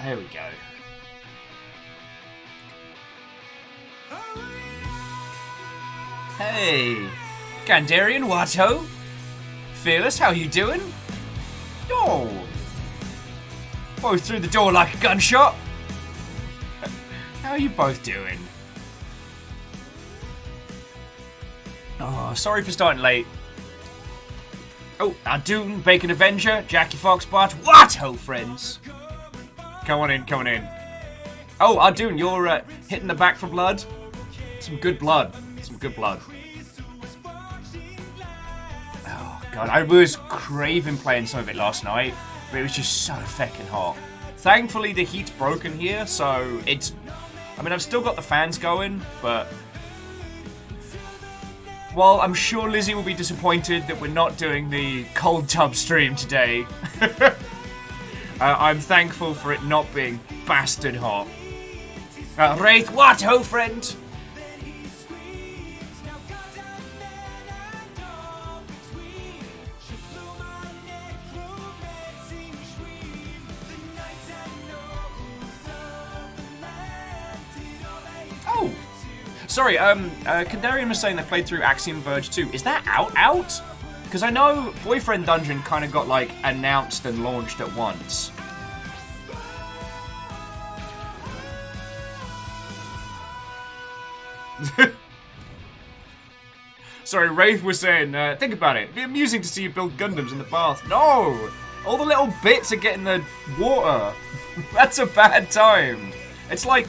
Here we go. Hey, Gandarian Watto. Fearless, how you doing? Oh, both through the door like a gunshot. How are you both doing? Oh, sorry for starting late. Oh, Ardoon, Bacon Avenger, Jackie Foxbot, Watto, friends. Come on in, come on in. Oh, Ardoon, you're hitting the back for blood? Some good blood. Some good blood. Oh, God. I was craving playing some of it last night, but it was just so feckin' hot. Thankfully, the heat's broken here, so it's... I mean, I've still got the fans going, but... Well, I'm sure Lizzie will be disappointed that we're not doing the cold tub stream today. I'm thankful for it not being bastard hot. Wraith, what ho, friend? Oh! Sorry, Kandarian was saying they played through Axiom Verge 2. Is that out? Because I know Boyfriend Dungeon kind of got, like, announced and launched at once. Sorry, Wraith was saying, think about it. It'd be amusing to see you build Gundams in the bath. No! All the little bits are getting the water. That's a bad time. It's like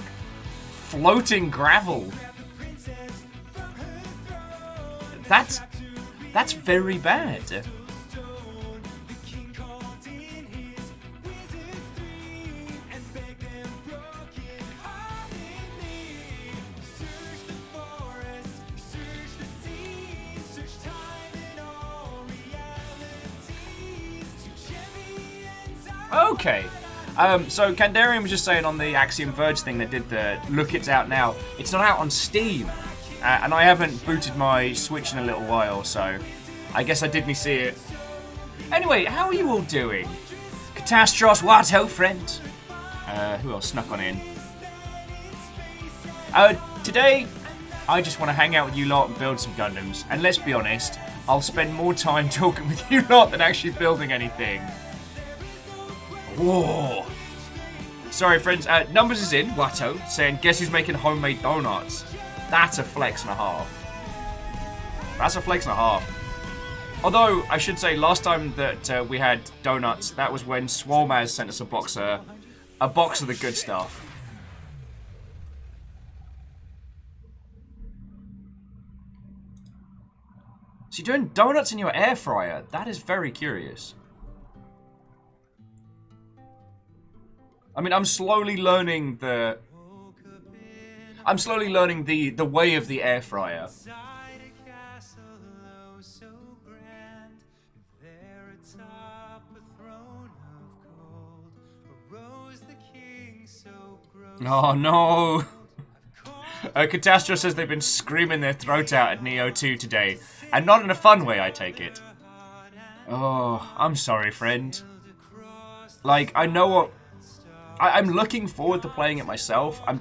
floating gravel. That's very bad. Okay. So Kandarian was just saying on the Axiom Verge thing they did the look, it's out now. It's not out on Steam. And I haven't booted my Switch in a little while, so I guess I didn't see it. Anyway, how are you all doing? Catastros, what ho, friend? Who else snuck on in? Today, I just want to hang out with you lot and build some Gundams. And let's be honest, I'll spend more time talking with you lot than actually building anything. Whoa. Sorry, friends. Numbers is in, Watto, saying, guess who's making homemade donuts? That's a flex and a half. That's a flex and a half. Although, I should say, last time that we had donuts, that was when Swolmaz sent us a box of the good stuff. So you're doing donuts in your air fryer? That is very curious. I mean, I'm slowly learning the way of the air fryer. Oh no! Catastro says they've been screaming their throat out at Neo 2 today, and not in a fun way, I take it. Oh, I'm sorry, friend. Like, I know what... I'm looking forward to playing it myself. I've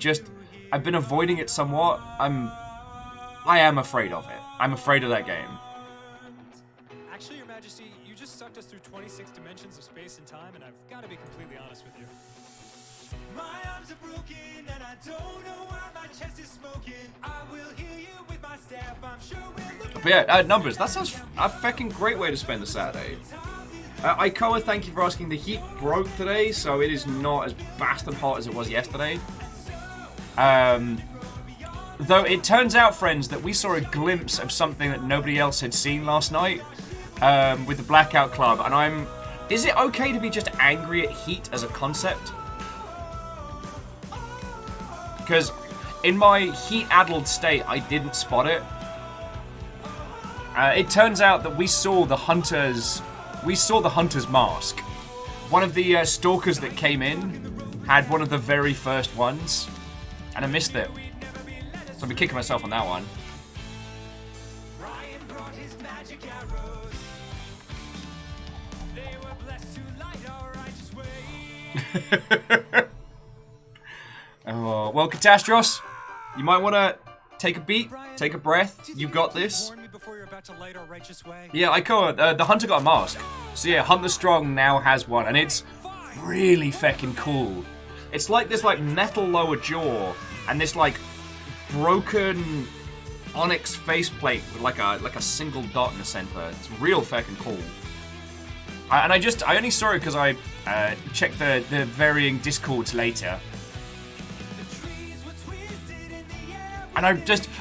been avoiding it somewhat. I am afraid of it. I'm afraid of that game. Actually, Your Majesty, you just sucked us through 26 dimensions of space and time, and I've got to be completely honest with you. My arms are broken, and I don't know why my chest is smoking. I will heal you with my staff. I'm sure we'll look. But yeah, numbers. That sounds a fucking great way to spend a Saturday. Ikoa, thank you for asking. The heat broke today, so it is not as bastard hot as it was yesterday. Though it turns out, friends, that we saw a glimpse of something that nobody else had seen last night with the Blackout Club, and is it okay to be just angry at heat as a concept? Because in my heat-addled state, I didn't spot it. It turns out that we saw the Hunter's mask. One of the stalkers that came in had one of the very first ones, and I missed it. So I'll be kicking myself on that one. Well, Catastros, you might want to take a beat, take a breath. You got this. Yeah, I could. The Hunter got a mask. So yeah, Hunter Strong now has one, and it's really feckin' cool. It's like this like metal lower jaw and this like broken onyx faceplate with like a single dot in the center. It's real feckin' cool. I only saw it because I checked the varying discords later. And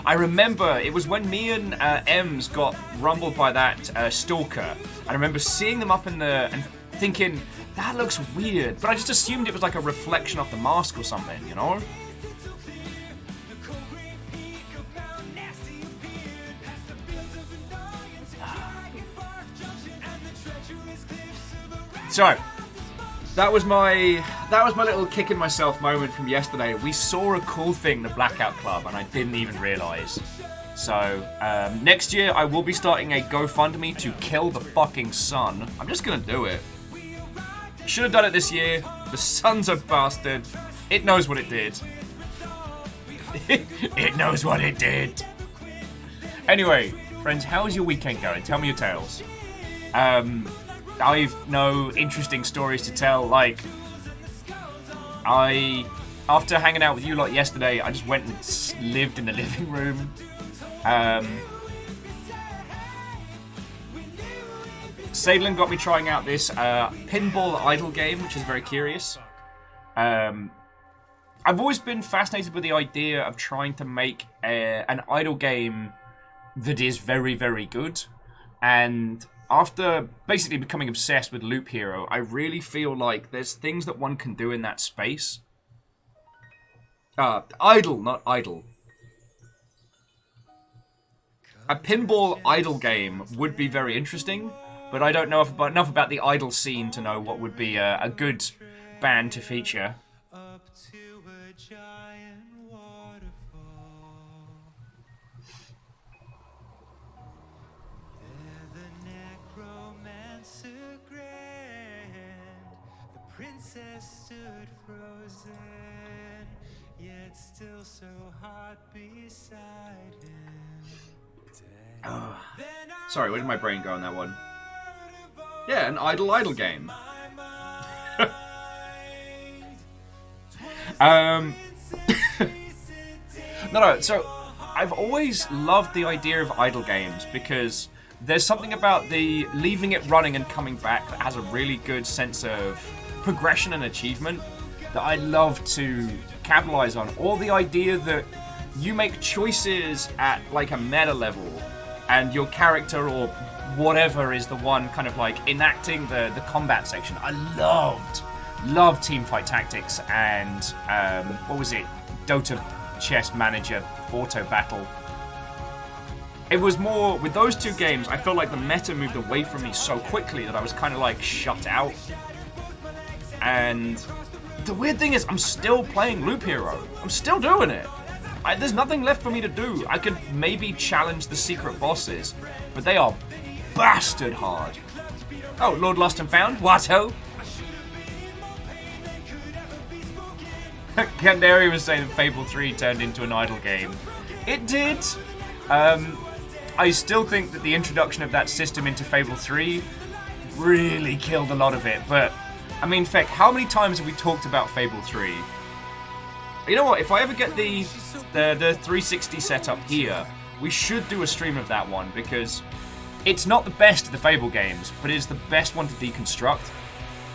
I remember it was when me and Ems got rumbled by that stalker. I remember seeing them up in the and thinking that looks weird, but I just assumed it was like a reflection of the mask or something, you know? So, that was my little kicking myself moment from yesterday. We saw a cool thing, the Blackout Club, and I didn't even realise. So, next year I will be starting a GoFundMe to kill the fucking sun. I'm just gonna do it. Should have done it this year. The sun's a bastard. It knows what it did. It knows what it did. Anyway, friends, how's your weekend going? Tell me your tales. I've no interesting stories to tell. Like, after hanging out with you lot yesterday, I just went and lived in the living room. Sadlin got me trying out this pinball idle game, which is very curious. I've always been fascinated with the idea of trying to make an idle game that is very, very good. And after basically becoming obsessed with Loop Hero, I really feel like there's things that one can do in that space. Idle, not idle. A pinball idle game would be very interesting, but I don't know enough about the idle scene to know what would be a good band to feature. Stood frozen, yet still so hot beside him. Sorry, where did my brain go on that one? Yeah, an idle game. No, so I've always loved the idea of idle games because there's something about the leaving it running and coming back that has a really good sense of progression and achievement that I love to capitalize on. Or the idea that you make choices at like a meta level and your character or whatever is the one kind of like enacting the combat section. I loved Teamfight Tactics and what was it? Dota Chess Manager Auto Battle. It was more, with those two games, I felt like the meta moved away from me so quickly that I was kind of like shut out. And the weird thing is, I'm still playing Loop Hero. I'm still doing it. There's nothing left for me to do. I could maybe challenge the secret bosses, but they are bastard hard. Oh, Lord Lost and Found? What-ho? Canary was saying that Fable 3 turned into an idle game. It did. I still think that the introduction of that system into Fable 3 really killed a lot of it, but I mean, Feck, how many times have we talked about Fable 3? You know what, if I ever get the 360 set up here, we should do a stream of that one, because it's not the best of the Fable games, but it is the best one to deconstruct.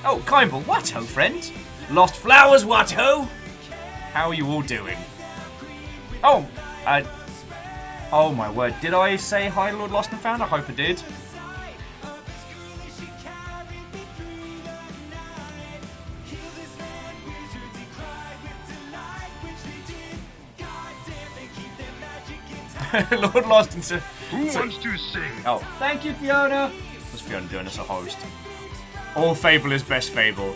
Oh, Kimble, what-ho, friend? Lost Flowers, what-ho? How are you all doing? Oh, oh my word, did I say hi, Lord Lost and Found? I hope I did. Lord Lost and Who wants to sing? Oh, thank you, Fiona. What's Fiona doing as a host? All Fable is best Fable.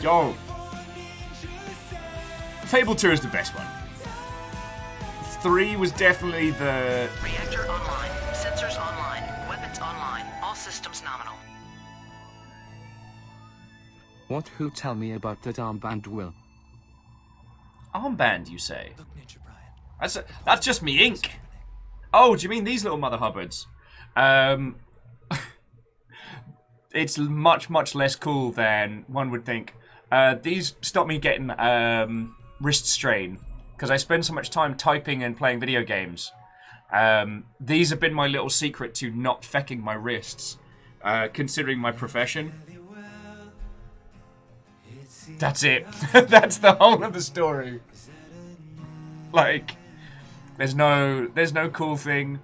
Yo. Fable 2 is the best one. 3 was definitely the... Reactor online. Sensors online. Weapons online. All systems nominal. What? Who? Tell me about that armband, Will. armband, you say? Look, Ninja Brian. That's just me ink. Oh, do you mean these little mother hubbards? It's much, much less cool than one would think. These stop me getting wrist strain because I spend so much time typing and playing video games. These have been my little secret to not fecking my wrists, considering my profession. That's it. That's the whole of the story. Like, there's no cool thing.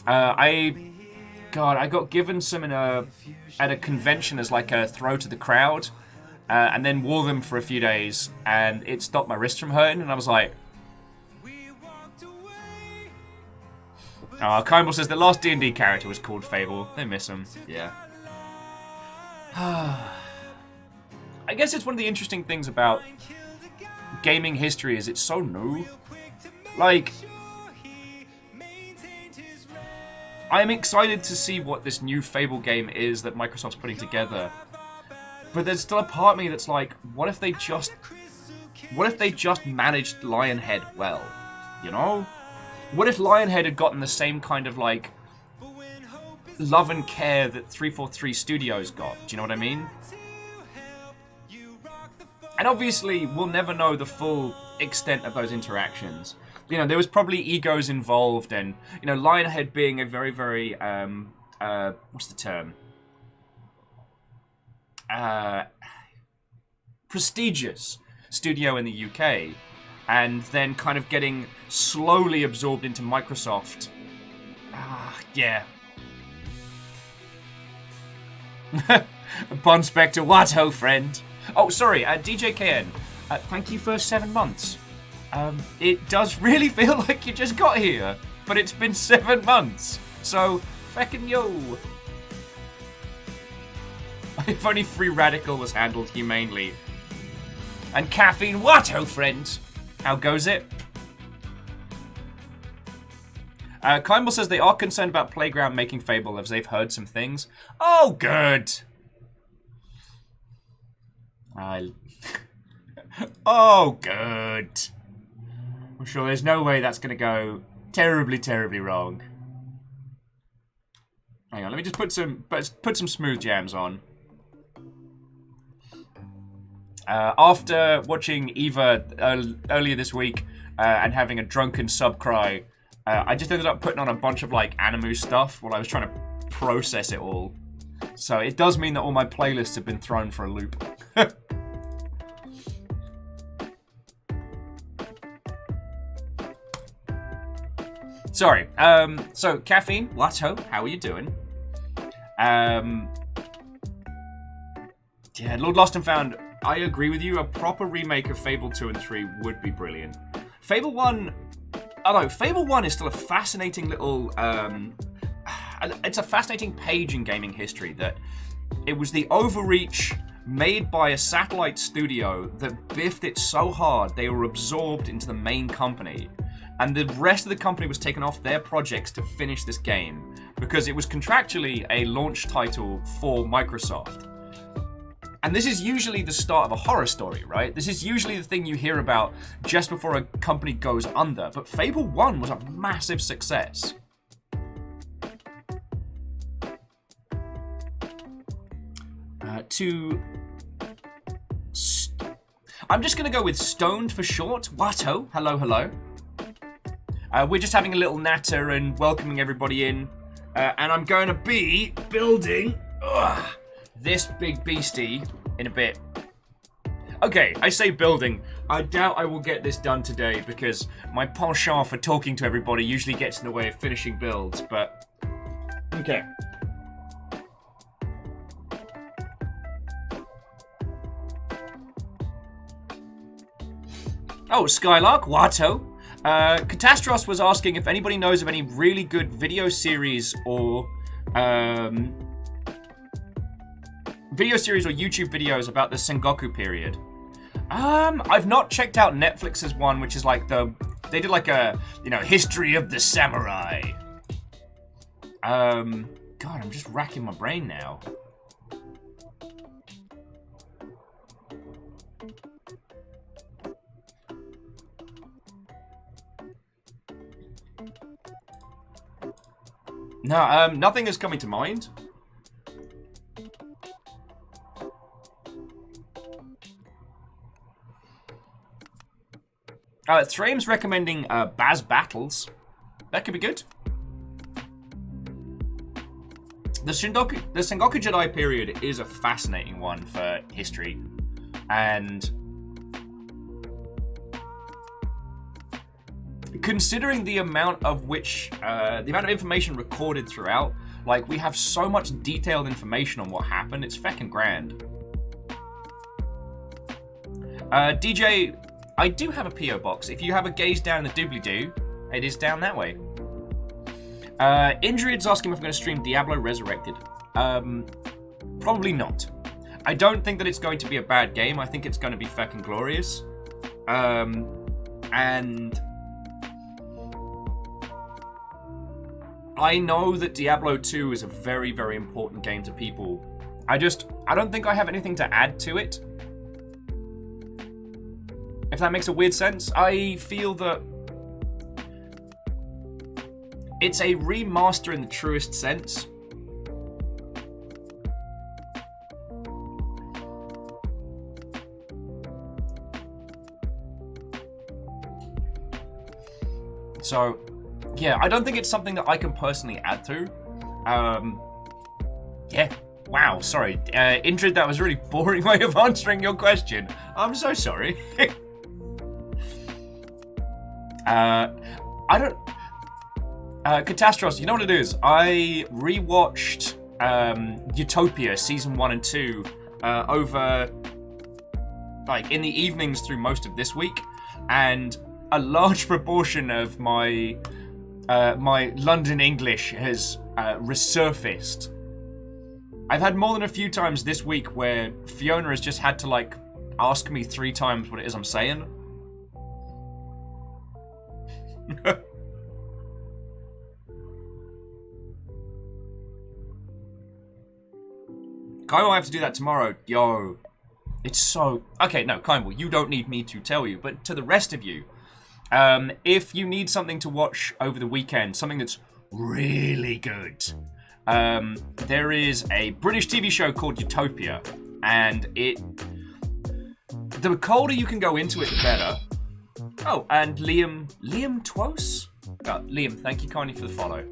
I got given some at a convention as like a throw to the crowd, and then wore them for a few days, and it stopped my wrist from hurting, and I was like, Kimball says the last D&D character was called Fable. They miss him. Yeah. I guess it's one of the interesting things about gaming history is it's so new. Like, I'm excited to see what this new Fable game is that Microsoft's putting together. But there's still a part of me that's like, what if they just managed Lionhead well? You know? What if Lionhead had gotten the same kind of, like, love and care that 343 Studios got? Do you know what I mean? And obviously, we'll never know the full extent of those interactions. You know, there was probably egos involved, and, you know, Lionhead being a very, very, what's the term? Prestigious studio in the UK, and then kind of getting slowly absorbed into Microsoft. Yeah. Bon Spectre, what ho, friend? Oh, sorry, DJKN. Thank you for 7 months. It does really feel like you just got here, but it's been 7 months. So, feckin' yo. If only Free Radical was handled humanely. And caffeine, what ho, friends? How goes it? Kimball says they are concerned about Playground making Fable as they've heard some things. Oh, good. Oh, good. I'm sure there's no way that's going to go terribly, terribly wrong. Hang on, let me just put some smooth jams on. After watching Eva earlier this week and having a drunken sub cry, I just ended up putting on a bunch of like Animu stuff while I was trying to process it all. So it does mean that all my playlists have been thrown for a loop. Sorry. So Caffeine, Watto, how are you doing? Yeah, Lord Lost and Found, I agree with you. A proper remake of Fable 2 and 3 would be brilliant. Fable 1, although Fable 1 is still a fascinating little, it's a fascinating page in gaming history that it was the overreach made by a satellite studio that biffed it so hard they were absorbed into the main company. And the rest of the company was taken off their projects to finish this game because it was contractually a launch title for Microsoft. And this is usually the start of a horror story, right? This is usually the thing you hear about just before a company goes under. But Fable 1 was a massive success. I'm just going to go with Stoned for short. Watto, hello, hello. We're just having a little natter and welcoming everybody in. And I'm going to be building this big beastie in a bit. Okay, I say building. I doubt I will get this done today because my penchant for talking to everybody usually gets in the way of finishing builds, but... Okay. Oh, Skylark, Watto. Catastros was asking if anybody knows of any really good video series or YouTube videos about the Sengoku period. I've not checked out Netflix's one, which is like they did like a, you know, history of the samurai. God, I'm just racking my brain now. No, nothing is coming to mind. Thrame's recommending Baz Battles. That could be good. The Sengoku Jedi period is a fascinating one for history. And considering the amount of information recorded throughout, like, we have so much detailed information on what happened, it's feckin' grand. DJ, I do have a P.O. box. If you have a gaze down the doobly-doo, it is down that way. Indrid's asking if I'm going to stream Diablo Resurrected. Probably not. I don't think that it's going to be a bad game. I think it's going to be feckin' glorious. And I know that Diablo 2 is a very, very important game to people. I don't think I have anything to add to it. If that makes a weird sense. I feel that it's a remaster in the truest sense. So, yeah, I don't think it's something that I can personally add to. Yeah, wow, sorry. Indrid, that was a really boring way of answering your question. I'm so sorry. Catastros, you know what it is? I rewatched Utopia season 1 and 2 over, like, in the evenings through most of this week, and a large proportion of my my London English has resurfaced. I've had more than a few times this week where Fiona has just had to, like, ask me 3 times what it is I'm saying. Kyle, I have to do that tomorrow. Yo. It's so... Okay, no, Kyle, you don't need me to tell you, but to the rest of you, if you need something to watch over the weekend, something that's really good, there is a British TV show called Utopia, and the colder you can go into it, the better. Oh, and Liam Twose? Liam, thank you kindly for the follow.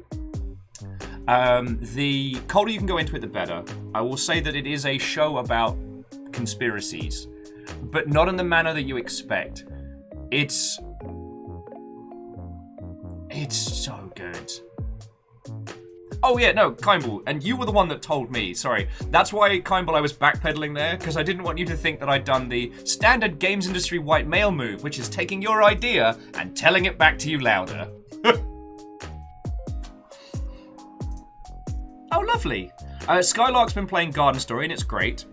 The colder you can go into it, the better. I will say that it is a show about conspiracies, but not in the manner that you expect. It's so good. Oh yeah, no, Kimball, and you were the one that told me, sorry. That's why, Kimball, I was backpedaling there, because I didn't want you to think that I'd done the standard games industry white male move, which is taking your idea and telling it back to you louder. Oh, lovely. Skylark's been playing Garden Story, and it's great.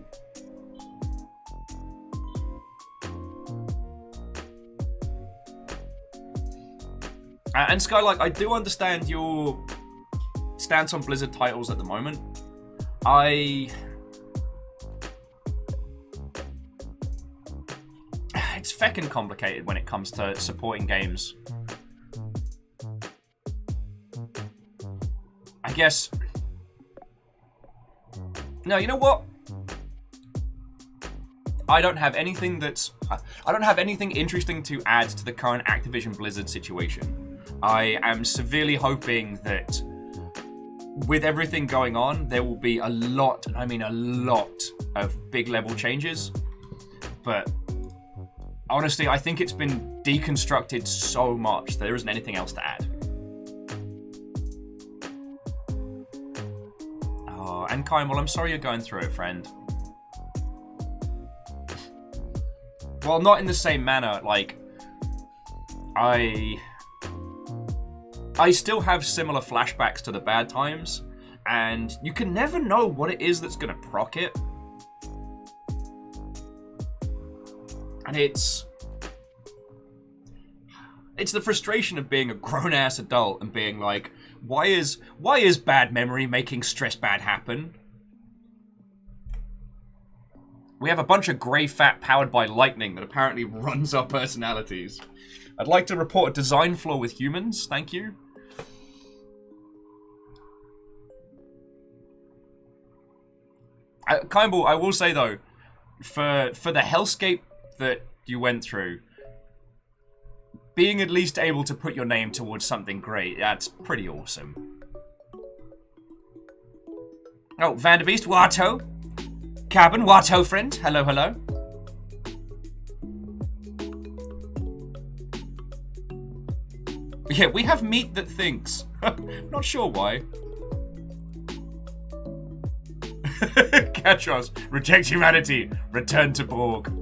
And Skylark, I do understand your stance on Blizzard titles at the moment. It's feckin' complicated when it comes to supporting games. I guess... No, you know what? I don't have anything interesting to add to the current Activision Blizzard situation. I am severely hoping that with everything going on, there will be a lot, and I mean a lot, of big level changes. But honestly, I think it's been deconstructed so much that there isn't anything else to add. Oh, and Kyle, I'm sorry you're going through it, friend. Well, not in the same manner, like, I still have similar flashbacks to the bad times, and you can never know what it is that's gonna proc it. And it's the frustration of being a grown-ass adult and being like, why is bad memory making stress bad happen? We have a bunch of grey fat powered by lightning that apparently runs our personalities. I'd like to report a design flaw with humans, thank you. Kimball, I will say though, for the hellscape that you went through, being at least able to put your name towards something great, that's pretty awesome. Oh, Vanderbeest, Watto. Cabin, Watto friend. Hello, hello. Yeah, we have meat that thinks. Not sure why. Katros, reject humanity, return to Borg.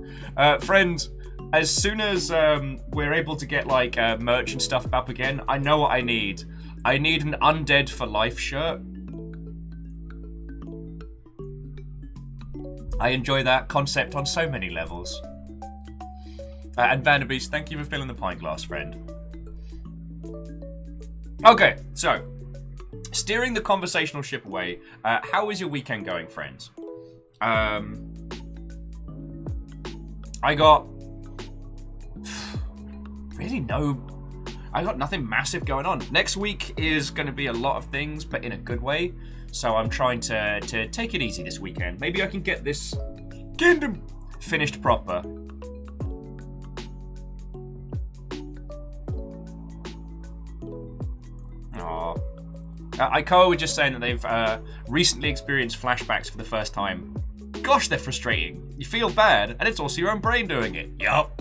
Friend, as soon as we're able to get like merch and stuff up again, I know what I need. I need an Undead for Life shirt. I enjoy that concept on so many levels. And Vanderbeest, thank you for filling the pint glass, friend. Okay, so steering the conversational ship away. How is your weekend going, friends? I got nothing massive going on. Next week is going to be a lot of things, but in a good way. So I'm trying to take it easy this weekend. Maybe I can get this Gundam finished proper. Aww. Aikoa was just saying that they've recently experienced flashbacks for the first time. Gosh, they're frustrating. You feel bad, and it's also your own brain doing it. Yup.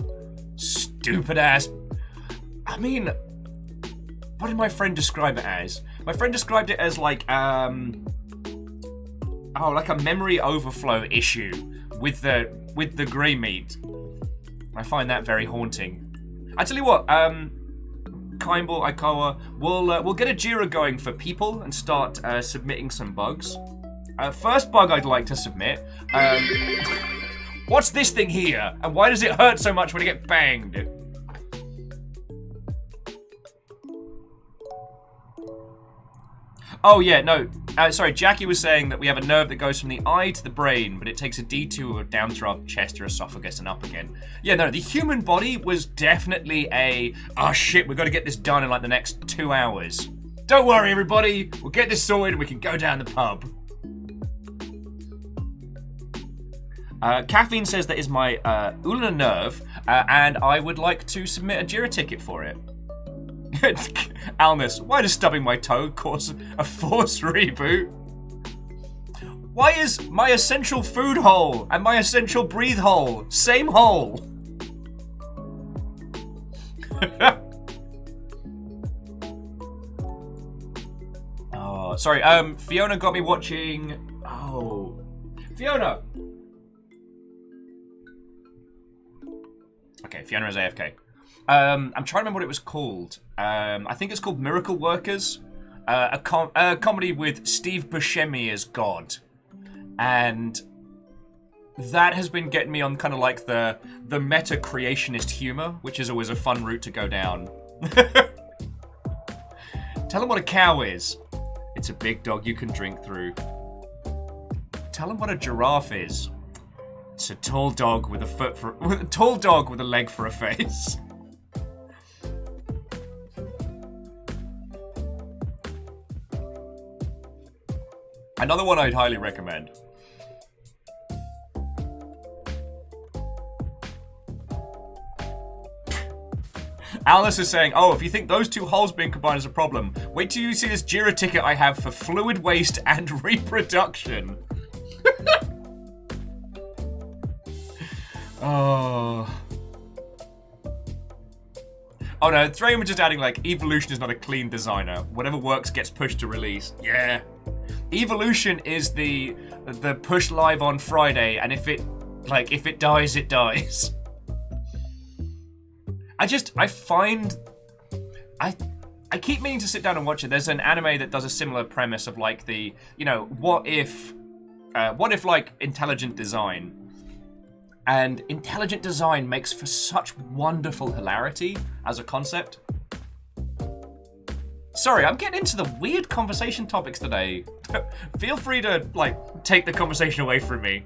Stupid ass. I mean, what did my friend describe it as? My friend described it as like, like a memory overflow issue with the grey meat. I find that very haunting. I tell you what, Kimball, Aikoa, we'll get a Jira going for people and start submitting some bugs. First bug I'd like to submit. What's this thing here? And why does it hurt so much when it gets banged? Oh yeah, no. Sorry, Jackie was saying that we have a nerve that goes from the eye to the brain, but it takes a detour down through our chest or esophagus and up again. Yeah, no, the human body was definitely oh shit, we've got to get this done in like the next 2 hours. Don't worry, everybody. We'll get this sorted and we can go down the pub. Caffeine says that is my ulnar nerve, and I would like to submit a Jira ticket for it. Alnus, why does stubbing my toe cause a forced reboot? Why is my essential food hole and my essential breathe hole same hole? Oh, sorry. Fiona got me watching. Oh, Fiona. Okay, Fiona is AFK. I'm trying to remember what it was called. I think it's called Miracle Workers. A comedy with Steve Buscemi as God. And that has been getting me on kind of like the meta-creationist humor, which is always a fun route to go down. Tell them what a cow is. It's a big dog you can drink through. Tell them what a giraffe is. It's a tall dog with a leg for a face. Another one I'd highly recommend. Alice is saying, oh, if you think those two holes being combined is a problem, wait till you see this Jira ticket I have for fluid waste and reproduction. Oh. Oh no, Thrain was just adding like, evolution is not a clean designer. Whatever works gets pushed to release. Yeah. Evolution is the push live on Friday, and if it dies, it dies. I keep meaning to sit down and watch it. There's an anime that does a similar premise of like what if like intelligent design. And intelligent design makes for such wonderful hilarity as a concept. Sorry, I'm getting into the weird conversation topics today. Feel free to, like, take the conversation away from me.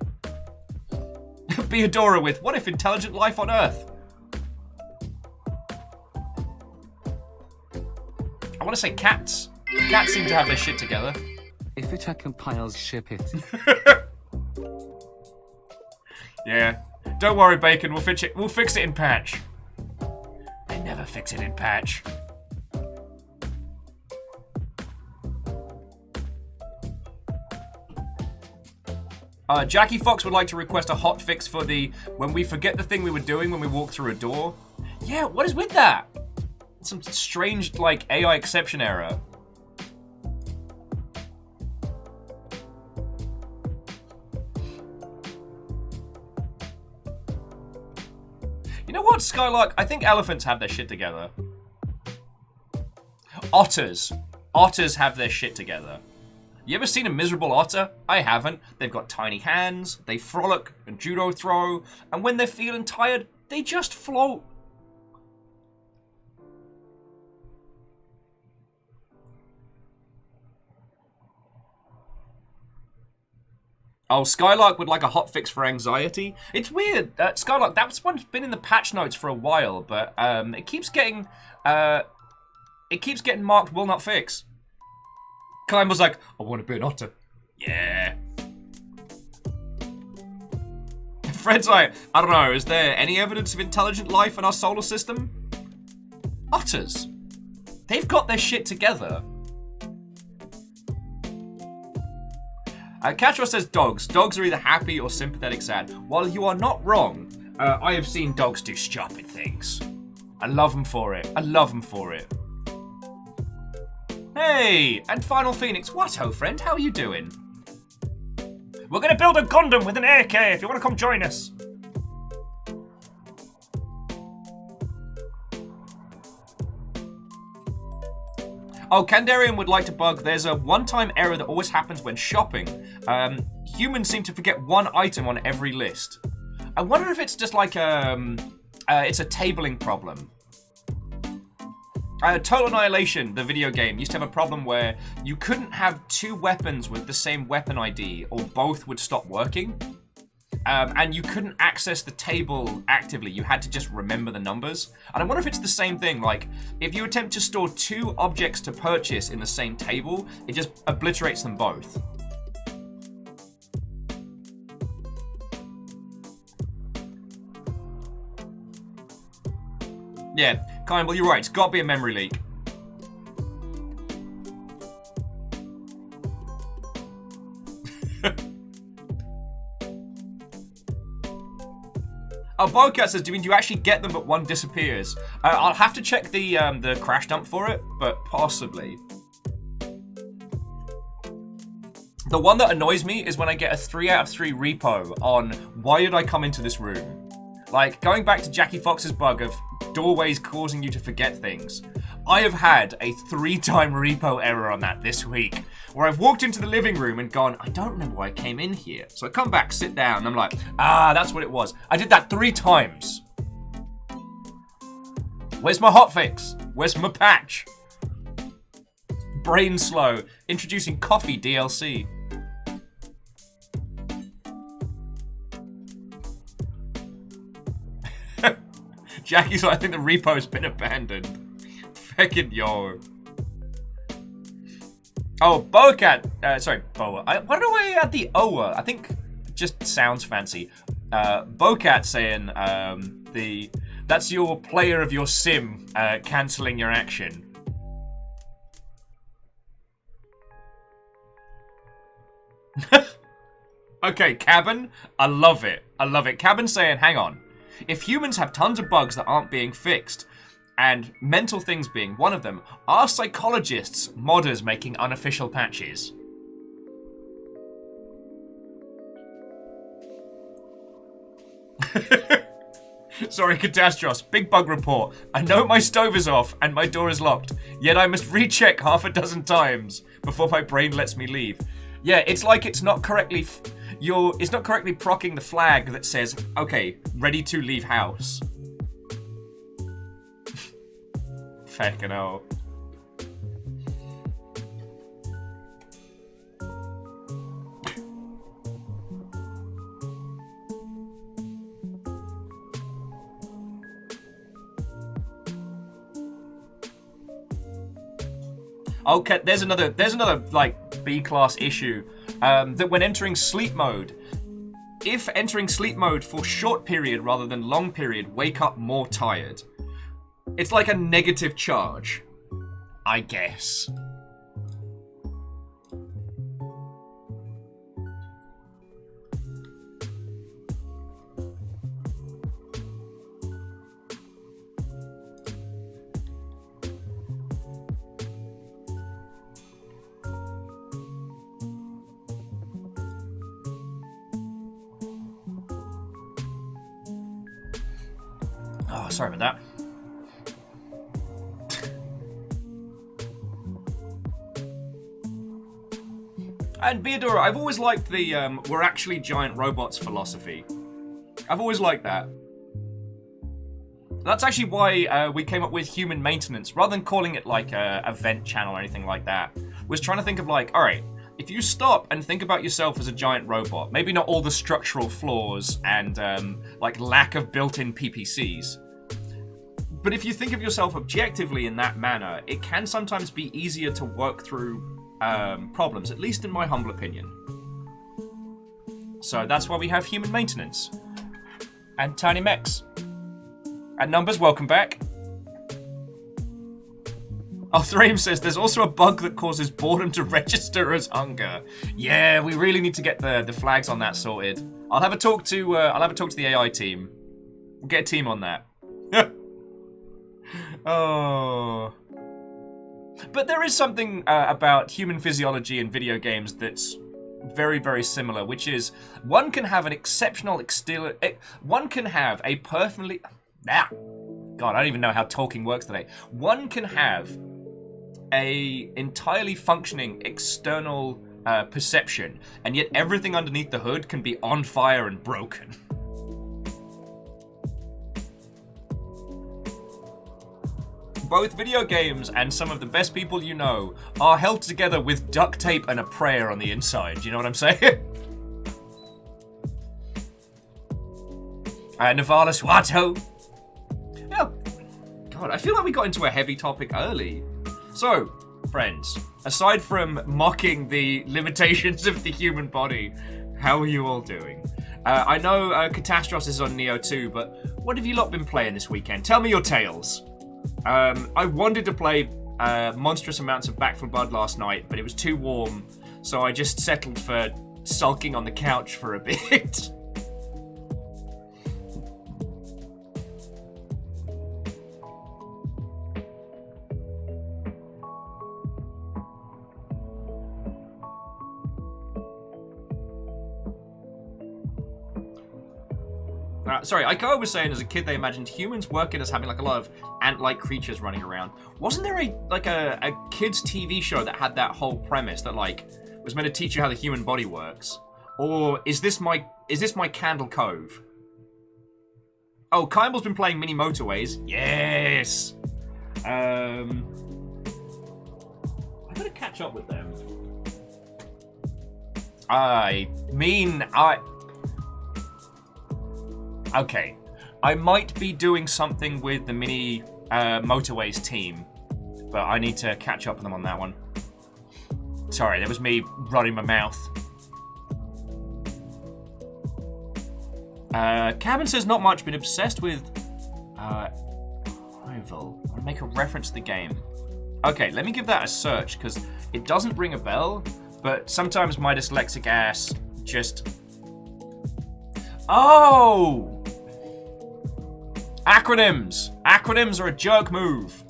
Beadora with, what if intelligent life on Earth? I want to say cats. Cats seem to have their shit together. If it compiles, ship it. Yeah. Don't worry, Bacon. We'll fix it. We'll fix it in patch. They never fix it in patch. Jackie Fox would like to request a hot fix for the when we forget the thing we were doing when we walk through a door. Yeah, what is with that? Some strange, like, AI exception error. You know what, Skylark? I think elephants have their shit together. Otters. Otters have their shit together. You ever seen a miserable otter? I haven't. They've got tiny hands, they frolic and judo throw, and when they're feeling tired, they just float. Oh, Skylark would like a hotfix for anxiety. It's weird. Skylark, that's one's been in the patch notes for a while, but it keeps getting marked will not fix. Klein was like, I want to be an otter. Yeah. Fred's like, I don't know, is there any evidence of intelligent life in our solar system? Otters. They've got their shit together. Catro says dogs. Dogs are either happy or sympathetic sad. While you are not wrong, I have seen dogs do stupid things. I love them for it. I love them for it. Hey, and Final Phoenix, what ho friend, how are you doing? We're gonna build a Gundam with an AK if you wanna come join us. Oh, Kandarian would like to bug, there's a one-time error that always happens when shopping. Humans seem to forget one item on every list. I wonder if it's just like it's a tabling problem. Total Annihilation, the video game, used to have a problem where you couldn't have two weapons with the same weapon ID, or both would stop working. And you couldn't access the table actively, you had to just remember the numbers. And I wonder if it's the same thing, like, if you attempt to store two objects to purchase in the same table, it just obliterates them both. Yeah, Campbell, you're right. It's got to be a memory leak. Oh, Bowcat says, do you actually get them but one disappears? I'll have to check the crash dump for it, but possibly. The one that annoys me is when I get a 3 out of 3 repo on why did I come into this room? Like, going back to Jackie Fox's bug of doorways causing you to forget things. I have had a 3-time repo error on that this week, where I've walked into the living room and gone, I don't remember why I came in here. So I come back, sit down, and I'm like, that's what it was. I did that 3 times. Where's my hotfix? Where's my patch? Brain slow. Introducing coffee DLC. Jackie's like, I think the repo's been abandoned. Feckin' yo. Oh, Boacat. Sorry, Boa. Why do I add the Oa? I think it just sounds fancy. Bocat saying, that's your player of your sim cancelling your action. Okay, Cabin. I love it. I love it. Cabin saying, hang on. If humans have tons of bugs that aren't being fixed, and mental things being one of them, are psychologists modders making unofficial patches? Sorry, Catastros. Big bug report. I know my stove is off and my door is locked, yet I must recheck half a dozen times before my brain lets me leave. Yeah, it's like it's not correctly... it's not correctly procking the flag that says, okay, ready to leave house. Feckin' hell. Okay, there's another like B-class issue that when entering sleep mode, if entering sleep mode for short period rather than long period, wake up more tired. It's like a negative charge, I guess. Oh, sorry about that. And Beadora, I've always liked the we're actually giant robots philosophy. I've always liked that. That's actually why we came up with human maintenance, rather than calling it like a vent channel or anything like that. Was trying to think of like, alright, if you stop and think about yourself as a giant robot, maybe not all the structural flaws and like lack of built-in PPCs, but if you think of yourself objectively in that manner, it can sometimes be easier to work through problems, at least in my humble opinion. So that's why we have human maintenance. And Tiny Mechs. And Numbers, welcome back. Oh, Thream says there's also a bug that causes boredom to register as hunger. Yeah, we really need to get the flags on that sorted. I'll have a talk to the AI team. We'll get a team on that. Oh. But there is something about human physiology in video games that's very, very similar, which is one can have an exceptional one can have a perfectly... God, I don't even know how talking works today. One can have a entirely functioning external perception, and yet everything underneath the hood can be on fire and broken. Both video games and some of the best people you know are held together with duct tape and a prayer on the inside. You know what I'm saying? Navalis Watto. Yeah. God, I feel like we got into a heavy topic early. So, friends, aside from mocking the limitations of the human body, how are you all doing? I know Catastros is on Neo 2, but what have you lot been playing this weekend? Tell me your tales. I wanted to play monstrous amounts of Back 4 Blood last night, but it was too warm, so I just settled for sulking on the couch for a bit. Sorry, Aiko was saying as a kid they imagined humans working as having like a lot of ant-like creatures running around. Wasn't there a kids TV show that had that whole premise that like was meant to teach you how the human body works? Or is this my Candle Cove? Oh, Kimball's been playing Mini Motorways. Yes. I gotta catch up with them. Okay, I might be doing something with the Mini Motorways team, but I need to catch up with them on that one. Sorry, that was me running my mouth. Cabin says not much, been obsessed with Rival. I'll make a reference to the game. Okay, let me give that a search, because it doesn't ring a bell, but sometimes my dyslexic ass just... Oh! Acronyms! Acronyms are a jerk move.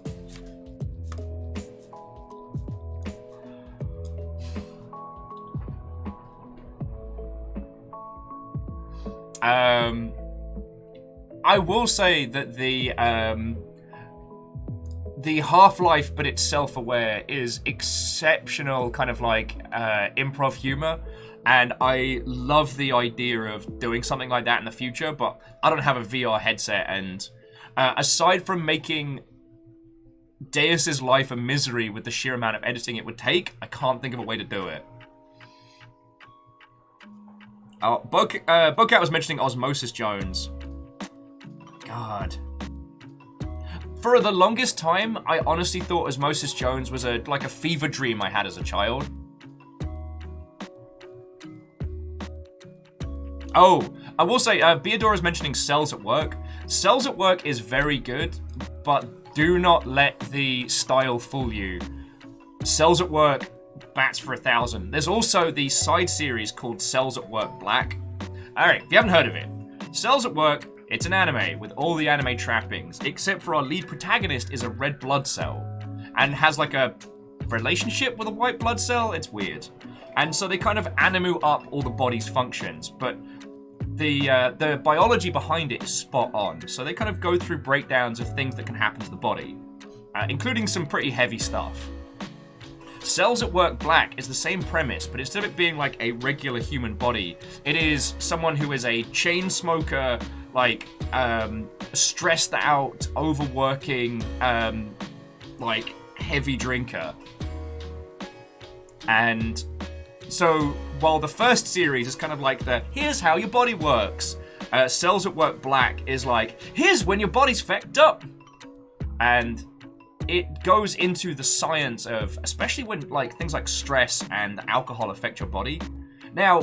I will say that the Half-Life but it's self-aware is exceptional kind of like improv humor. And I love the idea of doing something like that in the future, but I don't have a VR headset, and aside from making Deus's life a misery with the sheer amount of editing it would take, I can't think of a way to do it. Oh, Bocat was mentioning Osmosis Jones. God. For the longest time, I honestly thought Osmosis Jones was like a fever dream I had as a child. Oh, I will say, Beadora's mentioning Cells at Work. Cells at Work is very good, but do not let the style fool you. Cells at Work bats for 1,000. There's also the side series called Cells at Work Black. Alright, if you haven't heard of it, Cells at Work, it's an anime with all the anime trappings, except for our lead protagonist is a red blood cell and has like a relationship with a white blood cell. It's weird. And so they kind of animu up all the body's functions, but the biology behind it is spot on. So they kind of go through breakdowns of things that can happen to the body, including some pretty heavy stuff. Cells at Work Black is the same premise, but instead of it being like a regular human body, it is someone who is a chain smoker, like stressed out, overworking, like heavy drinker. And so while the first series is kind of like the here's how your body works, Cells at Work Black is like here's when your body's fecked up, and it goes into the science of, especially when like things like stress and alcohol affect your body. Now,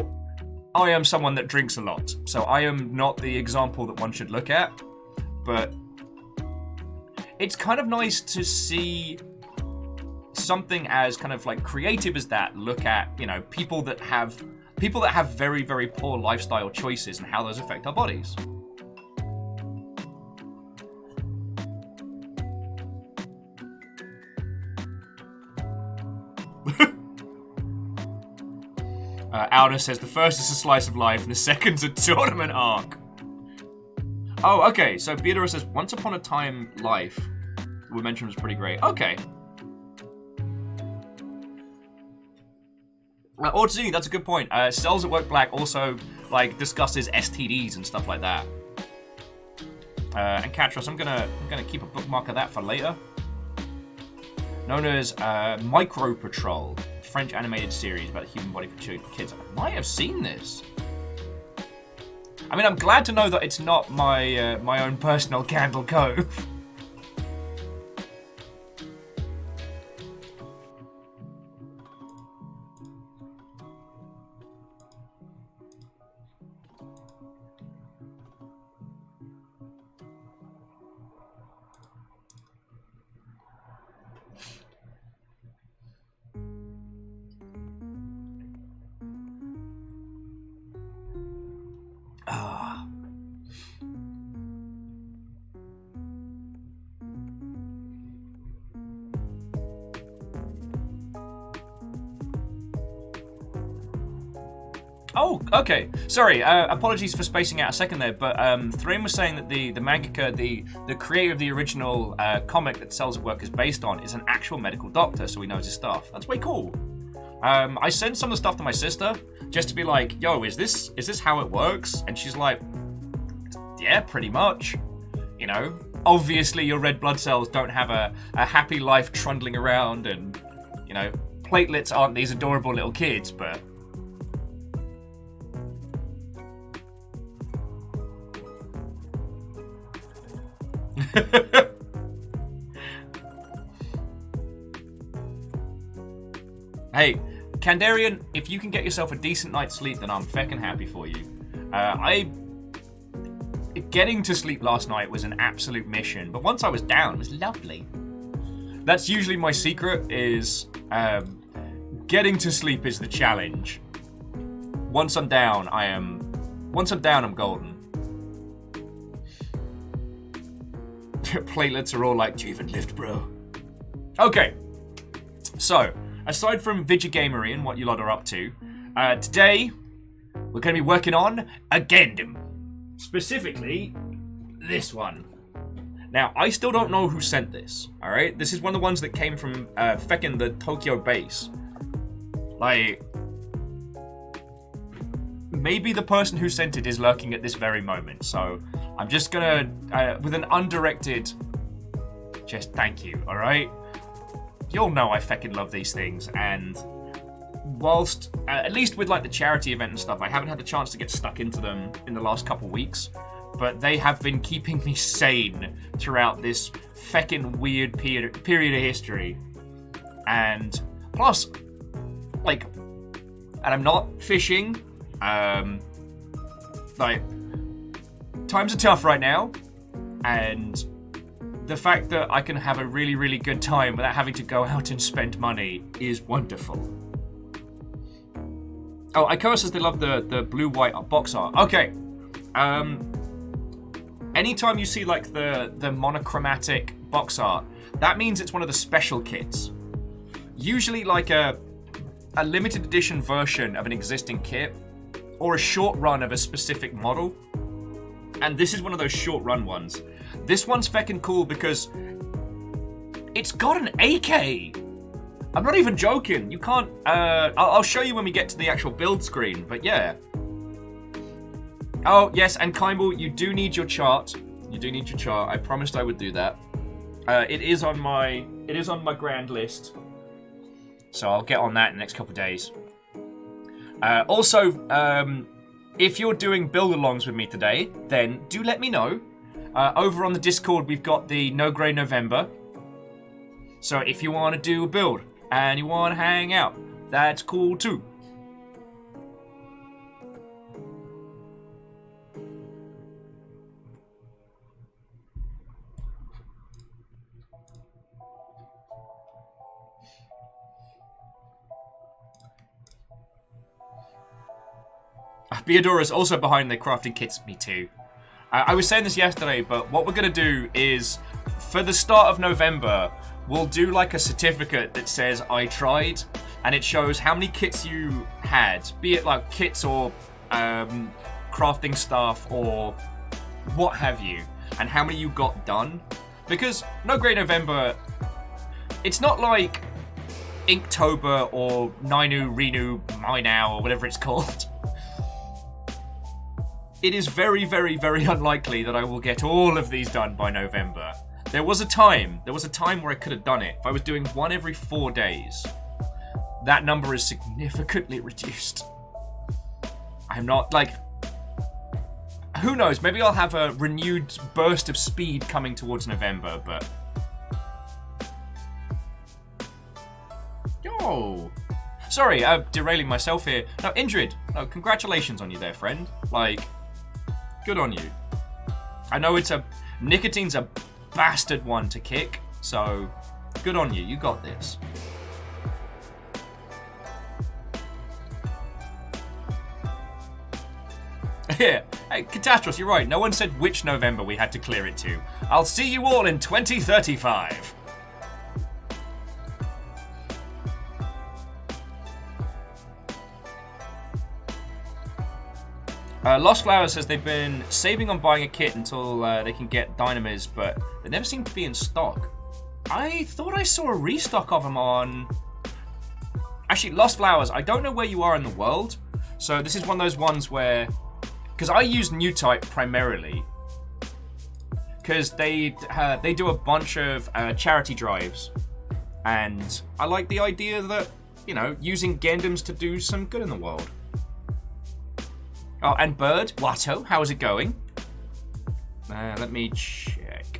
I am someone that drinks a lot, so I am not the example that one should look at, but it's kind of nice to see something as kind of like creative as that look at, you know, people that have very, very poor lifestyle choices and how those affect our bodies. Alna says the first is a slice of life and the second's a tournament arc. Oh, okay. So Beatrice says Once Upon a Time Life we mentioned was pretty great. Okay. Ortazini, that's a good point. Cells at Work Black also like discusses STDs and stuff like that. And Catros, I'm gonna keep a bookmark of that for later. Known as Micro Patrol, French animated series about the human body for kids. I might have seen this. I mean, I'm glad to know that it's not my my own personal Candle Cove. Oh, okay. Sorry, apologies for spacing out a second there, but Thrain was saying that the mangaka, the creator of the original comic that Cells at Work is based on, is an actual medical doctor, so he knows his stuff. That's way cool. I sent some of the stuff to my sister, just to be like, yo, is this how it works? And she's like, yeah, pretty much. You know, obviously your red blood cells don't have a happy life trundling around, and, you know, platelets aren't these adorable little kids, but... Hey, Kandarian, if you can get yourself a decent night's sleep, then I'm feckin' happy for you. Getting to sleep last night was an absolute mission, but once I was down, it was lovely. That's usually my secret, is getting to sleep is the challenge. Once I'm down, I'm golden. Platelets are all like, do you even lift, bro? Okay, so aside from Vigigamery and what you lot are up to, today we're going to be working on a Gundam. Specifically, this one. Now, I still don't know who sent this, alright? This is one of the ones that came from feckin' the Tokyo base. Like, maybe the person who sent it is lurking at this very moment, so I'm just gonna, with an undirected, just thank you, alright? You'll know I feckin' love these things, and whilst, at least with like the charity event and stuff, I haven't had the chance to get stuck into them in the last couple weeks, but they have been keeping me sane throughout this feckin' weird period of history. And plus, like, and I'm not fishing, Like, times are tough right now, and the fact that I can have a really, really good time without having to go out and spend money is wonderful. Oh, Ikoa says they love the blue-white box art. Okay. Anytime you see, like, the monochromatic box art, that means it's one of the special kits. Usually, like, a limited edition version of an existing kit, or a short run of a specific model. And this is one of those short run ones. This one's feckin' cool because it's got an AK. I'm not even joking. You can't... I'll show you when we get to the actual build screen, but yeah. Oh, yes, and Kimball, you do need your chart. You do need your chart. I promised I would do that. It is on my grand list. So I'll get on that in the next couple of days. Also, if you're doing build-alongs with me today, then do let me know. Over on the Discord, we've got the No Grey November. So if you want to do a build and you want to hang out, that's cool too. Beadora's also behind the crafting kits. Me too. I was saying this yesterday, but what we're going to do is, for the start of November, we'll do like a certificate that says I tried, and it shows how many kits you had, be it like kits or crafting stuff or what have you, and how many you got done. Because No Grey November, it's not like Inktober or Nainu, Renu, Minau, or whatever it's called. It is very, very, very unlikely that I will get all of these done by November. There was a time where I could have done it. If I was doing one every 4 days, that number is significantly reduced. I'm not, like... Who knows, maybe I'll have a renewed burst of speed coming towards November, but... Yo! Sorry, derailing myself here. No, Indrid, no, congratulations on you there, friend. Like... Good on you. I know nicotine's a bastard one to kick, so good on you. You got this. Yeah. Hey, Catastros, you're right. No one said which November we had to clear it to. I'll see you all in 2035. Lost Flowers says they've been saving on buying a kit until they can get Dynamis, but they never seem to be in stock. I thought I saw a restock of them on... Actually, Lost Flowers, I don't know where you are in the world. So this is one of those ones where... Because I use New Type primarily. Because they do a bunch of charity drives. And I like the idea that, you know, using Gundams to do some good in the world. Oh, and Bird, Watto, how is it going? Let me check.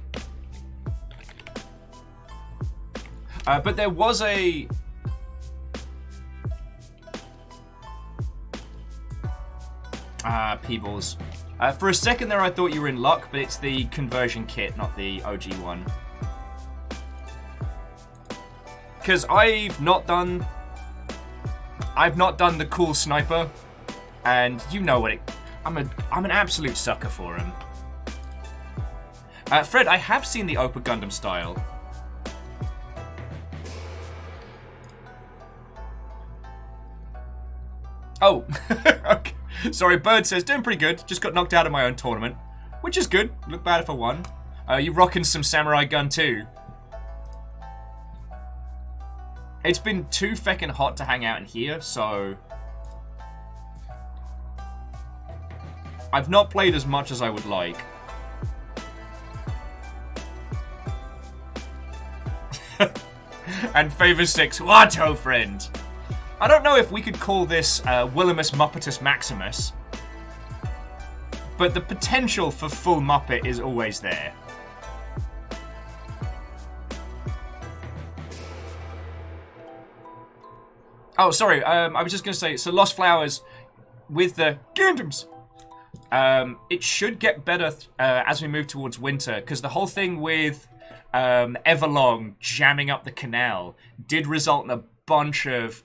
But there was a... Peebles. For a second there I thought you were in luck, but it's the conversion kit, not the OG one. Because I've not done the cool sniper. And you know what I'm an absolute sucker for him. Fred, I have seen the Opa Gundam style. Oh, okay. Sorry, Bird says, doing pretty good. Just got knocked out of my own tournament. Which is good. Look bad if I won. You rocking some Samurai Gun too? It's been too feckin' hot to hang out in here, so... I've not played as much as I would like. And Favor 6, Watto friend. I don't know if we could call this Willimus Muppetus Maximus, but the potential for full Muppet is always there. Oh, sorry, I was just going to say, so Lost Flowers with the Gundams. It should get better as we move towards winter, because the whole thing with Everlong jamming up the canal did result in a bunch of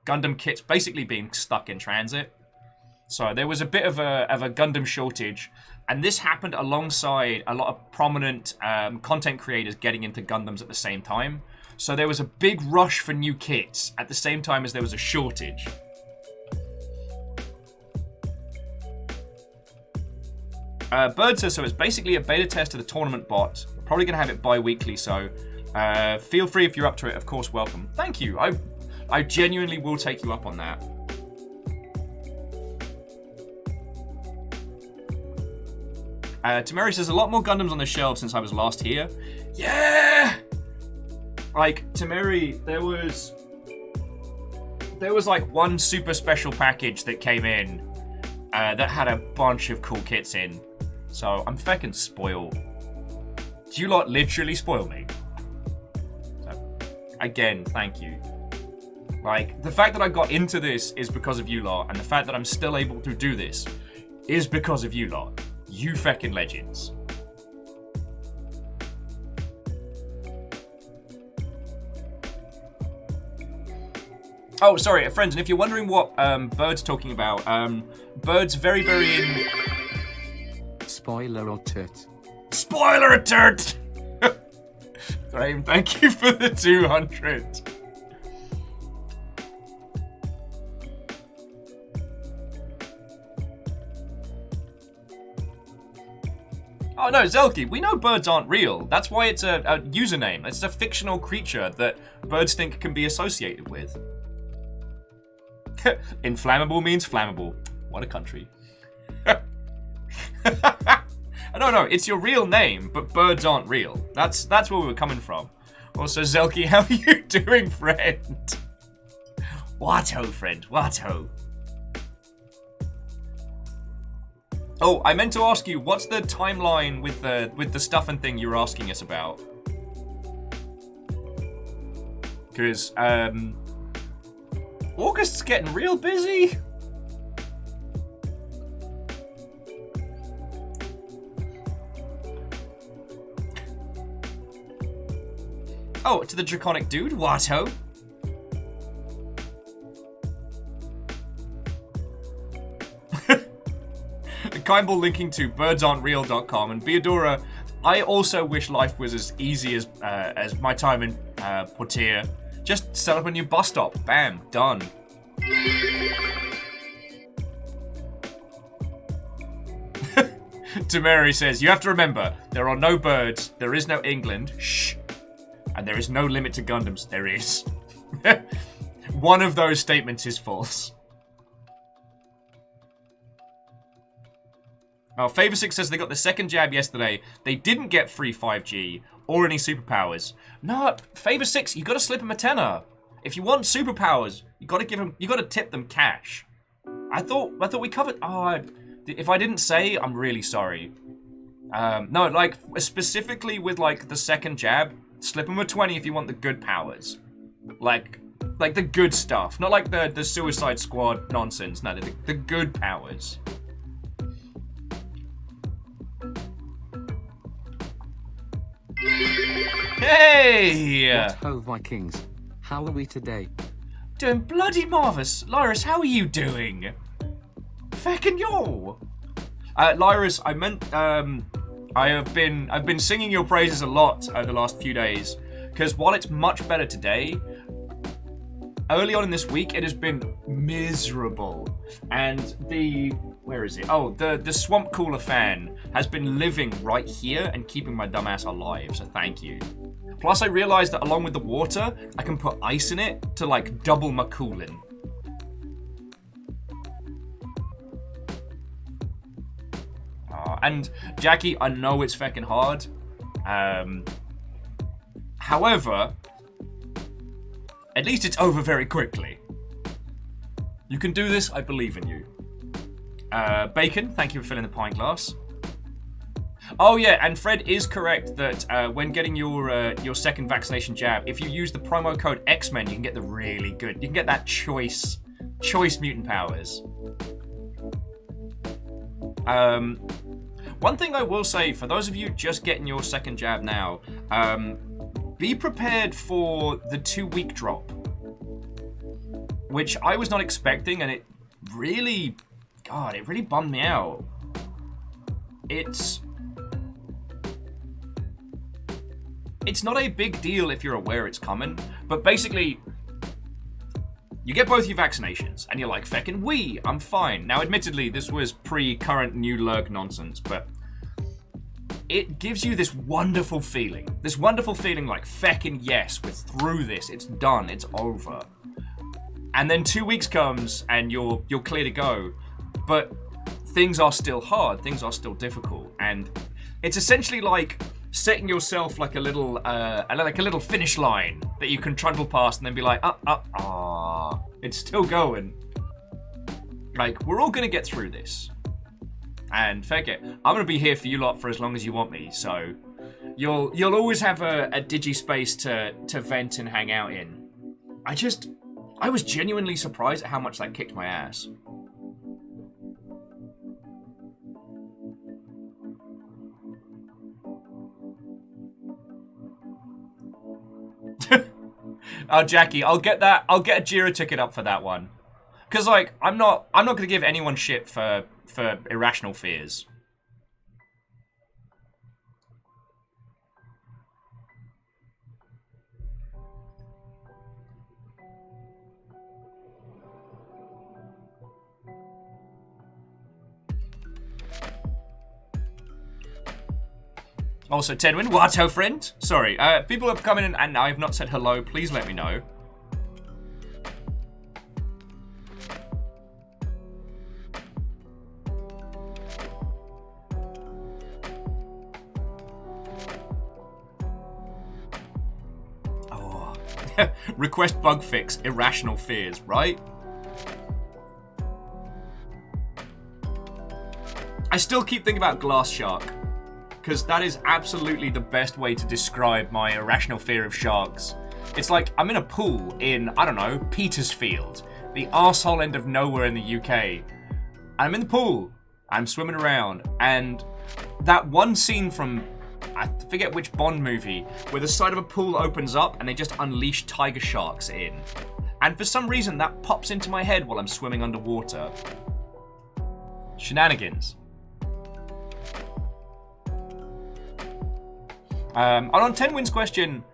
Gundam kits basically being stuck in transit. So there was a bit of a Gundam shortage, and this happened alongside a lot of prominent content creators getting into Gundams at the same time. So there was a big rush for new kits at the same time as there was a shortage. Bird says, so it's basically a beta test of the tournament bot. We're probably going to have it bi-weekly, so feel free if you're up to it, of course, welcome. Thank you. I genuinely will take you up on that. Tamari says, a lot more Gundams on the shelf since I was last here. Yeah! Like, Tamari, there was like one super special package that came in that had a bunch of cool kits in. So, I'm feckin' spoiled. Do you lot literally spoil me? So, again, thank you. Like, the fact that I got into this is because of you lot, and the fact that I'm still able to do this is because of you lot. You feckin' legends. Oh, sorry, friends, and if you're wondering what Bird's talking about, Bird's very, very in... Spoiler alert. Spoiler alert! Graham, thank you for the 200. Oh no, Zelky, we know birds aren't real. That's why it's a username. It's a fictional creature that birds think can be associated with. Inflammable means flammable. What a country. No, it's your real name, but birds aren't real. That's where we were coming from. Also, Zelky, how are you doing, friend? What-ho, friend, what-ho. Oh, I meant to ask you, what's the timeline with the stuff and thing you were asking us about? Because, August's getting real busy. Oh, to the draconic dude, what-ho? Kindball linking to birdsaren'treal.com, and Beadora, I also wish life was as easy as my time in Portier. Just set up a new bus stop. Bam. Done. Tamari says, you have to remember, there are no birds, there is no England, shh, and there is no limit to Gundams. There is. One of those statements is false. Favor6 says they got the second jab yesterday. They didn't get free 5G or any superpowers. No, Favor6, you gotta slip them a tenner. If you want superpowers, you gotta tip them cash. I thought we covered. Oh, if I didn't say, I'm really sorry. No, like specifically with like the second jab, slip them a 20 if you want the good powers, like the good stuff, not like the Suicide Squad nonsense. No, the good powers. Hey! What ho, Vikings? How are we today? Doing bloody marvellous. Lyris, how are you doing? Feckin' yo! Lyris, I meant, I've been singing your praises a lot over the last few days, because while it's much better today, early on in this week, it has been miserable. And where is it? Oh, the Swamp Cooler fan has been living right here and keeping my dumbass alive, so thank you. Plus, I realized that along with the water, I can put ice in it to, like, double my cooling. And, Jackie, I know it's feckin' hard. However, at least it's over very quickly. You can do this, I believe in you. Bacon, thank you for filling the pint glass. Oh yeah, and Fred is correct that when getting your second vaccination jab, if you use the promo code X-Men, you can get the really good. You can get that choice mutant powers. One thing I will say, for those of you just getting your second jab now, be prepared for the 2-week drop, which I was not expecting, and it really, God, it really bummed me out. It's not a big deal if you're aware it's coming, but basically, you get both your vaccinations, and you're like, feckin' wee, I'm fine. Now, admittedly, this was pre-current new lurg nonsense, but it gives you this wonderful feeling like, feckin' yes, we're through this, it's done, it's over. And then 2 weeks comes, and you're clear to go, but things are still hard, things are still difficult, and it's essentially like setting yourself like a little finish line that you can trundle past and then be like, it's still going. Like, we're all gonna get through this. And feck it, I'm gonna be here for you lot for as long as you want me, so you'll always have a digi-space to vent and hang out in. I was genuinely surprised at how much that kicked my ass. Oh, Jackie, I'll get a Jira ticket up for that one. Cause like, I'm not gonna give anyone shit for irrational fears. Also, Tedwin, Watto friend. Sorry, people have come in and I have not said hello. Please let me know. Oh, request bug fix, irrational fears, right? I still keep thinking about Glass Shark, because that is absolutely the best way to describe my irrational fear of sharks. It's like I'm in a pool in, I don't know, Petersfield, the arsehole end of nowhere in the UK. And I'm in the pool, I'm swimming around, and that one scene from, I forget which Bond movie, where the side of a pool opens up and they just unleash tiger sharks in. And for some reason that pops into my head while I'm swimming underwater. Shenanigans. On 10 Wins question,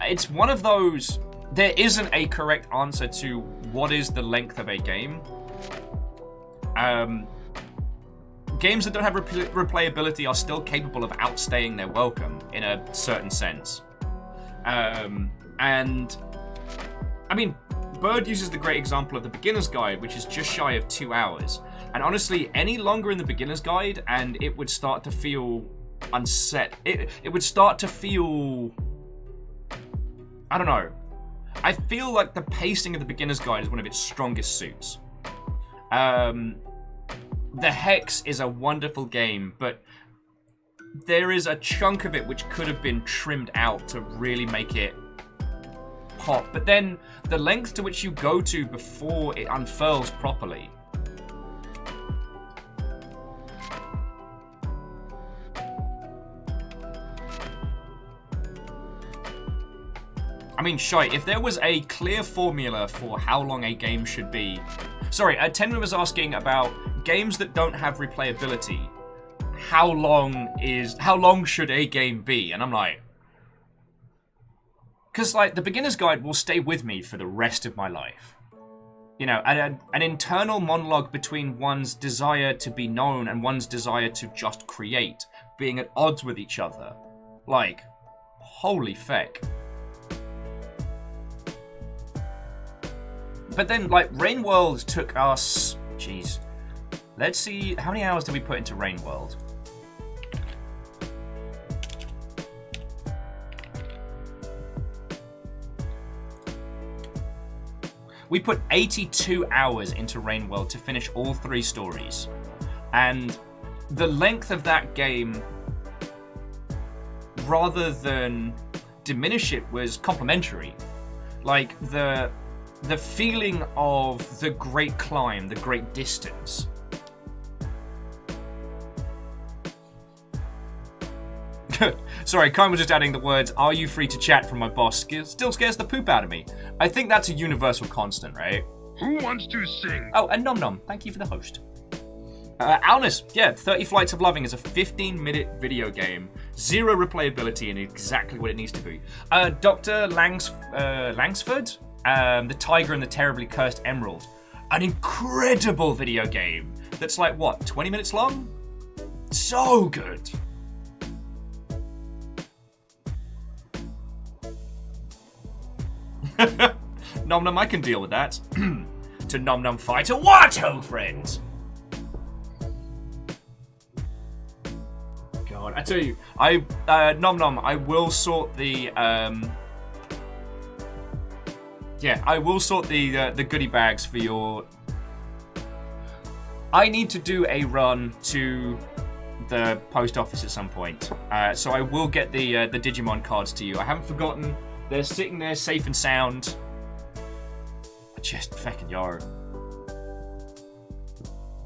it's one of those, there isn't a correct answer to what is the length of a game. Games that don't have replayability are still capable of outstaying their welcome in a certain sense. And, I mean, Bird uses the great example of the Beginner's Guide, which is just shy of 2 hours. And honestly, any longer in the Beginner's Guide, and it would start to feel unset. It would start to feel, I don't know. I feel like the pacing of the Beginner's Guide is one of its strongest suits. The Hex is a wonderful game, but there is a chunk of it which could have been trimmed out to really make it pop. But then the length to which you go to before it unfurls properly. I mean, shite, if there was a clear formula for how long a game should be... Sorry, Tenma was asking about games that don't have replayability. How long should a game be? And I'm like... Because, like, the Beginner's Guide will stay with me for the rest of my life. You know, an internal monologue between one's desire to be known and one's desire to just create, being at odds with each other. Like, holy feck. But then, like, Rain World took us... Jeez. Let's see... How many hours did we put into Rain World? We put 82 hours into Rain World to finish all 3 stories. And the length of that game, rather than diminish it, was complementary. Like, the feeling of the great climb, the great distance, Sorry, Kyle was just adding the words, "Are you free to chat?" from my boss. Still scares the poop out of me. I think that's a universal constant, right? Who wants to sing? Oh, and Nom Nom, thank you for the host. Alnus, yeah, 30 Flights of Loving is a 15-minute video game. 0 replayability and exactly what it needs to be. Dr. Langsford, The Tiger and the Terribly Cursed Emerald. An incredible video game that's like, what, 20 minutes long? So good. Nom Nom, I can deal with that. To Nom Nom Fighter Watto, friends! God, I tell you, Nom Nom, I will sort the, yeah, I will sort the goodie bags for your... I need to do a run to the post office at some point, so I will get the Digimon cards to you. I haven't forgotten. They're sitting there safe and sound. Just fucking yard.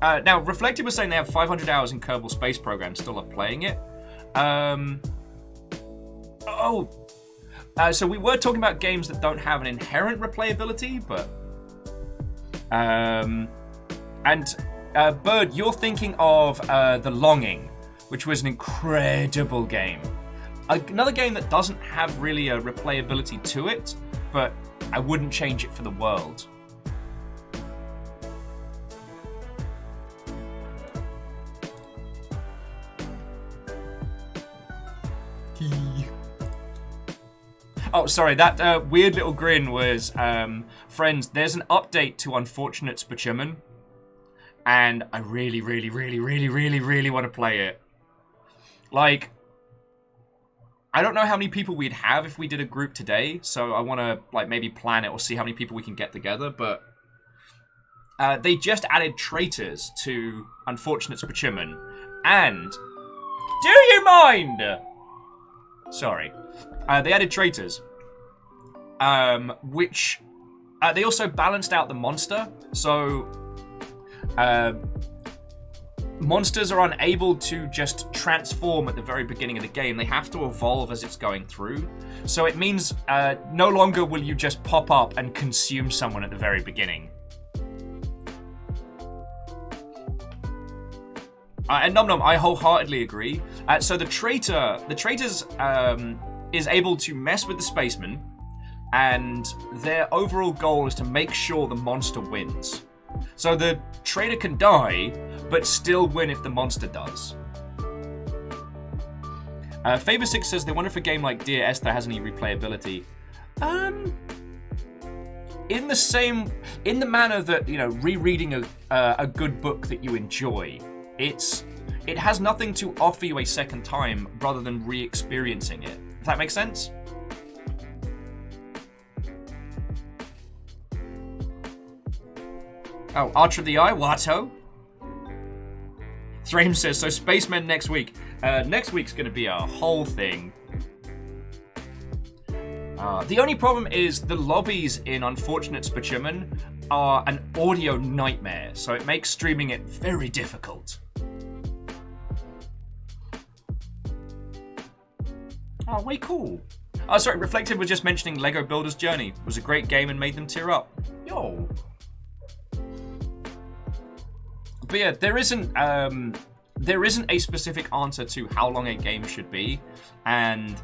Now, Reflected was saying they have 500 hours in Kerbal Space Program, still are playing it. So we were talking about games that don't have an inherent replayability, but... Bird, you're thinking of The Longing, which was an incredible game. Another game that doesn't have really a replayability to it, but I wouldn't change it for the world. Oh, sorry, that weird little grin was, friends, there's an update to Unfortunate Spachuman, and I really want to play it. Like, I don't know how many people we'd have if we did a group today, so I want to, like, maybe plan it or see how many people we can get together, but they just added traitors to Unfortunate Spachuman, and... Do you mind? Sorry. They added traitors, which they also balanced out the monster. So monsters are unable to just transform at the very beginning of the game. They have to evolve as it's going through. So it means no longer will you just pop up and consume someone at the very beginning. And Nom Nom, I wholeheartedly agree. So the traitors is able to mess with the spacemen, and their overall goal is to make sure the monster wins. So the traitor can die, but still win if the monster does. Faber6 says they wonder if a game like Dear Esther has any replayability. In the manner that, you know, rereading a good book that you enjoy, it has nothing to offer you a second time rather than re-experiencing it. If that makes sense? Oh, Archer of the Eye, Watto. Thrame says, so Spacemen next week. Next week's going to be a whole thing. The only problem is the lobbies in Unfortunate Spachuman are an audio nightmare, so it makes streaming it very difficult. Oh, way cool. Oh, sorry, Reflective was just mentioning Lego Builder's Journey. It was a great game and made them tear up. Yo. But yeah, there isn't a specific answer to how long a game should be, and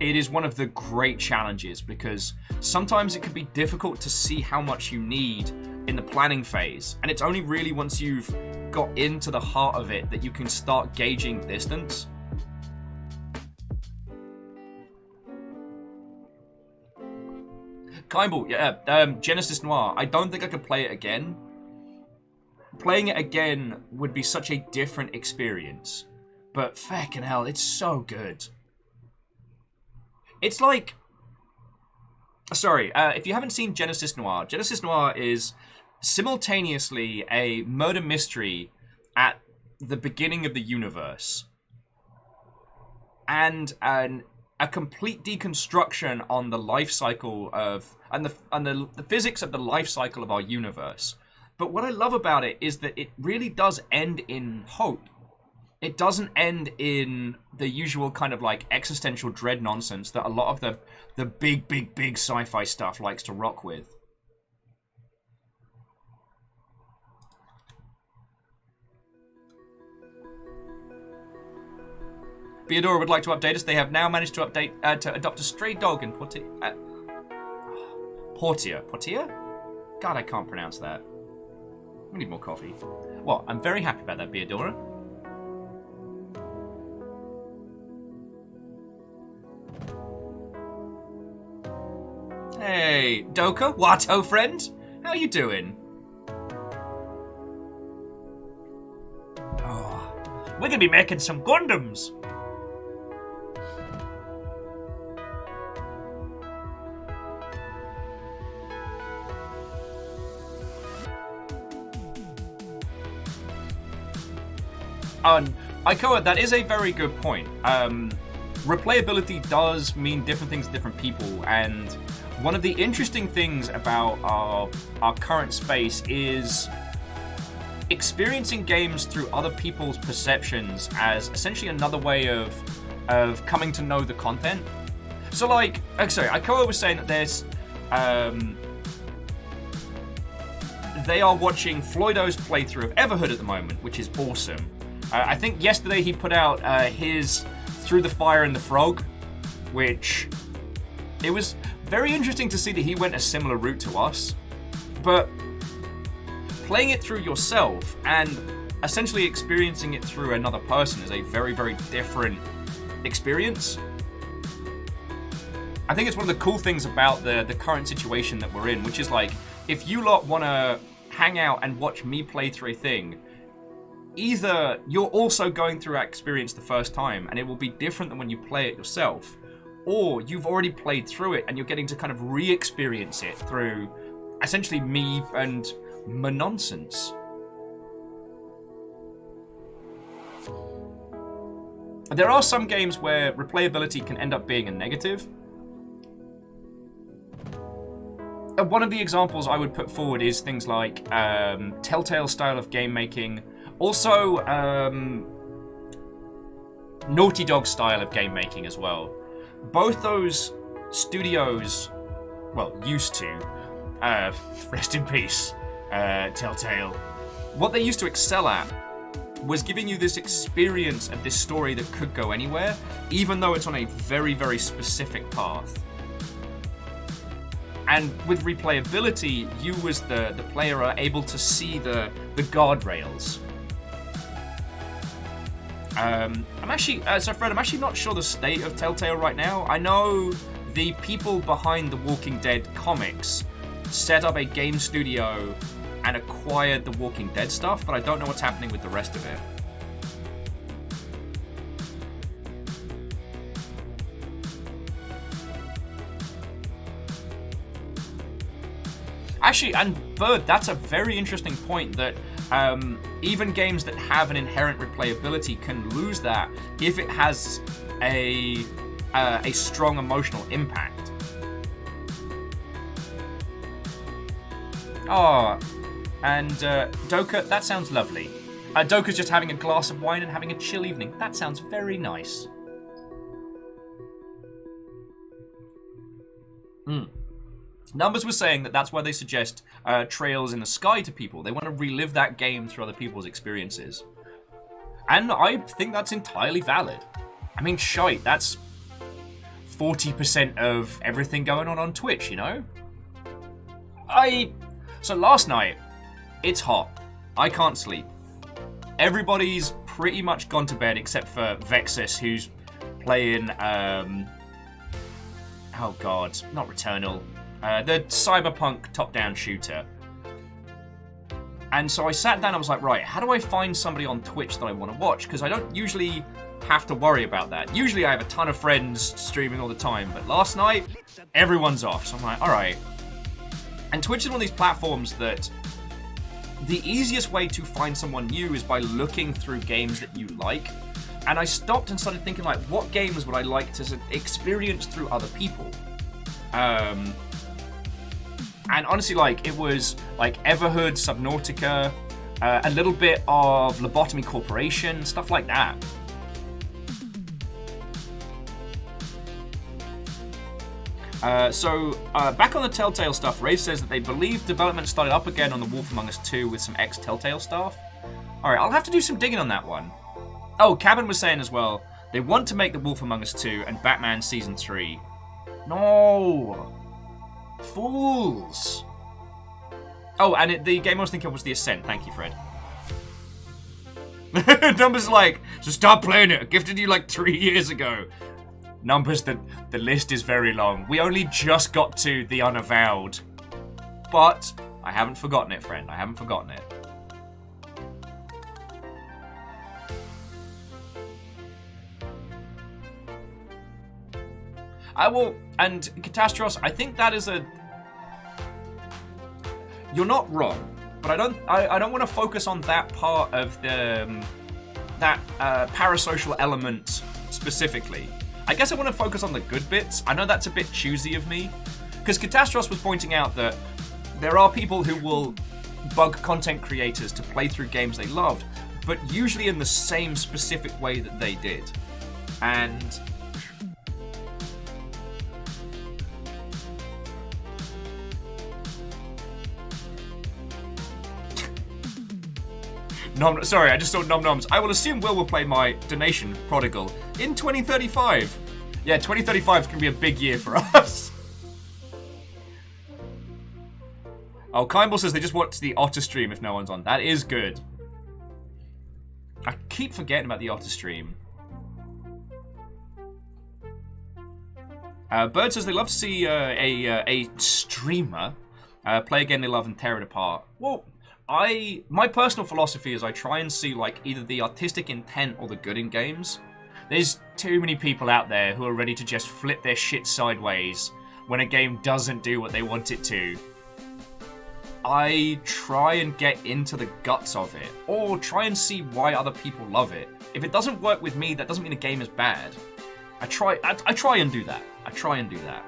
it is one of the great challenges because sometimes it can be difficult to see how much you need in the planning phase, and it's only really once you've got into the heart of it that you can start gauging distance. Kimball, yeah, Genesis Noir. I don't think I could play it again. Playing it again would be such a different experience. But fucking hell, it's so good. It's like... Sorry, if you haven't seen Genesis Noir is simultaneously a murder mystery at the beginning of the universe and a complete deconstruction on the life cycle of and the physics of the life cycle of our universe. But what I love about it is that it really does end in hope. it doesn't end in the usual kind of like existential dread nonsense that a lot of the big sci-fi stuff likes to rock with. Beadora would like to update us. They have now managed to adopt a stray dog in Portia. Portia? God, I can't pronounce that. We need more coffee. Well, I'm very happy about that, Beadora. Hey, Doka, Watto friend, how you doing? Oh, we're gonna be making some Gundams. Ikoa, that is a very good point. Replayability does mean different things to different people, and one of the interesting things about our current space is experiencing games through other people's perceptions as essentially another way of coming to know the content. So, like, sorry, Ikoa was saying that there's they are watching Floydo's playthrough of Everhood at the moment, which is awesome. I think yesterday he put out his Through the Fire and the Frog, which it was very interesting to see that he went a similar route to us. But playing it through yourself and essentially experiencing it through another person is a very, very different experience. I think it's one of the cool things about the current situation that we're in, which is like, if you lot want to hang out and watch me play through a thing, either you're also going through that experience the first time and it will be different than when you play it yourself, or you've already played through it and you're getting to kind of re-experience it through essentially me and my nonsense. There are some games where replayability can end up being a negative. One of the examples I would put forward is things like Telltale style of game making. Also, Naughty Dog style of game making as well. Both those studios, well, used to, rest in peace, Telltale. What they used to excel at was giving you this experience and this story that could go anywhere, even though it's on a very, very specific path. And with replayability, you as the player are able to see the guardrails. I'm actually, so Fred, I'm actually not sure the state of Telltale right now. I know the people behind the Walking Dead comics set up a game studio and acquired the Walking Dead stuff, but I don't know what's happening with the rest of it. Actually, and Bird, that's a very interesting point that even games that have an inherent replayability can lose that if it has a strong emotional impact. Oh, and Doka, that sounds lovely. Doka's just having a glass of wine and having a chill evening. That sounds very nice. Numbers were saying that that's why they suggest Trails in the Sky to people. They want to relive that game through other people's experiences. And I think that's entirely valid. I mean, shite, that's 40% of everything going on Twitch, you know? So last night, it's hot. I can't sleep. Everybody's pretty much gone to bed except for Vexus, who's playing, oh god, not Returnal. The cyberpunk top-down shooter. And so I sat down and I was like, right, how do I find somebody on Twitch that I want to watch? Because I don't usually have to worry about that. Usually I have a ton of friends streaming all the time, but last night, everyone's off. So I'm like, alright. And Twitch is one of these platforms that the easiest way to find someone new is by looking through games that you like. And I stopped and started thinking, like, what games would I like to experience through other people? And honestly, like, it was like Everhood, Subnautica, a little bit of Lobotomy Corporation, stuff like that. Back on the Telltale stuff, Rave says that they believe development started up again on The Wolf Among Us 2 with some ex-Telltale staff. Alright, I'll have to do some digging on that one. Oh, Cabin was saying as well, they want to make The Wolf Among Us 2 and Batman Season 3. No! Fools! Oh, and the game I was thinking of was The Ascent. Thank you, Fred. Numbers like, so stop playing it. I gifted you like 3 years ago. Numbers, the list is very long. We only just got to The Unavowed. But I haven't forgotten it, friend. I haven't forgotten it. I will, and Catastros, I think that is a... You're not wrong, but I don't want to focus on that part of the parasocial element specifically. I guess I want to focus on the good bits. I know that's a bit choosy of me, because Catastros was pointing out that there are people who will bug content creators to play through games they loved, but usually in the same specific way that they did. And sorry, I just saw Nom Noms. I will assume Will play my donation prodigal in 2035. Yeah, 2035 is going to be a big year for us. Oh, Kimball says they just watch the Otter stream if no one's on. That is good. I keep forgetting about the Otter stream. Bird says they love to see a streamer play a game they love and tear it apart. Well, my personal philosophy is I try and see like either the artistic intent or the good in games. There's too many people out there who are ready to just flip their shit sideways when a game doesn't do what they want it to. I try and get into the guts of it, or try and see why other people love it. If it doesn't work with me, that doesn't mean the game is bad. I try and do that. I try and do that.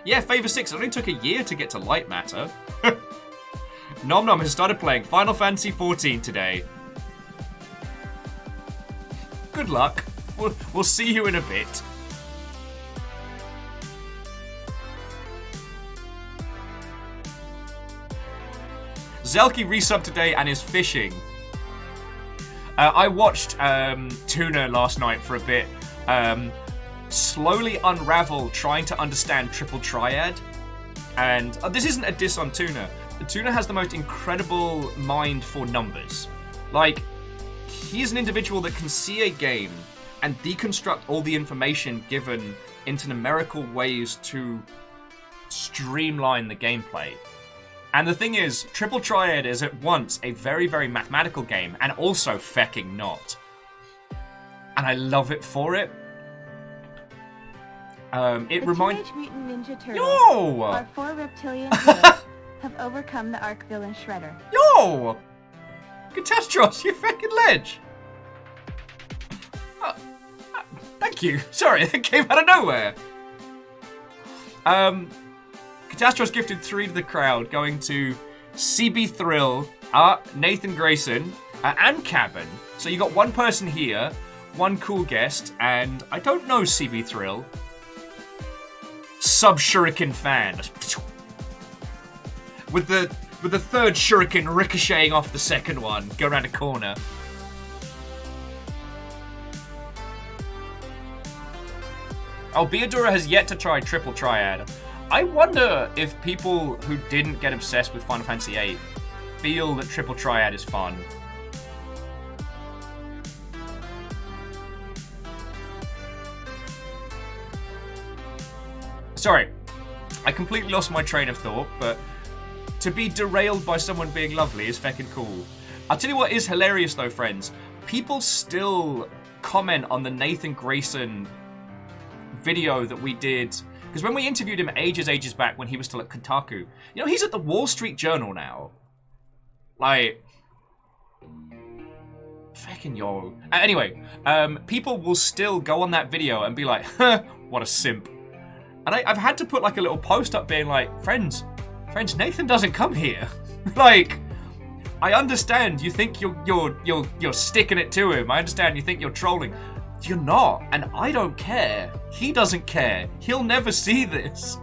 Yeah, Favor 6, it only took a year to get to Light Matter. Nom Nom has started playing Final Fantasy XIV today. Good luck. We'll see you in a bit. Zelky resubbed today and is fishing. I watched Tuna last night for a bit. Slowly unravel trying to understand Triple Triad. And this isn't a diss on Tuna. Tuna has the most incredible mind for numbers. Like, he's an individual that can see a game and deconstruct all the information given into numerical ways to streamline the gameplay. And the thing is, Triple Triad is at once a very, very mathematical game and also fecking not. And I love it for it. It reminds... Teenage Mutant Ninja Turtles, Yo! our 4 reptilian heroes, have overcome the Arc villain Shredder. Yo! Catastros, you fucking ledge! Thank you. Sorry, that came out of nowhere. Catastros gifted 3 to the crowd, going to CB Thrill, Nathan Grayson, and Cabin. So you got one person here, one cool guest, and I don't know CB Thrill. Sub-Shuriken fan. With the third Shuriken ricocheting off the second one. Go around a corner. Oh, Beadora has yet to try Triple Triad. I wonder if people who didn't get obsessed with Final Fantasy VIII feel that Triple Triad is fun. Sorry, I completely lost my train of thought, but to be derailed by someone being lovely is feckin' cool. I'll tell you what is hilarious though, friends. People still comment on the Nathan Grayson video that we did, because when we interviewed him ages back when he was still at Kotaku, you know, he's at the Wall Street Journal now. Like, feckin' yo. Anyway, people will still go on that video and be like, huh, what a simp. And I've had to put like a little post up being like, friends, Nathan doesn't come here. Like, I understand you think you're sticking it to him. I understand you think you're trolling. You're not, and I don't care. He doesn't care. He'll never see this.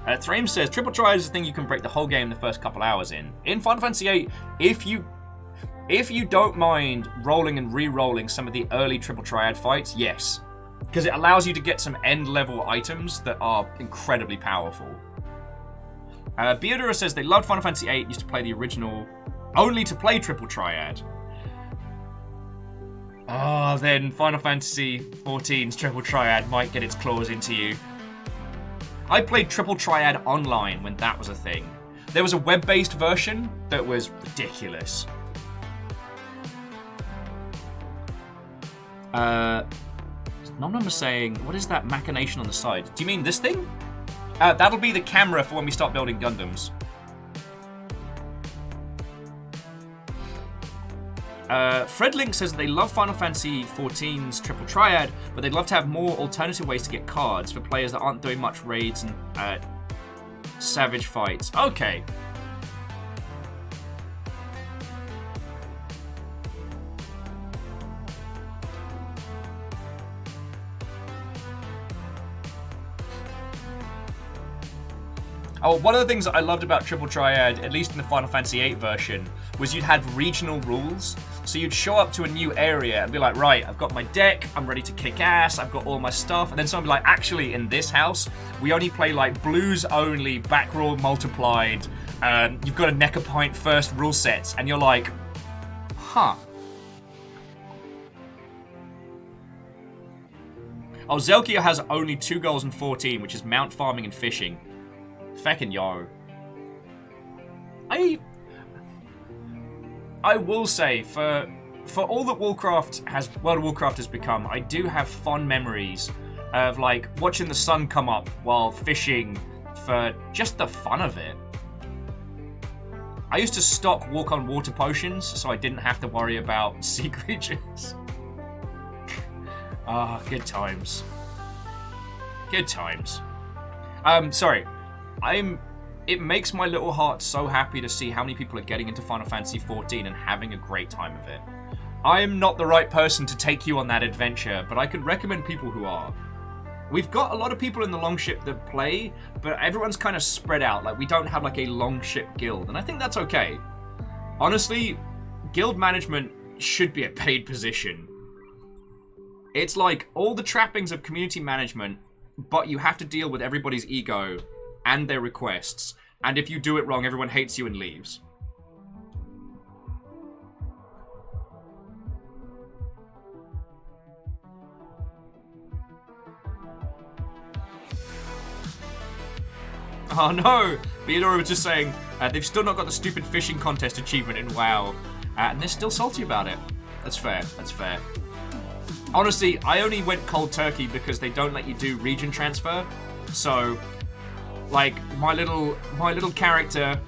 Thrame says, triple triad is a thing you can break the whole game the first couple hours in. In Final Fantasy VIII, if you don't mind rolling and re-rolling some of the early triple triad fights, yes. Because it allows you to get some end-level items that are incredibly powerful. Beodora says they loved Final Fantasy VIII, used to play the original only to play triple triad. Oh, then Final Fantasy XIV's triple triad might get its claws into you. I played triple triad online when that was a thing. There was a web-based version that was ridiculous. Nom was saying, what is that machination on the side? Do you mean this thing? That'll be the camera for when we start building Gundams. Fredlink says they love Final Fantasy XIV's triple triad, but they'd love to have more alternative ways to get cards for players that aren't doing much raids and savage fights. Okay. Oh, one of the things that I loved about Triple Triad, at least in the Final Fantasy VIII version, was you'd had regional rules. So you'd show up to a new area and be like, right, I've got my deck, I'm ready to kick ass, I've got all my stuff. And then someone would be like, actually, in this house, we only play like blues only, back roll multiplied. You've got a Necropint first rule sets. And you're like, huh. Oh, Zelkia has only 2 goals in 14, which is mount farming and fishing. Feckin' yo. I will say, for all that World of Warcraft has become, I do have fond memories of like watching the sun come up while fishing for just the fun of it. I used to stock walk on water potions so I didn't have to worry about sea creatures. Ah, good times. Good times. Sorry. It makes my little heart so happy to see how many people are getting into Final Fantasy XIV and having a great time of it. I am not the right person to take you on that adventure, but I can recommend people who are. We've got a lot of people in the Longship that play, but everyone's kind of spread out. Like, we don't have like a Longship guild, and I think that's okay. Honestly, guild management should be a paid position. It's like all the trappings of community management, but you have to deal with everybody's ego and their requests, and if you do it wrong, everyone hates you and leaves. Oh no! Beodora was just saying, they've still not got the stupid fishing contest achievement in WoW, and they're still salty about it. That's fair, that's fair. Honestly, I only went cold turkey because they don't let you do region transfer, so like, my little character,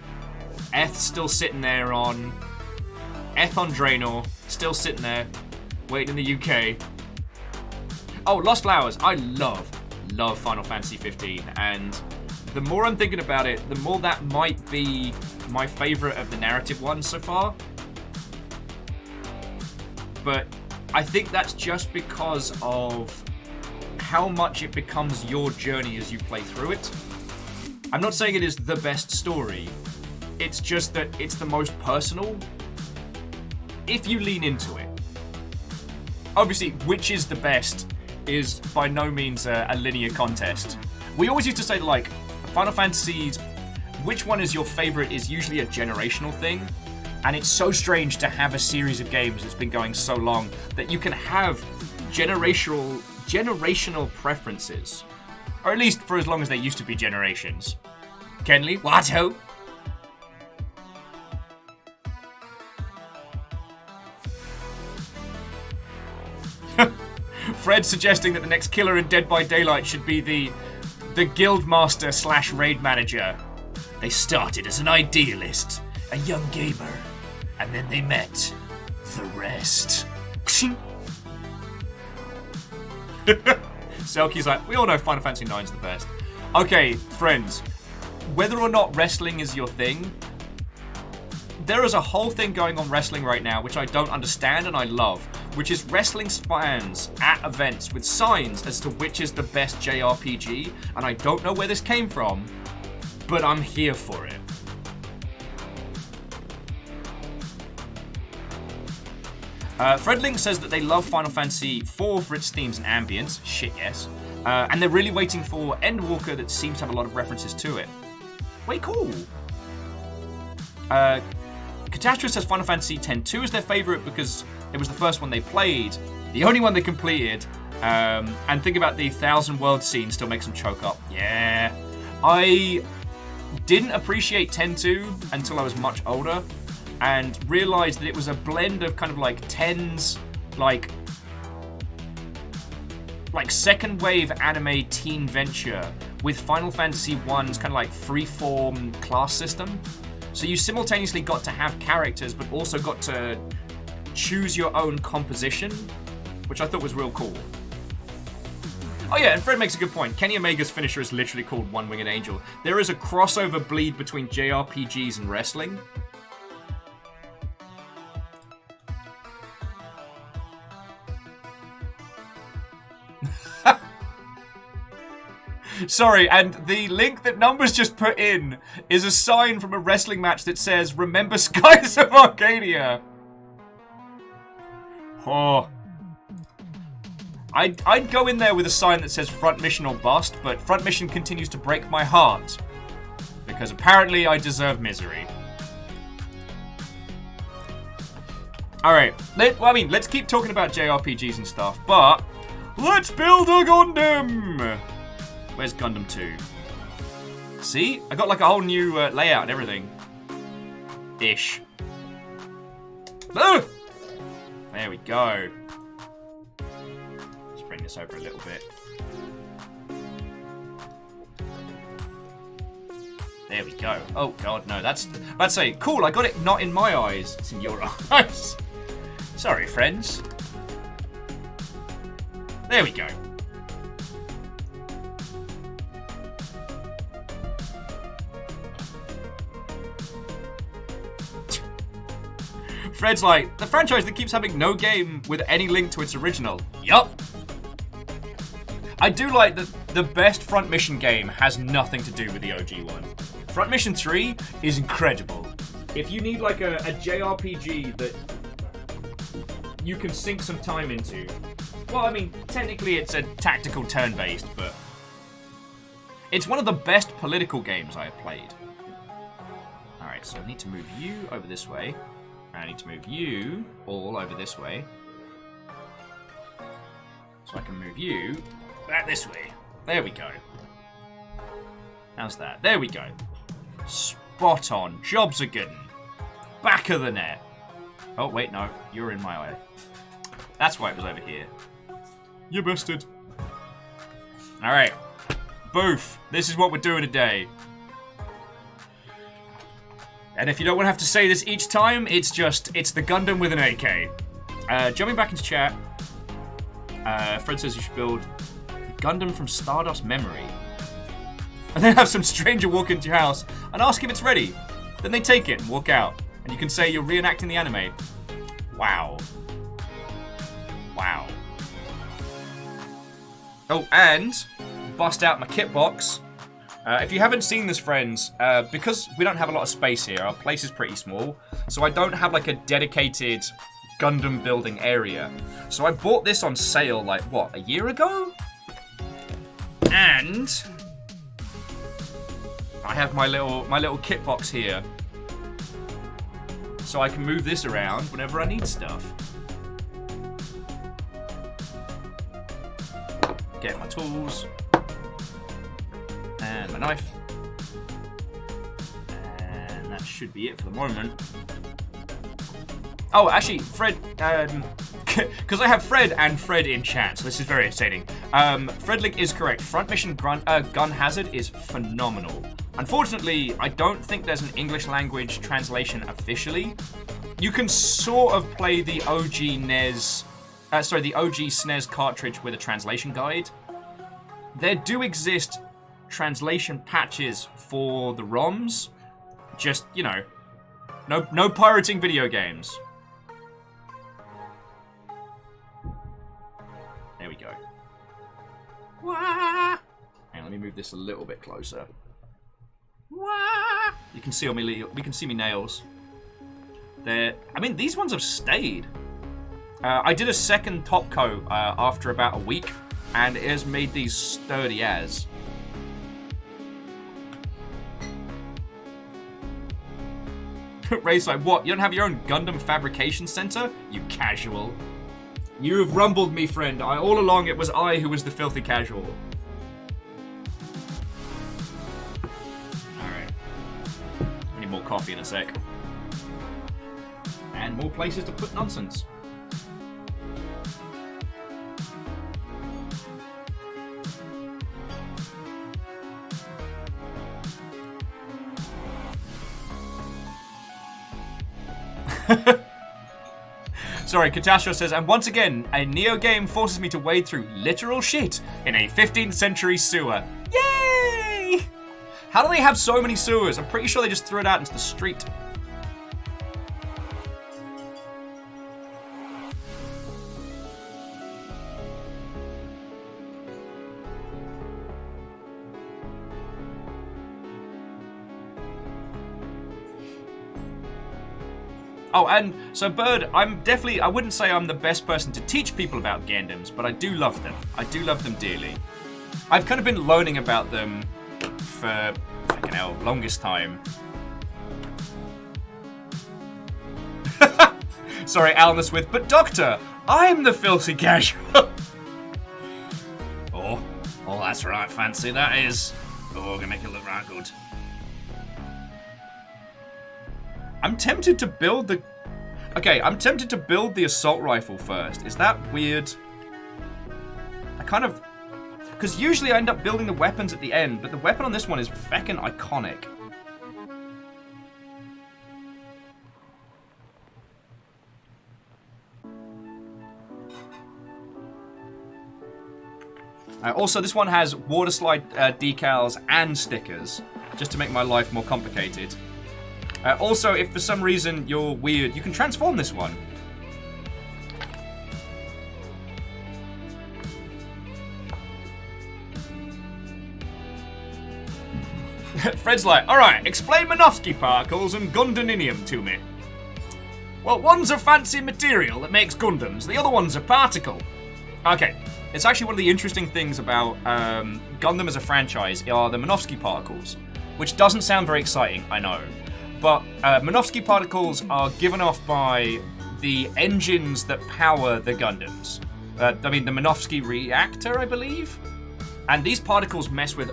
Eth, still sitting there on... Eth on Draenor, still sitting there, waiting in the UK. Oh, Lost Flowers. I love Final Fantasy 15, and the more I'm thinking about it, the more that might be my favourite of the narrative ones so far. But I think that's just because of how much it becomes your journey as you play through it. I'm not saying it is the best story, it's just that it's the most personal if you lean into it. Obviously, which is the best is by no means a linear contest. We always used to say, like, Final Fantasies, which one is your favorite is usually a generational thing, and it's so strange to have a series of games that's been going so long that you can have generational preferences. Or at least for as long as they used to be generations. Kenley, what ho? Fred suggesting that the next killer in Dead by Daylight should be the guildmaster / raid manager. They started as an idealist, a young gamer, and then they met the rest. Selkie's like, we all know Final Fantasy IX's the best. Okay, friends. Whether or not wrestling is your thing, there is a whole thing going on wrestling right now which I don't understand and I love, which is wrestling fans at events with signs as to which is the best JRPG, and I don't know where this came from, but I'm here for it. Fredlink says that they love Final Fantasy IV for its themes and ambience. Shit, yes. And they're really waiting for Endwalker that seems to have a lot of references to it. Way cool. Catastrophe says Final Fantasy X-2 is their favourite because it was the first one they played, the only one they completed, and think about the 1,000 world scene still makes them choke up. Yeah. I didn't appreciate X-2 until I was much older, and realized that it was a blend of kind of like Ten's, like second wave anime teen venture with Final Fantasy 1's kind of like freeform class system. So you simultaneously got to have characters, but also got to choose your own composition, which I thought was real cool. Oh yeah, and Fred makes a good point. Kenny Omega's finisher is literally called One Winged Angel. There is a crossover bleed between JRPGs and wrestling. Sorry, and the link that Numbers just put in is a sign from a wrestling match that says, "Remember Skies of Arcadia." Oh. I'd go in there with a sign that says front mission or bust, but front mission continues to break my heart. Because apparently I deserve misery. Alright, let's keep talking about JRPGs and stuff, but let's build a Gundam! Where's Gundam 2? See? I got like a whole new layout and everything. Ish. Ah! There we go. Let's bring this over a little bit. There we go. Oh god, no, let's say, cool, I got it not in my eyes, it's in your eyes. Sorry, friends. There we go. Fred's like, the franchise that keeps having no game with any link to its original. Yup. I do like that the best Front Mission game has nothing to do with the OG one. Front Mission 3 is incredible. If you need like a JRPG that you can sink some time into. Well, I mean, technically it's a tactical turn-based, but it's one of the best political games I have played. Alright, so I need to move you over this way. I need to move you all over this way. So I can move you back this way. There we go. How's that? There we go. Spot on. Jobs are good. Back of the net. Oh, wait, no. You're in my way. That's why it was over here. You busted. Alright. Boof. This is what we're doing today. And if you don't want to have to say this each time, it's the Gundam with an AK. Jumping back into chat, Fred says you should build Gundam from Stardust Memory. And then have some stranger walk into your house and ask if it's ready. Then they take it and walk out. And you can say you're reenacting the anime. Wow. Wow. Oh, and bust out my kit box. If you haven't seen this, friends, because we don't have a lot of space here, our place is pretty small, so I don't have like a dedicated Gundam building area. So I bought this on sale, like, what, a year ago? And I have my little kit box here. So I can move this around whenever I need stuff. Get my tools. And my knife. And that should be it for the moment. Oh, actually, Fred, because I have Fred and Fred in chat, so this is very exciting. Fredlink is correct. Front Mission Gun Hazard is phenomenal. Unfortunately, I don't think there's an English language translation officially. You can sort of play the OG NES, the OG SNES cartridge with a translation guide. There do exist translation patches for the ROMs. Just, you know, no pirating video games. There we go. Wah! Hang on, let me move this a little bit closer. Wah! You can see me nails. I mean, these ones have stayed. I did a second top coat after about a week, and it has made these sturdy as. Ray's like, what? You don't have your own Gundam fabrication center? You casual. You have rumbled me, friend. All along it was I who was the filthy casual. Alright. I need more coffee in a sec. And more places to put nonsense. Sorry, Catastro says, and once again, a Neo game forces me to wade through literal shit in a 15th century sewer. Yay! How do they have so many sewers? I'm pretty sure they just threw it out into the street. Oh, and so Bird, I wouldn't say I'm the best person to teach people about Gundams, but I do love them. I do love them dearly. I've kind of been learning about them for, fucking hell, longest time. Sorry, Alan the Smith, but Doctor, I'm the filthy casual. Oh, that's right, fancy, that is. Oh, gonna make it look right good. I'm tempted to build the... Okay, I'm tempted to build the assault rifle first. Is that weird? I kind of... Because usually I end up building the weapons at the end, but the weapon on this one is feckin' iconic. Also, this one has water slide decals and stickers, just to make my life more complicated. Also, if for some reason you're weird, you can transform this one. Fred's like, alright, explain Minovsky particles and Gundanium to me. Well, one's a fancy material that makes Gundams, the other one's a particle. Okay, it's actually one of the interesting things about Gundam as a franchise are the Minovsky particles, which doesn't sound very exciting, I know. But Minovsky particles are given off by the engines that power the Gundams. I mean, the Minovsky reactor, I believe? And these particles mess with...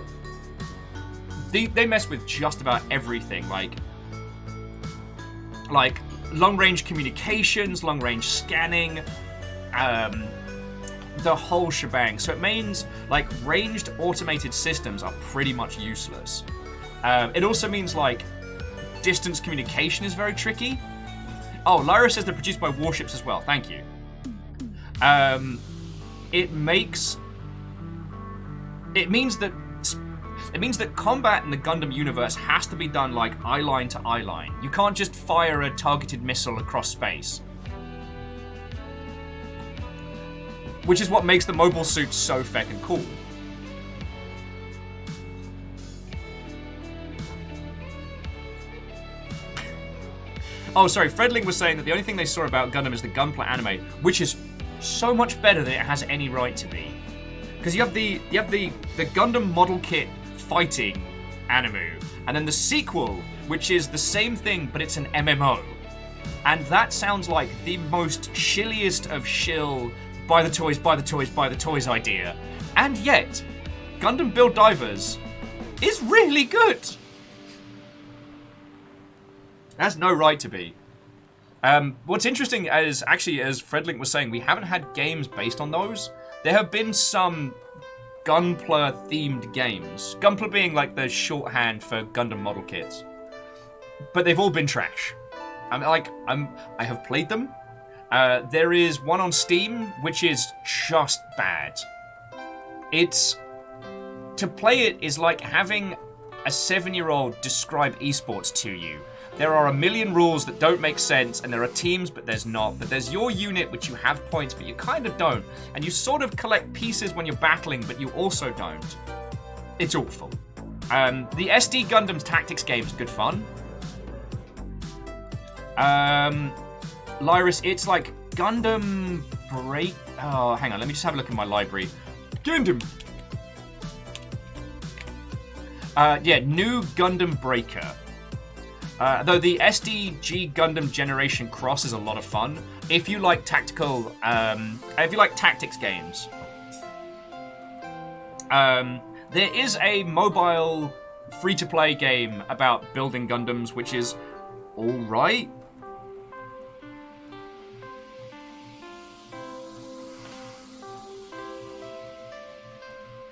They mess with just about everything, like long-range communications, long-range scanning, the whole shebang. So it means, like, ranged automated systems are pretty much useless. It also means, like, distance communication is very tricky. Oh, Lyra says they're produced by warships as well. Thank you. It means that combat in the Gundam universe has to be done like eye-line to eye-line. You can't just fire a targeted missile across space. Which is what makes the mobile suits so feckin' cool. Oh, sorry, Fredling was saying that the only thing they saw about Gundam is the Gunpla anime, which is so much better than it has any right to be. Because you have the Gundam model kit fighting anime, and then the sequel, which is the same thing, but it's an MMO. And that sounds like the most shilliest of shill, buy the toys, buy the toys, buy the toys idea. And yet, Gundam Build Divers is really good. It has no right to be. What's interesting is, actually, as Fredlink was saying, we haven't had games based on those. There have been some Gunpla-themed games. Gunpla being like the shorthand for Gundam model kits. But they've all been trash. I have played them. There is one on Steam, which is just bad. It's to play it is like having a 7-year-old describe esports to you. There are a million rules that don't make sense, and there are teams, but there's not. But there's your unit, which you have points, but you kind of don't. And you sort of collect pieces when you're battling, but you also don't. It's awful. The SD Gundam's tactics game is good fun. Lyris, it's like Gundam Break... Oh, hang on, let me just have a look in my library. Gundam! Yeah, new Gundam Breaker. Though the SDG Gundam Generation Cross is a lot of fun. If you like tactical... if you like tactics games. There is a mobile free-to-play game about building Gundams, which is alright.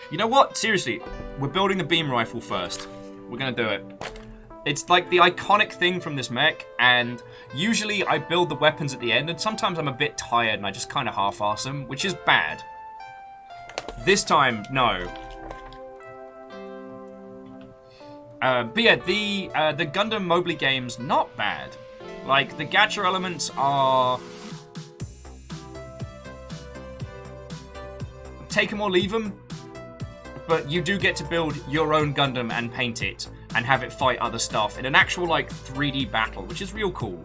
You know what? Seriously, we're building the beam rifle first. We're gonna do it. It's like the iconic thing from this mech, and usually I build the weapons at the end, and sometimes I'm a bit tired and I just kind of half-arse them, which is bad. This time, no. But yeah, the Gundam Mobley game's not bad. Like, the gacha elements are... take them or leave them. But you do get to build your own Gundam and paint it, and have it fight other stuff in an actual, like, 3D battle, which is real cool.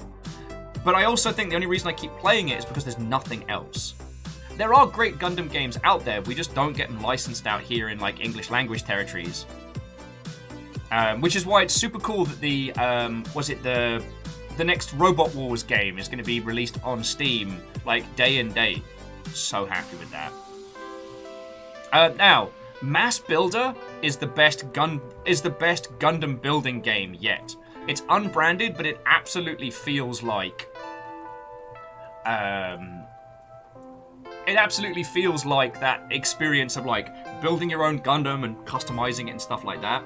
But I also think the only reason I keep playing it is because there's nothing else. There are great Gundam games out there, we just don't get them licensed out here in, like, English language territories. Which is why it's super cool that the, the next Robot Wars game is going to be released on Steam, like, day and date. So happy with that. Now... Mass Builder is the best Gundam building game yet. It's unbranded, but it absolutely feels like that experience of like building your own Gundam and customizing it and stuff like that.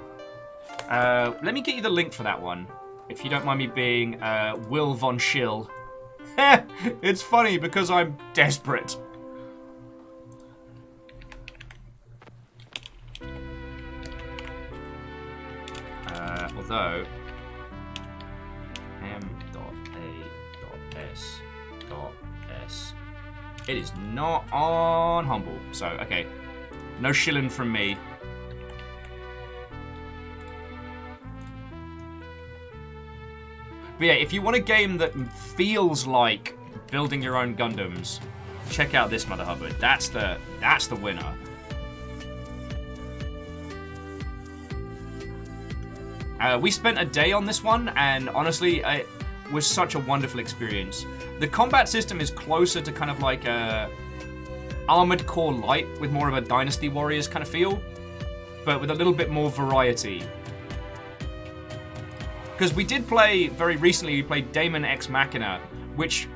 Let me get you the link for that one, if you don't mind me being Will Von Schill. It's funny because I'm desperate. Although m.a.s. It is not on Humble, so okay, no shilling from me. But yeah, if you want a game that feels like building your own Gundams, check out this Mother Hubbard. That's the winner. We spent a day on this one, and honestly, it was such a wonderful experience. The combat system is closer to kind of like a Armored Core Light, with more of a Dynasty Warriors kind of feel, but with a little bit more variety. Because we did play, very recently, we played Daemon X Machina, which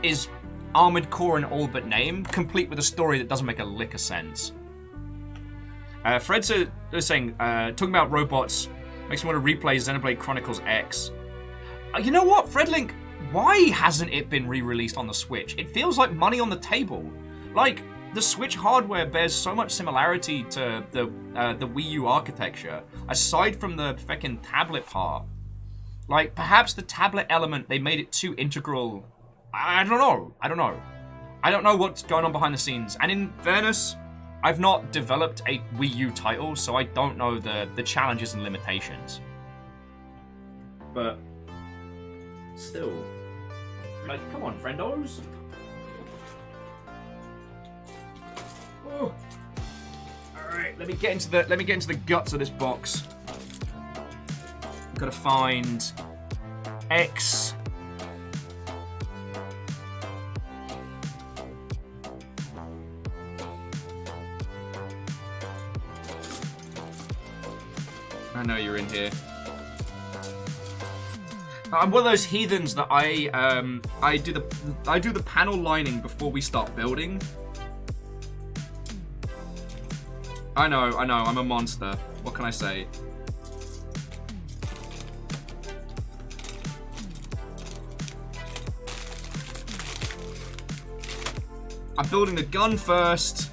is Armored Core in all but name, complete with a story that doesn't make a lick of sense. Fred's saying, talking about robots, makes me want to replay Xenoblade Chronicles X. You know what, Fredlink? Why hasn't it been re-released on the Switch? It feels like money on the table. Like, the Switch hardware bears so much similarity to the Wii U architecture, aside from the feckin' tablet part. Like, perhaps the tablet element, they made it too integral. I don't know. I don't know what's going on behind the scenes. And in fairness, I've not developed a Wii U title, so I don't know the challenges and limitations. But still, like, come on, friendos. Oh. All right, let me get into the guts of this box. Gotta find X. I know you're in here. I'm one of those heathens that I do the panel lining before we start building. I know, I'm a monster. What can I say? I'm building the gun first.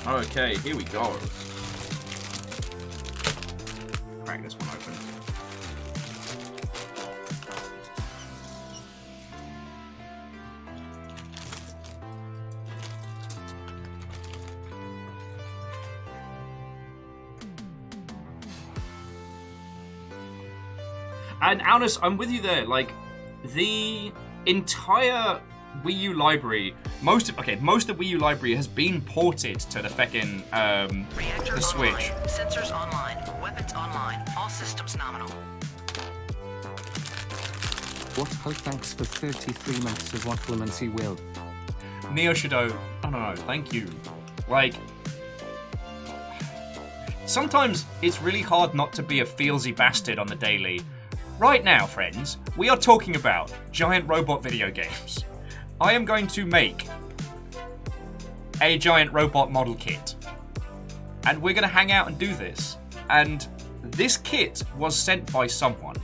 Okay, here we go. Crack this one open. And Aunus, I'm with you there. Like, the entire Wii U library, most of the Wii U library has been ported to the feckin' Reactor the Switch. online. Sensors online. Weapons online. All systems nominal. What ho, thanks for 33 months of what clemency will. Neo Shadow, I don't know, thank you. Like, sometimes it's really hard not to be a feelsy bastard on the daily. Right now, friends, we are talking about giant robot video games. I am going to make a giant robot model kit. And we're going to hang out and do this. And this kit was sent by someone.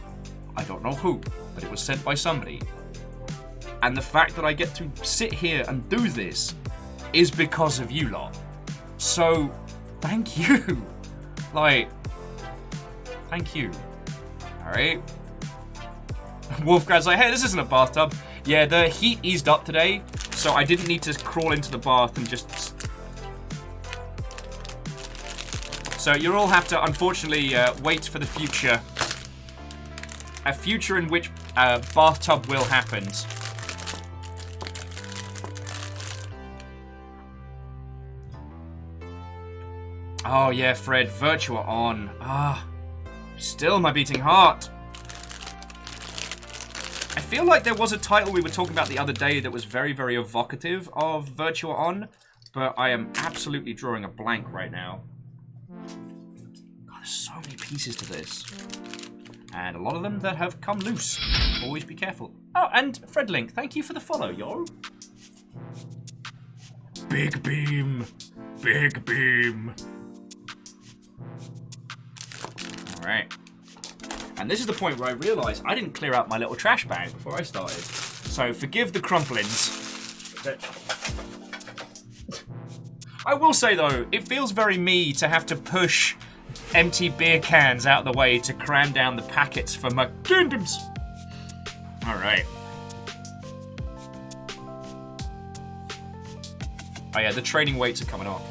I don't know who, but it was sent by somebody. And the fact that I get to sit here and do this is because of you lot. So, thank you. Like, thank you. Alright? Wolfgrad's like, hey, this isn't a bathtub. Yeah, the heat eased up today, so I didn't need to crawl into the bath and just... So you'll all have to, unfortunately, wait for the future. A future in which bathtub will happen. Oh yeah, Fred, Virtua On. Ah, still my beating heart. I feel like there was a title we were talking about the other day that was very, very evocative of Virtua On, but I am absolutely drawing a blank right now. God, there's so many pieces to this. And a lot of them that have come loose. Always be careful. Oh, and Fredlink, thank you for the follow, yo. Big beam. Big beam. Alright. And this is the point where I realise I didn't clear out my little trash bag before I started. So forgive the crumplings. I will say though, it feels very me to have to push empty beer cans out of the way to cram down the packets for my Gundams. Alright. Oh yeah, the training weights are coming off.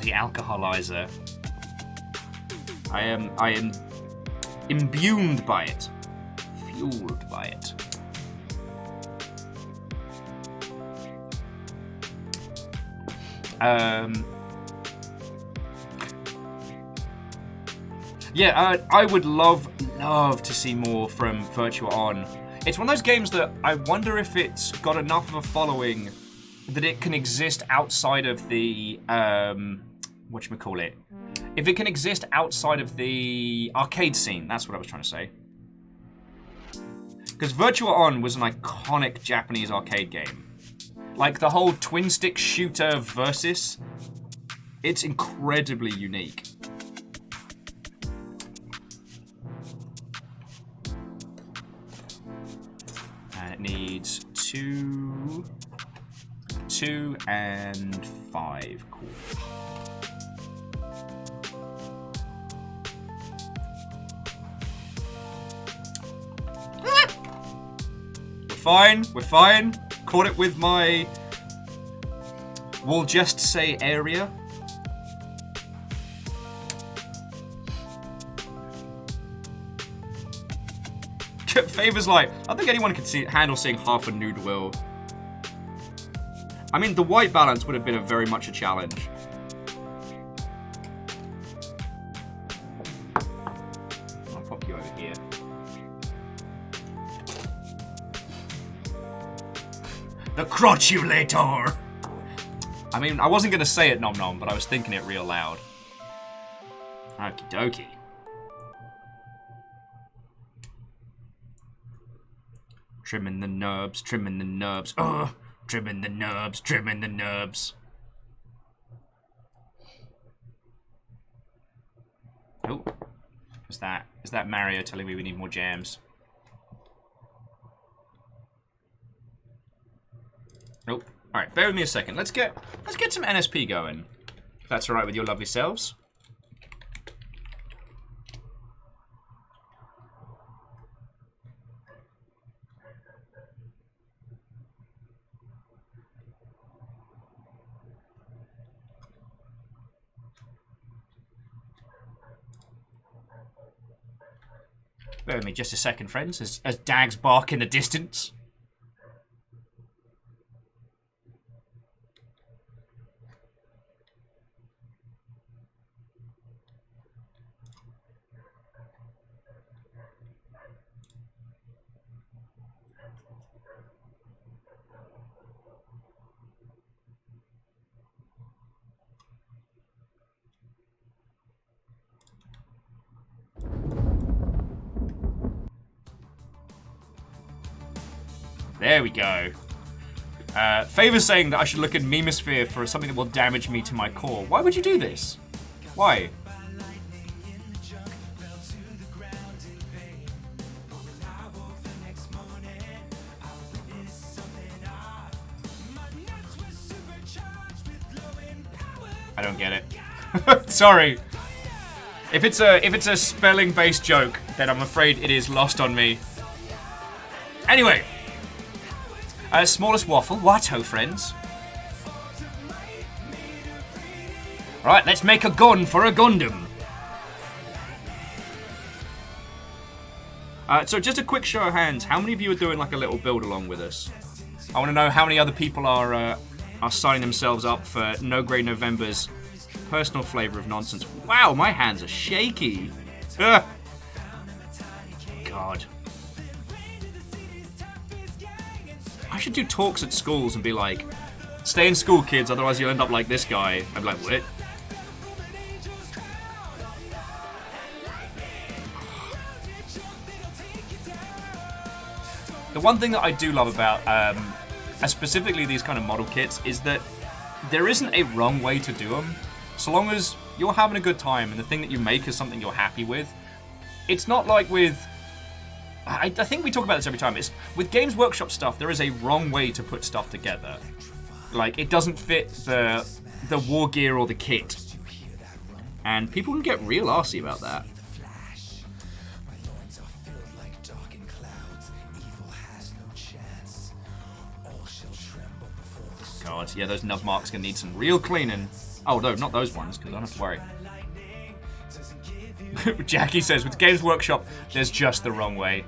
The alcoholizer. I am imbued by it. Fueled by it. Yeah, I would love to see more from Virtua On. It's one of those games that I wonder if it's got enough of a following that it can exist outside of the whatchamacallit. If it can exist outside of the arcade scene, that's what I was trying to say. Because Virtua On was an iconic Japanese arcade game. Like the whole twin stick shooter versus, it's incredibly unique. And it needs 2 and 5. Cool. We're fine. Caught it with my, we'll just say area. Favor's like, I think anyone could handle seeing half a nude will. I mean, the white balance would have been very much a challenge. I'll pop you over here. The crotchulator! I mean, I wasn't going to say it nom nom, but I was thinking it real loud. Okie dokie. Trimming the nubs, trimming the nubs. Ugh! Trimming the nubs, trimming the nubs. Oh. Is that Mario telling me we need more jams? Alright, bear with me a second. Let's get some NSP going. If that's alright with your lovely selves. Bear with me just a second, friends, as dags bark in the distance. There we go. Favor's saying that I should look at Memosphere for something that will damage me to my core. Why would you do this? Why? I don't get it. Sorry. If it's a spelling-based joke, then I'm afraid it is lost on me. Anyway. Smallest waffle. What-ho, friends? Right, let's make a gun for a Gundam. So just a quick show of hands. How many of you are doing like a little build along with us? I want to know how many other people are signing themselves up for No Grey November's personal flavour of nonsense. Wow, my hands are shaky. Ugh. God. I should do talks at schools and be like, stay in school, kids, otherwise you'll end up like this guy. I'd be like, what? The one thing that I do love about, specifically these kind of model kits, is that there isn't a wrong way to do them. So long as you're having a good time and the thing that you make is something you're happy with. It's not like with... I think we talk about this every time. It's with Games Workshop stuff, there is a wrong way to put stuff together. Like, it doesn't fit the war gear or the kit. And people can get real arsey about that. God, yeah, those nub marks gonna need some real cleaning. Oh, no, not those ones, because I don't have to worry. Jackie says, with Games Workshop, there's just the wrong way.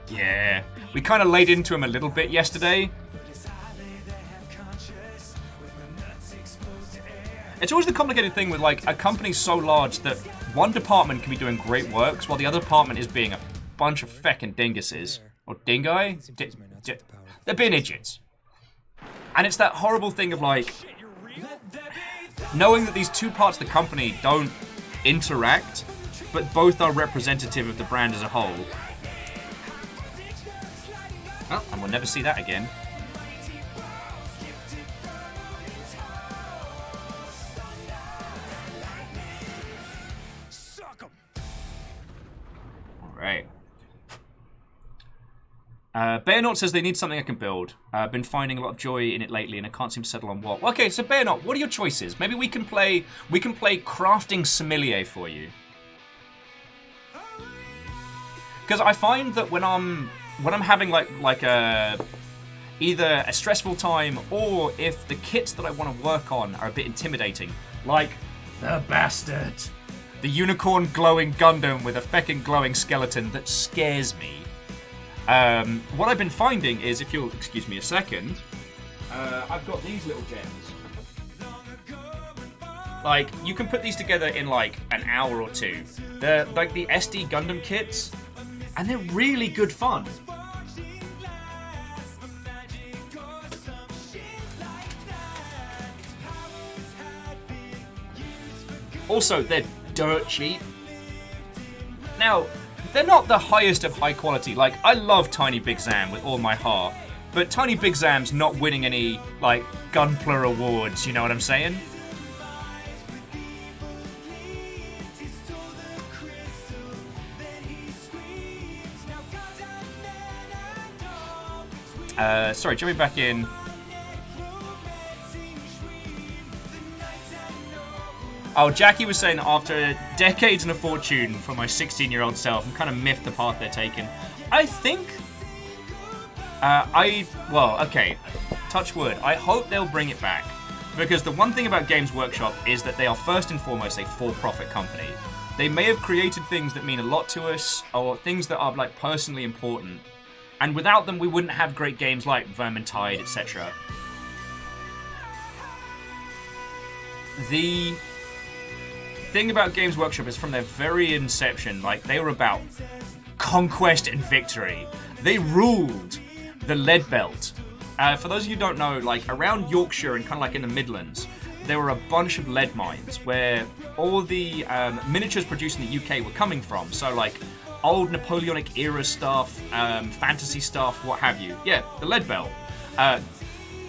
Yeah. We kind of laid into him a little bit yesterday. It's always the complicated thing with, like, a company so large that one department can be doing great works while the other department is being a bunch of feckin' dinguses. Or dingai? They're being idiots. And it's that horrible thing of, like, knowing that these two parts of the company don't interact, but both are representative of the brand as a whole. Well, and we'll never see that again. Alright. Bayonaut says they need something I can build. I've been finding a lot of joy in it lately and I can't seem to settle on what. Okay, so Bayonaut, what are your choices? Maybe we can play Crafting Sommelier for you. Because I find that when I'm having like a either a stressful time or if the kits that I want to work on are a bit intimidating, like the bastard, the unicorn glowing Gundam with a feckin' glowing skeleton that scares me. What I've been finding is, if you'll excuse me a second, I've got these little gems. Like, you can put these together in like an hour or two. They're like the SD Gundam kits, and they're really good fun. Also, they're dirt cheap. Now, they're not the highest of high quality. Like, I love Tiny Big Zam with all my heart, but Tiny Big Zam's not winning any, like, Gunpla awards, you know what I'm saying? Sorry, jumping back in. Oh, Jackie was saying that after decades and a fortune for my 16-year-old self, I'm kind of miffed the path they're taking. I think... well, okay. Touch wood. I hope they'll bring it back. Because the one thing about Games Workshop is that they are first and foremost a for-profit company. They may have created things that mean a lot to us, or things that are, like, personally important. And without them, we wouldn't have great games like Vermintide, etc. The thing about Games Workshop is from their very inception, like, they were about conquest and victory. They ruled the lead belt. For those of you who don't know, like, around Yorkshire and kind of like in the Midlands, there were a bunch of lead mines where all the miniatures produced in the UK were coming from. So, like, old Napoleonic era stuff, fantasy stuff, what have you. Yeah, the lead belt.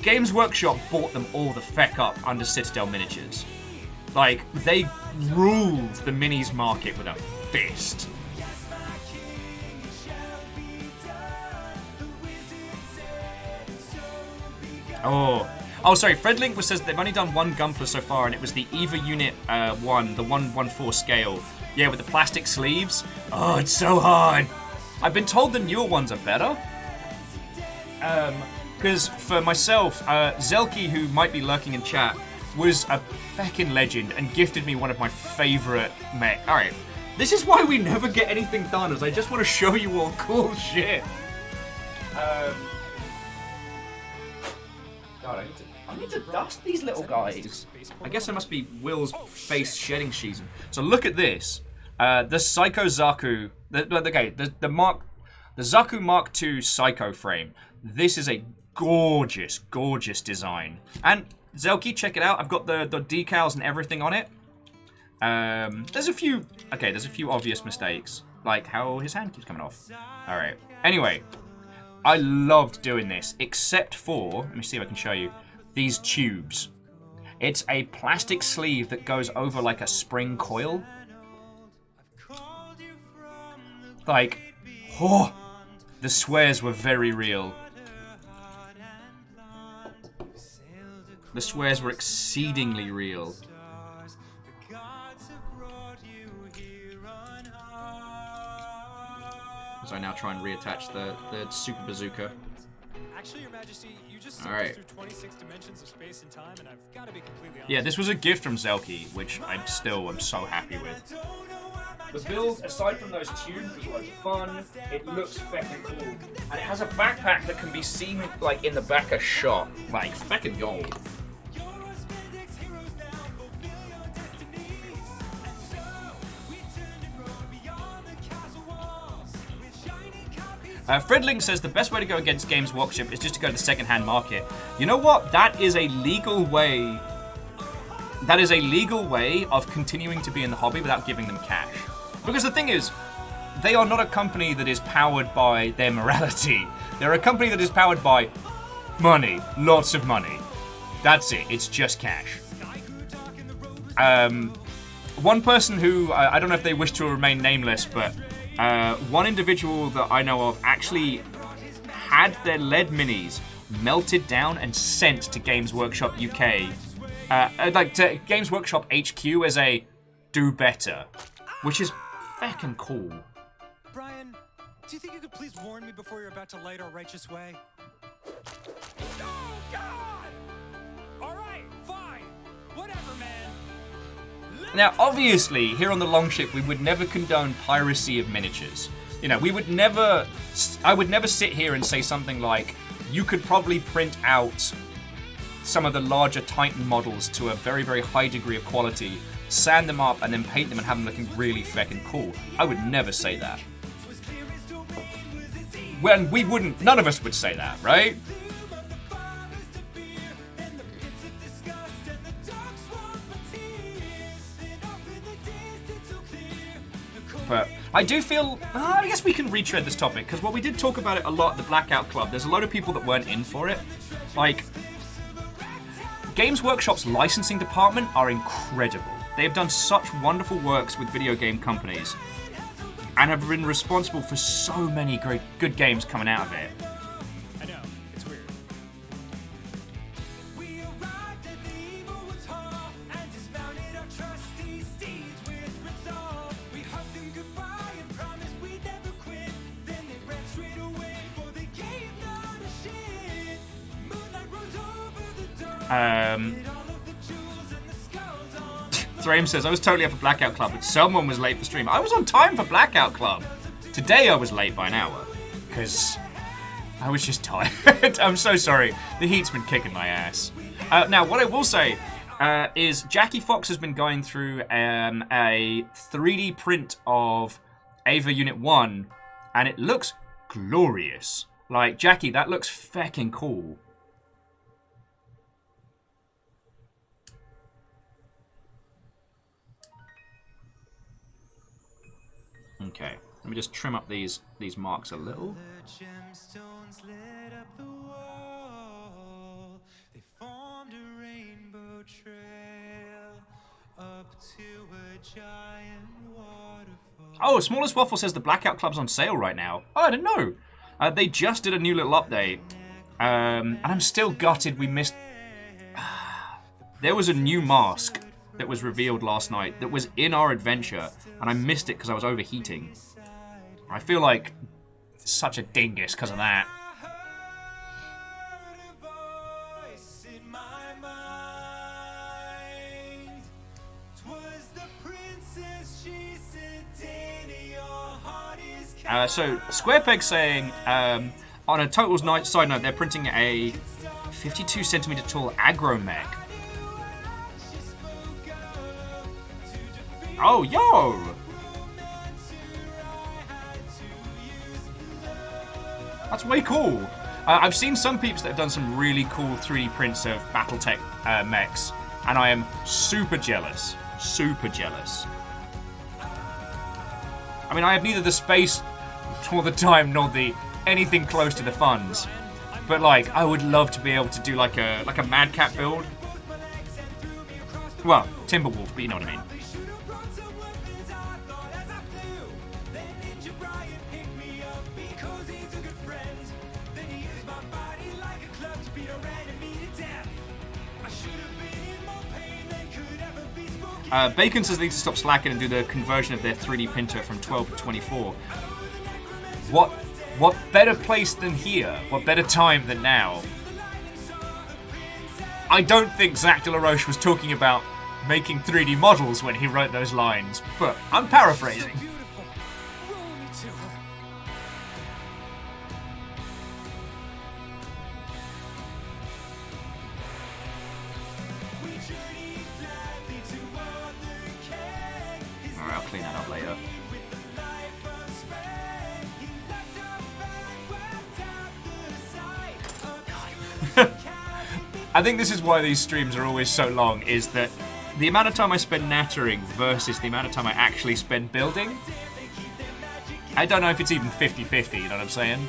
Games Workshop bought them all the feck up under Citadel Miniatures. Like, they ruled the minis market with a fist. Oh, sorry, Fredlink says they've only done one Gunpla so far, and it was the EVA Unit 1, the 1/1/4 scale. Yeah, with the plastic sleeves. Oh, it's so hard. I've been told the newer ones are better. Because for myself, Zelky, who might be lurking in chat, was a feckin' legend and gifted me one of my favorite mech. Alright, this is why we never get anything done, is I just want to show you all cool shit. God, I need to dust these little guys. I guess it must be Will's face shedding season. So look at this. The Psycho Zaku. The Zaku Mark II Psycho frame. This is a gorgeous, gorgeous design. And Zelky, check it out. I've got the decals and everything on it. There's a few obvious mistakes, like how his hand keeps coming off. All right. Anyway, I loved doing this, except for, let me see if I can show you, these tubes. It's a plastic sleeve that goes over like a spring coil. Like, oh, the swears were very real. The swears were exceedingly real. So I now try and reattach the super bazooka. Actually, Your Majesty, you just All right. through 26 dimensions of space and time, and I've got to be completely honest. Yeah, this was a gift from Zelky, which I'm so happy with. The build, aside from those tubes, is loads of fun. It looks feckin' cool, and it has a backpack that can be seen like in the back of shot, like feckin' gold. Fredling says the best way to go against Games Workshop is just to go to the second-hand market. You know what? That is a legal way. That is a legal way of continuing to be in the hobby without giving them cash. Because the thing is, they are not a company that is powered by their morality. They're a company that is powered by money. Lots of money. That's it. It's just cash. One person who, I don't know if they wish to remain nameless, but one individual that I know of actually had their lead minis melted down and sent to Games Workshop UK. Like to Games Workshop HQ as a do better, which is feckin' cool. Brian, do you think you could please warn me before you're about to light our righteous way? Oh, God! All right, fine. Whatever, man. Now, obviously, here on the Longship, we would never condone piracy of miniatures. You know, we would never... I would never sit here and say something like, you could probably print out some of the larger Titan models to a very, very high degree of quality, sand them up, and then paint them and have them looking really feckin' cool. I would never say that. When we wouldn't... None of us would say that, right? But I do feel, I guess we can retread this topic, because while we did talk about it a lot at the Blackout Club, there's a lot of people that weren't in for it. Like, Games Workshop's licensing department are incredible. They have done such wonderful works with video game companies, and have been responsible for so many great, good games coming out of it. I know, it's weird. We arrived at the evil was hall and dismounted our trusty Thrame says, I was totally up for Blackout Club, but someone was late for stream. I was on time for Blackout Club. Today I was late by an hour, because I was just tired. I'm so sorry. The heat's been kicking my ass. Now, what I will say is Jackie Fox has been going through a 3D print of Ava Unit 1, and it looks glorious. Like, Jackie, that looks feckin' cool. Okay, let me just trim up these marks a little. The gemstones lit up the wall. They formed a rainbow trail up to a giant waterfall. Oh, Smallest Waffle says the Blackout Club's on sale right now. Oh, I didn't know. They just did a new little update. And I'm still gutted we missed... There was a new mask that was revealed last night that was in our adventure, and I missed it because I was overheating. I feel like such a dingus because of that. So Squarepeg saying, on a total side note, they're printing a 52 centimeter tall aggro mech. Oh, yo! That's way cool. I've seen some peeps that have done some really cool 3D prints of Battletech mechs, and I am super jealous. Super jealous. I mean, I have neither the space nor the time nor the anything close to the funds, but like, I would love to be able to do like a Madcap build. Well, Timberwolf, but you know what I mean. Bacon says they need to stop slacking and do the conversion of their 3D printer from 12 to 24. What better place than here? What better time than now? I don't think Zach de la Roche was talking about making 3D models when he wrote those lines, but I'm paraphrasing. Alright, I'll clean that up later. I think this is why these streams are always so long, is that the amount of time I spend nattering versus the amount of time I actually spend building, I don't know if it's even 50-50, you know what I'm saying?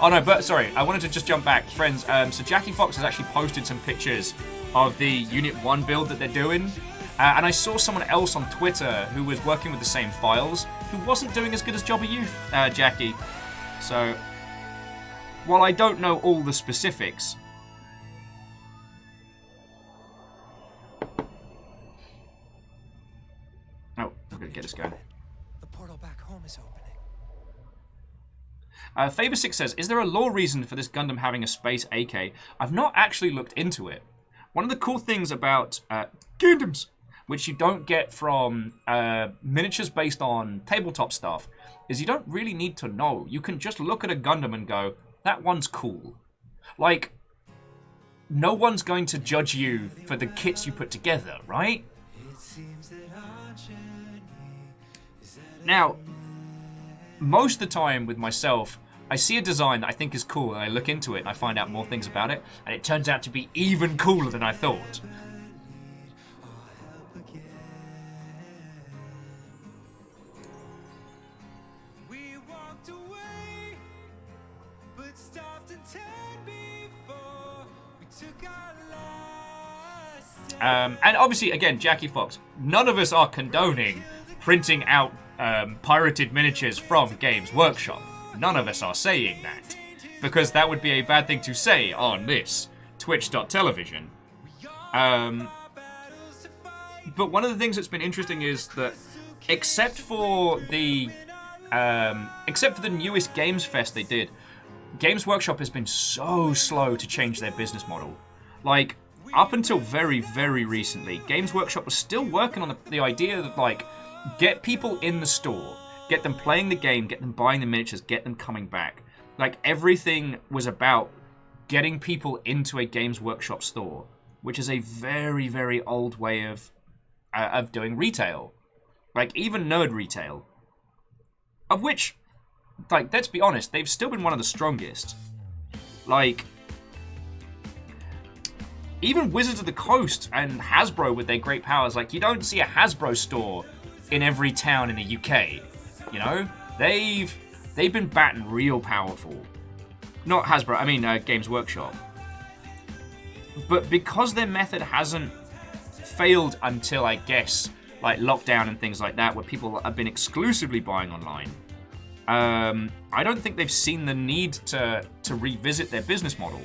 Oh no, but sorry, I wanted to just jump back. Friends, so Jackie Fox has actually posted some pictures of the Unit 1 build that they're doing. And I saw someone else on Twitter who was working with the same files, who wasn't doing as good a job as you, Jackie. So, while I don't know all the specifics... Oh, I'm going to get this going. The portal back home is opening. Faber6 says, is there a lore reason for this Gundam having a space AK? I've not actually looked into it. One of the cool things about Gundams, which you don't get from miniatures based on tabletop stuff, is you don't really need to know. You can just look at a Gundam and go, that one's cool. Like, no one's going to judge you for the kits you put together, right? Now, most of the time with myself, I see a design that I think is cool, and I look into it and I find out more things about it, and it turns out to be even cooler than I thought. And obviously, again, Jackie Fox, none of us are condoning printing out pirated miniatures from Games Workshop. None of us are saying that, because that would be a bad thing to say on this Twitch.television. But one of the things that's been interesting is that, except for the newest Games Fest they did, Games Workshop has been so slow to change their business model. Like, up until very, very recently, Games Workshop was still working on the idea that, like, get people in the store, get them playing the game, get them buying the miniatures, get them coming back. Like, everything was about getting people into a Games Workshop store, which is a very, very old way of doing retail. Like, even nerd retail. Of which, like, let's be honest, they've still been one of the strongest. Like, even Wizards of the Coast and Hasbro with their great powers, like, you don't see a Hasbro store in every town in the UK. You know? They've been batting real powerful. Not Hasbro, I mean Games Workshop. But because their method hasn't failed until, I guess, like lockdown and things like that, where people have been exclusively buying online, I don't think they've seen the need to revisit their business model.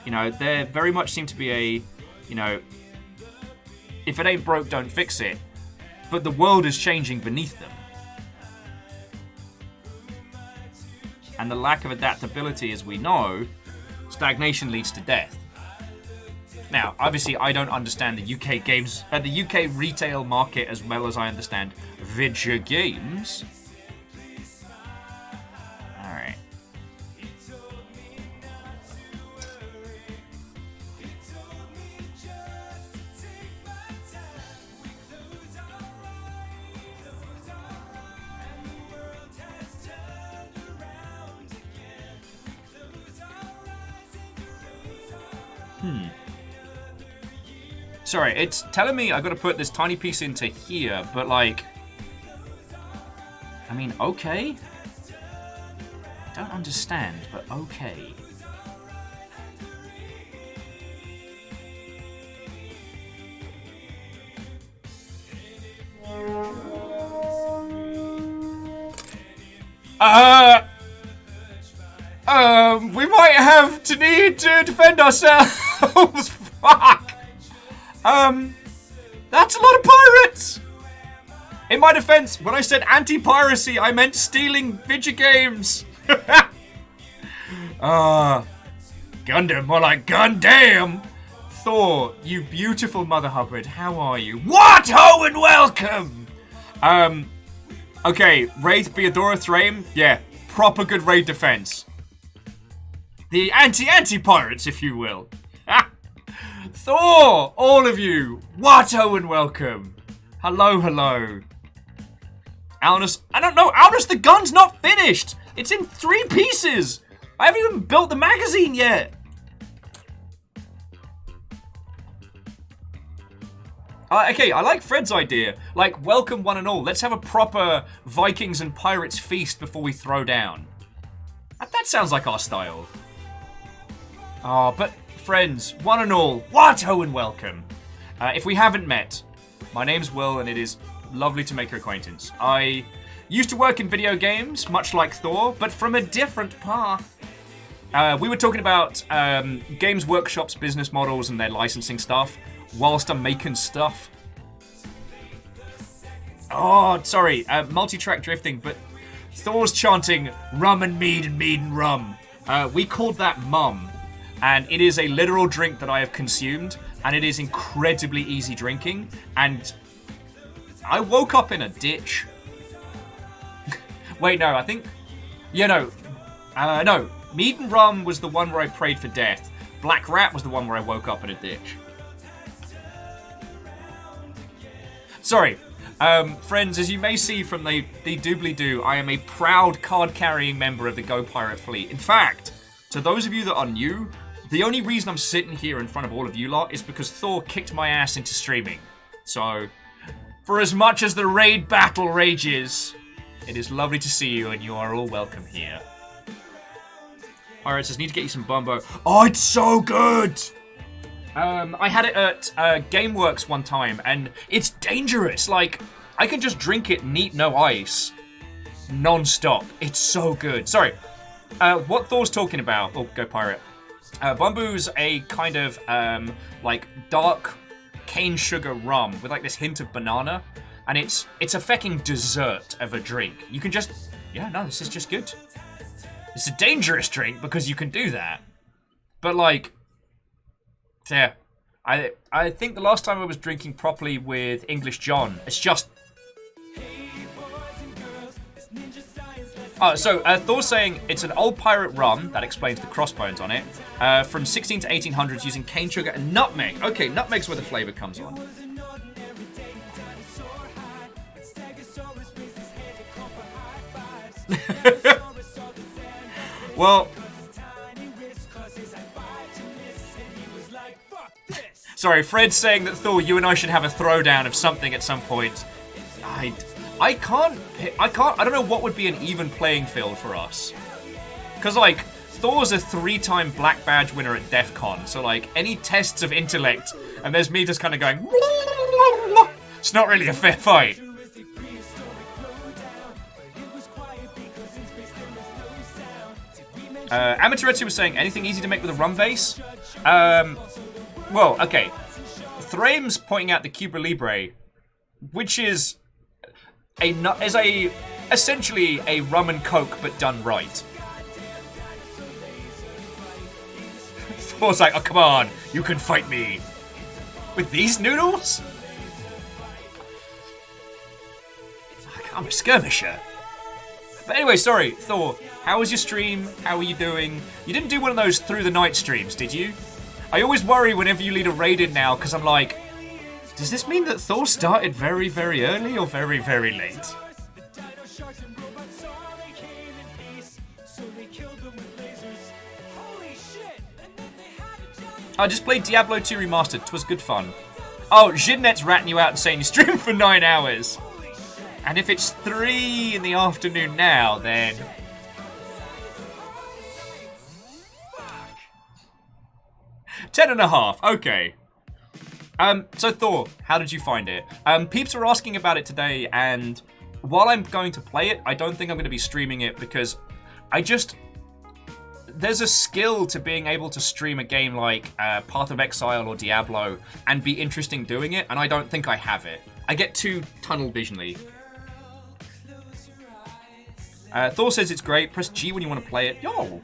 You know, they very much seem to be a, you know, if it ain't broke, don't fix it. But the world is changing beneath them. And the lack of adaptability, as we know, stagnation leads to death. Now, obviously, I don't understand the UK games, the UK retail market as well as I understand video games. All right. Sorry, it's telling me I gotta put this tiny piece into here, but like, I mean, okay. Don't understand, but okay. We might have to need to defend ourselves. Fuck. That's a lot of pirates! In my defense, when I said anti-piracy, I meant stealing video games. Gundam, more like Gundam. Thor, you beautiful Mother Hubbard, how are you? What? Ho and welcome! Okay, Wraith Beadora Thrame, yeah, proper good raid defense. The anti-pirates, if you will. Thor! All of you! Watto and welcome! Hello, hello. Alnus, I don't know, Alnus, the gun's not finished! It's in 3 pieces! I haven't even built the magazine yet! Okay, I like Fred's idea. Like, welcome one and all. Let's have a proper Vikings and Pirates feast before we throw down. That sounds like our style. Oh, but friends, one and all, Watto and welcome. If we haven't met, my name's Will and it is lovely to make your acquaintance. I used to work in video games, much like Thor, but from a different path. We were talking about Games Workshop's business models and their licensing stuff, whilst I'm making stuff. Oh, sorry, multi-track drifting, but Thor's chanting rum and mead and rum. We called that mum. And it is a literal drink that I have consumed, and it is incredibly easy drinking, and I woke up in a ditch. Wait, no, I think... Yeah, no. No, Mead and Rum was the one where I prayed for death. Black Rat was the one where I woke up in a ditch. Sorry. Friends, as you may see from the doobly-doo, I am a proud card-carrying member of the Go Pirate fleet. In fact, to those of you that are new... The only reason I'm sitting here in front of all of you lot is because Thor kicked my ass into streaming. So, for as much as the raid battle rages, it is lovely to see you and you are all welcome here. Alright, so I need to get you some Bumbo. Oh, it's so good! I had it at GameWorks one time and it's dangerous. Like, I can just drink it neat, no ice, non-stop. It's so good. Sorry, what Thor's talking about, oh, Go Pirate. Bumbu's a kind of, like, dark cane sugar rum with, like, this hint of banana. And it's a fucking dessert of a drink. You can just... Yeah, no, this is just good. It's a dangerous drink because you can do that. But, like... Yeah. I think the last time I was drinking properly with English John, it's just... Oh, so Thor's saying it's an old pirate rum, that explains the crossbones on it, from 16 to 1800s using cane sugar and nutmeg. Okay, nutmeg's where the flavour comes on. Well... Sorry, Fred's saying that Thor, you and I should have a throwdown of something at some point. I don't know what would be an even playing field for us. Because, like, Thor's a 3-time Black Badge winner at DEF CON, so, like, any tests of intellect, and there's me just kind of going... It's not really a fair fight. Amateuretsu was saying, anything easy to make with a rum base? Well, okay. Thrame's pointing out the Cuba Libre, which is essentially a rum and coke, but done right. Thor's like, oh, come on, you can fight me. With these noodles? I'm a skirmisher. But anyway, sorry, Thor, how was your stream? How are you doing? You didn't do one of those through the night streams, did you? I always worry whenever you lead a raid in now, because I'm like, does this mean that Thor started very, very early or very, very late? I just played Diablo 2 Remastered. 'Twas good fun. Oh, Jinette's ratting you out and saying you streamed for 9 hours. And if it's 3 in the afternoon now, then... 10.5, okay. So Thor, how did you find it? Peeps were asking about it today, and while I'm going to play it, I don't think I'm going to be streaming it because there's a skill to being able to stream a game like Path of Exile or Diablo and be interesting doing it, and I don't think I have it. I get too tunnel visionly. Thor says it's great. Press G when you want to play it. Yo!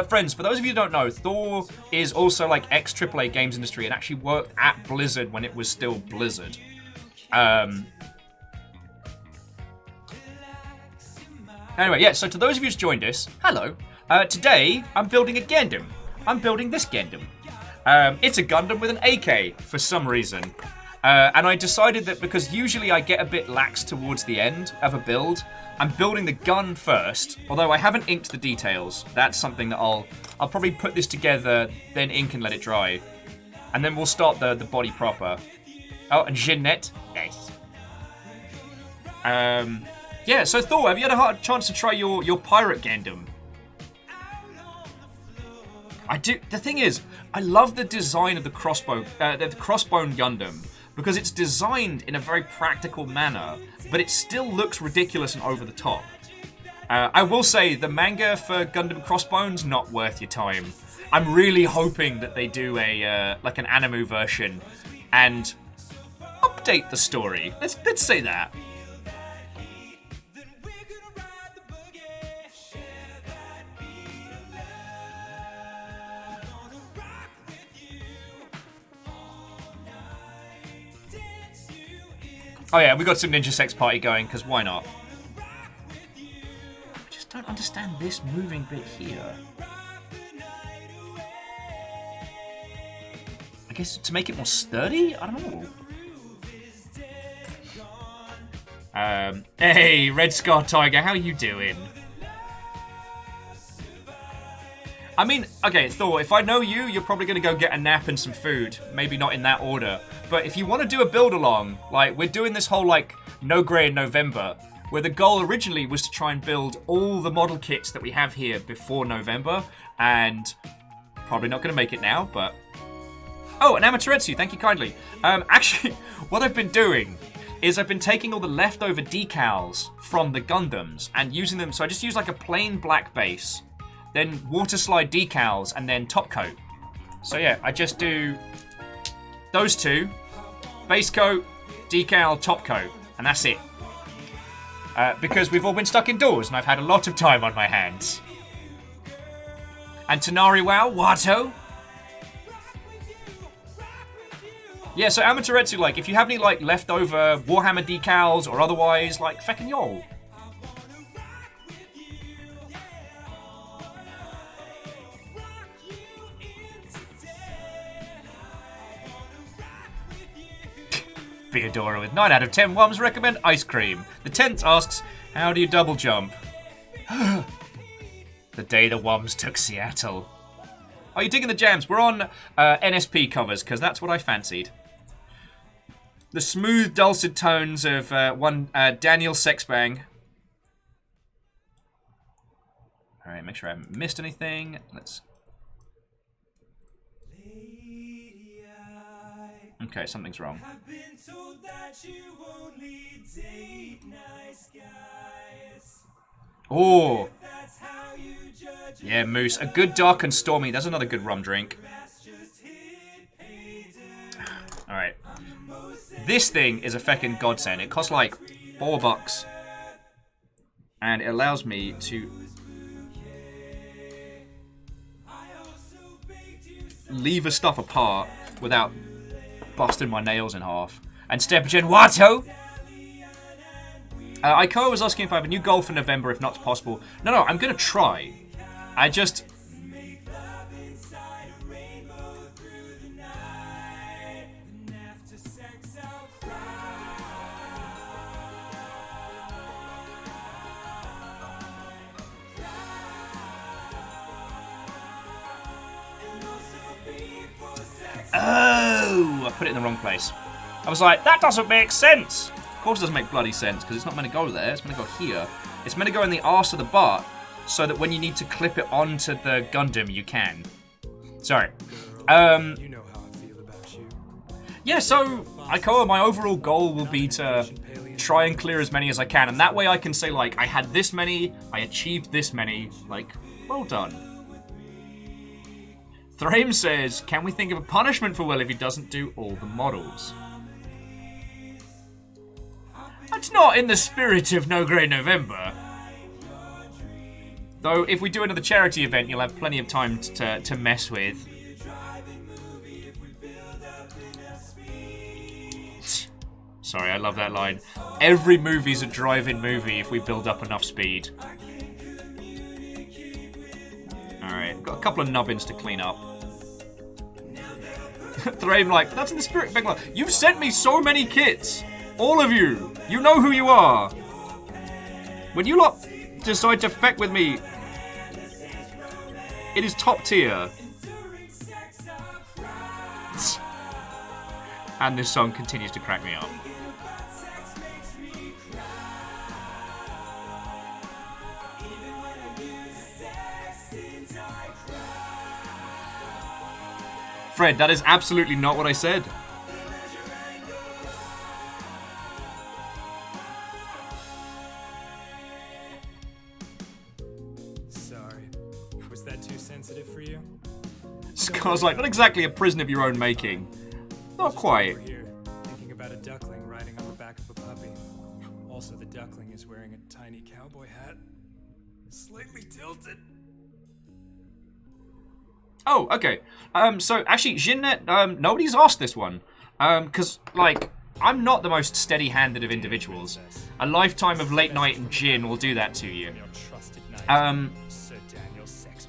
Friends, for those of you who don't know, Thor is also like ex-AAA games industry and actually worked at Blizzard when it was still Blizzard. Anyway, yeah, so to those of you who's joined us, hello. Today, I'm building a Gundam. I'm building this Gundam. It's a Gundam with an AK, for some reason. And I decided that because usually I get a bit lax towards the end of a build, I'm building the gun first, although I haven't inked the details. That's something that I'll probably put this together, then ink and let it dry. And then we'll start the body proper. Oh, and Jeanette. Nice. Yeah, so Thor, have you had a chance to try your pirate Gundam? I do. The thing is, I love the design of the crossbone Gundam, because it's designed in a very practical manner, but it still looks ridiculous and over the top. I will say, the manga for Gundam Crossbones, not worth your time. I'm really hoping that they do like an anime version and update the story. Let's say that. Oh yeah, we got some Ninja Sex Party going, because why not? I just don't understand this moving bit here. I guess to make it more sturdy? I don't know. Hey, Red Scar Tiger, how you doing? I mean, okay, Thor, if I know you, you're probably going to go get a nap and some food. Maybe not in that order. But if you want to do a build-along, like, we're doing this whole, like, No Grey in November, where the goal originally was to try and build all the model kits that we have here before November, and probably not going to make it now, but... Oh, and Amateuretsu, thank you kindly. Actually, what I've been doing is I've been taking all the leftover decals from the Gundams and using them, so I just use, like, a plain black base, then water slide decals, and then top coat. So yeah, I just do those two, base coat, decal, top coat, and that's it. Because we've all been stuck indoors, and I've had a lot of time on my hands. And Tanari Wow, Watto? Yeah, so Amaterasu, like, if you have any, like, leftover Warhammer decals or otherwise, like, feckin' y'all. Theodora with 9 out of 10 Wums recommend ice cream. The 10th asks, how do you double jump? The day the Wums took Seattle. Are you digging the jams? We're on NSP covers, because that's what I fancied. The smooth, dulcet tones of one Daniel Sexbang. Alright, make sure I haven't missed anything. Let's... Okay, something's wrong. Oh! Yeah, Moose. A good dark and stormy. That's another good rum drink. Alright. This thing is a feckin' godsend. It costs like $4. And it allows me to lever stuff apart without busting my nails in half. And Stepagen Watto! Ikoa was asking if I have a new goal for November, if not possible. No, I'm gonna try. I just... Oh! I put it in the wrong place. I was like, that doesn't make sense! Of course it doesn't make bloody sense, because it's not meant to go there, it's meant to go here. It's meant to go in the arse of the butt, so that when you need to clip it onto the Gundam, you can. Sorry. You know how I feel about you. Yeah, so, Ikoa, my overall goal will be to try and clear as many as I can, and that way I can say, like, I had this many, I achieved this many, like, well done. Thrame says, can we think of a punishment for Will if he doesn't do all the models? That's not in the spirit of No Grey November. Though, if we do another charity event, you'll have plenty of time to mess with. Sorry, I love that line. Every movie's a drive-in movie if we build up enough speed. Alright, got a couple of nubbins to clean up. Thrame like, that's in the spirit, Bengla. You've sent me so many kits! All of you! You know who you are! When you lot decide to feck with me, it is top tier. And this song continues to crack me up. Fred, that is absolutely not what I said. Sorry. Was that too sensitive for you? Scar's like, not exactly a prison of your own making. Not quite. We're here, thinking about a duckling riding on the back of a puppy. Also, the duckling is wearing a tiny cowboy hat. Slightly tilted. Oh, okay. So actually, Jinnet, nobody's asked this one. Because, like, I'm not the most steady-handed of individuals. A lifetime of late night and gin will do that to you. Sir Daniel Sexbang.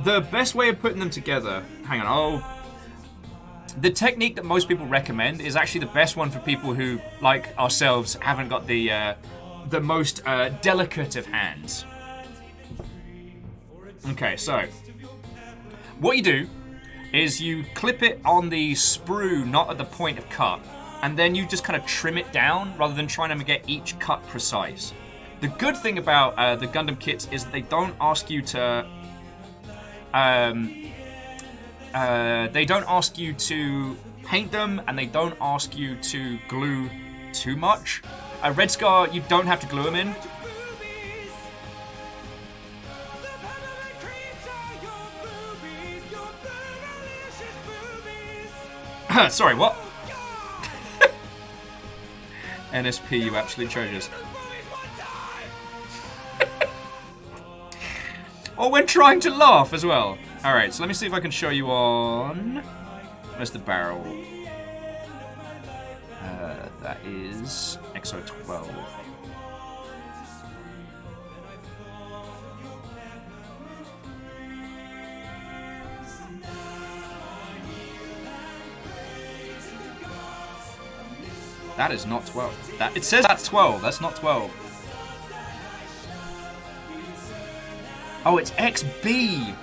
The best way of putting them together... Hang on, oh... The technique that most people recommend is actually the best one for people who, like ourselves, haven't got the most delicate of hands. Okay, so what you do is you clip it on the sprue, not at the point of cut, and then you just kind of trim it down rather than trying to get each cut precise. The good thing about the Gundam kits is that they don't ask you to paint them, and they don't ask you to glue too much. Red Scar, you don't have to glue them in. Sorry, what? NSP, you absolute treasures. Or when trying to laugh as well. Alright, so let me see if I can show you on... Where's the barrel? That is XO12. That is not 12. It says that's 12. That's not 12. Oh, it's XB.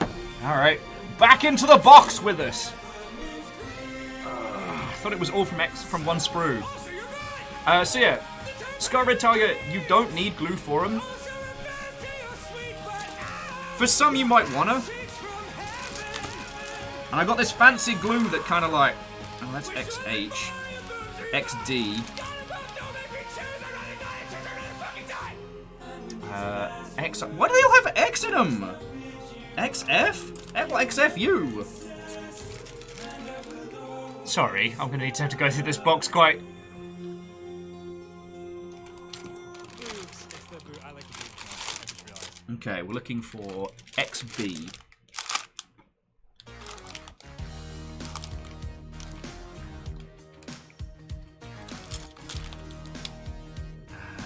All right, back into the box with us. I thought it was all from one sprue. So yeah, Sky Red Tiger, you don't need glue for them. For some, you might wanna. And I got this fancy glue that kind of like, oh, that's XH, XD. X. Why do they all have X in them? XF? XFU. Sorry, I'm gonna need to have to go through this box quite. Okay, we're looking for XB.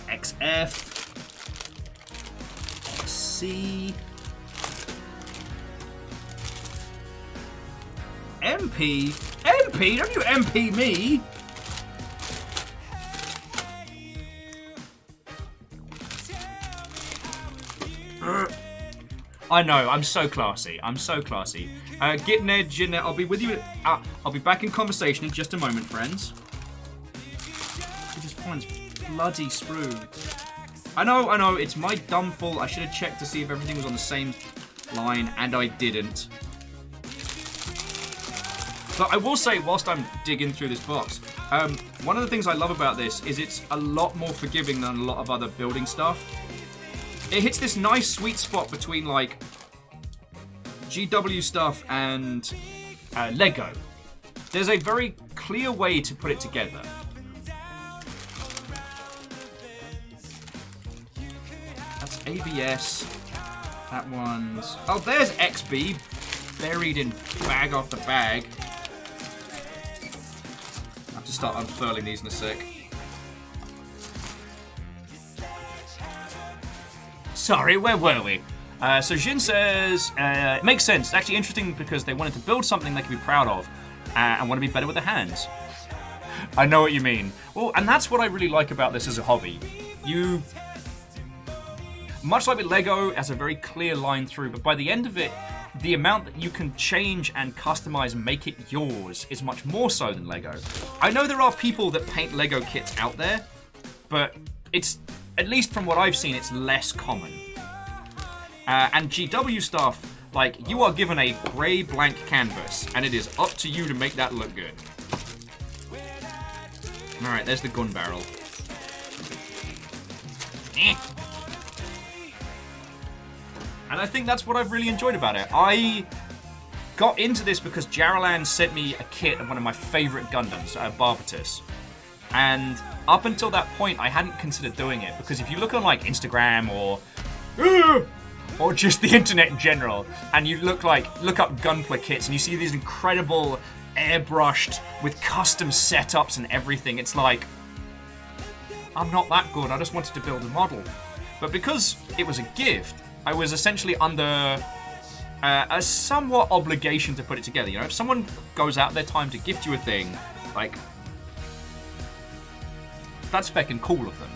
XF. XC. MP? MP? Don't you MP me! I know, I'm so classy. I'm so classy. Get Ned, Jeanette, I'll be with you. I'll be back in conversation in just a moment, friends. He just finds bloody sprue. I know, it's my dumb fault. I should have checked to see if everything was on the same line, and I didn't. But I will say, whilst I'm digging through this box, one of the things I love about this is it's a lot more forgiving than a lot of other building stuff. It hits this nice sweet spot between, like, GW stuff and Lego. There's a very clear way to put it together. That's ABS. That one's... Oh, there's XB. Buried in bag after bag. I have to start unfurling these in a sec. Sorry, where were we? So Jin says, it makes sense. It's actually interesting because they wanted to build something they could be proud of and want to be better with their hands. I know what you mean. Well, and that's what I really like about this as a hobby. You, much like with Lego, it has a very clear line through, but by the end of it, the amount that you can change and customize and make it yours is much more so than Lego. I know there are people that paint Lego kits out there, but it's, at least from what I've seen, it's less common. And GW stuff, like, you are given a grey blank canvas, and it is up to you to make that look good. Alright, there's the gun barrel. And I think that's what I've really enjoyed about it. I got into this because Jaralan sent me a kit of one of my favourite Gundams, Barbatus. And up until that point, I hadn't considered doing it, because if you look on, like, Instagram or just the internet in general, and you look up Gunpla kits, and you see these incredible airbrushed with custom setups and everything, it's like, I'm not that good, I just wanted to build a model. But because it was a gift, I was essentially under a somewhat obligation to put it together. You know, if someone goes out their time to gift you a thing, like, that's feckin' cool of them.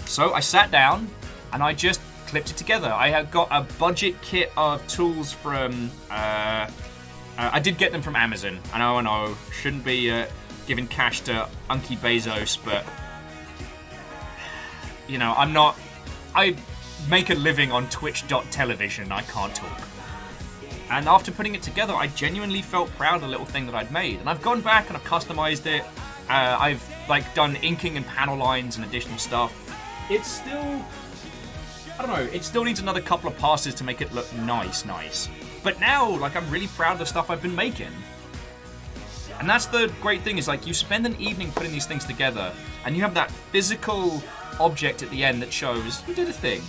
So I sat down and I just clipped it together. I had got a budget kit of tools from... I did get them from Amazon. I know, shouldn't be giving cash to Unky Bezos, but... You know, I'm not... I make a living on Twitch.television. I can't talk. And after putting it together, I genuinely felt proud of the little thing that I'd made. And I've gone back and I've customized it. I've, like, done inking and panel lines and additional stuff. It's still... I don't know, it still needs another couple of passes to make it look nice. But now, like, I'm really proud of the stuff I've been making. And that's the great thing, is, like, you spend an evening putting these things together, and you have that physical object at the end that shows you did a thing.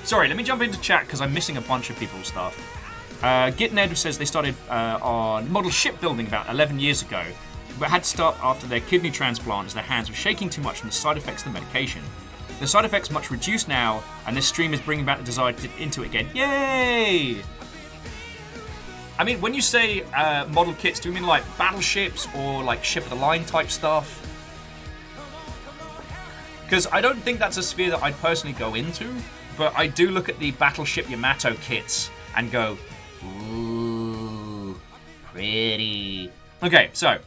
Sorry, let me jump into chat because I'm missing a bunch of people's stuff. Gitned says they started on model shipbuilding about 11 years ago, but had to stop after their kidney transplant as their hands were shaking too much from the side effects of the medication. The side effects much reduced now, and this stream is bringing back the desire to get into it again. Yay! I mean, when you say model kits, do you mean like battleships or like ship of the line type stuff? Because I don't think that's a sphere that I'd personally go into, but I do look at the Battleship Yamato kits and go, ooh, pretty. Okay, so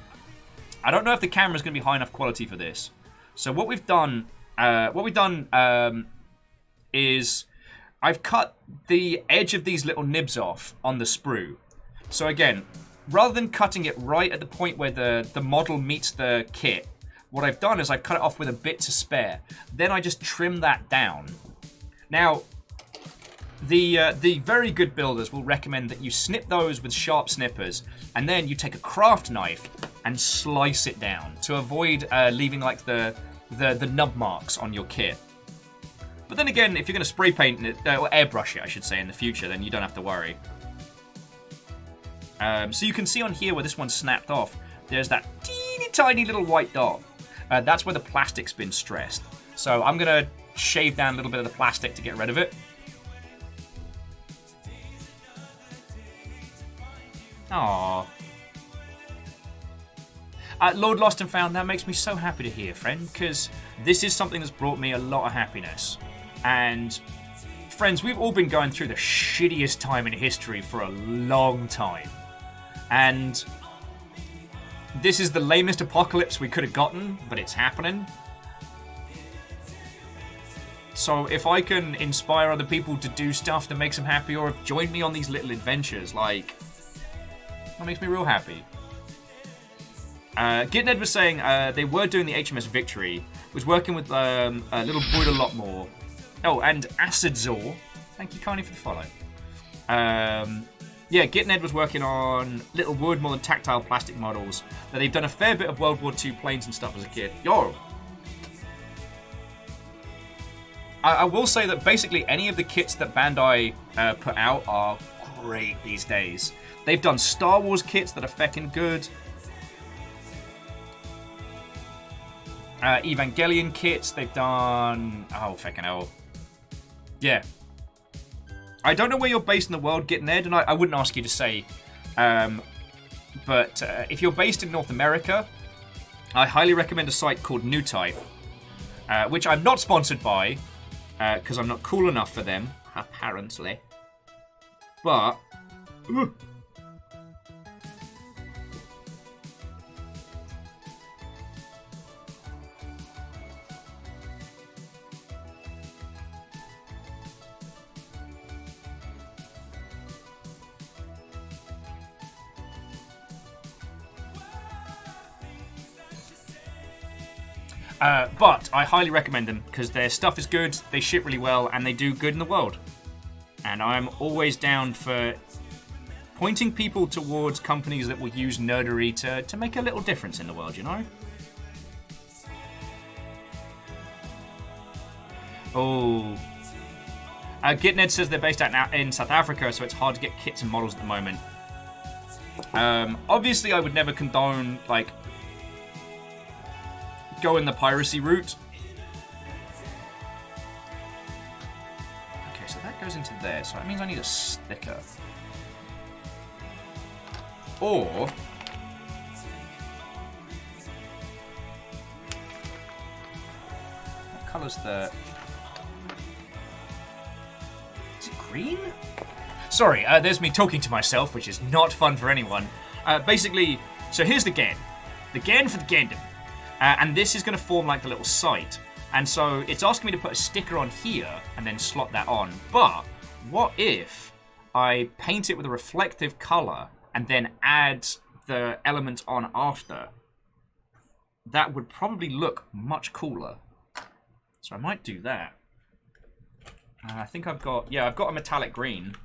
I don't know if the camera's going to be high enough quality for this. So what we've done, is I've cut the edge of these little nibs off on the sprue. So again, rather than cutting it right at the point where the model meets the kit, what I've done is I've cut it off with a bit to spare. Then I just trim that down. Now, the very good builders will recommend that you snip those with sharp snippers, and then you take a craft knife and slice it down to avoid leaving like the nub marks on your kit. But then again, if you're going to spray paint it, or airbrush it, I should say, in the future, then you don't have to worry. So you can see on here where this one's snapped off, there's that teeny tiny little white dot. That's where the plastic's been stressed. So I'm going to shave down a little bit of the plastic to get rid of it. Aww. Lord Lost and Found, that makes me so happy to hear, friend, because this is something that's brought me a lot of happiness. And, friends, we've all been going through the shittiest time in history for a long time. And this is the lamest apocalypse we could have gotten, but it's happening. So if I can inspire other people to do stuff that makes them happy, or join me on these little adventures, like, that makes me real happy. Gitned was saying they were doing the HMS Victory, was working with Little Boyd a lot more. Oh, and Acid Zor, thank you kindly for the follow. Yeah, Gitned was working on Little Wood, more than tactile plastic models. That they've done a fair bit of World War II planes and stuff as a kid. Yo! I will say that basically any of the kits that Bandai put out are great these days. They've done Star Wars kits that are feckin' good. Evangelion kits, they've done... Oh, feckin' hell. Yeah. I don't know where you're based in the world, Gitned, and I wouldn't ask you to say. But if you're based in North America, I highly recommend a site called New Type, which I'm not sponsored by, because I'm not cool enough for them, apparently. But... But I highly recommend them because their stuff is good, they ship really well, and they do good in the world. And I'm always down for pointing people towards companies that will use nerdery to make a little difference in the world, you know? Oh. Gitned says they're based out in South Africa, so it's hard to get kits and models at the moment. Obviously, I would never condone, like, going the piracy route. Okay, so that goes into there, so that means I need a sticker. Or... what colour's the... is it green? Sorry, there's me talking to myself, which is not fun for anyone. Basically, so here's the GAN. The GAN for the Gundam. And this is going to form like the little sight. And so it's asking me to put a sticker on here and then slot that on. But what if I paint it with a reflective colour and then add the element on after? That would probably look much cooler. So I might do that. I think I've got a metallic green.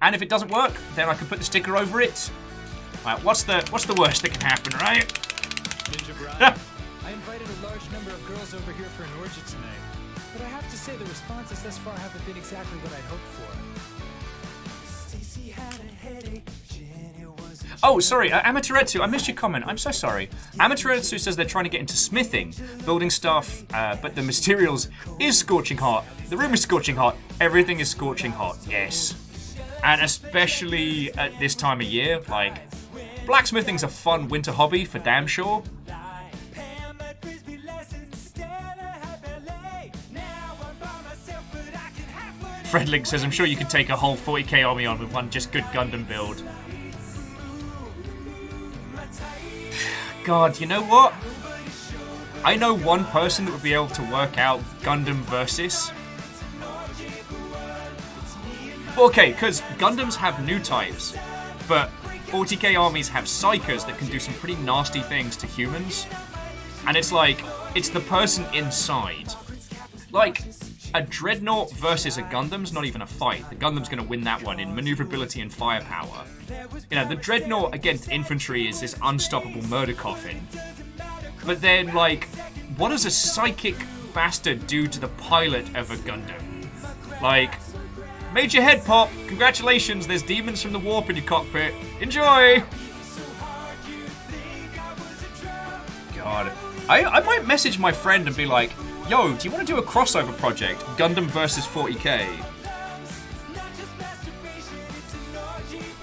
And if it doesn't work, then I can put the sticker over it. Right, what's the worst that can happen, right? Ninja Bride, I invited a large number of girls over here for an orgy tonight. but I have to say the responses thus far haven't been exactly what I'd hoped for. Stacy had a headache. Jenny was Oh, sorry, Amaterasu, I missed your comment. I'm so sorry. Amaterasu says they're trying to get into smithing, building stuff, but the materials is scorching hot. The room is scorching hot. Everything is scorching hot, yes. And especially at this time of year, like, blacksmithing's a fun winter hobby for damn sure. Fredlink says, I'm sure you could take a whole 40k army on with one just good Gundam build. God, you know what? I know one person that would be able to work out Gundam versus. Okay, because Gundams have new types, but 40k armies have psychers that can do some pretty nasty things to humans. And it's like, it's the person inside. Like, a Dreadnought versus a Gundam's not even a fight. The Gundam's going to win that one in maneuverability and firepower. You know, the Dreadnought against infantry is this unstoppable murder coffin. But then, like, what does a psychic bastard do to the pilot of a Gundam? Like, made your head pop. Congratulations, there's demons from the warp in your cockpit. Enjoy! God. I might message my friend and be like, yo, do you want to do a crossover project? Gundam versus 40k?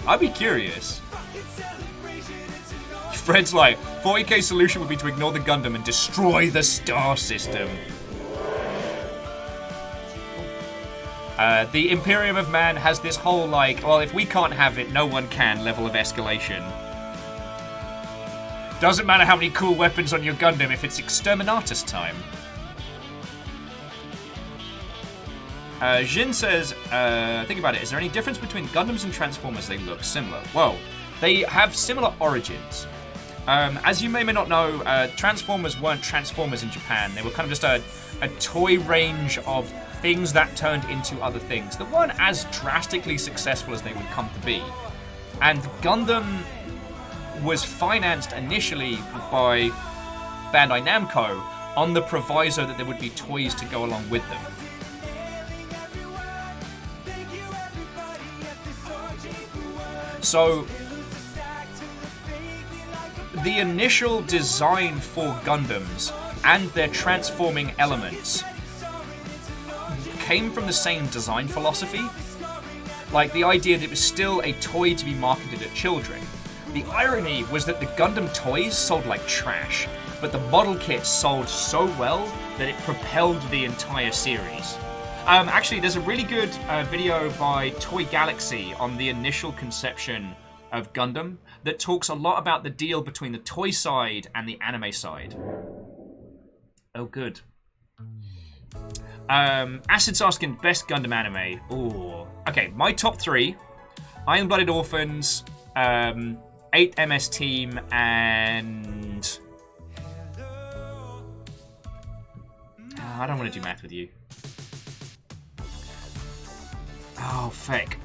I'd be curious. Fred's like, 40k solution would be to ignore the Gundam and destroy the star system. The Imperium of Man has this whole, like, well, if we can't have it, no one can level of escalation. Doesn't matter how many cool weapons on your Gundam if it's Exterminatus time. Jin says, think about it, is there any difference between Gundams and Transformers? They look similar. Well, they have similar origins. As you may or may not know, Transformers weren't Transformers in Japan. They were kind of just a toy range of things that turned into other things that weren't as drastically successful as they would come to be. And Gundam was financed initially by Bandai Namco on the proviso that there would be toys to go along with them. So, the initial design for Gundams and their transforming elements came from the same design philosophy. Like, the idea that it was still a toy to be marketed at children. The irony was that the Gundam toys sold like trash, but the model kits sold so well that it propelled the entire series. Actually, there's a really good video by Toy Galaxy on the initial conception of Gundam that talks a lot about the deal between the toy side and the anime side. Oh, good. Acid's asking best Gundam anime. Ooh. Okay, my top 3. Iron-Blooded Orphans, 8th MS Team, and... I don't want to do math with you. Oh, feck.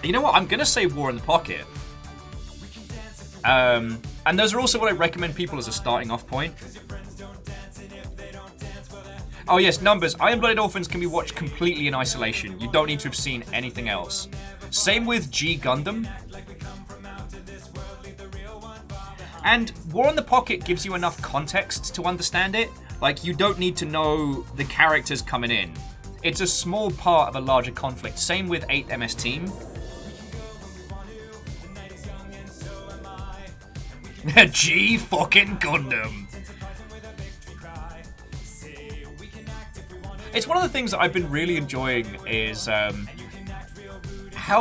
You know what? I'm going to say War in the Pocket. And those are also what I recommend people as a starting off point. Oh yes, numbers. Iron-Blooded Orphans can be watched completely in isolation. You don't need to have seen anything else. Same with G Gundam. And War in the Pocket gives you enough context to understand it. Like, you don't need to know the characters coming in. It's a small part of a larger conflict. Same with 8th MS Team. G fucking Gundam. It's one of the things that I've been really enjoying is how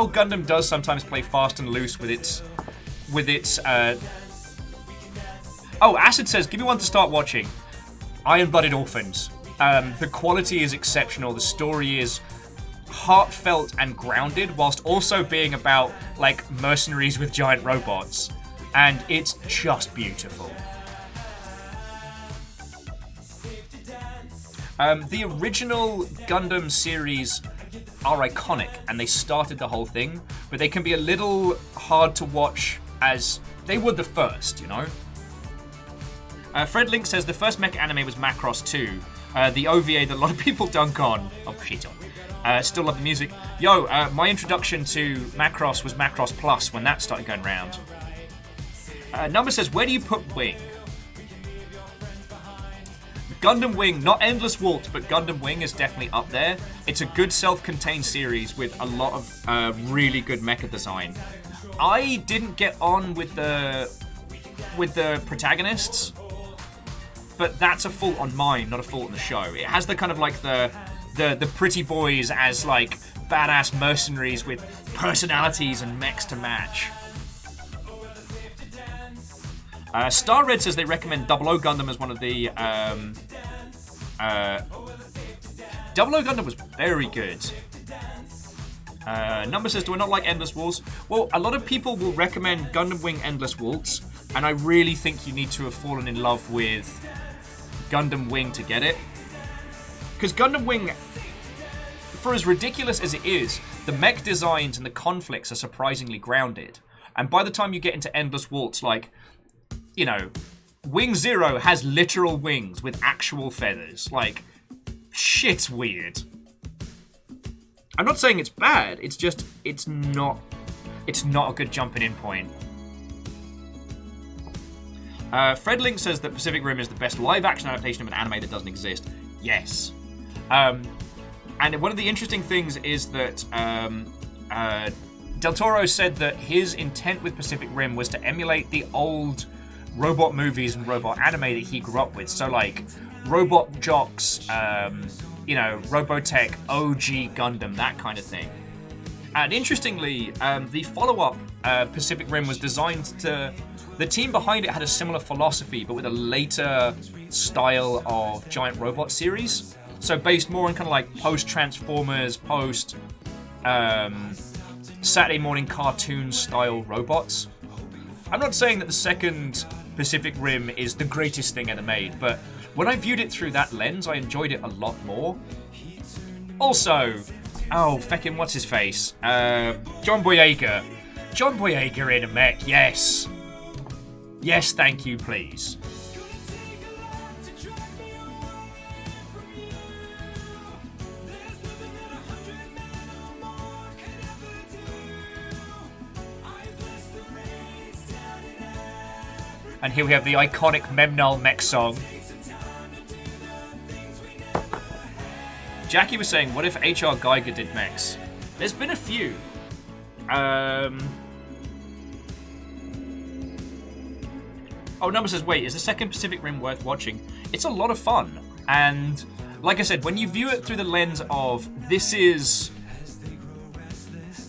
Gundam does sometimes play fast and loose with its Oh, Acid says, give me one to start watching. Iron-Blooded Orphans. The quality is exceptional. The story is heartfelt and grounded, whilst also being about, like, mercenaries with giant robots. And it's just beautiful. The original Gundam series are iconic, and they started the whole thing, but they can be a little hard to watch as they were the first, you know? Fred Link says the first mecha anime was Macross 2, the OVA that a lot of people dunk on. Oh, shit on. Still love the music. Yo, my introduction to Macross was Macross Plus when that started going round. Number says, where do you put Wing? Gundam Wing, not Endless Waltz, but Gundam Wing is definitely up there. It's a good self-contained series with a lot of really good mecha design. I didn't get on with the protagonists, but that's a fault on mine, not a fault on the show. It has the kind of like the pretty boys as like badass mercenaries with personalities and mechs to match. Star Red says they recommend 00 Gundam as one of the 00 Gundam was very good. Number says, do I not like Endless Waltz? Well, a lot of people will recommend Gundam Wing Endless Waltz, and I really think you need to have fallen in love with Gundam Wing to get it. Because Gundam Wing, for as ridiculous as it is, the mech designs and the conflicts are surprisingly grounded. And by the time you get into Endless Waltz, like, you know, Wing Zero has literal wings with actual feathers. Like, shit's weird. I'm not saying it's bad, it's just, it's not a good jumping in point. Fred Link says that Pacific Rim is the best live-action adaptation of an anime that doesn't exist. Yes. And one of the interesting things is that Del Toro said that his intent with Pacific Rim was to emulate the old robot movies and robot anime that he grew up with. So, like, Robot Jocks, you know, Robotech, OG Gundam, that kind of thing. And interestingly, the follow-up, Pacific Rim, was designed to... The team behind it had a similar philosophy, but with a later style of giant robot series. So based more on kind of like post-Transformers, post-Saturday morning cartoon style robots. I'm not saying that the second Pacific Rim is the greatest thing ever made, but when I viewed it through that lens, I enjoyed it a lot more. Also, oh, feckin' what's his face? John Boyega. John Boyega in a mech, yes. Yes, thank you, please. And here we have the iconic Memnal mech song. Jackie was saying, what if H.R. Geiger did mechs? There's been a few. Oh, Number says, wait, is the second Pacific Rim worth watching? It's a lot of fun. And like I said, when you view it through the lens of this is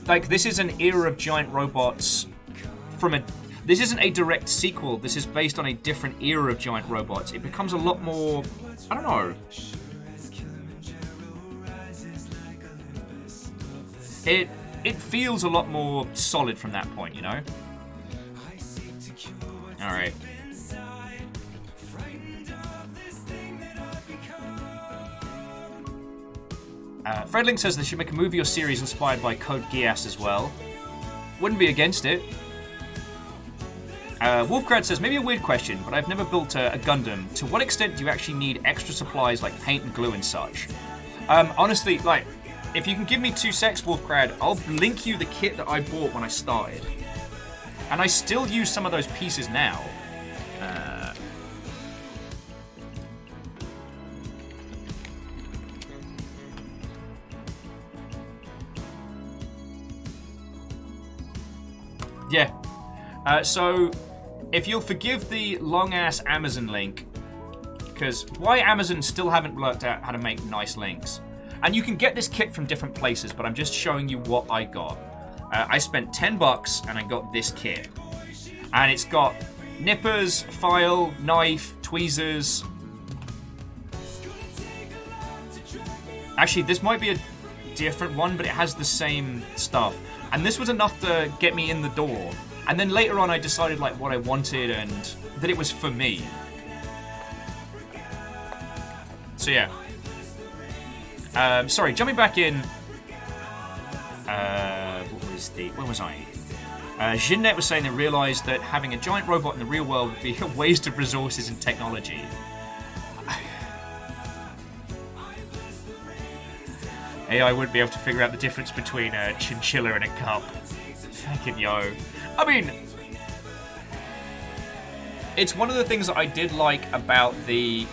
an era of giant robots this isn't a direct sequel, this is based on a different era of giant robots. It becomes a lot more, I don't know. It feels a lot more solid from that point, you know? Alright. Fredling says they should make a movie or series inspired by Code Geass as well. Wouldn't be against it. Wolfgrad says, maybe a weird question, but I've never built a Gundam. To what extent do you actually need extra supplies like paint and glue and such? Honestly, like, if you can give me 2 secs, Wolfgrad, I'll link you the kit that I bought when I started. And I still use some of those pieces now. Yeah. So, if you'll forgive the long-ass Amazon link, because why Amazon still haven't worked out how to make nice links. And you can get this kit from different places, but I'm just showing you what I got. I spent $10 and I got this kit. And it's got nippers, file, knife, tweezers. Actually, this might be a different one, but it has the same stuff. And this was enough to get me in the door. And then later on I decided like what I wanted and that it was for me. So yeah. Sorry, jumping back in. Where was I? Jinnet was saying they realised that having a giant robot in the real world would be a waste of resources and technology. AI wouldn't be able to figure out the difference between a chinchilla and a cup. Fucking yo. I mean, it's one of the things that I did like about the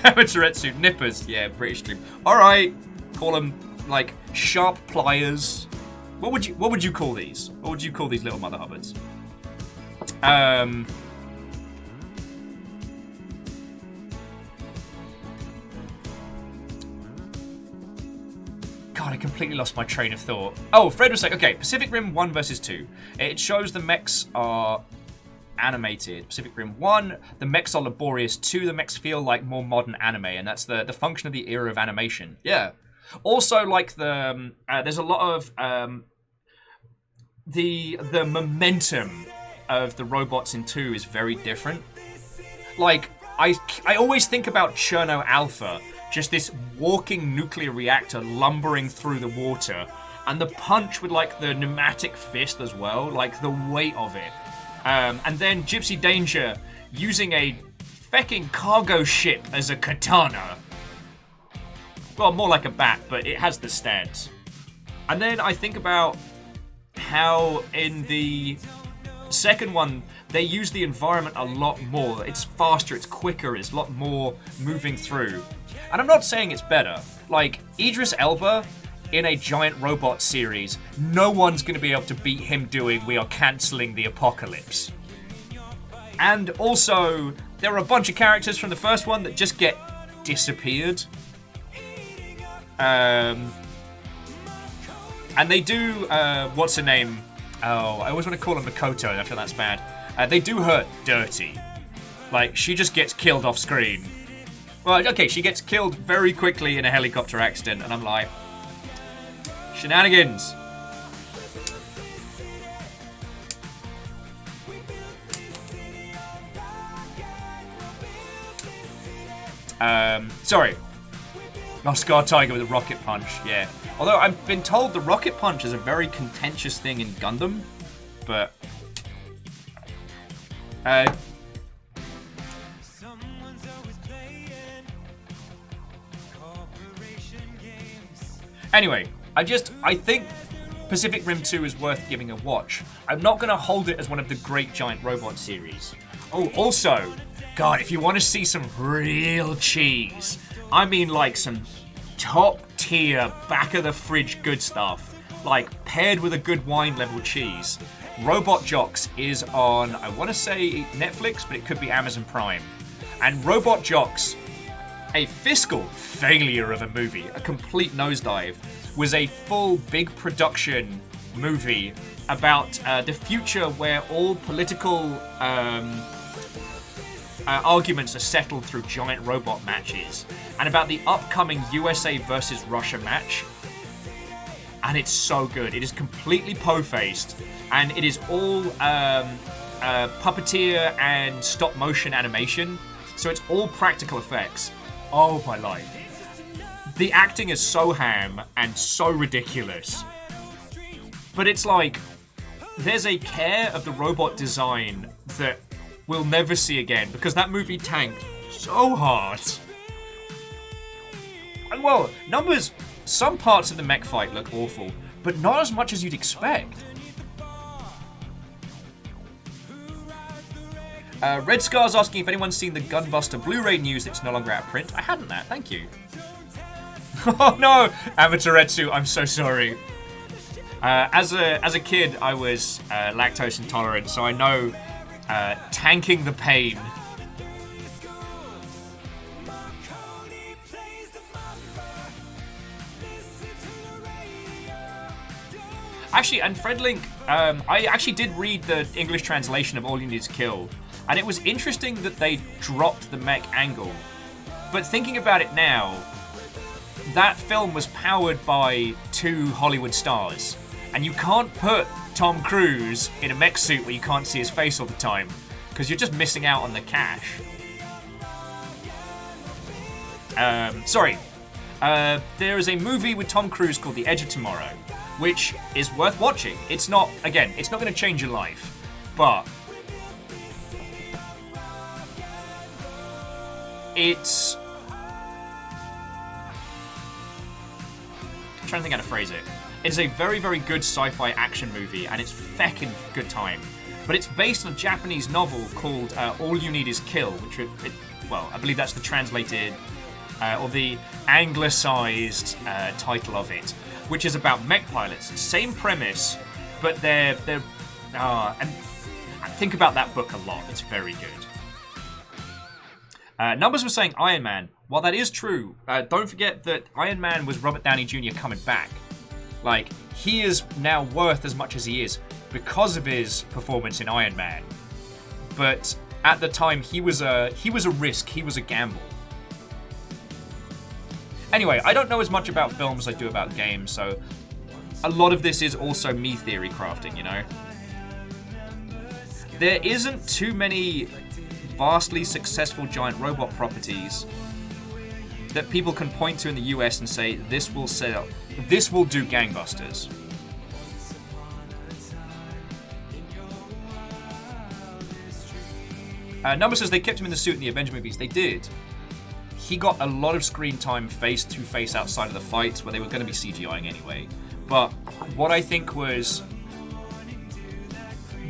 Amaterasu nippers. Yeah, British stream. Alright, call them, like, sharp pliers. What would you call these? What would you call these little mother hubbards? God, I completely lost my train of thought. Oh, Fred was like, okay, Pacific Rim 1 versus 2. It shows the mechs are animated. Pacific Rim 1, the mechs are laborious. 2, the mechs feel like more modern anime, and that's the function of the era of animation. Yeah. Also, like, there's a lot of the momentum of the robots in 2 is very different. Like, I always think about Cherno Alpha, just this walking nuclear reactor lumbering through the water, and the punch with, like, the pneumatic fist as well, like, the weight of it. And then Gypsy Danger using a fecking cargo ship as a katana. Well, more like a bat, but it has the stance. And then I think about how in the second one, they use the environment a lot more. It's faster, it's quicker, it's a lot more moving through. And I'm not saying it's better. Like, Idris Elba in a giant robot series, no one's going to be able to beat him doing "We are cancelling the apocalypse." And also, there are a bunch of characters from the first one that just get disappeared. And they do, what's her name? Oh, I always want to call her Makoto after that's bad. They do her dirty. Like, she just gets killed off screen. Well, okay, she gets killed very quickly in a helicopter accident, and I'm like, shenanigans. Sorry. Oh, Scar Tiger with a rocket punch, yeah. Although I've been told the rocket punch is a very contentious thing in Gundam, but anyway, I think Pacific Rim 2 is worth giving a watch. I'm not going to hold it as one of the great giant robot series. Oh, also, God, if you want to see some real cheese, I mean like some top tier, back of the fridge good stuff, like paired with a good wine level cheese, Robot Jocks is on, I want to say Netflix, but it could be Amazon Prime. And Robot Jocks, a fiscal failure of a movie, a complete nosedive, was a full big production movie about the future where all political arguments are settled through giant robot matches, and about the upcoming USA versus Russia match. And it's so good. It is completely po-faced, and it is all puppeteer and stop motion animation, so it's all practical effects. Oh my life. The acting is so ham and so ridiculous. But it's like, there's a care of the robot design that we'll never see again, because that movie tanked so hard. And well, some parts of the mech fight look awful, but not as much as you'd expect. Red Scar's asking if anyone's seen the Gunbuster Blu-ray news that's no longer out of print. I hadn't that, thank you. Oh no, Amaterasu, I'm so sorry. As a kid, I was lactose intolerant, so I know tanking the pain. Actually, and Fredlink, I actually did read the English translation of All You Need Is Kill, and it was interesting that they dropped the mech angle. But thinking about it now, that film was powered by 2 Hollywood stars, and you can't put Tom Cruise in a mech suit where you can't see his face all the time, because you're just missing out on the cash. Sorry. There is a movie with Tom Cruise called The Edge of Tomorrow, which is worth watching. It's not, again, it's not going to change your life, but it's... I'm trying to think how to phrase it. It's a very, very good sci-fi action movie, and it's feckin' good time. But it's based on a Japanese novel called All You Need Is Kill, which, well, I believe that's the translated, or the anglicized title of it, which is about mech pilots. Same premise, but they're and think about that book a lot. It's very good. Numbers were saying Iron Man. While that is true, don't forget that Iron Man was Robert Downey Jr. coming back. Like, he is now worth as much as he is because of his performance in Iron Man. But at the time, he was a risk. He was a gamble. Anyway, I don't know as much about films as I do about games, so a lot of this is also me theory crafting, you know? There isn't too many vastly successful giant robot properties that people can point to in the US and say, this will sell, this will do gangbusters. Number says they kept him in the suit in the Avenger movies. They did. He got a lot of screen time face-to-face outside of the fights where they were going to be CGIing anyway. But what I think was,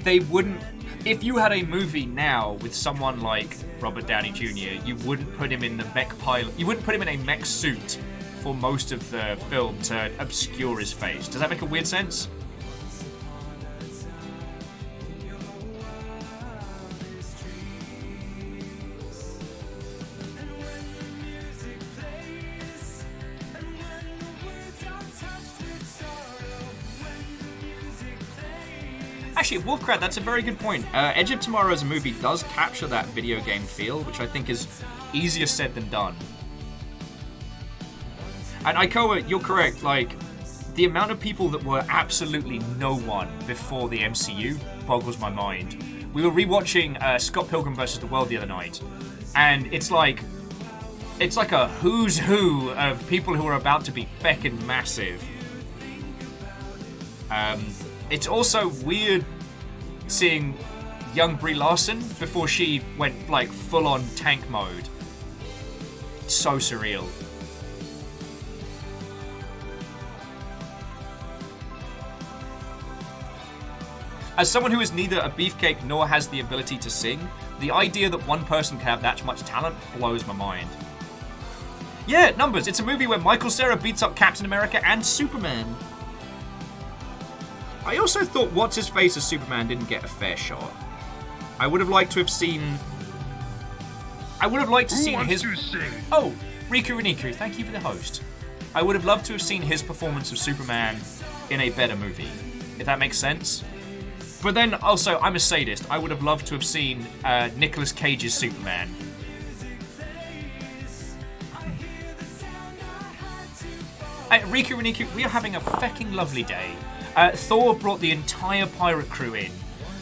they wouldn't... If you had a movie now with someone like Robert Downey Jr., you wouldn't put him in the mech pilot. You wouldn't put him in a mech suit for most of the film to obscure his face. Does that make a weird sense? Actually, Wolfcrat, that's a very good point. Edge of Tomorrow as a movie does capture that video game feel, which I think is easier said than done. And Aikoa, you're correct, like, the amount of people that were absolutely no one before the MCU boggles my mind. We were rewatching Scott Pilgrim vs. the World the other night, and it's like a who's who of people who are about to be feckin' massive. It's also weird seeing young Brie Larson before she went like full-on tank mode. It's so surreal. As someone who is neither a beefcake nor has the ability to sing, the idea that one person can have that much talent blows my mind. Yeah, Numbers, it's a movie where Michael Cera beats up Captain America and Superman. I also thought What's-His-Face as Superman didn't get a fair shot. I would have liked to have seen... his... Oh, Riku Reniku, thank you for the host. I would have loved to have seen his performance of Superman in a better movie, if that makes sense. But then, also, I'm a sadist. I would have loved to have seen Nicolas Cage's Superman. Riku Reniku, we are having a fecking lovely day. Thor brought the entire pirate crew in.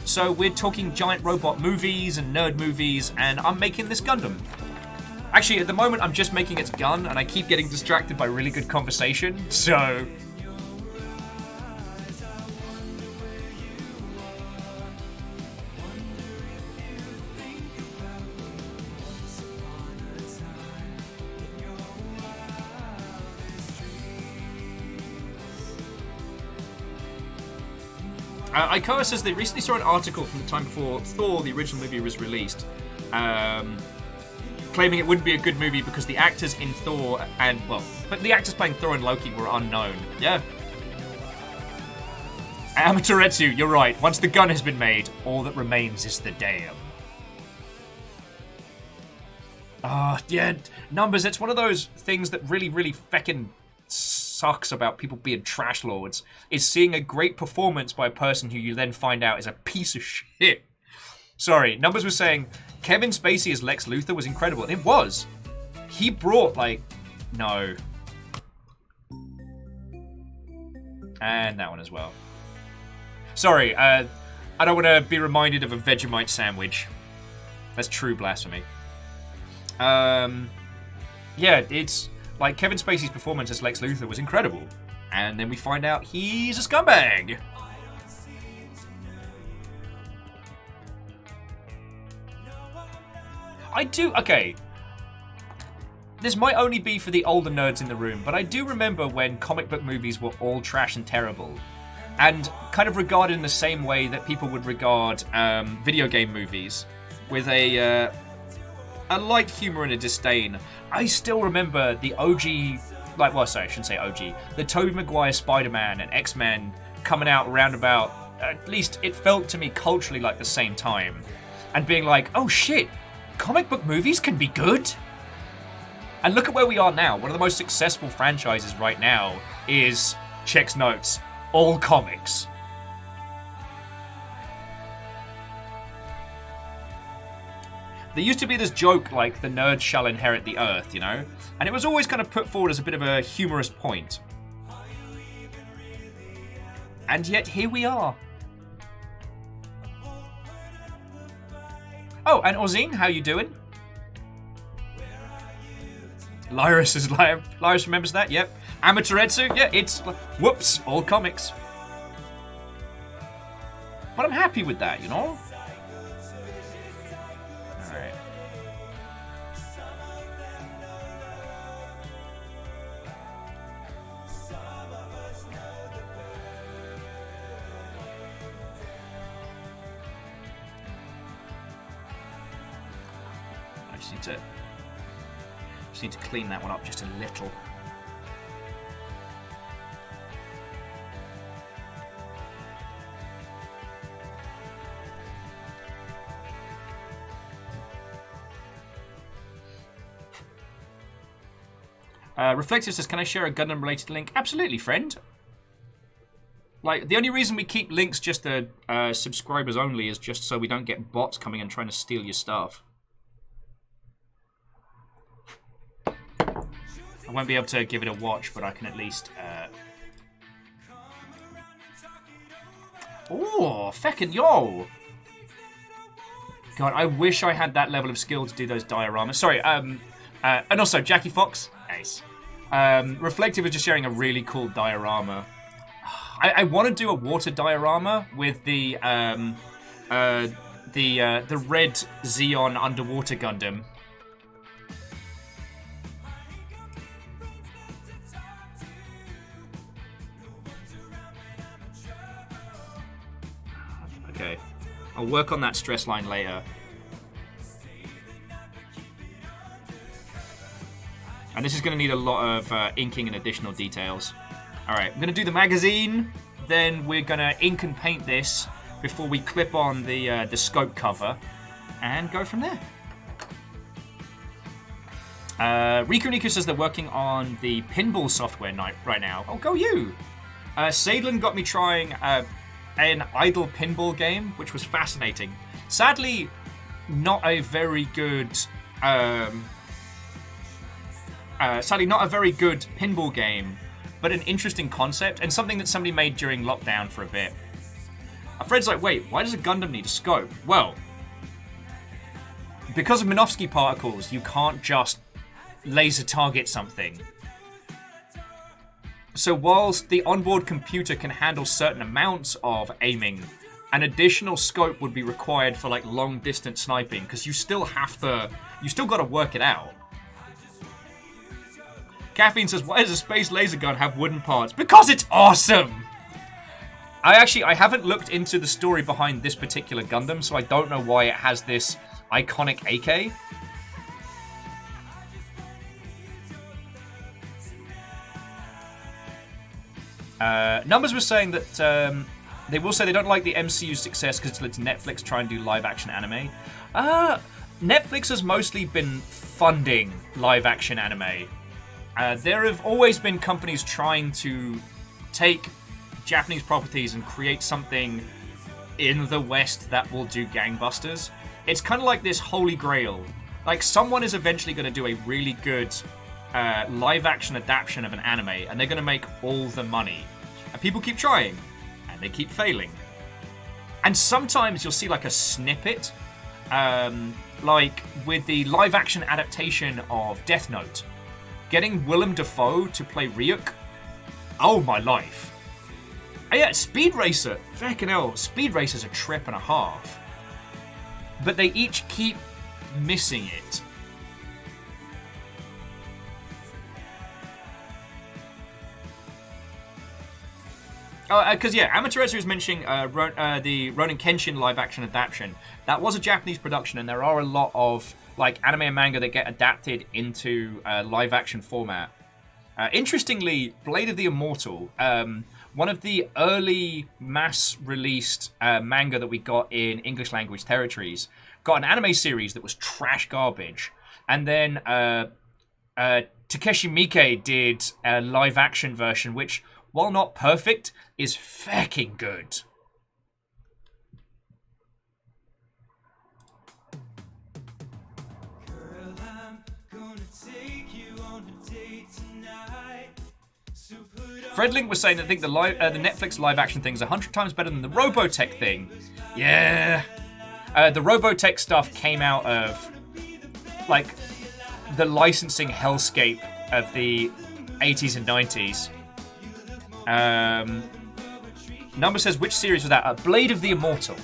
So we're talking giant robot movies and nerd movies, and I'm making this Gundam. Actually, at the moment, I'm just making its gun, and I keep getting distracted by really good conversation, so... Aikoa says they recently saw an article from the time before Thor, the original movie, was released, claiming it wouldn't be a good movie because the actors in Thor but the actors playing Thor and Loki were unknown. Yeah. Amatoretsu, you're right. Once the gun has been made, all that remains is the dam. Yeah, Numbers, it's one of those things that really, really feckin' sucks about people being trash lords, is seeing a great performance by a person who you then find out is a piece of shit. Sorry, Numbers was saying Kevin Spacey as Lex Luthor was incredible. And it was. He brought, like... No. And that one as well. Sorry, I don't want to be reminded of a Vegemite sandwich. That's true blasphemy. Yeah, it's... Like, Kevin Spacey's performance as Lex Luthor was incredible. And then we find out he's a scumbag. Okay. This might only be for the older nerds in the room, but I do remember when comic book movies were all trash and terrible. And kind of regarded in the same way that people would regard video game movies, with a light humor and a disdain. I still remember the OG, I shouldn't say OG, the Tobey Maguire Spider-Man and X-Men coming out around about, at least it felt to me culturally like the same time, and being like, oh shit, comic book movies can be good? And look at where we are now. One of the most successful franchises right now is, checks notes, all comics. There used to be this joke like the nerds shall inherit the earth, you know? And it was always kind of put forward as a bit of a humorous point. And yet here we are. Oh, and Ozine, how you doing? Lyris remembers that, yep. Amaterasu, yeah, it's, whoops, all comics. But I'm happy with that, you know? Alright. I just need to clean that one up just a little. Reflective says, can I share a Gundam related link? Absolutely, friend. Like, the only reason we keep links just to subscribers only is just so we don't get bots coming and trying to steal your stuff. I won't be able to give it a watch, but I can at least... Oh, feckin' yo! God, I wish I had that level of skill to do those dioramas. Sorry, and also, Jackie Fox. Nice. Reflective was just sharing a really cool diorama. I want to do a water diorama with the red Xeon underwater Gundam. Okay, I'll work on that stress line later. And this is going to need a lot of inking and additional details. Alright, I'm going to do the magazine, then we're going to ink and paint this before we clip on the scope cover, and go from there. Riku Niku says they're working on the pinball software right now. Oh, go you! Sadlin got me trying an idle pinball game, which was fascinating. Sadly, not a very good... sadly, not a very good pinball game, but an interesting concept, and something that somebody made during lockdown for a bit. A friend's like, wait, why does a Gundam need a scope? Well, because of Minovsky particles, you can't just laser target something. So whilst the onboard computer can handle certain amounts of aiming, an additional scope would be required for like long distance sniping, because you still got to work it out. Caffeine says, why does a space laser gun have wooden parts? Because it's awesome! I haven't looked into the story behind this particular Gundam, so I don't know why it has this iconic AK. Numbers were saying that they will say they don't like the MCU's success because it's led to Netflix try and do live-action anime. Netflix has mostly been funding live-action anime. There have always been companies trying to take Japanese properties and create something in the West that will do gangbusters. It's kind of like this holy grail. Like, someone is eventually going to do a really good live-action adaptation of an anime, and they're going to make all the money. And people keep trying, and they keep failing. And sometimes you'll see, like, a snippet, like with the live-action adaptation of Death Note. Getting Willem Dafoe to play Ryuk Oh my life. Yeah, Speed Racer. Fucking hell, Speed Racer's a trip and a half. But they each keep missing it. Oh, because yeah, Amaterasu was mentioning the Ronin Kenshin live-action adaptation. That was a Japanese production, and there are a lot of like anime and manga that get adapted into live-action format. Interestingly, Blade of the Immortal, one of the early mass-released manga that we got in English-language territories, got an anime series that was trash garbage, and then Takeshi Miike did a live-action version, which, while not perfect, is fucking good. Fredlink was saying that I think the Netflix live-action thing is 100 times better than the Robotech thing. Yeah. The Robotech stuff came out of, like, the licensing hellscape of the 80s and 90s. Number says, which series was that? Blade of the Immortal.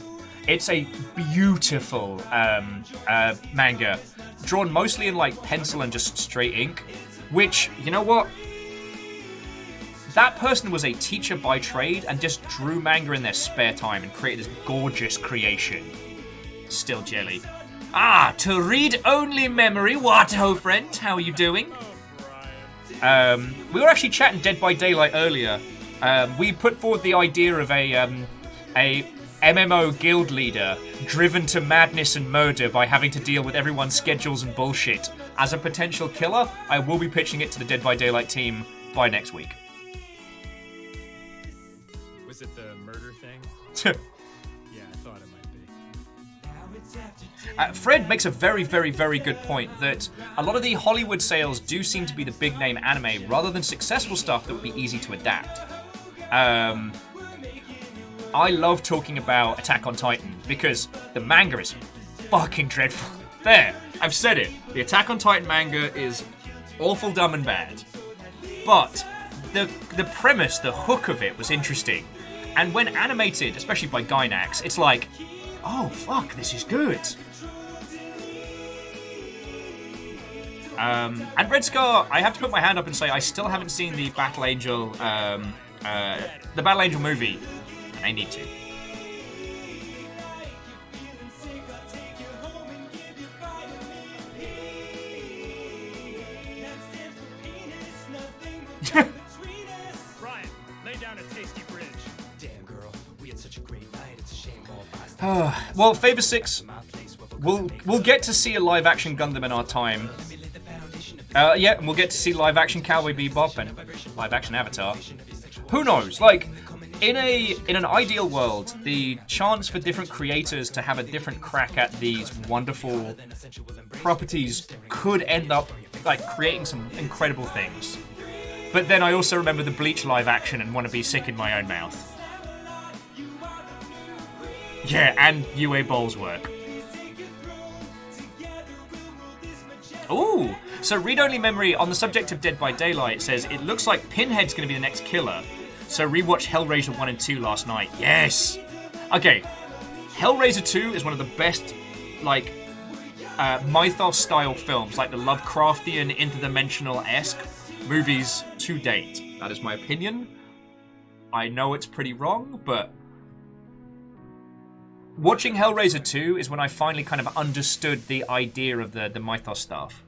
It's a beautiful manga, drawn mostly in like pencil and just straight ink, which, you know what? That person was a teacher by trade and just drew manga in their spare time and created this gorgeous creation. Still jelly. Ah, to read only memory. What, ho friend? How are you doing? We were actually chatting Dead by Daylight earlier. We put forward the idea of a MMO guild leader driven to madness and murder by having to deal with everyone's schedules and bullshit. As a potential killer, I will be pitching it to the Dead by Daylight team by next week. Was it the murder thing? Yeah, I thought it might be. Fred makes a very, very, very good point that a lot of the Hollywood sales do seem to be the big name anime rather than successful stuff that would be easy to adapt. I love talking about Attack on Titan because the manga is fucking dreadful. There, I've said it. The Attack on Titan manga is awful, dumb, and bad. But the premise, the hook of it was interesting. And when animated, especially by Gainax, it's like, oh, fuck, this is good. And Red Scar, I have to put my hand up and say I still haven't seen the Battle Angel, movie, and I need to. Brian, lay down a tasty bridge. Damn girl, we had such a great night. It's a shame all Well, Favor 6, we'll get to see a live-action Gundam in our time. Yeah, and we'll get to see live-action Cowboy Bebop and live-action Avatar. Who knows? Like, in an ideal world, the chance for different creators to have a different crack at these wonderful properties could end up like creating some incredible things. But then I also remember the Bleach live-action and want to be sick in my own mouth. Yeah, and UA Bowl's work. Ooh, so read-only memory on the subject of Dead by Daylight says, it looks like Pinhead's going to be the next killer. So rewatched Hellraiser 1 and 2 last night. Yes! Okay, Hellraiser 2 is one of the best, like, mythos-style films, like the Lovecraftian, interdimensional-esque movies to date. That is my opinion. I know it's pretty wrong, but watching Hellraiser 2 is when I finally kind of understood the idea of the mythos stuff.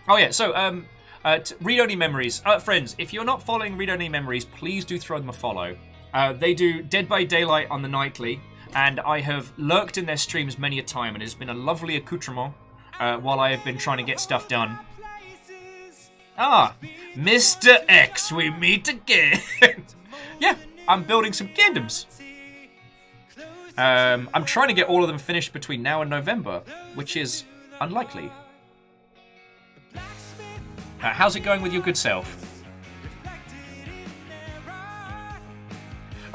Oh yeah, so read-only memories. Friends, if you're not following read-only memories, please do throw them a follow. They do Dead by Daylight on the nightly, and I have lurked in their streams many a time, and it has been a lovely accoutrement while I have been trying to get stuff done. Ah, Mr. X, we meet again. Yeah, I'm building some Gundams. I'm trying to get all of them finished between now and November, which is unlikely. How's it going with your good self?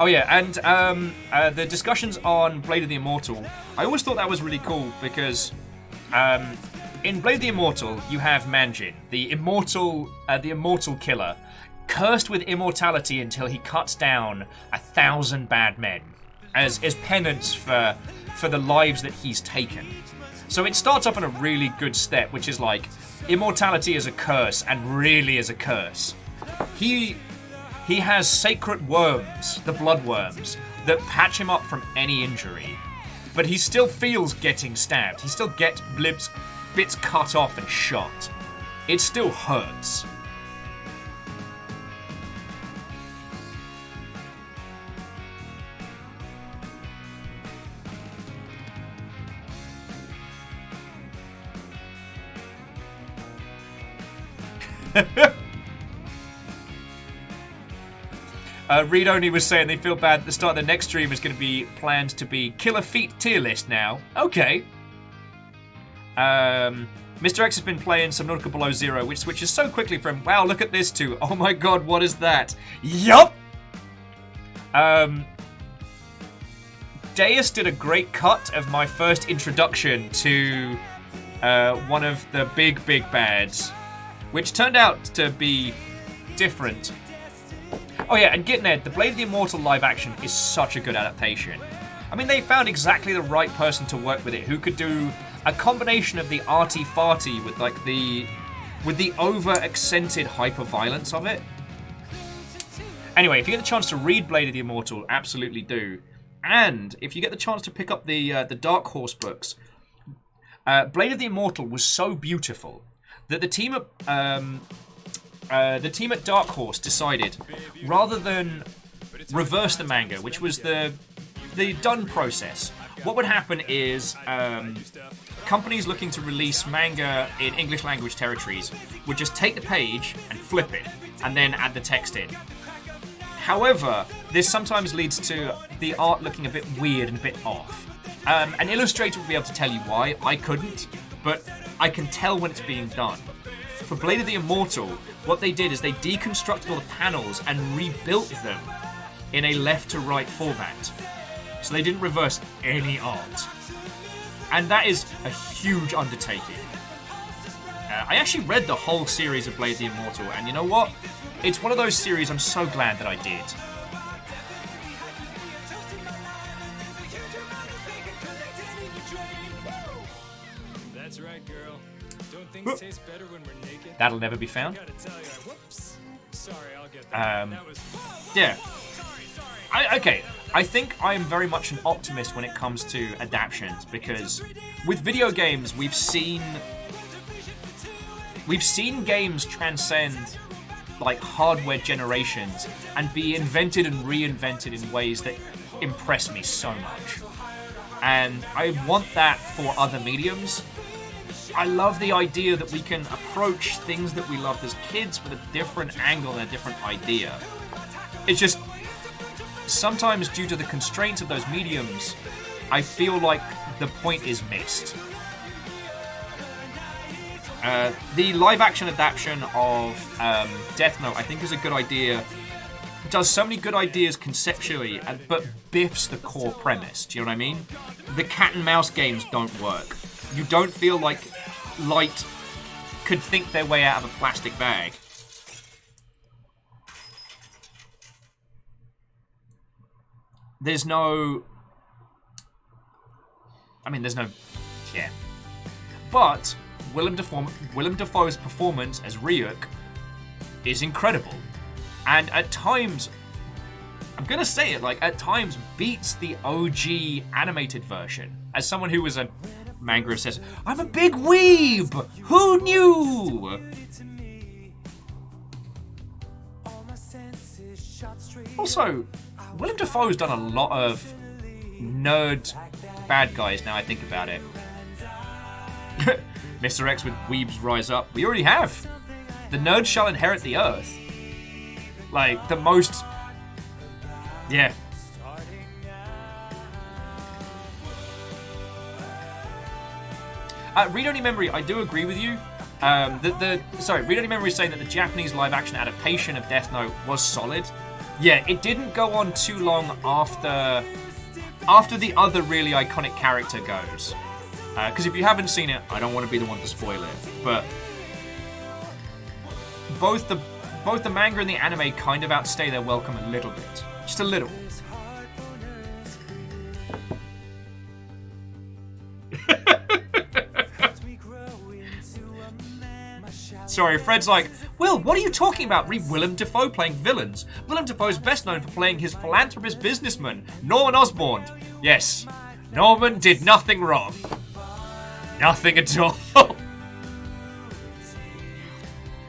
Oh yeah, and the discussions on Blade of the Immortal, I always thought that was really cool because in Blade of the Immortal you have Manjin, the immortal killer, cursed with immortality until he cuts down 1,000 bad men as penance for the lives that he's taken. So it starts off on a really good step, which is like immortality is a curse and really is a curse. He has sacred worms, the blood worms, that patch him up from any injury. But he still feels getting stabbed. He still gets bits cut off and shot. It still hurts. Read Only was saying they feel bad at the start of the next stream is going to be planned to be Killer Feet tier list now. Okay. Mr. X has been playing some Nautical Below Zero, which switches so quickly from, wow, look at this, to, oh my god, what is that? Yup! Deus did a great cut of my first introduction to one of the big bads, which turned out to be different. Oh yeah, and Gitned, the Blade of the Immortal live action is such a good adaptation. I mean, they found exactly the right person to work with it, who could do a combination of the arty-farty with like the over-accented hyper-violence of it. Anyway, if you get the chance to read Blade of the Immortal, absolutely do. And if you get the chance to pick up the Dark Horse books, Blade of the Immortal was so beautiful that the team at Dark Horse decided, rather than reverse the manga, which was the done process, what would happen is companies looking to release manga in English language territories would just take the page and flip it, and then add the text in. However, this sometimes leads to the art looking a bit weird and a bit off. An illustrator would be able to tell you why. I couldn't, but I can tell when it's being done. For Blade of the Immortal, what they did is they deconstructed all the panels and rebuilt them in a left-to-right format. So they didn't reverse any art. And that is a huge undertaking. I actually read the whole series of Blade of the Immortal, and you know what? It's one of those series I'm so glad that I did. That's right, girl. Don't things taste better when we're naked? That'll never be found. I gotta tell you, whoops. Sorry, I'll get that. That was... Yeah. Okay, I think I'm very much an optimist when it comes to adaptions, because with video games, we've seen games transcend like hardware generations and be invented and reinvented in ways that impress me so much. And I want that for other mediums. I love the idea that we can approach things that we loved as kids with a different angle and a different idea. It's just, sometimes due to the constraints of those mediums, I feel like the point is missed. The live-action adaptation of Death Note, I think, is a good idea. It does so many good ideas conceptually, but biffs the core premise. Do you know what I mean? The cat and mouse games don't work. You don't feel like Light could think their way out of a plastic bag. There's no... Yeah. But Willem Dafoe's performance as Ryuk is incredible. And at times, I'm gonna say it, like, at times beats the OG animated version. As someone who was a manga obsessed, I'm a big weeb! Who knew? Also, Willem Dafoe's done a lot of nerd bad guys now I think about it. Mr. X with Weebs Rise Up. We already have. The nerd shall inherit the earth. Like, the most... Yeah. Read Only Memory, I do agree with you. Read Only Memory is saying that the Japanese live-action adaptation of Death Note was solid. Yeah, it didn't go on too long after the other really iconic character goes. Because if you haven't seen it, I don't want to be the one to spoil it. But both the manga and the anime kind of outstay their welcome a little bit. Just a little. Sorry, Fred's like, Will, what are you talking about? Read Willem Dafoe playing villains. Willem Dafoe's best known for playing his philanthropist businessman, Norman Osborn. Yes, Norman did nothing wrong. Nothing at all.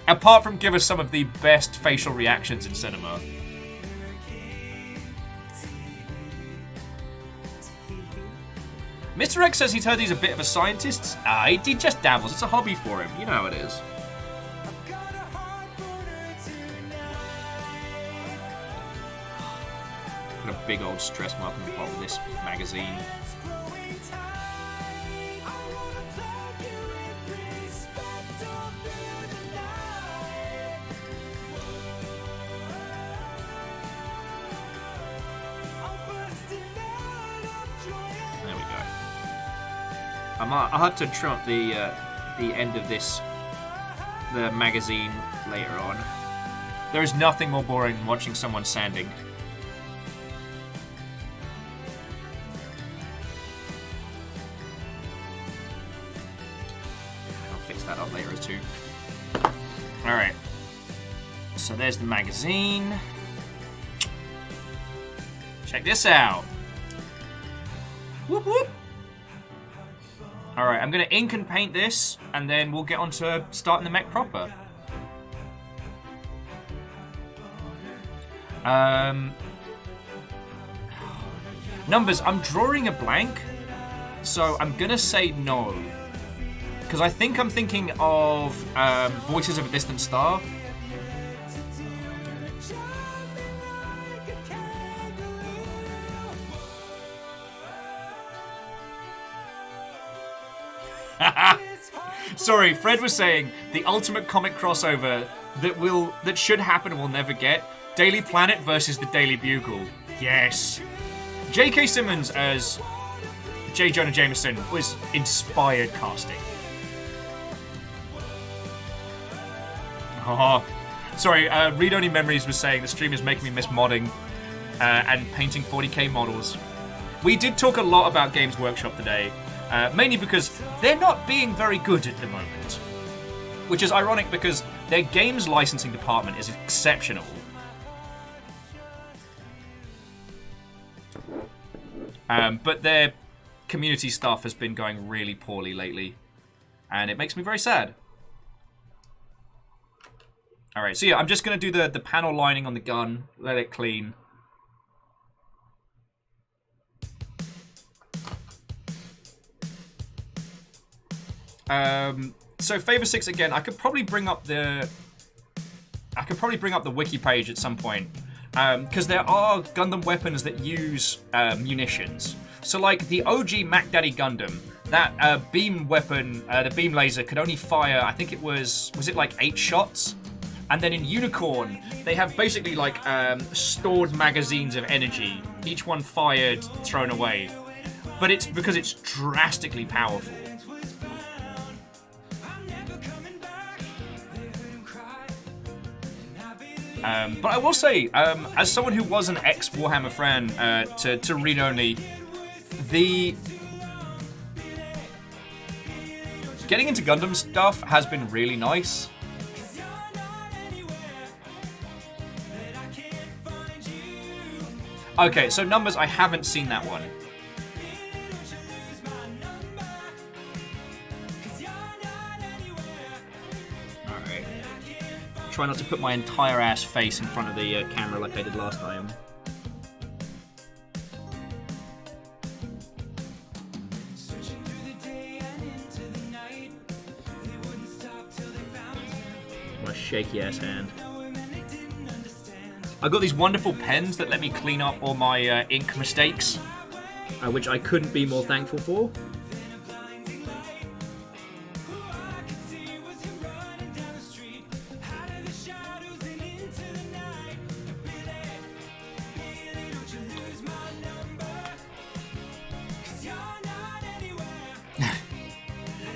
Apart from give us some of the best facial reactions in cinema. Mr. X says he's heard he's a bit of a scientist. He just dabbles. It's a hobby for him. You know how it is. Got a big old stress mark on the bottom of this magazine. There we go. I had to trump the end of the magazine later on. There is nothing more boring than watching someone sanding. That up later too. Alright. So there's the magazine. Check this out. Whoop whoop. Alright, I'm gonna ink and paint this, and then we'll get on to starting the mech proper. Numbers, I'm drawing a blank, so I'm gonna say no. Because I think I'm thinking of Voices of a Distant Star. Sorry, Fred was saying the ultimate comic crossover that should happen and we'll never get. Daily Planet versus the Daily Bugle. Yes. J.K. Simmons as J. Jonah Jameson was inspired casting. Oh, sorry, Read Only Memories was saying the stream is making me miss modding and painting 40k models. We did talk a lot about Games Workshop today, mainly because they're not being very good at the moment. Which is ironic because their games licensing department is exceptional. But their community stuff has been going really poorly lately. And it makes me very sad. Alright, so yeah, I'm just going to do the panel lining on the gun, let it clean. So Favor 6 again, I could probably bring up the wiki page at some point. Because there are Gundam weapons that use munitions. So like the OG Mac Daddy Gundam, that beam weapon, the beam laser could only fire, I think it was it like 8 shots? And then in Unicorn, they have basically like stored magazines of energy, each one fired, thrown away. But it's because it's drastically powerful. But I will say, as someone who was an ex-Warhammer fan to read only, getting into Gundam stuff has been really nice. Okay, so Numbers, I haven't seen that one. Alright. Try not to put my entire ass face in front of the camera like I did last time. My shaky ass hand. I got these wonderful pens that let me clean up all my ink mistakes, which I couldn't be more thankful for.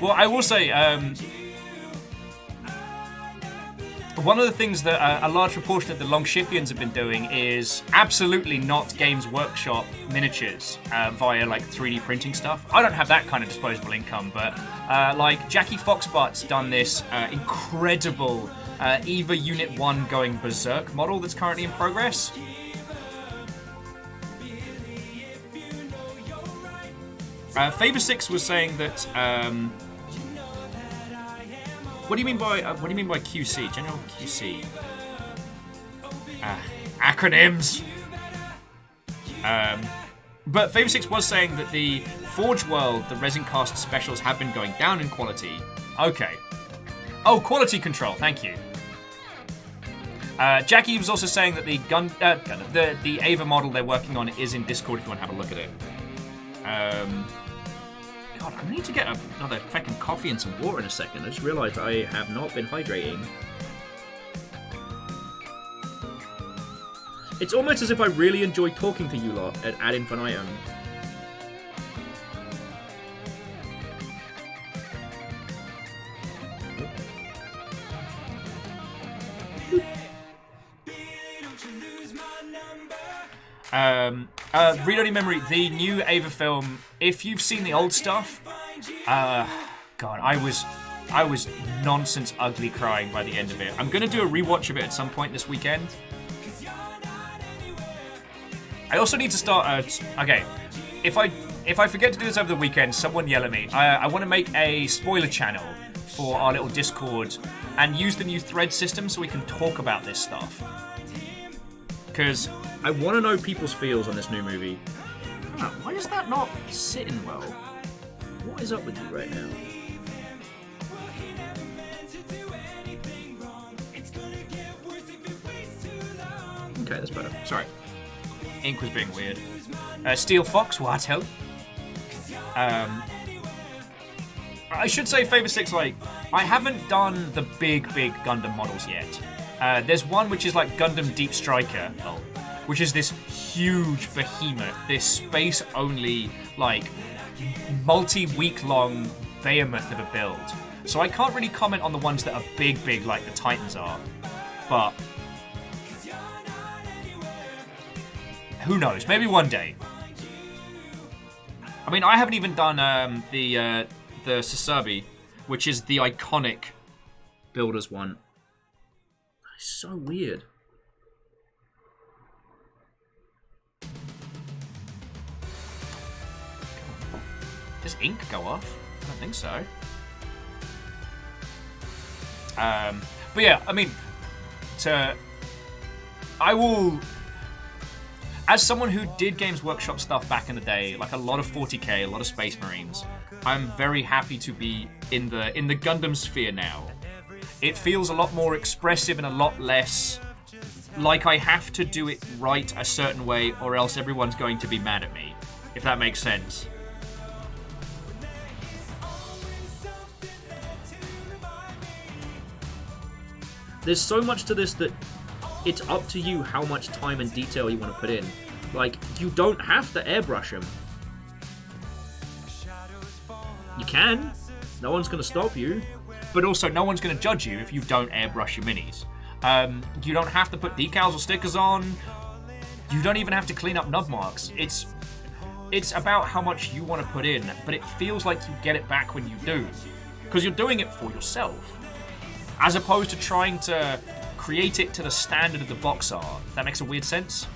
Well, I will say, one of the things that a large proportion of the Longshipians have been doing is absolutely not Games Workshop miniatures via like 3D printing stuff. I don't have that kind of disposable income, but like Jackie Foxbutt's done this incredible EVA Unit 1 going berserk model that's currently in progress. Favor6 was saying that. What do you mean by QC? General QC. Acronyms. But Favor6 was saying that the Forge World, the Resin Cast specials have been going down in quality. Okay. Oh, quality control. Thank you. Jackie was also saying that the Ava model they're working on is in Discord if you want to have a look at it. God, I need to get another fucking coffee and some water in a second. I just realised I have not been hydrating. It's almost as if I really enjoy talking to you lot at ad infinitum. Read only memory, the new Ava film, if you've seen the old stuff, God, I was nonsense ugly crying by the end of it. I'm gonna do a rewatch of it at some point this weekend. I also need to start, okay, if I forget to do this over the weekend, someone yell at me. I want to make a spoiler channel for our little Discord and use the new thread system so we can talk about this stuff. Because I want to know people's feels on this new movie. Why is that not sitting well? What is up with you right now? Okay, that's better. Sorry. Ink was being weird. Steel Fox, what hell? I should say Favor6, like, I haven't done the big Gundam models yet. There's one which is like Gundam Deep Striker, which is this huge behemoth, this space-only, like, multi-week-long behemoth of a build. So I can't really comment on the ones that are big like the Titans are, but who knows? Maybe one day. I mean, I haven't even done the Sasabi, which is the iconic Builders one. It's so weird. Does ink go off? I don't think so. But yeah, I mean, I will. As someone who did Games Workshop stuff back in the day, like a lot of 40k, a lot of Space Marines, I'm very happy to be in the Gundam sphere now. It feels a lot more expressive and a lot less like I have to do it right a certain way or else everyone's going to be mad at me, if that makes sense. There's so much to this that it's up to you how much time and detail you want to put in. Like, you don't have to airbrush them. You can. No one's going to stop you. But also, no one's going to judge you if you don't airbrush your minis. You don't have to put decals or stickers on. You don't even have to clean up nub marks. It's about how much you want to put in, but it feels like you get it back when you do. Because you're doing it for yourself. As opposed to trying to create it to the standard of the box art. If that makes a weird sense.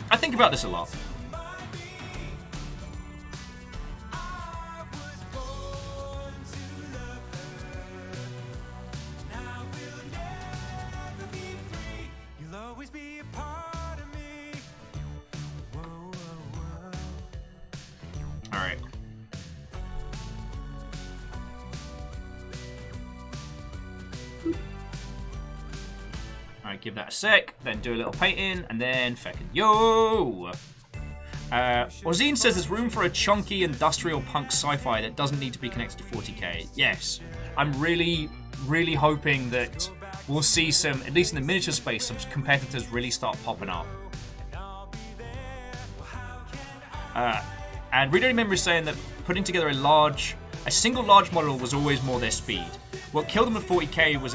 I think about this a lot. Alright. Alright, give that a sec, then do a little painting, and then fucking yo! Ozine says there's room for a chunky industrial punk sci-fi that doesn't need to be connected to 40k. Yes. I'm really hoping that we'll see some, at least in the miniature space, some competitors really start popping up. And Reader Remember is saying that putting together a single large model was always more their speed. What killed them at 40k was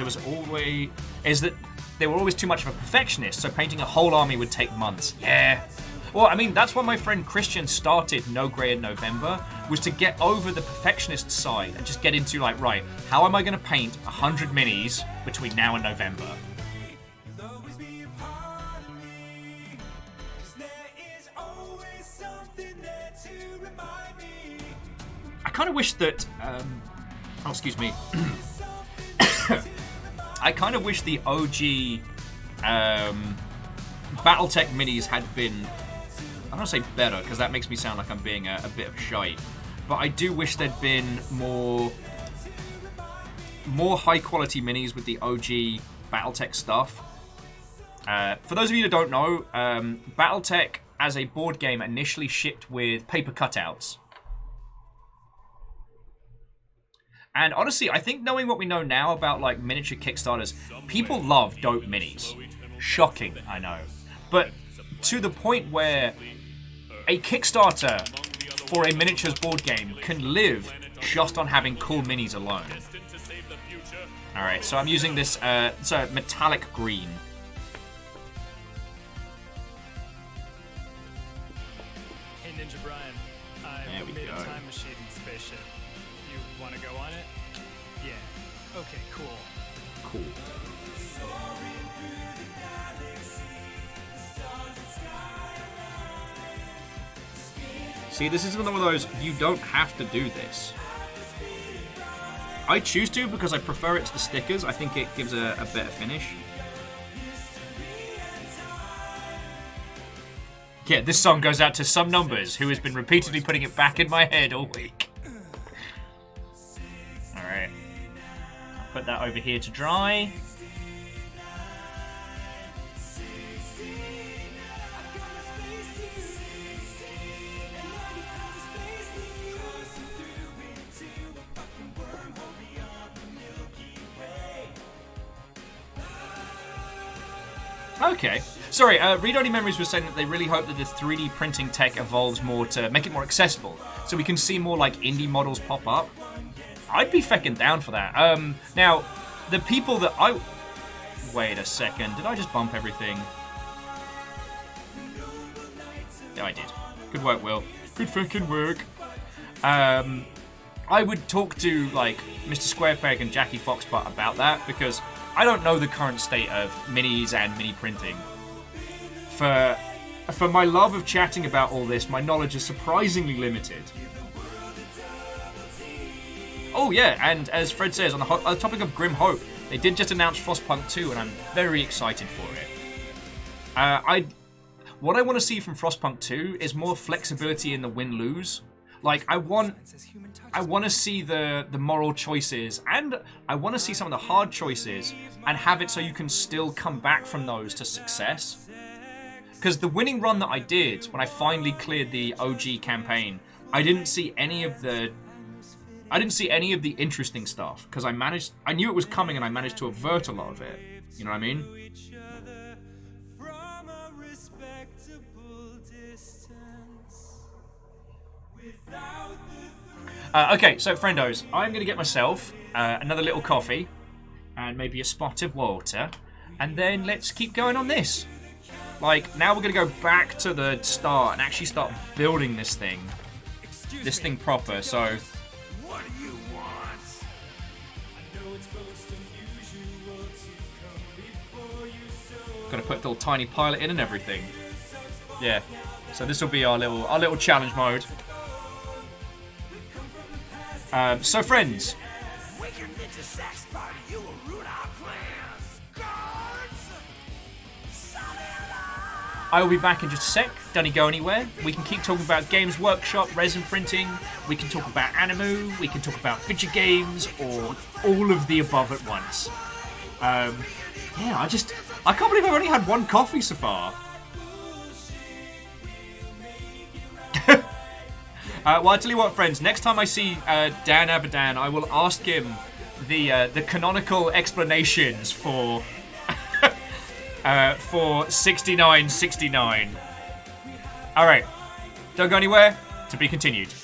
that they were always too much of a perfectionist, so painting a whole army would take months. Yeah. Well, I mean, that's why my friend Christian started No Grey in November, was to get over the perfectionist side and just get into, like, right, how am I going to paint 100 minis between now and November? I kind of wish that, oh, excuse me. I kind of wish the OG Battletech minis had been, I don't want to say better, because that makes me sound like I'm being a bit of shite, but I do wish there'd been more high quality minis with the OG Battletech stuff. For those of you that don't know, Battletech as a board game initially shipped with paper cutouts. And honestly, I think knowing what we know now about like miniature Kickstarters, people love dope minis. Shocking, I know. But to the point where a Kickstarter for a miniatures board game can live just on having cool minis alone. Alright, so I'm using this metallic green. Hey Ninja Brian, I made a time machine spaceship. You want to go on it? Yeah. Okay, cool. Cool. See, this is one of those, you don't have to do this. I choose to because I prefer it to the stickers. I think it gives a better finish. Yeah, this song goes out to Some Numbers, who has been repeatedly putting it back in my head all week. Alright. I'll put that over here to dry. Okay. Sorry, Read Only Memories was saying that they really hope that the 3D printing tech evolves more to make it more accessible, so we can see more like indie models pop up. I'd be feckin' down for that. Now, the people that I... Wait a second, did I just bump everything? Yeah, I did. Good work, Will. Good fucking work. I would talk to, like, Mr. Squarepeg and Jackie Foxbutt about that, because I don't know the current state of minis and mini printing. For my love of chatting about all this, my knowledge is surprisingly limited. Oh yeah, and as Fred says, on the topic of Grim Hope, they did just announce Frostpunk 2, and I'm very excited for it. What I want to see from Frostpunk 2 is more flexibility in the win-lose. Like, I want to see the moral choices, and I want to see some of the hard choices, and have it so you can still come back from those to success. Because the winning run that I did, when I finally cleared the OG campaign, I didn't see any of the interesting stuff, because I knew it was coming and I managed to avert a lot of it. You know what I mean? Okay, so friendos, I'm going to get myself another little coffee and maybe a spot of water, and then let's keep going on this. Like, now we're going to go back to the start and actually start building this thing proper, so... What do you want? Gotta put the little tiny pilot in and everything. Yeah, so this will be our little challenge mode. So friends, I will be back in just a sec. Don't go anywhere. We can keep talking about Games Workshop, resin printing. We can talk about anime. We can talk about video games, or all of the above at once. Yeah, I can't believe I've only had one coffee so far. Well, I'll tell you what, friends. Next time I see Dan Abadan, I will ask him the canonical explanations for 6969. All right, don't go anywhere. To be continued.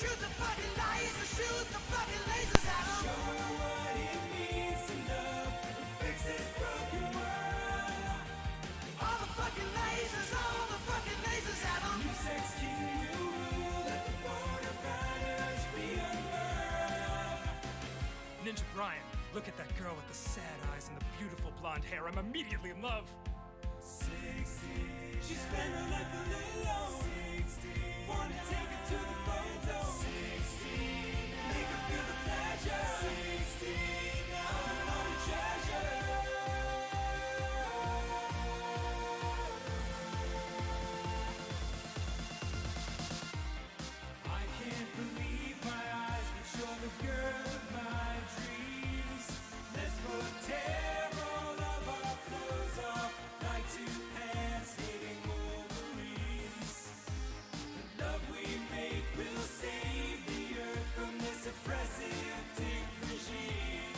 Ninja Brian. Look at that girl with the sad eyes and the beautiful blonde hair. I'm immediately in love. 16. She spent her life alone. 16. Wanna take her to the bone zone. 16. Make her feel the pleasure. 16. Now I'm on a treasure. I can't believe my eyes, but you're the girl of my dreams. Let's both tear all of our clothes off like two pants hitting Wolverines. The love we make will save the earth from this oppressive dick regime.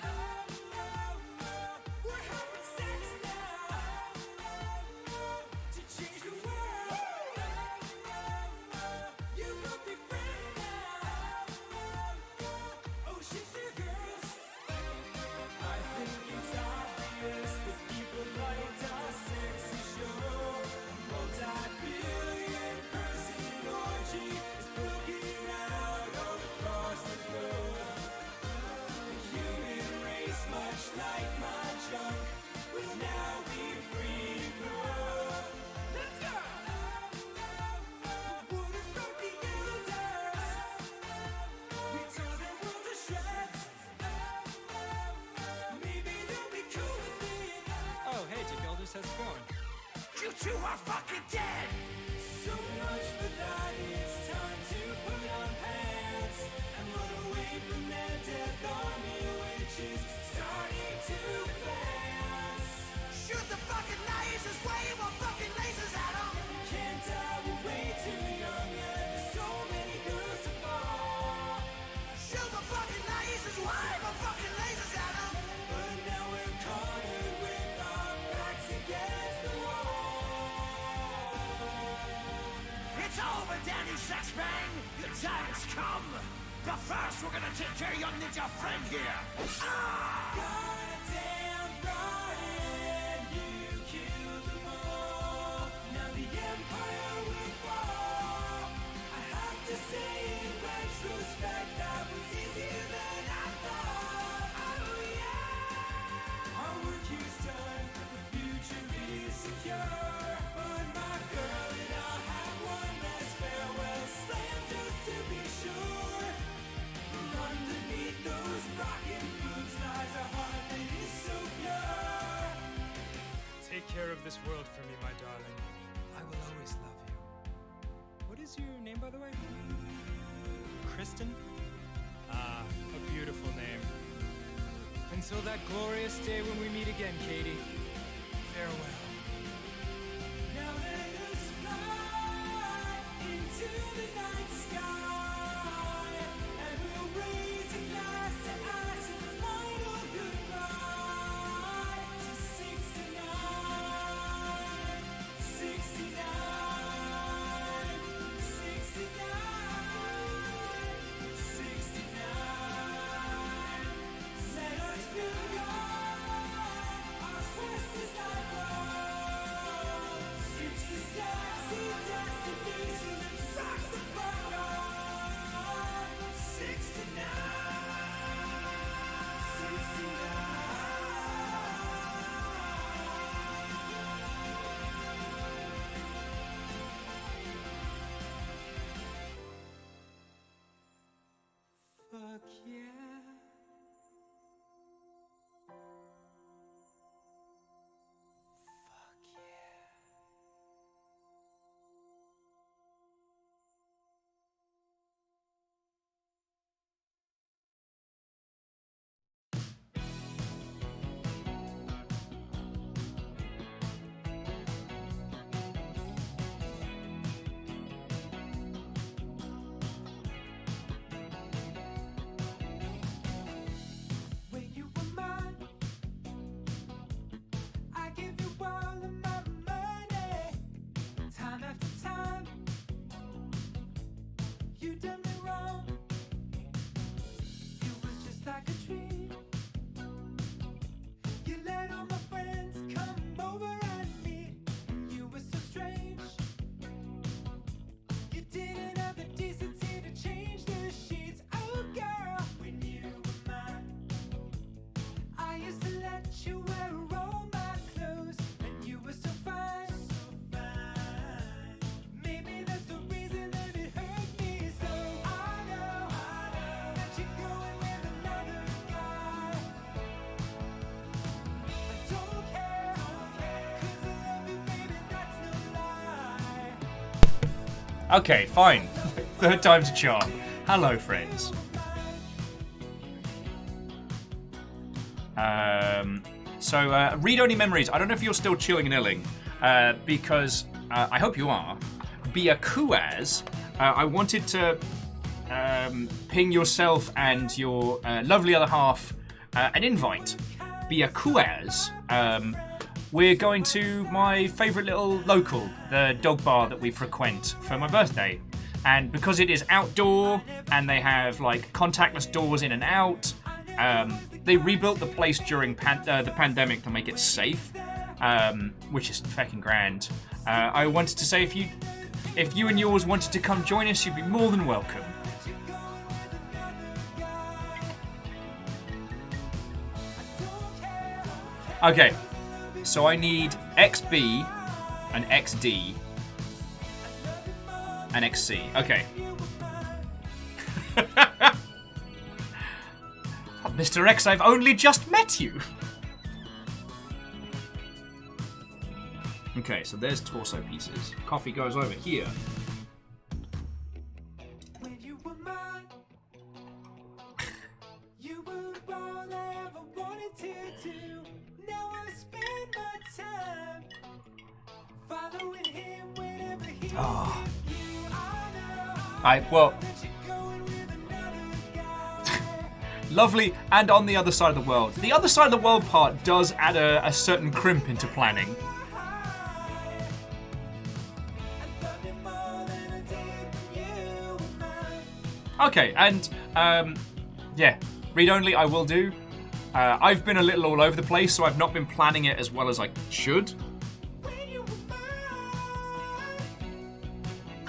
Oh, oh, oh, we're having sex now. Oh, oh, oh, to change the world. Oh, oh, oh, you both be friends now. Oh, oh, oh, oh shit, they're girls. I think it's obvious that people liked our sexy show. A multi-billion person orgy is broken out all across the globe. The human race, much like my junk, will now be free to grow. Let's go! What about the elders? We tore their world to shreds. Maybe they'll be cool with it. Oh, hey, Dick Elders, how's it going? You two are fucking dead! So much for that, it's time to put on pants and run away from that death army, which is starting to advance. Shoot the fucking lasers, wave our fucking lasers at them! Can't die, we're way too young, and there's so many girls to fall. Shoot the fucking lasers, wave our fucking lasers at them! But now we're cornered with our backs against the wall. It's over, Danny Sexbang! Your time has come! But first, we're gonna take care of your ninja friend here! Ah! Goddamn Brian, you killed them all. Now the Empire will fall. I have to say in retrospect that was easier than I thought. Oh yeah! Our work is done, the future is secure. But my girl and I'll have one last farewell slam just to be sure. From underneath those rockin' boobs lies a heart that is so pure. Take care of this world for me, my darling. I will always love you. What is your name, by the way? Kristen? Ah, a beautiful name. Until that glorious day when we meet again, Katie. Farewell. Now let us fly into the night sky, and we'll raise a glass to us in the final goodbye to 69, 69, 69, 69. Let us build on our quest is lifelong. Okay, fine. Third time's a charm. Hello, friends. Read-only memories. I don't know if you're still chilling and illing, because I hope you are. Biakuaz, I wanted to ping yourself and your lovely other half an invite. Biakuaz, we're going to my favourite little local, the dog bar that we frequent, for my birthday. And because it is outdoor and they have like contactless doors in and out, they rebuilt the place during the pandemic to make it safe, which is fucking grand. I wanted to say if you and yours wanted to come join us, you'd be more than welcome. Okay, so I need XB and XD and XC. Okay. Mr. X, I've only just met you. Okay, so there's torso pieces. Coffee goes over here. When you were mine, you were all I ever wanted to do. Now I spend my time following him whenever he you. I know. Lovely, and on the other side of the world. The other side of the world part does add a certain crimp into planning. Okay, and yeah, read-only I will do. I've been a little all over the place, so I've not been planning it as well as I should.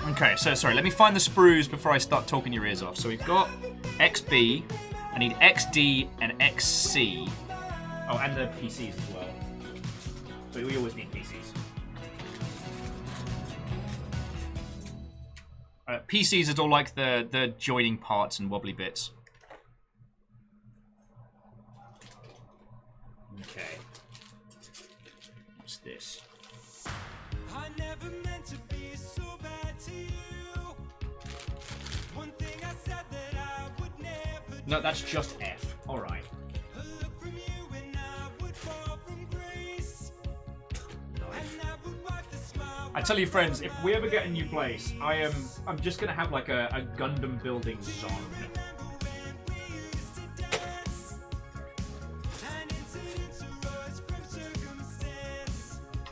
Okay, so sorry, let me find the sprues before I start talking your ears off. So we've got XB, I need XD and XC. Oh, and the PCs as well. So we always need PCs. PCs are all like the joining parts and wobbly bits. Okay. What's this? I never meant to be so bad to you. One thing I said that I would never. No, that's just F. All right. Look from you and I would fall from grace. And I would wipe the smile. I tell you, friends, if we ever get a new place, I'm just gonna have like a Gundam building zone.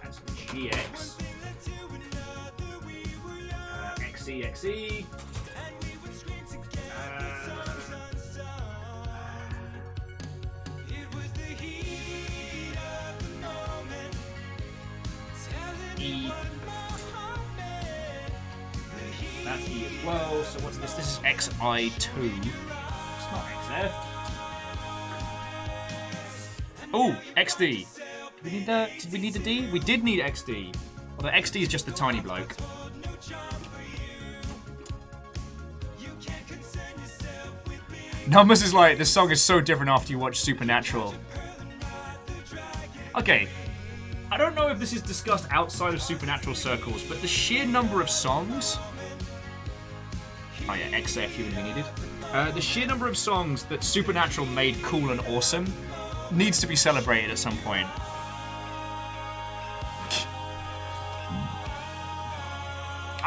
That's GX. XE, XE. E. That's E as well. So what's this? This is XI2. It's not XF. Oh, XD. Did we need a D? We did need XD. Although XD is just the tiny bloke. Numbers is like, this song is so different after you watch Supernatural. Okay. I don't know if this is discussed outside of Supernatural circles, but the sheer number of songs... Oh yeah, XF you would be needed. The sheer number of songs that Supernatural made cool and awesome needs to be celebrated at some point.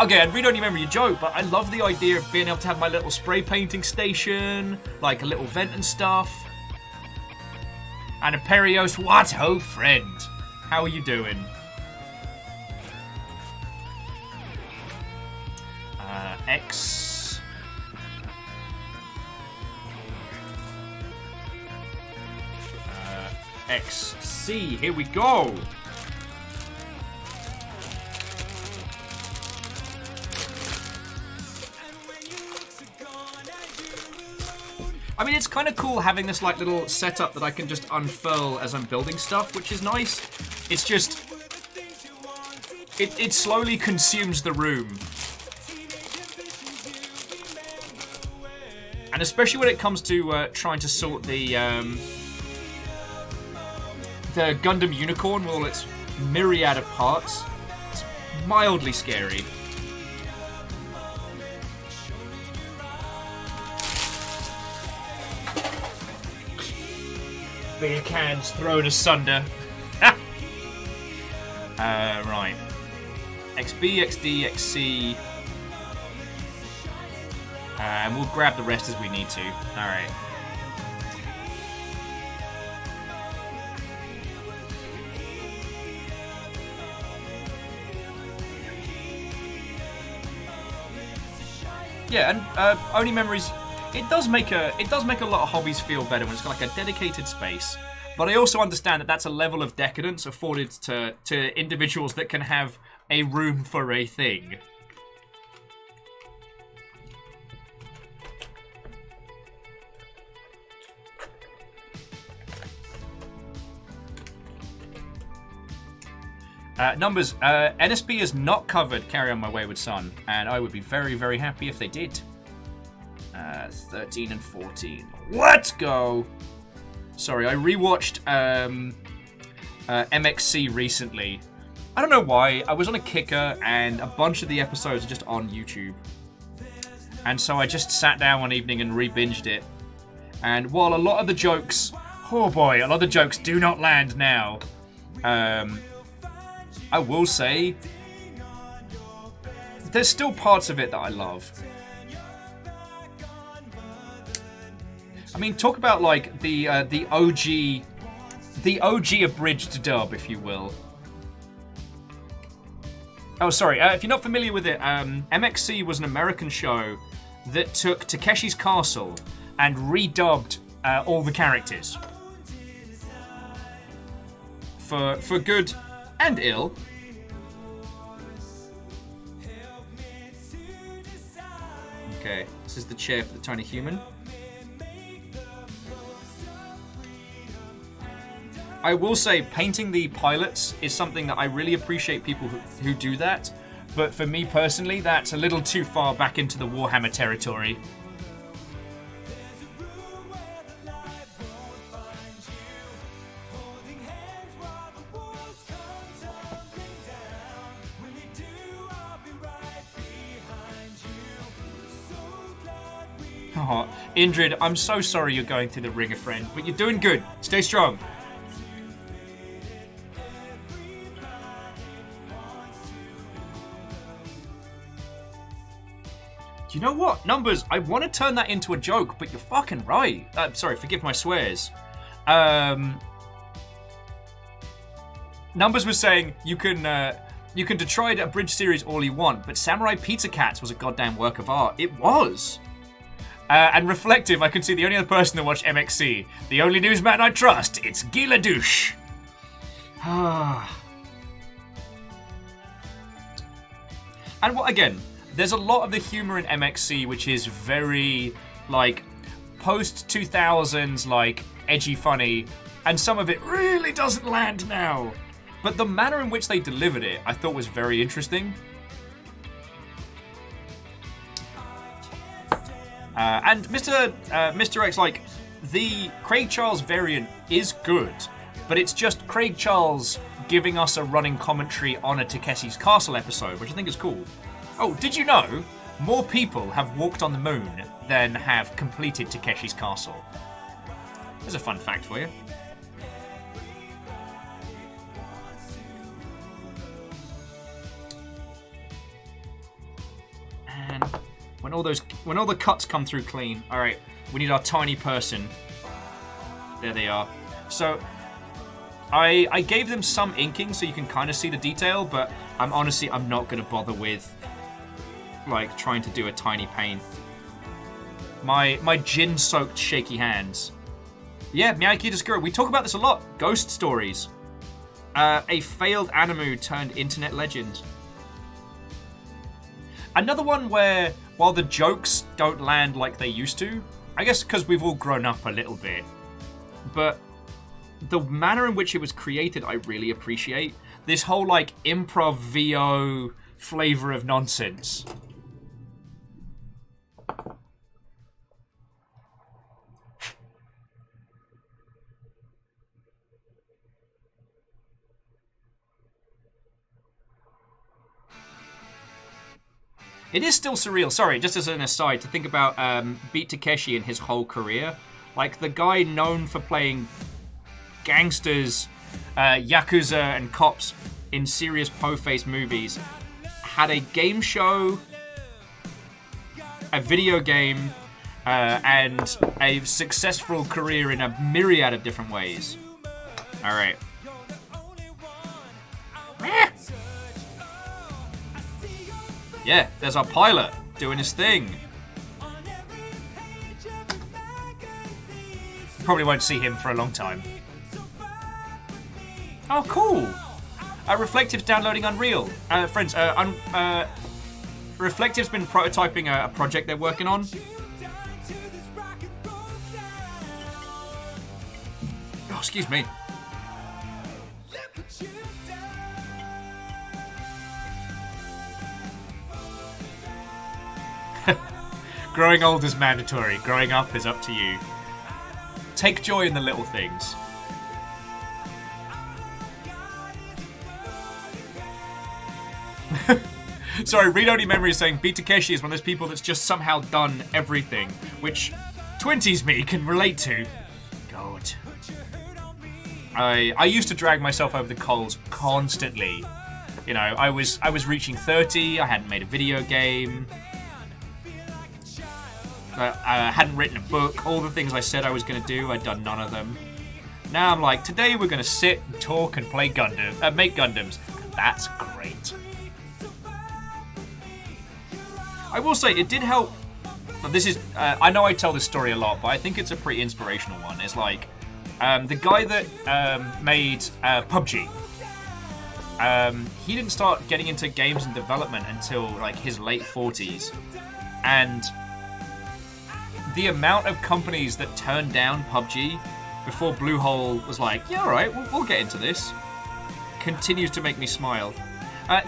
Okay, and read-only memory, you joke, but I love the idea of being able to have my little spray painting station, like a little vent and stuff. And a Perios, what? Oh, friend. How are you doing? X. XC, here we go. I mean, it's kind of cool having this like little setup that I can just unfurl as I'm building stuff, which is nice. It's just... It slowly consumes the room. And especially when it comes to trying to sort the Gundam Unicorn with all its myriad of parts. It's mildly scary. beer cans thrown asunder. Right. XB, XD, XC. And we'll grab the rest as we need to. Alright. Yeah, and only memories. It does make a lot of hobbies feel better when it's got like a dedicated space. But I also understand that that's a level of decadence afforded to individuals that can have a room for a thing. Numbers. NSB has not covered Carry On My Wayward Son, and I would be very, very happy if they did. 13 and 14. Let's go! Sorry, I rewatched MXC recently. I don't know why. I was on a kicker, and a bunch of the episodes are just on YouTube. And so I just sat down one evening and re-binged it. And while a lot of the jokes... Oh boy, a lot of the jokes do not land now. I will say, there's still parts of it that I love. I mean, talk about like the OG abridged dub, if you will. Oh, sorry. If you're not familiar with it, MXC was an American show that took Takeshi's Castle and redubbed all the characters for good and ill. Okay, this is the chair for the tiny human. I will say, painting the pilots is something that I really appreciate people who do that. But for me personally, that's a little too far back into the Warhammer territory. Oh, Indrid, I'm so sorry you're going through the ringer, friend, but you're doing good. Stay strong. You know what? Numbers, I want to turn that into a joke, but you're fucking right. Sorry, forgive my swears. Numbers was saying you can Detroit a bridge series all you want, but Samurai Pizza Cats was a goddamn work of art. It was. And Reflective, I can see the only other person that watched MXC. The only newsman I trust, it's Gila Douche. And what again? There's a lot of the humor in MXC which is very, like, post-2000s, like, edgy funny, and some of it really doesn't land now. But the manner in which they delivered it, I thought was very interesting. And Mr. X, like, the Craig Charles variant is good, but it's just Craig Charles giving us a running commentary on a Takeshi's Castle episode, which I think is cool. Oh, did you know more people have walked on the moon than have completed Takeshi's Castle? There's a fun fact for you. And when all the cuts come through clean, all right, we need our tiny person. There they are. So I gave them some inking so you can kind of see the detail, but I'm not going to bother with like trying to do a tiny paint. My gin-soaked shaky hands. Yeah, Miyaki Discuro, we talk about this a lot. Ghost stories. A failed anime turned internet legend. Another one where, while the jokes don't land like they used to, I guess because we've all grown up a little bit, but the manner in which it was created, I really appreciate. This whole, like, improv VO flavor of nonsense. It is still surreal, sorry, just as an aside, to think about Beat Takeshi and his whole career. Like, the guy known for playing gangsters, yakuza, and cops in serious po-faced movies had a game show, a video game, and a successful career in a myriad of different ways. All right. Yeah, there's our pilot doing his thing. Probably won't see him for a long time. Oh, cool. Reflective's downloading Unreal. Friends, Reflective's been prototyping a project they're working on. Oh, excuse me. Growing old is mandatory. Growing up is up to you. Take joy in the little things. Sorry, read-only memory is saying B. Takeshi is one of those people that's just somehow done everything, which 20s me can relate to. God. I used to drag myself over the coals constantly. You know, I was reaching 30, I hadn't made a video game. I hadn't written a book. All the things I said I was going to do, I'd done none of them. Now I'm like, today we're going to sit and talk and play Gundam, make Gundams. That's great. I will say, it did help. This is, I know I tell this story a lot, but I think it's a pretty inspirational one. It's like, the guy that made PUBG, he didn't start getting into games and development until like his late 40s. And the amount of companies that turned down PUBG before Bluehole was like, yeah, alright, we'll get into this, continues to make me smile.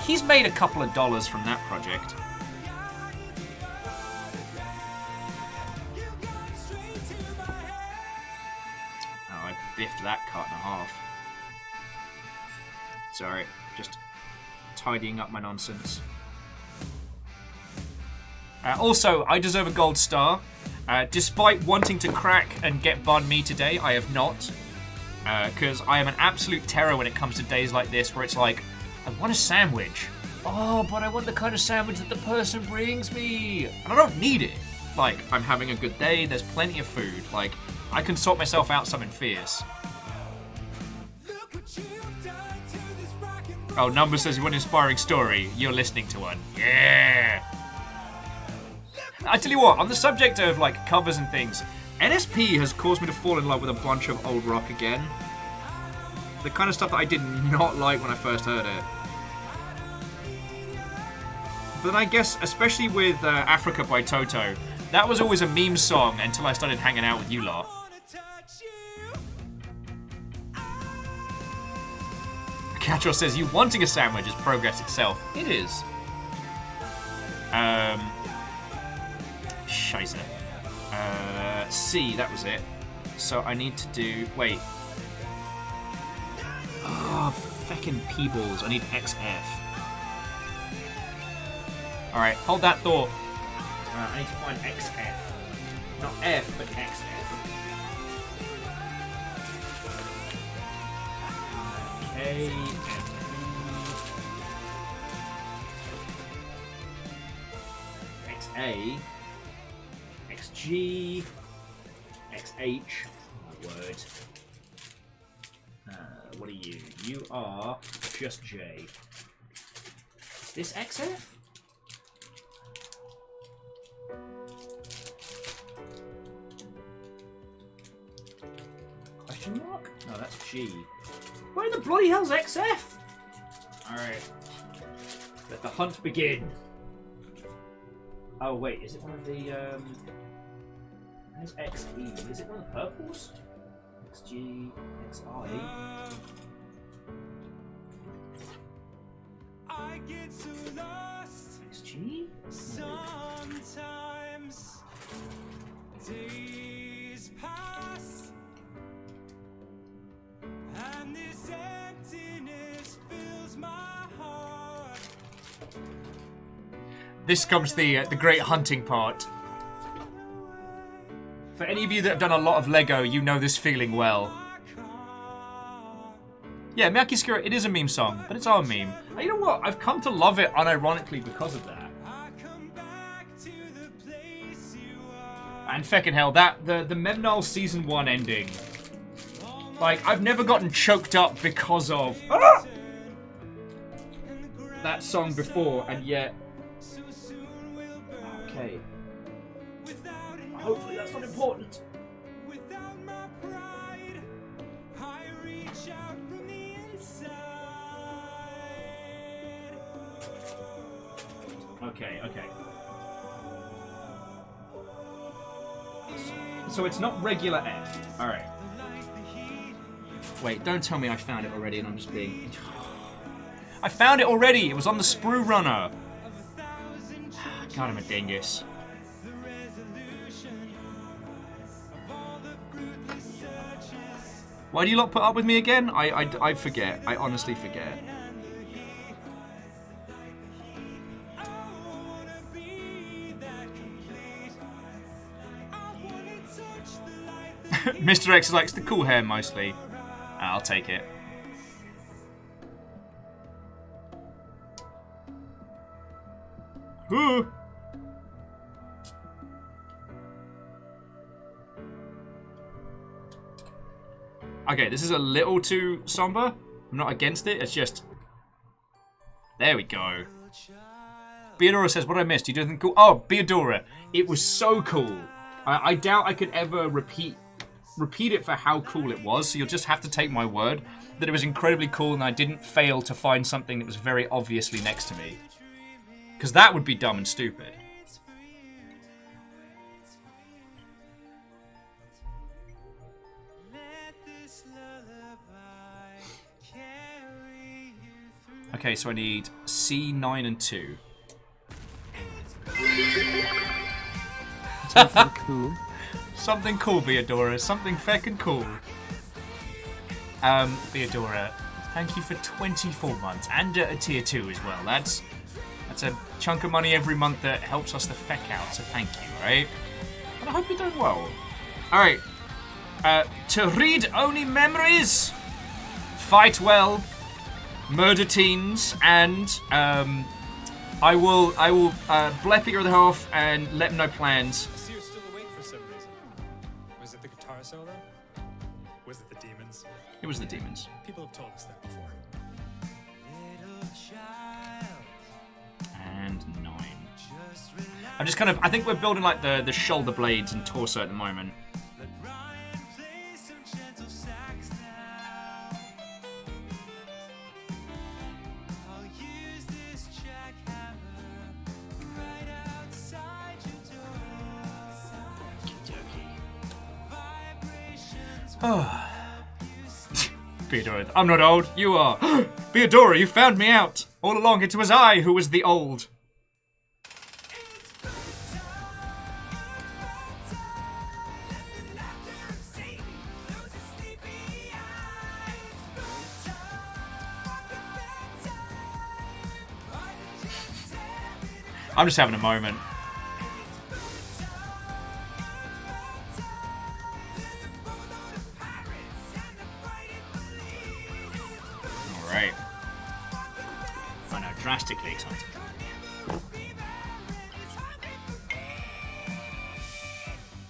He's made a couple of dollars from that project. Oh, I biffed that cut in half. Sorry, just tidying up my nonsense. Also, I deserve a gold star. Despite wanting to crack and get banh mi today, I have not. Because I am an absolute terror when it comes to days like this, where it's like, I want a sandwich. Oh, but I want the kind of sandwich that the person brings me. And I don't need it. Like, I'm having a good day, there's plenty of food. Like, I can sort myself out something fierce. Oh, Number says you want an inspiring story. You're listening to one. Yeah! I tell you what, on the subject of like covers and things, NSP has caused me to fall in love with a bunch of old rock again. The kind of stuff that I did not like when I first heard it. But I guess, especially with Africa by Toto, that was always a meme song until I started hanging out with you lot. Catro says, you wanting a sandwich is progress itself. It is. Scheiße. C, that was it. So I need to do... Wait. Oh, feckin' P-balls. I need XF. Alright, hold that thought. I need to find XF. Not F, but XF. A, XA, XG, XH, my word. What are you? You are just J. This XF? Question mark? No, that's G. Where the bloody hell's XF? Alright. Let the hunt begin. Oh wait, is it one of the where's XE? Is it one of the purples? XG, XI. I get so lost XG? sometimes. Days pass, and this emptiness fills my heart. This comes the great hunting part. For any of you that have done a lot of Lego, you know this feeling well. Yeah, Miyaki Skira, it is a meme song, but it's our meme. And you know what? I've come to love it unironically because of that. And feckin' hell, that the Memnol Season 1 ending. Like, I've never gotten choked up because of that song before, and yet... Okay. Hopefully that's not important. Okay, okay. So it's not regular F. Alright. Wait, don't tell me I found it already and I'm just being... I found it already! It was on the Sprue Runner! God, I'm a dingus. Why do you lot put up with me again? I forget. I honestly forget. Mr. X likes the cool hair mostly. I'll take it. Ooh. Okay, this is a little too somber. I'm not against it, it's just... There we go. Beadora says, what I missed? You do anything cool? Oh, Beadora. It was so cool. I doubt I could ever repeat it for how cool it was, so you'll just have to take my word that it was incredibly cool and I didn't fail to find something that was very obviously next to me. Because that would be dumb and stupid. Okay, so I need C9 and 2. Something cool. Something cool, Beadora. Something feckin' cool. Beadora, thank you for 24 months and a tier 2 as well. That's a chunk of money every month that helps us the feck out, so thank you, right? And I hope you're doing well. Alright. To read only memories, fight well, murder teens, and I will blep your other half and let him know plans. I see you're still awake for some reason. Was it the guitar solo? Was it the demons? It was the demons. People have told us that before. And 9. I'm just kind of... I think we're building like the shoulder blades and torso at the moment. Beadora, I'm not old, you are. Beadora, you found me out. All along it was I who was the old. I'm just having a moment. Alright. I know, drastically excited.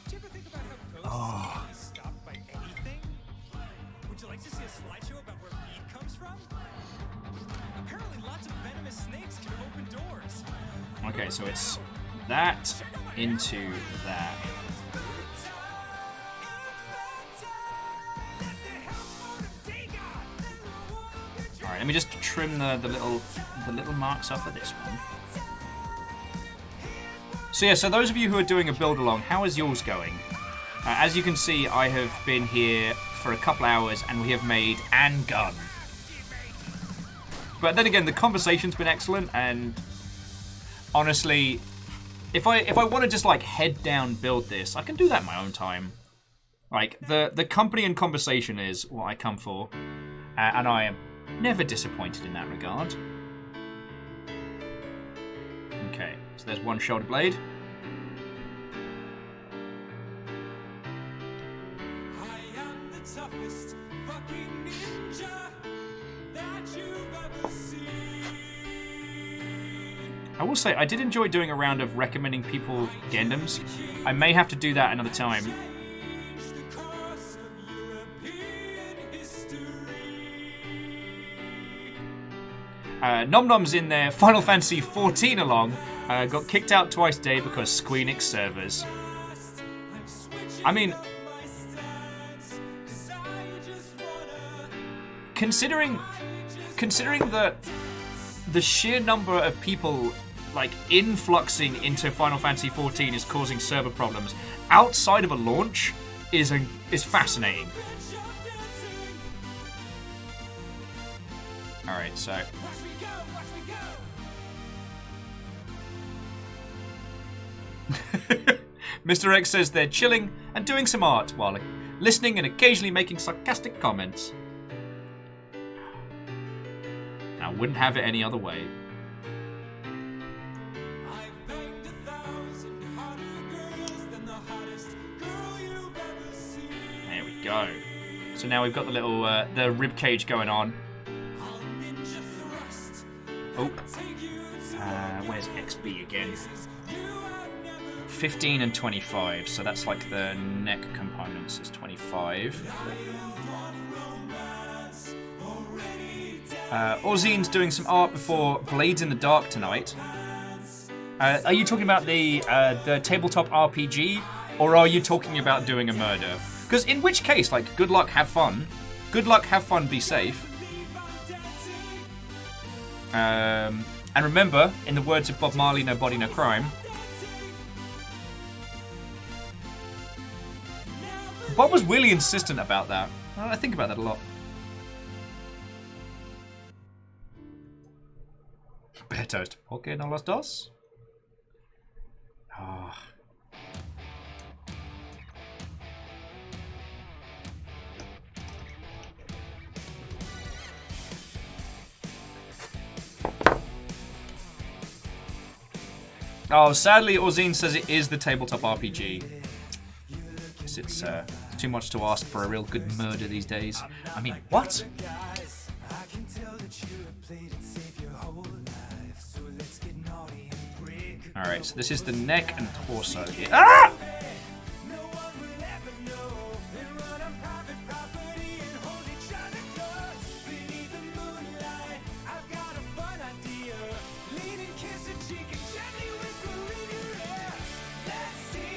Do you ever think about how ghosts can be stopped by anything? Would you like to see a slideshow about where meat comes from? Apparently lots of venomous snakes can open doors. Okay, so it's that into that. Alright, let me just trim the little marks off of this one. So yeah, so those of you who are doing a build along, how is yours going? As you can see, I have been here for a couple hours and we have made an gun. But then again, the conversation's been excellent, and honestly, if I want to just like head down build this, I can do that in my own time. Like the company and conversation is what I come for, and I am never disappointed in that regard. Okay, so there's one shoulder blade. I am the toughest fucking ninja. will say, I did enjoy doing a round of recommending people Gundams. I may have to do that another time. Nom Nom's in there. Final Fantasy 14 along. Got kicked out twice today because Squeenix servers. I mean, considering the sheer number of people like influxing into Final Fantasy 14 is causing server problems outside of a launch is fascinating. All right, so. Mr. X says they're chilling and doing some art while listening and occasionally making sarcastic comments. I wouldn't have it any other way. There we go. So now we've got the little the rib cage going on. Oh, where's XB again? 15 and 25, so that's like the neck components is 25. Orzine's doing some art before Blades in the Dark tonight. Are you talking about the tabletop RPG, or are you talking about doing a murder? Because in which case, like, good luck, have fun. Good luck, have fun, be safe. And remember, in the words of Bob Marley, no body, no crime. Bob was really insistent about that. I think about that a lot. Bear toast. Okay, no los dos. Oh. Oh, sadly, Orzine says it is the tabletop RPG. Guess it's too much to ask for a real good murder these days. I mean, what? Alright, so this is the neck and torso here. Ah!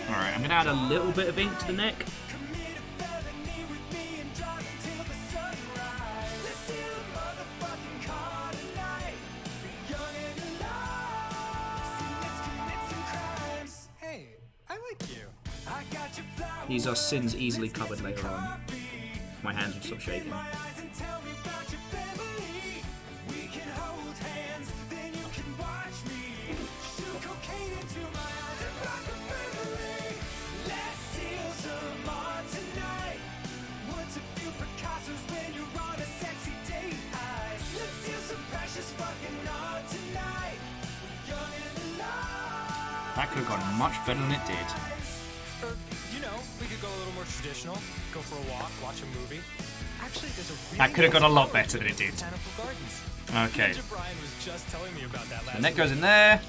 Alright, I'm going to add a little bit of ink to the neck. These are sins easily covered later on. My hands will stop shaking. That could have gone much better than it did. You know, we could go a little more traditional. Go for a walk, watch a movie. Actually, there's a really that could have gone a lot better than it did. Okay. Brian was just telling me about that last The neck goes in there.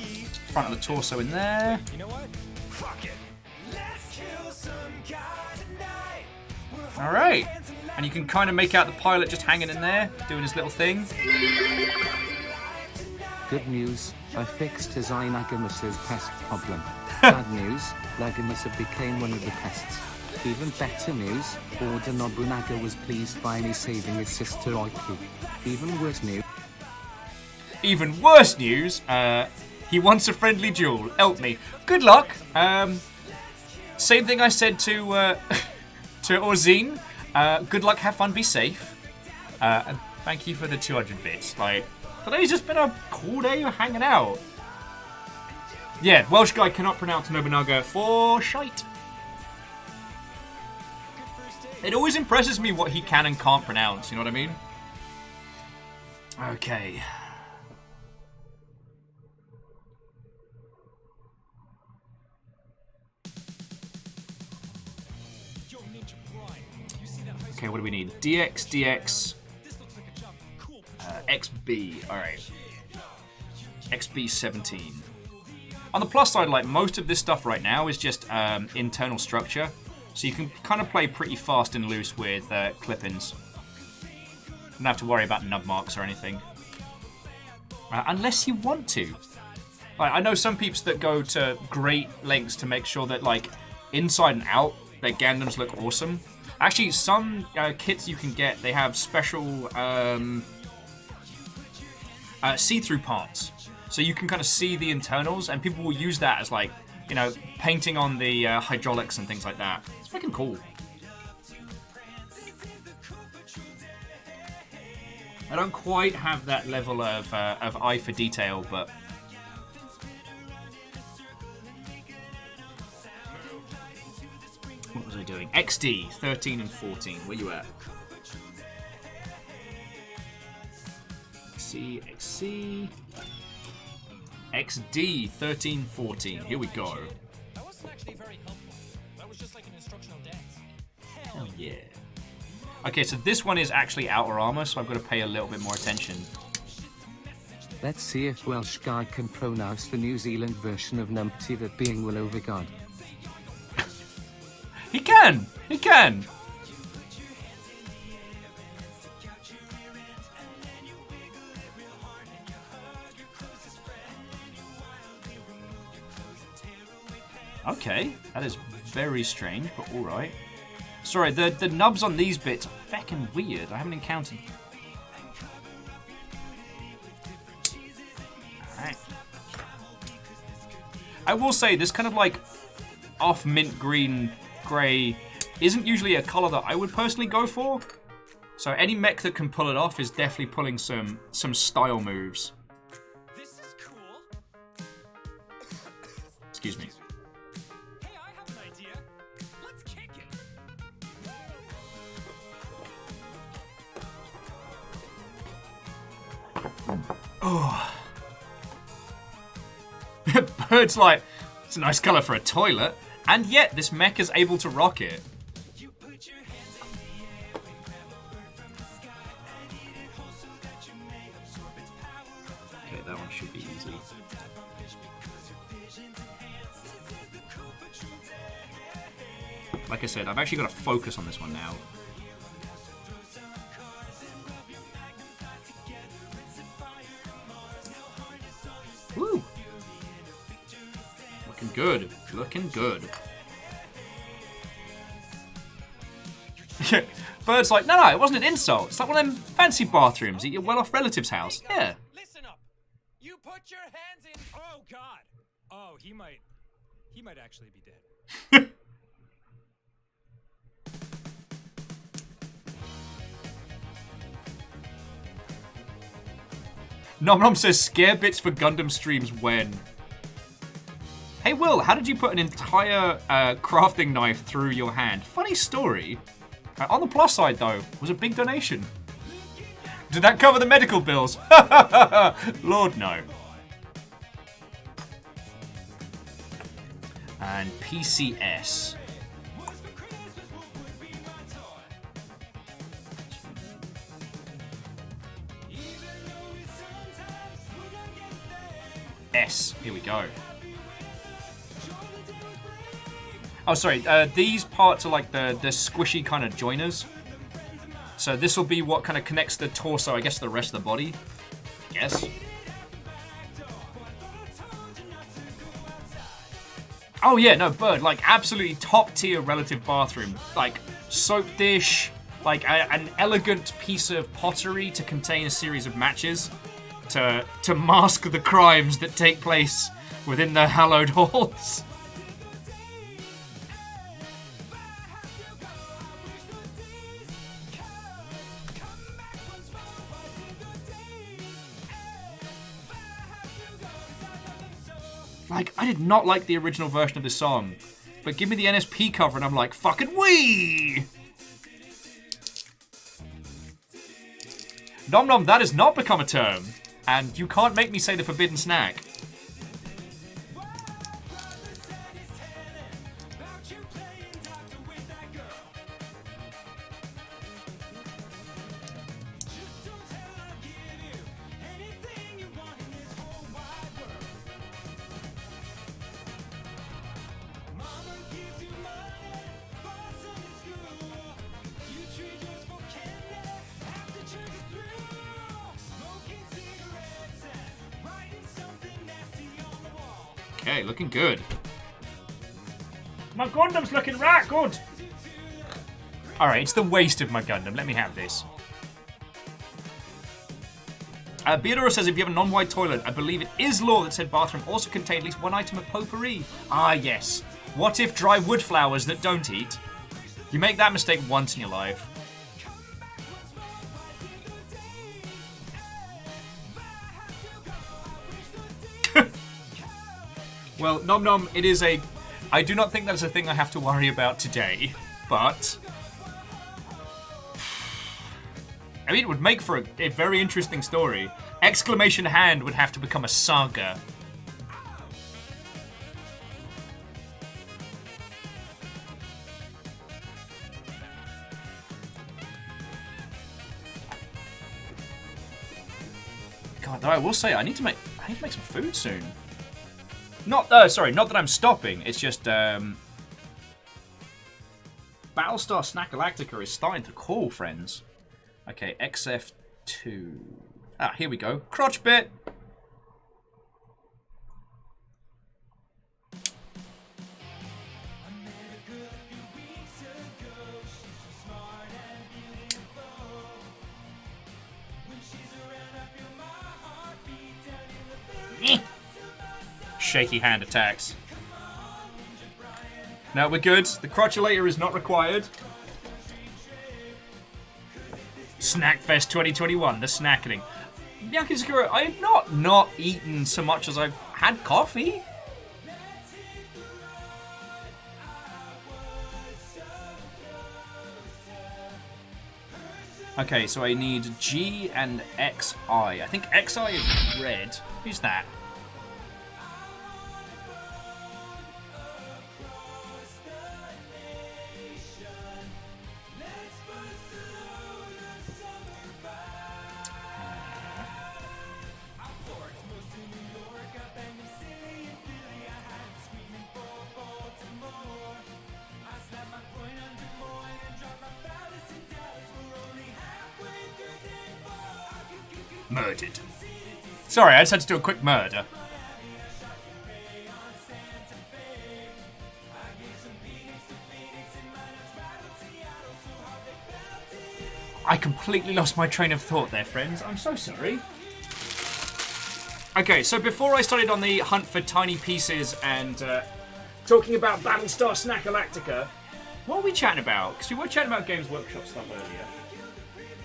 Front of the torso in there. You know what? Fuck it. Let's kill some guy tonight. Alright. And you can kind of make out the pilot just hanging in there, doing his little thing. Good news, I fixed his Nagamus's pest problem. Bad news, Nagamasa became one of the pests. Even better news, Oda Nobunaga was pleased by me saving his sister Oiki. Even worse news. Even worse news, he wants a friendly duel. Help me. Good luck. Same thing I said to to Orzine. Good luck, have fun, be safe. And thank you for the 200 bits. Like, today's just been a cool day of hanging out. Yeah, Welsh guy cannot pronounce Nobunaga for shite. It always impresses me what he can and can't pronounce, you know what I mean? Okay. Okay, what do we need? DX, DX, XB. Alright. XB 17. On the plus side, like, most of this stuff right now is just internal structure. So you can kind of play pretty fast and loose with clip-ins. Don't have to worry about nub marks or anything. Unless you want to. Like, I know some peeps that go to great lengths to make sure that, like, inside and out, their Gundams look awesome. Actually, some kits you can get, they have special see-through parts. So you can kind of see the internals, and people will use that as, like, you know, painting on the hydraulics and things like that. It's freaking cool. I don't quite have that level of eye for detail, but... What was I doing? XD, 13 and 14. Where you at? XC. XD, 13, 14. Here we go. That wasn't actually very helpful. That was just like an instructional dance. Oh, yeah. Okay, so this one is actually outer armor, so I've got to pay a little bit more attention. Let's see if Welsh guy can pronounce the New Zealand version of numpty that being will over God. He can! He can! Okay, that is very strange, but alright. Sorry, the nubs on these bits are feckin' weird. I haven't encountered... Alright. I will say, this kind of like off mint green, grey isn't usually a colour that I would personally go for. So any mech that can pull it off is definitely pulling some style moves. This is cool. Excuse me. Hey, I have an idea. Let's kick it. Oh. Bird's like, it's a nice colour for a toilet, and yet this mech is able to rock it. Okay, that one should be easy. Like I said, I've actually got to focus on this one now. Woo! Looking good. Looking good. Bird's like, no, it wasn't an insult. It's like one of them fancy bathrooms at your well-off relative's house. Yeah. Listen up. You put your hands in. Oh God. Oh, he might actually be dead. Nom Nom says, scare bits for Gundam streams when? Hey Will, how did you put an entire crafting knife through your hand? Funny story. On the plus side though, was a big donation. Did that cover the medical bills? Lord no. And PCS. S. Here we go. Oh, sorry. These parts are like the squishy kind of joiners. So this will be what kind of connects the torso, I guess, to the rest of the body. I guess. Oh yeah, no, Bird. Like absolutely top tier relative bathroom. Like soap dish. Like an elegant piece of pottery to contain a series of matches. To mask the crimes that take place within the hallowed halls. Like, I did not like the original version of this song, but give me the NSP cover and I'm like, fucking wee! Nom nom, that has not become a term. And you can't make me say the forbidden snack. Okay, looking good. My Gundam's looking right good. Alright, it's the waste of my Gundam. Let me have this. Beadora says if you have a non-wide toilet, I believe it is law that said bathroom also contained at least one item of potpourri. Ah, yes. What if dry wood flowers that don't eat? You make that mistake once in your life. Well, Nom Nom, it is a... I do not think that is a thing I have to worry about today, but... I mean, it would make for a very interesting story. Exclamation Hand would have to become a saga. God, though I will say, I need to make some food soon. Not, sorry, not that I'm stopping. It's just, Battlestar Snack Galactica is starting to call, friends. Okay, XF2. Ah, here we go. Crotch bit. Shaky hand attacks. No, we're good. The crotchulator is not required. Snackfest 2021, the snacking. Yakizakura, I have not eaten so much as I've had coffee. Okay, so I need G and XI. I think XI is red. Who's that? Murdered. Sorry, I just had to do a quick murder. I completely lost my train of thought there, friends. I'm so sorry. Okay, so before I started on the hunt for tiny pieces and talking about Battlestar Snack Galactica, what were we chatting about? Because we were chatting about Games Workshop stuff earlier.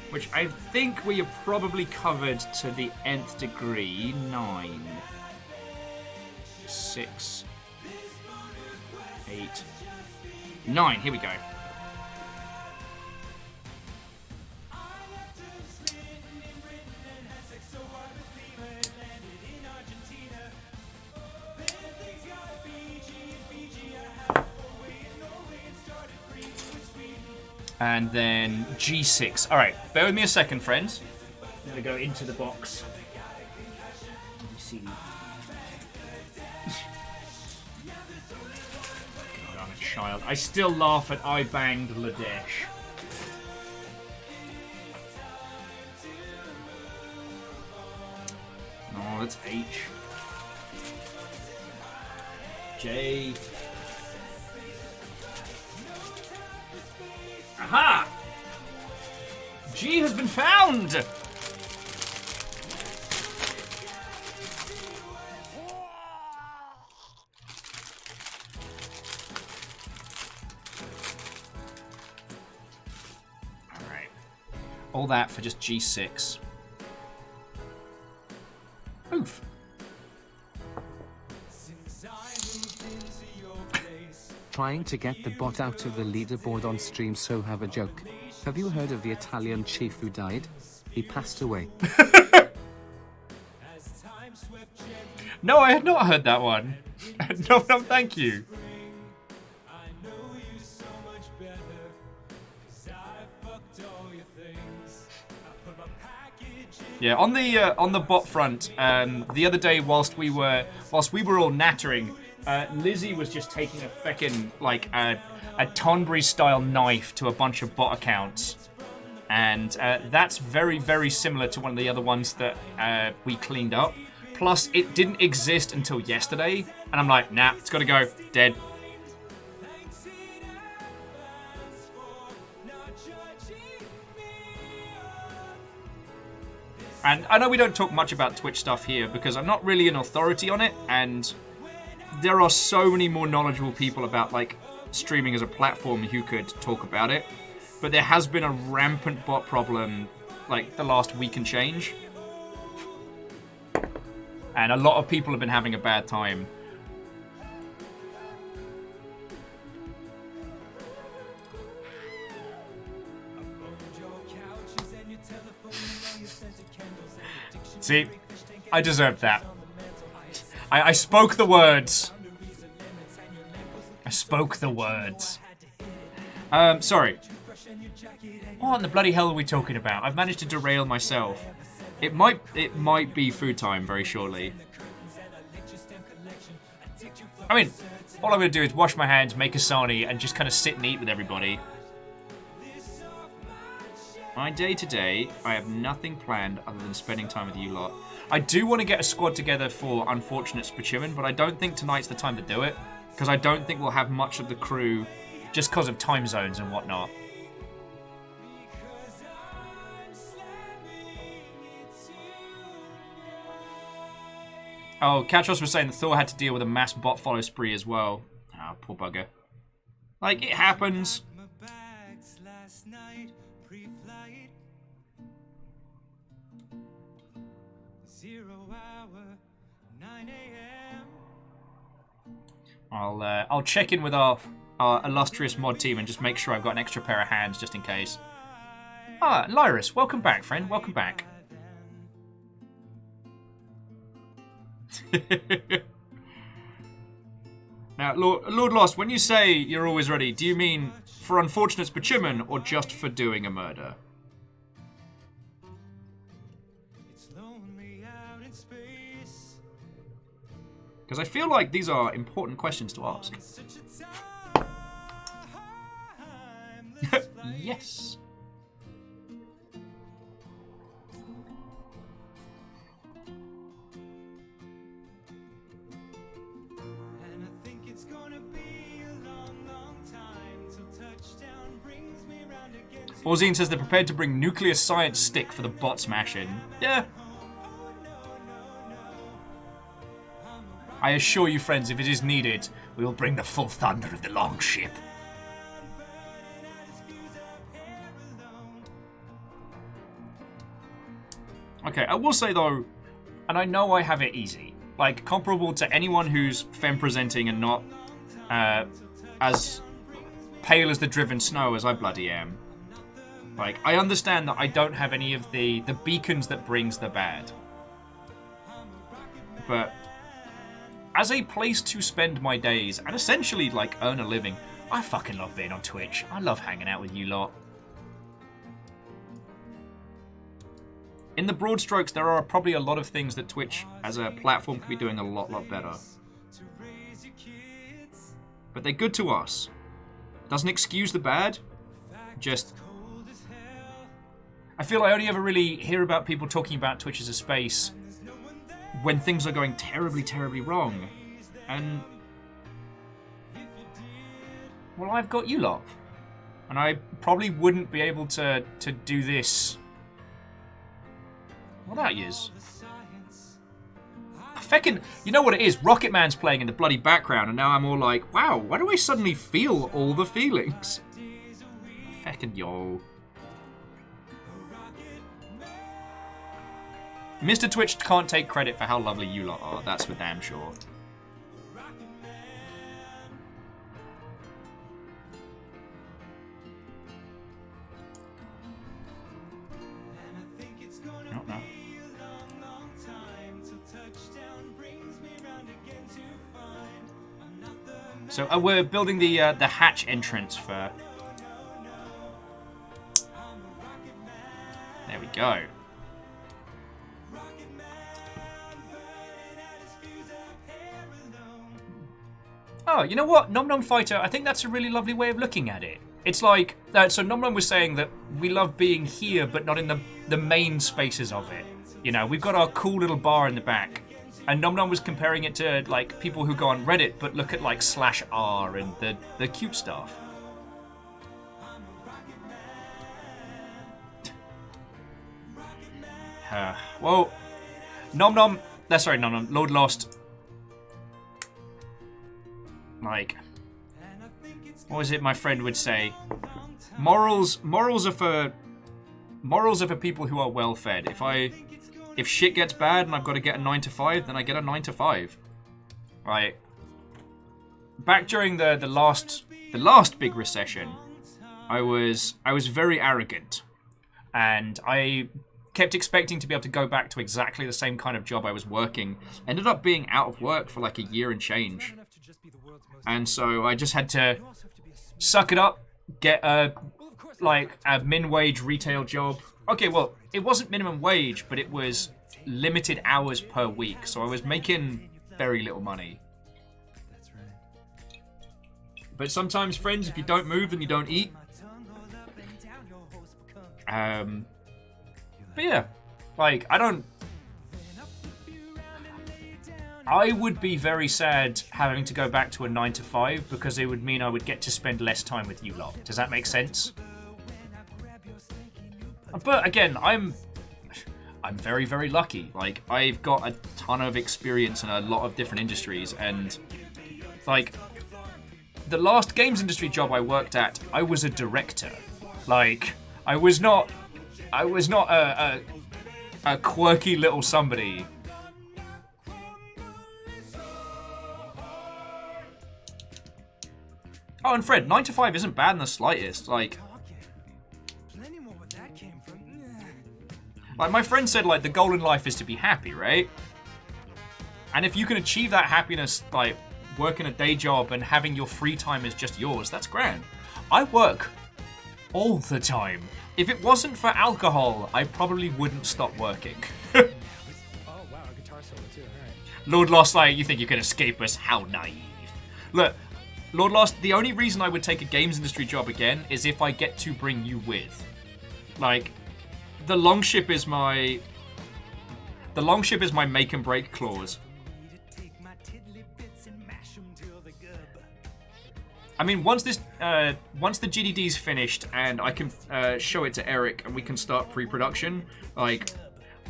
Which I think we have probably covered to the nth degree. 9, 6, 8, 9. Here we go. And then G6. Alright, bear with me a second, friends. I'm going to go into the box. Let me see. God, I'm a child. I still laugh at I banged Ladesh. Oh, that's H. J. Aha! G has been found! Alright. All that for just G6. Oof. Trying to get the bot out of the leaderboard on stream, so have a joke. Have you heard of the Italian chief who died? He passed away. No, I had not heard that one. No, thank you. Yeah, on the bot front, the other day whilst we were all nattering, Lizzie was just taking a feckin' like a Tonbury style knife to a bunch of bot accounts, and that's very, very similar to one of the other ones that we cleaned up. Plus, it didn't exist until yesterday, and I'm like, nah, it's gotta go. Dead. And I know we don't talk much about Twitch stuff here because I'm not really an authority on it, and there are so many more knowledgeable people about, like, streaming as a platform who could talk about it. But there has been a rampant bot problem, like, the last week and change. And a lot of people have been having a bad time. See, I deserved that. I spoke the words. I spoke the words. Sorry. What in the bloody hell are we talking about? I've managed to derail myself. It might be food time very shortly. I mean, all I'm going to do is wash my hands, make a sani, and just kind of sit and eat with everybody. My day today, I have nothing planned other than spending time with you lot. I do want to get a squad together for Unfortunate Spachimin, but I don't think tonight's the time to do it. Because I don't think we'll have much of the crew just because of time zones and whatnot. Oh, Katros was saying that Thor had to deal with a mass bot follow spree as well. Ah, oh, poor bugger. Like, it happens. I'll check in with our illustrious mod team and just make sure I've got an extra pair of hands just in case. Ah, Lyrus, welcome back, friend. Welcome back. Now, Lord Lost, when you say you're always ready, do you mean for Unfortunate Spachimin or just for doing a murder? Because I feel like these are important questions to ask. Yes. Orzine says they're prepared to bring nuclear science stick for the bot smashing. Yeah. I assure you, friends, if it is needed, we will bring the full thunder of the longship. Okay, I will say though, and I know I have it easy, like comparable to anyone who's femme presenting and not as pale as the driven snow as I bloody am. Like, I understand that I don't have any of the beacons that brings the bad. But as a place to spend my days and essentially, like, earn a living, I fucking love being on Twitch. I love hanging out with you lot. In the broad strokes, there are probably a lot of things that Twitch as a platform could be doing a lot better. But they're good to us. Doesn't excuse the bad. Just, I feel I only ever really hear about people talking about Twitch as a space when things are going terribly wrong. And, well, I've got you lot. And I probably wouldn't be able to do this without yous. Feckin', you know what it is? Rocket Man's playing in the bloody background, and now I'm all like, wow, why do I suddenly feel all the feelings? Feckin' yo. Mr. Twitch can't take credit for how lovely you lot are, that's for damn sure. Oh, no. So we're building the hatch entrance for... There we go. Oh, you know what? Nom Nom Fighter, I think that's a really lovely way of looking at it. It's like, so Nom Nom was saying that we love being here, but not in the main spaces of it. You know, we've got our cool little bar in the back. And Nom Nom was comparing it to like people who go on Reddit but look at like /r and the cute stuff. Well, Nom Nom. Sorry, Nom Nom. Lord Lost. Like, what was it my friend would say? Morals are for people who are well fed. If shit gets bad and I've got to get a 9 to 5, then I get a 9 to 5. Right. Back during the last big recession, I was very arrogant, and I kept expecting to be able to go back to exactly the same kind of job I was working. Ended up being out of work for like a year and change. And so I just had to suck it up, get a min-wage retail job. Okay, well, it wasn't minimum wage, but it was limited hours per week, so I was making very little money. But sometimes, friends, if you don't move, then you don't eat. But yeah, like, I would be very sad having to go back to a 9 to 5 because it would mean I would get to spend less time with you lot. Does that make sense? But again, I'm very, very lucky. Like, I've got a ton of experience in a lot of different industries, and like the last games industry job I worked at, I was a director. Like, I was not a quirky little somebody. Oh, and Fred, 9 to 5 isn't bad in the slightest. Like my friend said, like, the goal in life is to be happy, right? And if you can achieve that happiness, like, working a day job and having your free time is just yours, that's grand. I work all the time. If it wasn't for alcohol, I probably wouldn't stop working. Oh, wow, a guitar solo too, alright. Lord Lost, like, you think you can escape us? How naive. Look, Lord Lost, the only reason I would take a games industry job again is if I get to bring you with. Like, the longship is my make and break clause. I mean, once the GDD's finished and I can show it to Eric and we can start pre-production, like,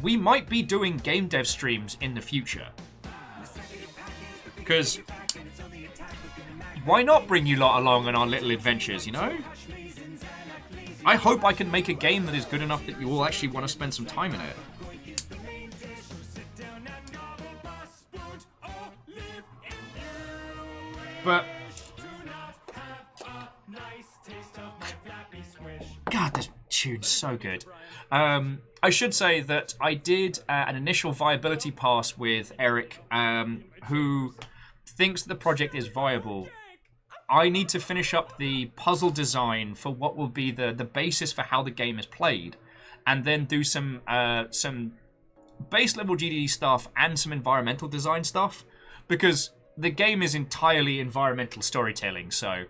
we might be doing game dev streams in the future. Because why not bring you lot along on our little adventures, you know? I hope I can make a game that is good enough that you all actually want to spend some time in it. But God, this tune's so good. I should say that I did an initial viability pass with Eric, who thinks the project is viable. I need to finish up the puzzle design for what will be the basis for how the game is played, and then do some base level GDD stuff and some environmental design stuff, because the game is entirely environmental storytelling, so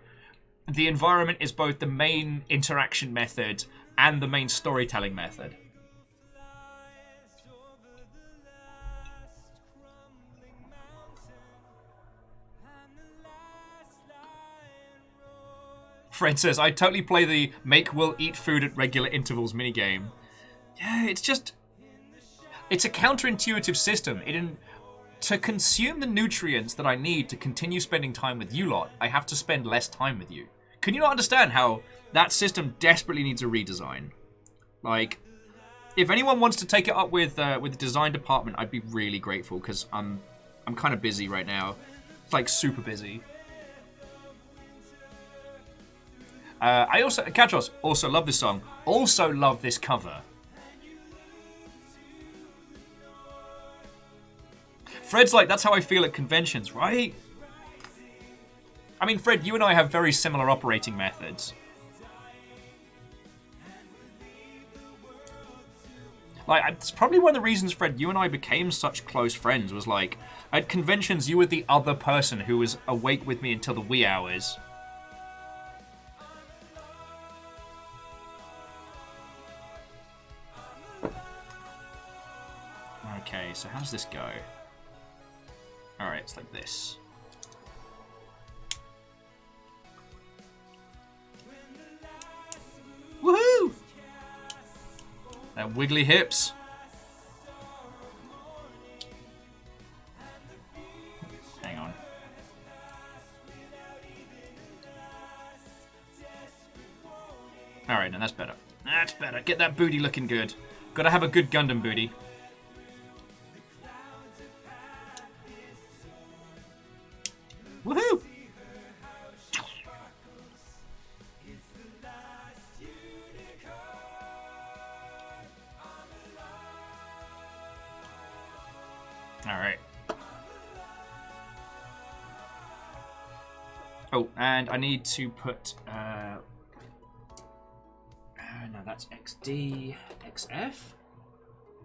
the environment is both the main interaction method and the main storytelling method. Fred says, I totally play the make Will eat food at regular intervals minigame. Yeah, it's a counterintuitive system. To consume the nutrients that I need to continue spending time with you lot, I have to spend less time with you. Can you not understand how that system desperately needs a redesign? Like, if anyone wants to take it up with the design department, I'd be really grateful, because I'm kind of busy right now. It's like super busy. Katros, also love this song. Also love this cover. Fred's like, that's how I feel at conventions, right? I mean, Fred, you and I have very similar operating methods. Like, it's probably one of the reasons, Fred, you and I became such close friends, was like, at conventions, you were the other person who was awake with me until the wee hours. Okay, so how does this go? Alright, it's like this. Woohoo! That wiggly hips. Hang on. Alright, now that's better. That's better. Get that booty looking good. Gotta have a good Gundam booty. Woohoo! Alright. Oh, and I need to put... no, that's XD, XF?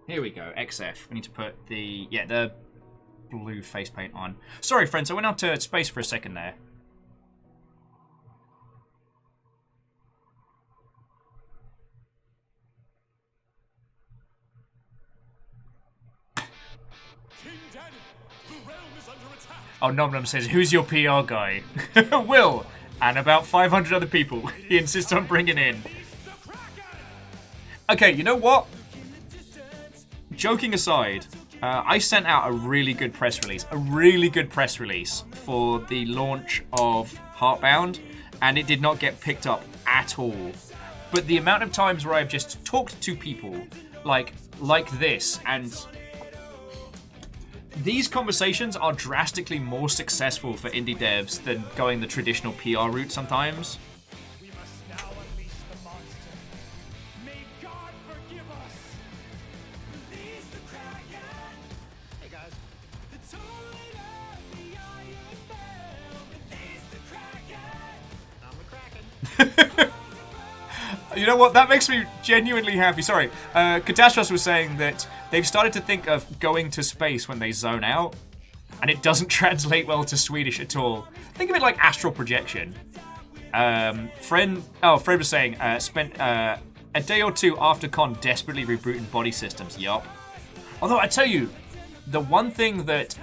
Here we go, XF. We need to put the blue face paint on. Sorry, friends, I went out to space for a second there. Oh, Nom Nom says, who's your PR guy? Will, and about 500 other people he insists on bringing in. Okay, you know what? Joking aside, I sent out a really good press release. For the launch of Heartbound, and it did not get picked up at all. But the amount of times where I've just talked to people like this, and these conversations are drastically more successful for indie devs than going the traditional PR route sometimes. We must now unleash the monster. May God forgive us. Release the Kraken. Hey guys. The toilet of the Iron Man. Release the Kraken. I'm the Kraken. You know what? That makes me genuinely happy. Sorry. Catastrophe was saying that they've started to think of going to space when they zone out, and it doesn't translate well to Swedish at all. Think of it like astral projection. Fred was saying, spent a day or two after con desperately rebooting body systems. Yup. Although I tell you, the one thing that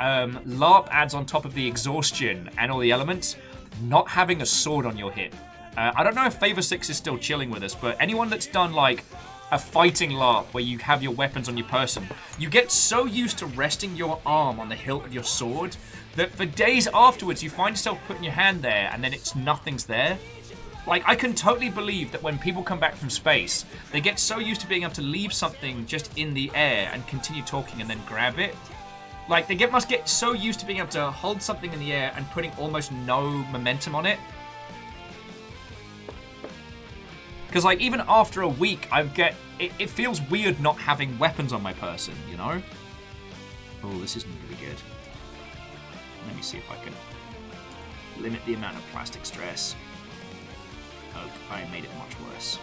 LARP adds on top of the exhaustion and all the elements, not having a sword on your hip. I don't know if Favor 6 is still chilling with us, but anyone that's done like a fighting LARP where you have your weapons on your person, you get so used to resting your arm on the hilt of your sword that for days afterwards you find yourself putting your hand there and then nothing's there. Like, I can totally believe that when people come back from space, they get so used to being able to leave something just in the air and continue talking and then grab it. Like, they must get so used to being able to hold something in the air and putting almost no momentum on it. Because, like, even after a week, it feels weird not having weapons on my person, you know? Oh, this isn't going to be good. Let me see if I can limit the amount of plastic stress. Oh, I made it much worse.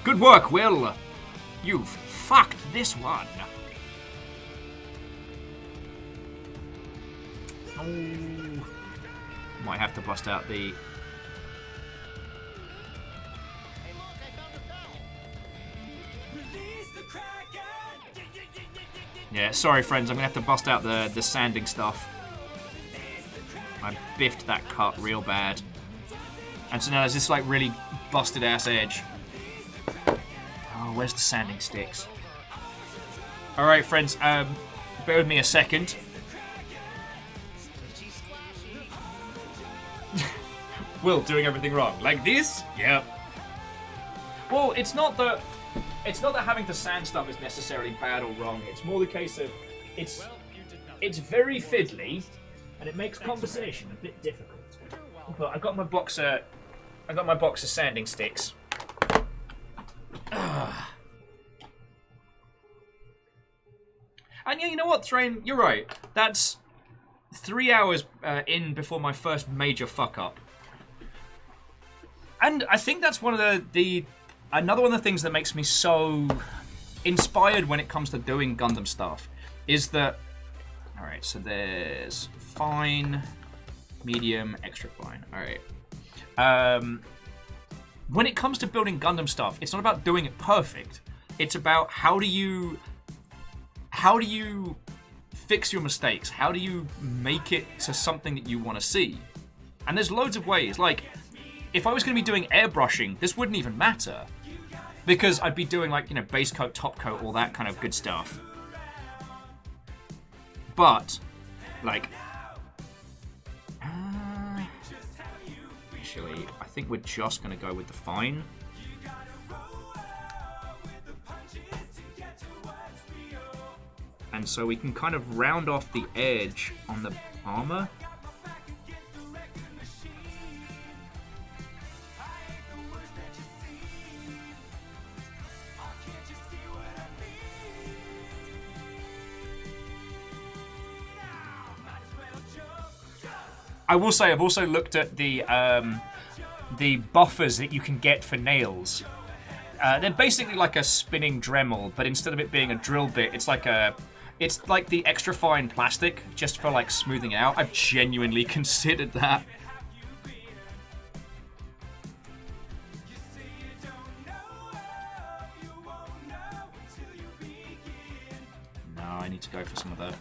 Good work, Will! You've fucked this one. Oh. Might have to bust out the... Yeah, sorry friends, I'm gonna have to bust out the sanding stuff. I biffed that cut real bad. And so now there's this like really busted ass edge. Oh, where's the sanding sticks? Alright friends, bear with me a second. Will, doing everything wrong. Like this? Yep. Well, it's not that having to sand stuff is necessarily bad or wrong. It's more the case of it's very fiddly, and it makes conversation a bit difficult. But I got my box of sanding sticks. And yeah, you know what, Thrain? You're right. That's 3 hours in before my first major fuck up. And I think that's one of another one of the things that makes me so inspired when it comes to doing Gundam stuff is that... Alright, so there's fine, medium, extra fine. Alright. When it comes to building Gundam stuff, it's not about doing it perfect. It's about how do you fix your mistakes? How do you make it to something that you want to see? And there's loads of ways. Like, if I was going to be doing airbrushing, this wouldn't even matter. Because I'd be doing, like, you know, base coat, top coat, all that kind of good stuff. But, like... actually, I think we're just going to go with the fine. And so we can kind of round off the edge on the armor. I will say I've also looked at the buffers that you can get for nails. They're basically like a spinning Dremel, but instead of it being a drill bit, it's like the extra fine plastic just for like smoothing out. I've genuinely considered that. No, I need to go for some of that.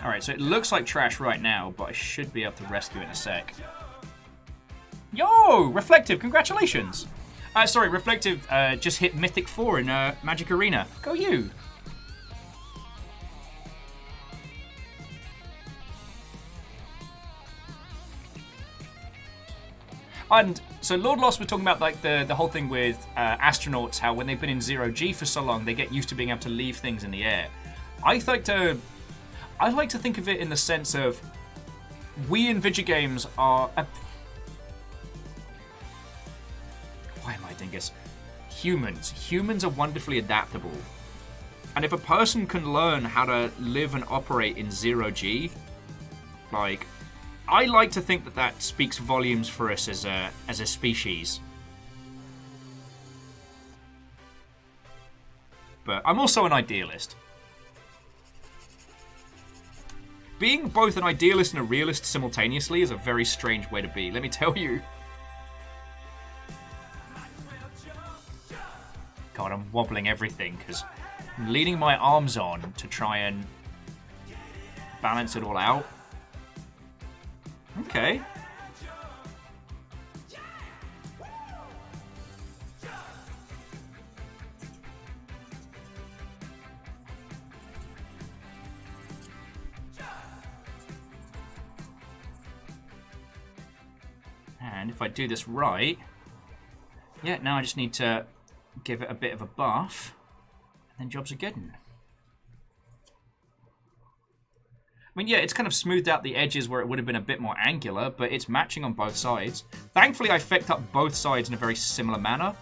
Alright, so it looks like trash right now, but I should be able to rescue it in a sec. Yo! Reflective, congratulations! Sorry, Reflective just hit Mythic 4 in Magic Arena. Go you! And so Lord Lost were talking about like the whole thing with astronauts, how when they've been in 0G for so long, they get used to being able to leave things in the air. I like to think of it in the sense of we in video games are... Why am I dingus? Humans. Humans are wonderfully adaptable. And if a person can learn how to live and operate in 0G, like, I like to think that that speaks volumes for us as a species. But I'm also an idealist. Being both an idealist and a realist simultaneously is a very strange way to be, let me tell you. God, I'm wobbling everything because I'm leaning my arms on to try and balance it all out. Okay. And if I do this right, yeah, now I just need to give it a bit of a buff, and then jobs are good. I mean, yeah, it's kind of smoothed out the edges where it would have been a bit more angular, but it's matching on both sides. Thankfully, I effect up both sides in a very similar manner.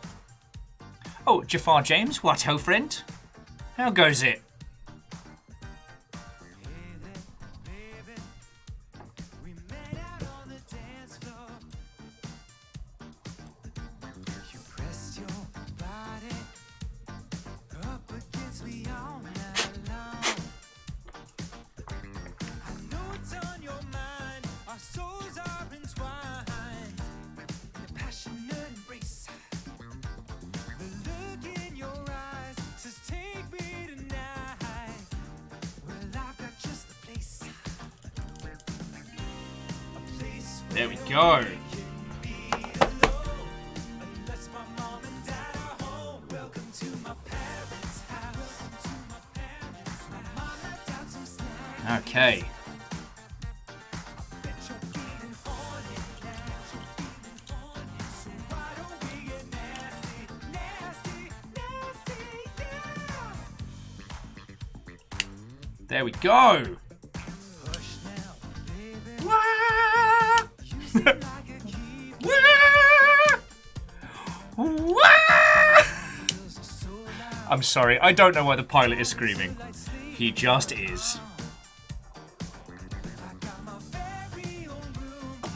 Oh, Jafar James, what ho, friend? How goes it? There we go. Okay. There we go. I'm sorry, I don't know why the pilot is screaming. He just is.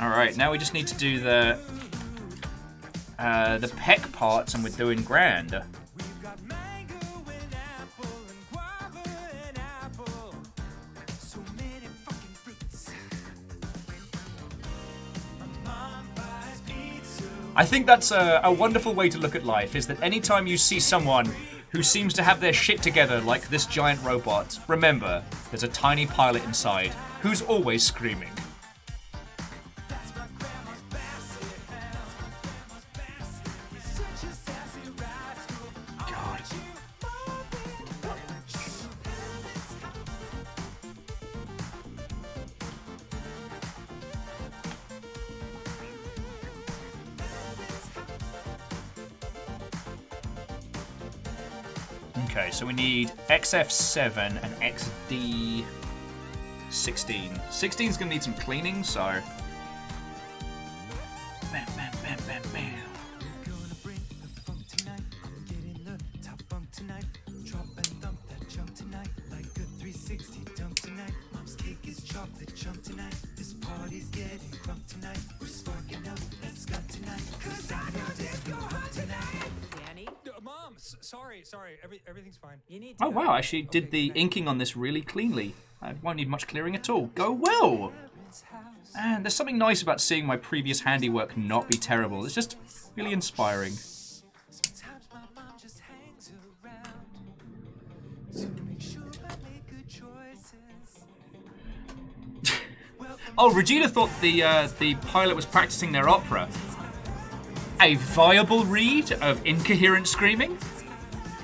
Alright, now we just need to do the the peck parts and we're doing grand. We've got mango and apple and guava and apple. So many fucking fruits. My mom buys pizza. I think that's a wonderful way to look at life, is that anytime you see someone who seems to have their shit together like this giant robot, remember, there's a tiny pilot inside who's always screaming. That's my grandma's basset house. Grandma's basset. You're such a sassy rascal. God. Okay, so we need XF7 and XD16. 16's gonna need some cleaning, so. Bam, bam, bam, bam, bam. Gonna bring the funk tonight. Get in the top bunk tonight. Drop and thump that jump tonight. Like a 360 dump tonight. Mom's cake is chocolate chunk tonight. This party's getting crunk tonight. We're sparking up, let's go tonight. Cause I know disco hot tonight. Danny, Mom, sorry. Everything's fine. you need to Oh go. wow, I actually did the inking on this really cleanly. I won't need much clearing at all. Go well! And there's something nice about seeing my previous handiwork not be terrible. It's just really inspiring. Sometimes my mom just hangs around to make sure I make good choices. Oh, Regina thought the pilot was practicing their opera. A viable read of incoherent screaming?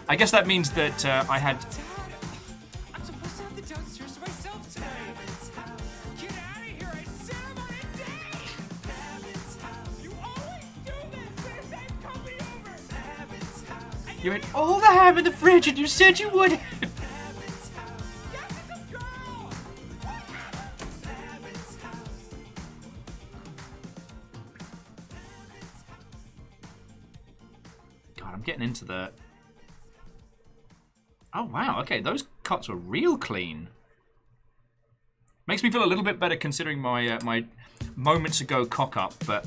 I guess that means that I had... I'm supposed to have the downstairs to myself today. Get out of here! I said I'm on a date. You always do this. There's that coming over. You had all the ham in the fridge and you said you would. God, I'm getting into the... Oh, wow. Okay, those cuts were real clean. Makes me feel a little bit better considering my my moments ago cock-up, but...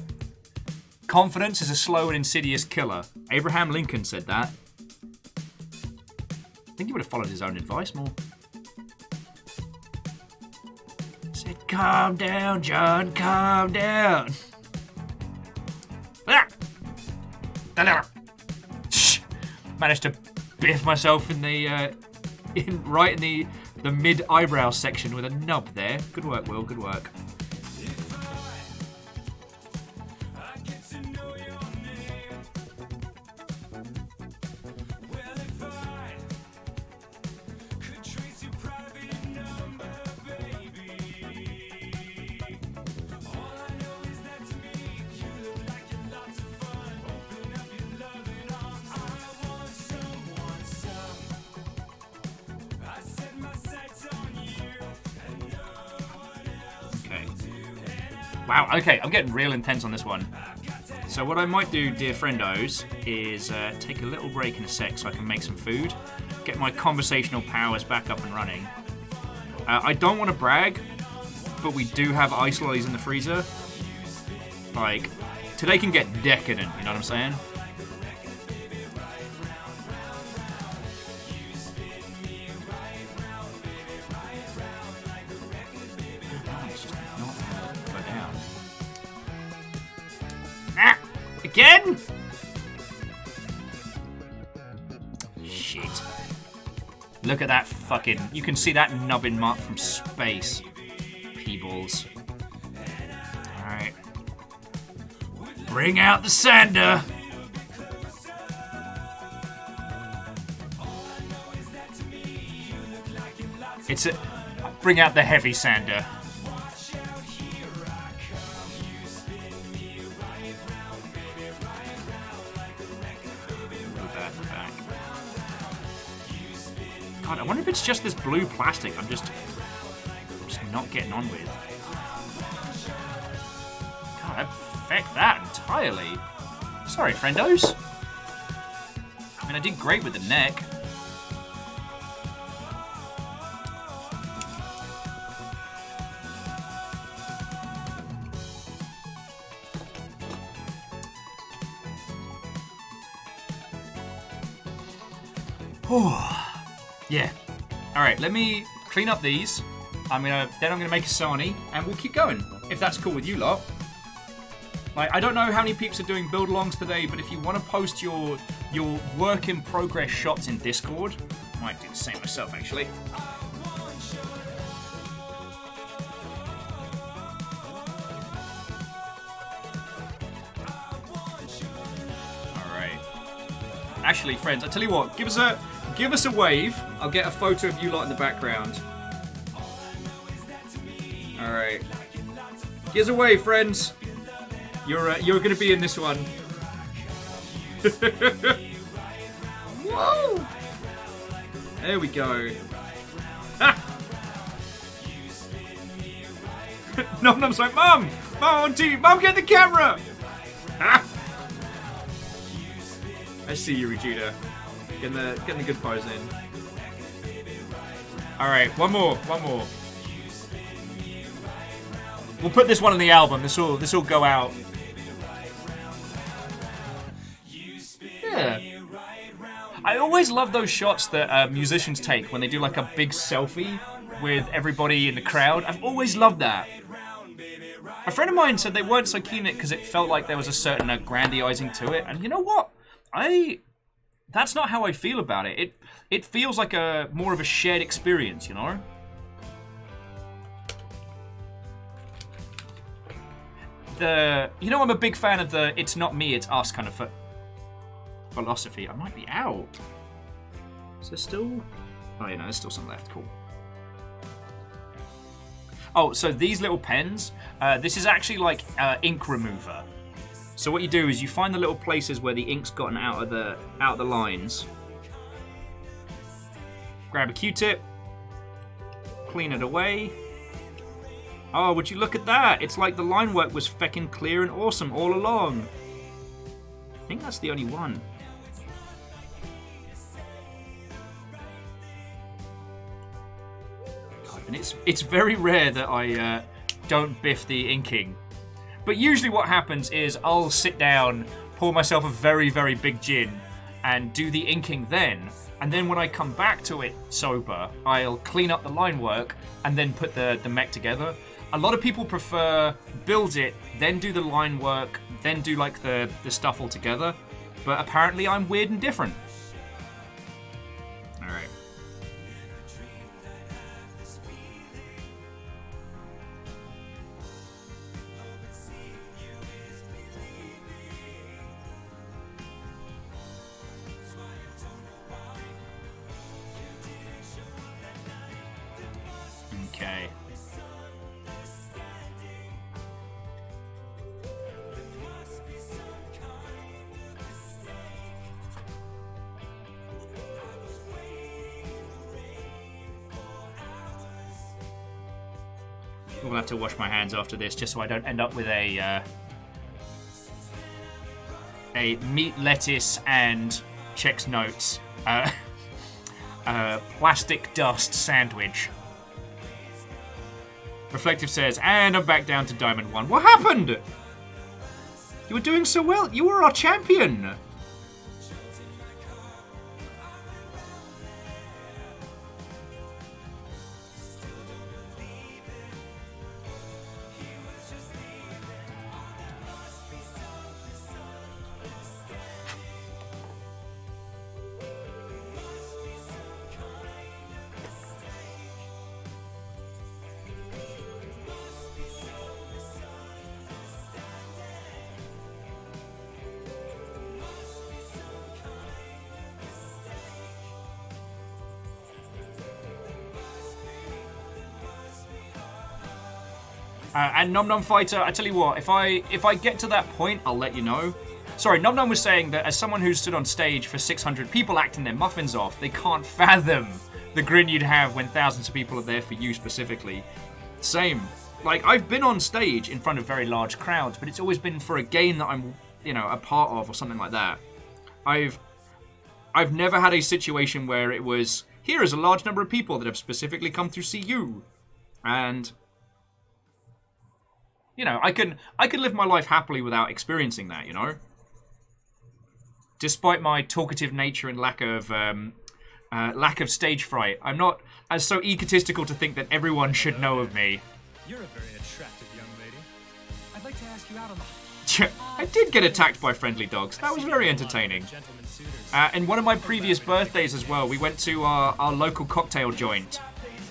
Confidence is a slow and insidious killer. Abraham Lincoln said that. I think he would have followed his own advice more. Said, calm down, John, calm down. Ah! Shh! Managed to biff myself in the right in the mid eyebrow section with a nub there. Good work, Will. Good work. Wow, okay, I'm getting real intense on this one. So what I might do, dear friendos, is take a little break in a sec so I can make some food, get my conversational powers back up and running. I don't want to brag, but we do have ice lollies in the freezer. Like, today can get decadent, you know what I'm saying? Again? Shit. Look at that fucking... You can see that nubbin mark from space. Peebles. Alright. Bring out the sander! It's a... Bring out the heavy sander. God, I wonder if it's just this blue plastic I'm just not getting on with. God, I affect that entirely. Sorry, friendos. I mean, I did great with the neck. Yeah. Alright, let me clean up these. Then I'm gonna make a Sani, and we'll keep going, if that's cool with you lot. Like, I don't know how many peeps are doing build-alongs today, but if you want to post your work-in-progress shots in Discord, I might do the same myself, actually. Alright. Actually, friends, I tell you what, give us a wave. I'll get a photo of you lot in the background. Alright. Give us a wave, friends. You're gonna be in this one. Whoa! There we go. Nom Nom's like, Mum! Mum on TV! Mum, get the camera! I see you, Regina. Getting the good pose in. Alright, one more. We'll put this one on the album. This will go out. Yeah. I always love those shots that musicians take when they do like a big selfie with everybody in the crowd. I've always loved that. A friend of mine said they weren't so keen on it because it felt like there was a certain grandizing to it. And you know what? That's not how I feel about it. It feels like more of a shared experience, you know? I'm a big fan of the "it's not me, it's us" kind of philosophy. I might be out. Is there still? Oh, there's still some left. Cool. Oh, so these little pens. This is actually like ink remover. So what you do is you find the little places where the ink's gotten out of the lines. Grab a Q-tip. Clean it away. Oh, would you look at that? It's like the line work was feckin' clear and awesome all along. I think that's the only one. God, and it's very rare that I don't biff the inking. But usually what happens is I'll sit down, pour myself a very, very big gin, and do the inking then. And then when I come back to it sober, I'll clean up the line work and then put the mech together. A lot of people prefer build it, then do the line work, then do like the stuff all together. But apparently I'm weird and different. Alright. Okay. We'll have to wash my hands after this, just so I don't end up with a meat, lettuce, and checks notes plastic dust sandwich. Reflective says, and I'm back down to Diamond 1. What happened? You were doing so well. You were our champion. And Nom Nom Fighter, I tell you what, if I get to that point, I'll let you know. Sorry, Nom Nom was saying that as someone who's stood on stage for 600 people acting their muffins off, they can't fathom the grin you'd have when thousands of people are there for you specifically. Same. Like, I've been on stage in front of very large crowds, but it's always been for a game that I'm, a part of or something like that. I've never had a situation where it was, here is a large number of people that have specifically come to see you. And I can live my life happily without experiencing that, Despite my talkative nature and lack of lack of stage fright. I'm not as so egotistical to think that everyone should know of me. You're a very attractive young lady. I'd like to ask you out on the I did get attacked by friendly dogs. That was very entertaining. gentleman suitors. And one of my previous birthdays as well, we went to our local cocktail joint.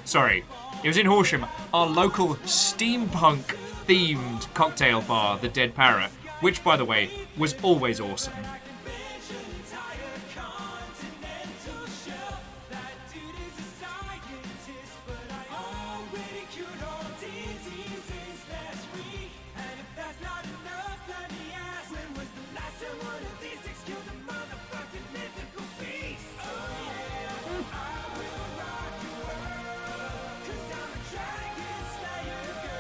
Sorry, it was in Horsham. Our local steampunk-themed cocktail bar, the Dead Parrot, which, by the way, was always awesome.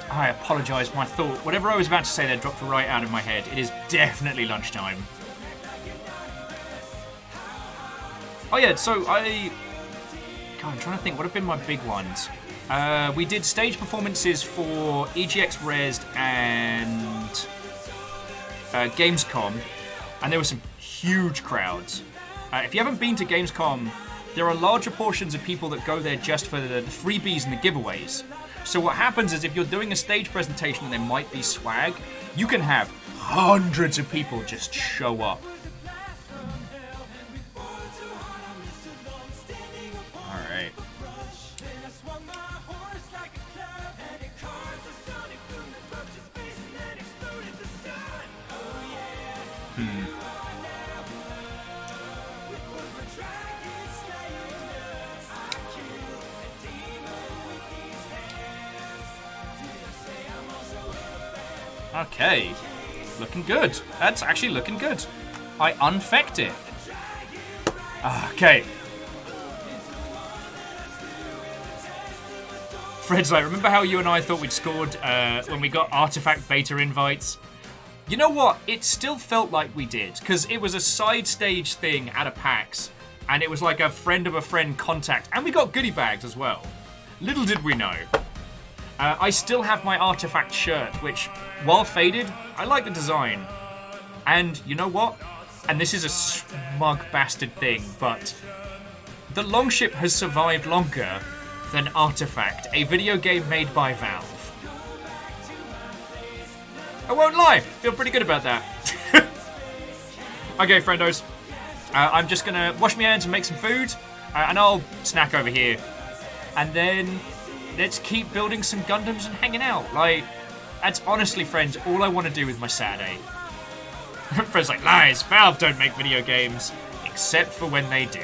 I apologise, my thought, whatever I was about to say there dropped right out of my head. It is definitely lunchtime. Oh yeah, so God, I'm trying to think, what have been my big ones? We did stage performances for EGX Rezzed and Gamescom, and there were some huge crowds. If you haven't been to Gamescom, there are larger portions of people that go there just for the freebies and the giveaways. So what happens is if you're doing a stage presentation and there might be swag, you can have hundreds of people just show up. Alright. Okay, looking good. That's actually looking good. I unfecked it. Okay. Fred's like, remember how you and I thought we'd scored when we got Artifact beta invites? You know what? It still felt like we did, because it was a side stage thing at a PAX, and it was like a friend of a friend contact, and we got goodie bags as well. Little did we know. I still have my Artifact shirt, which, while faded, I like the design. And you know what? And this is a smug bastard thing, but the Longship has survived longer than Artifact, a video game made by Valve. I won't lie, feel pretty good about that. Okay, friendos. I'm just gonna wash my hands and make some food, and I'll snack over here. And then let's keep building some Gundams and hanging out. Like, that's honestly, friends, all I want to do with my Saturday. Friends like, lies, Valve don't make video games, except for when they do.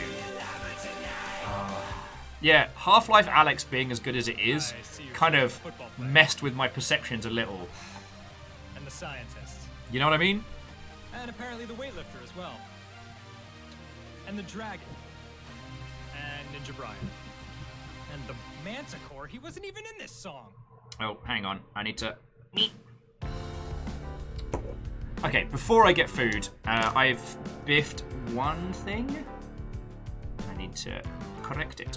Yeah, Half-Life Alyx being as good as it is kind of messed with my perceptions a little. And the scientist. You know what I mean? And apparently the weightlifter as well. And the dragon. And Ninja Brian. And the Manticore, he wasn't even in this song. Oh, hang on. I need to... Okay, before I get food, I've biffed one thing. I need to correct it.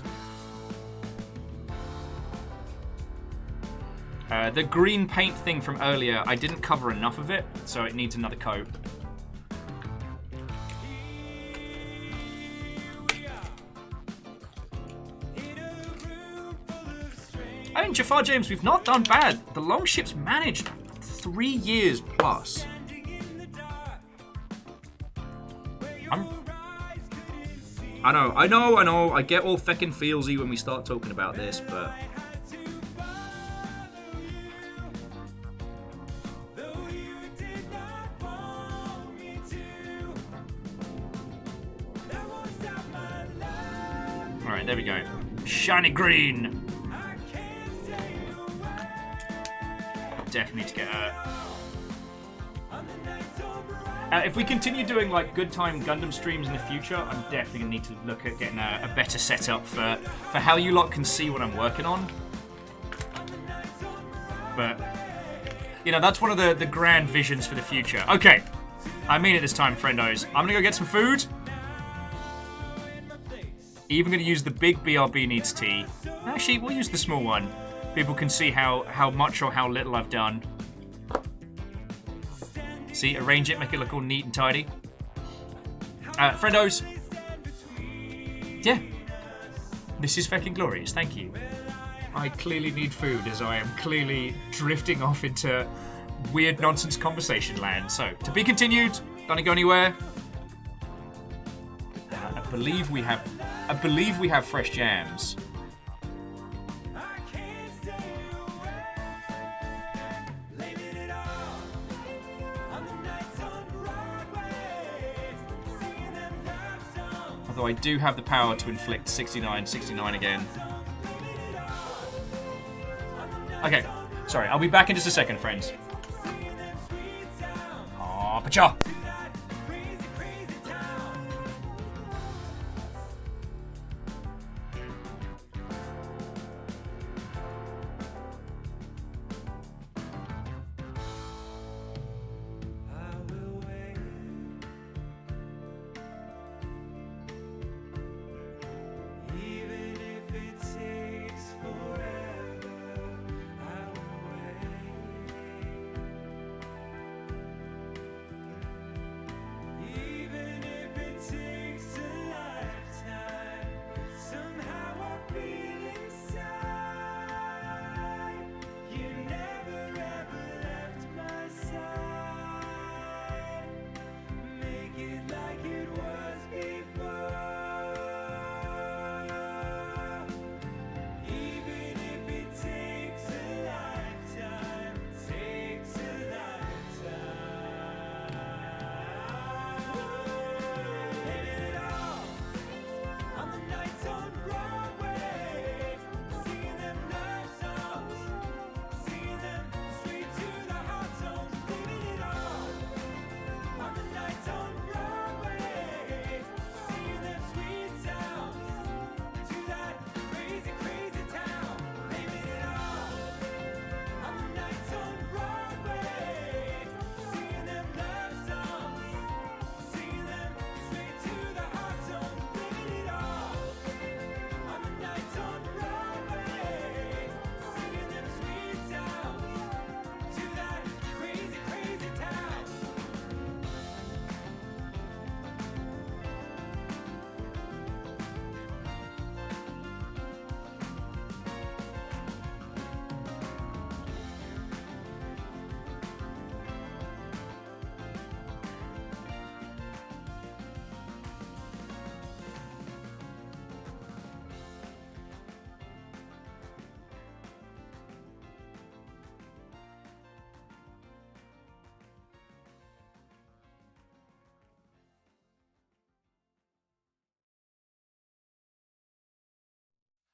The green paint thing from earlier, I didn't cover enough of it, so it needs another coat. I mean, Jafar James, we've not done bad. The Longship's managed 3 years plus. I know. I get all feckin' feelsy when we start talking about this, but... Alright, there we go. Shiny green! Definitely need to get if we continue doing like good time Gundam streams in the future, I'm definitely gonna need to look at getting a better setup for how you lot can see what I'm working on. But you know, that's one of the grand visions for the future. Okay, I mean it this time, friendos. I'm gonna go get some food. Even gonna use the big BRB needs tea. Actually, we'll use the small one. People can see how much or how little I've done. See, arrange it, make it look all neat and tidy. Friendos. Yeah, This is fucking glorious, thank you. I clearly need food as I am clearly drifting off into weird nonsense conversation land. So, to be continued, don't go anywhere. I believe we have fresh jams. Although I do have the power to inflict 69 again. Okay, sorry, I'll be back in just a second, friends. Aw, pacha!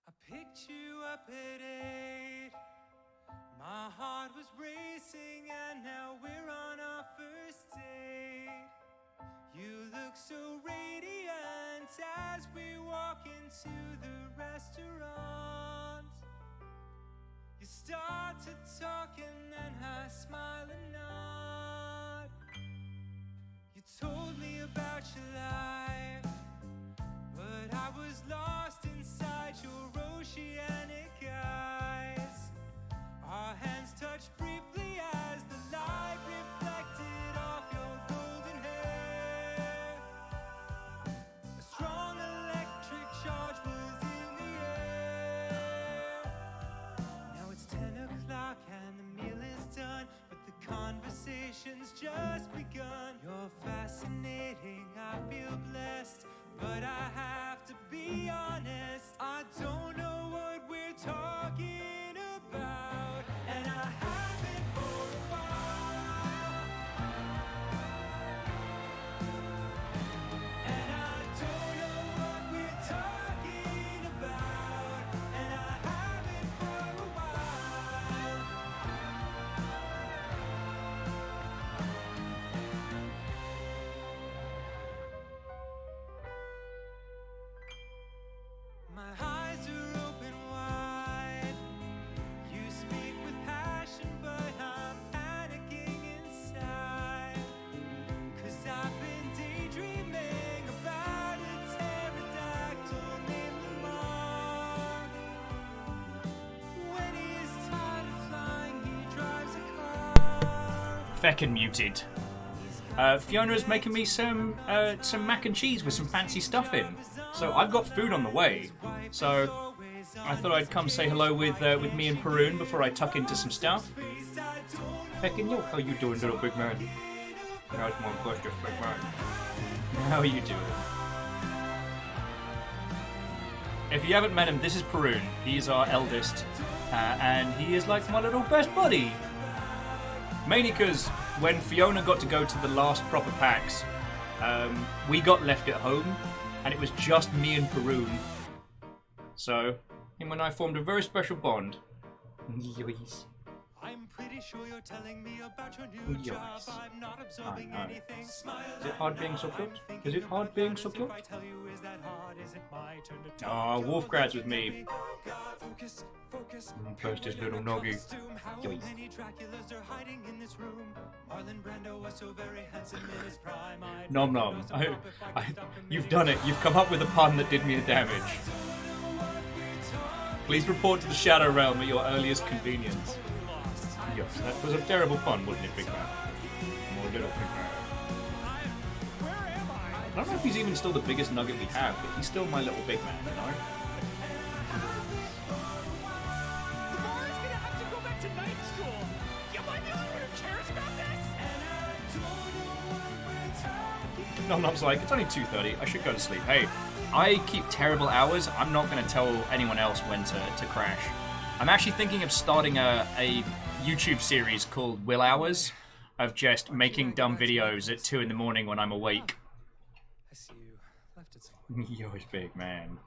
I picked you up at 8. My heart was racing and now we're on our first date. You look so radiant as we walk into the restaurant. You started talking and I smile and nod. You told me about your life, but I was lost inside your oceanic eyes. Our hands touched briefly as the light reflected off your golden hair. A strong electric charge was in the air. Now it's 10 o'clock and the meal is done, but the conversation's just begun. You're fascinating, I feel blessed, but I have to be honest, I don't know what we're talking about, and I haven't for a while. And I don't know what we're talking about, and I haven't for a while. My eyes are open wide. You speak with passion, but I'm panicking inside. 'Cause I've been daydreaming about a pterodactyl named Lamar. When he is tired of flying, he drives a car. Feckin' muted. Fiona is making me some mac and cheese with some fancy stuff in. So I've got food on the way. So I thought I'd come say hello with me and Perun before I tuck into some stuff. Peckin' you, how you doing, little big man? How's my question, big man? How are you doing? If you haven't met him, this is Perun. He's our eldest, and he is like my little best buddy. Mainly because when Fiona got to go to the last proper PAX, we got left at home, and it was just me and Perun. So, him and I formed a very special bond. Yes. I'm pretty sure you're telling me about your new Yes. job. I'm not absorbing anything. Smile. Is it hard being so cute? Is it hard being so cute? If I tell you, is that hard? Is it my turn to Oh, Wolfgrad's with me. focus, focus. First his little noggy. How many Draculas are hiding in this room? Marlon Brando was so very handsome in his prime. Nom nom. You've done it. You've come up with a pun that did me the damage. Please report to the Shadow Realm at your earliest convenience. Yes, that was a terrible pun, wasn't it, big man? More little big man. I don't know if he's even still the biggest nugget we have, but he's still my little big man, you know? The bar is gonna have to go back to night school. Am I the only one who cares about this? Nom Nom's like, it's only 2:30, I should go to sleep. Hey, I keep terrible hours. I'm not going to tell anyone else when to crash. I'm actually thinking of starting a YouTube series called Will Hours, of just making dumb videos at 2 in the morning when I'm awake. I see you left it somewhere. You're a big man.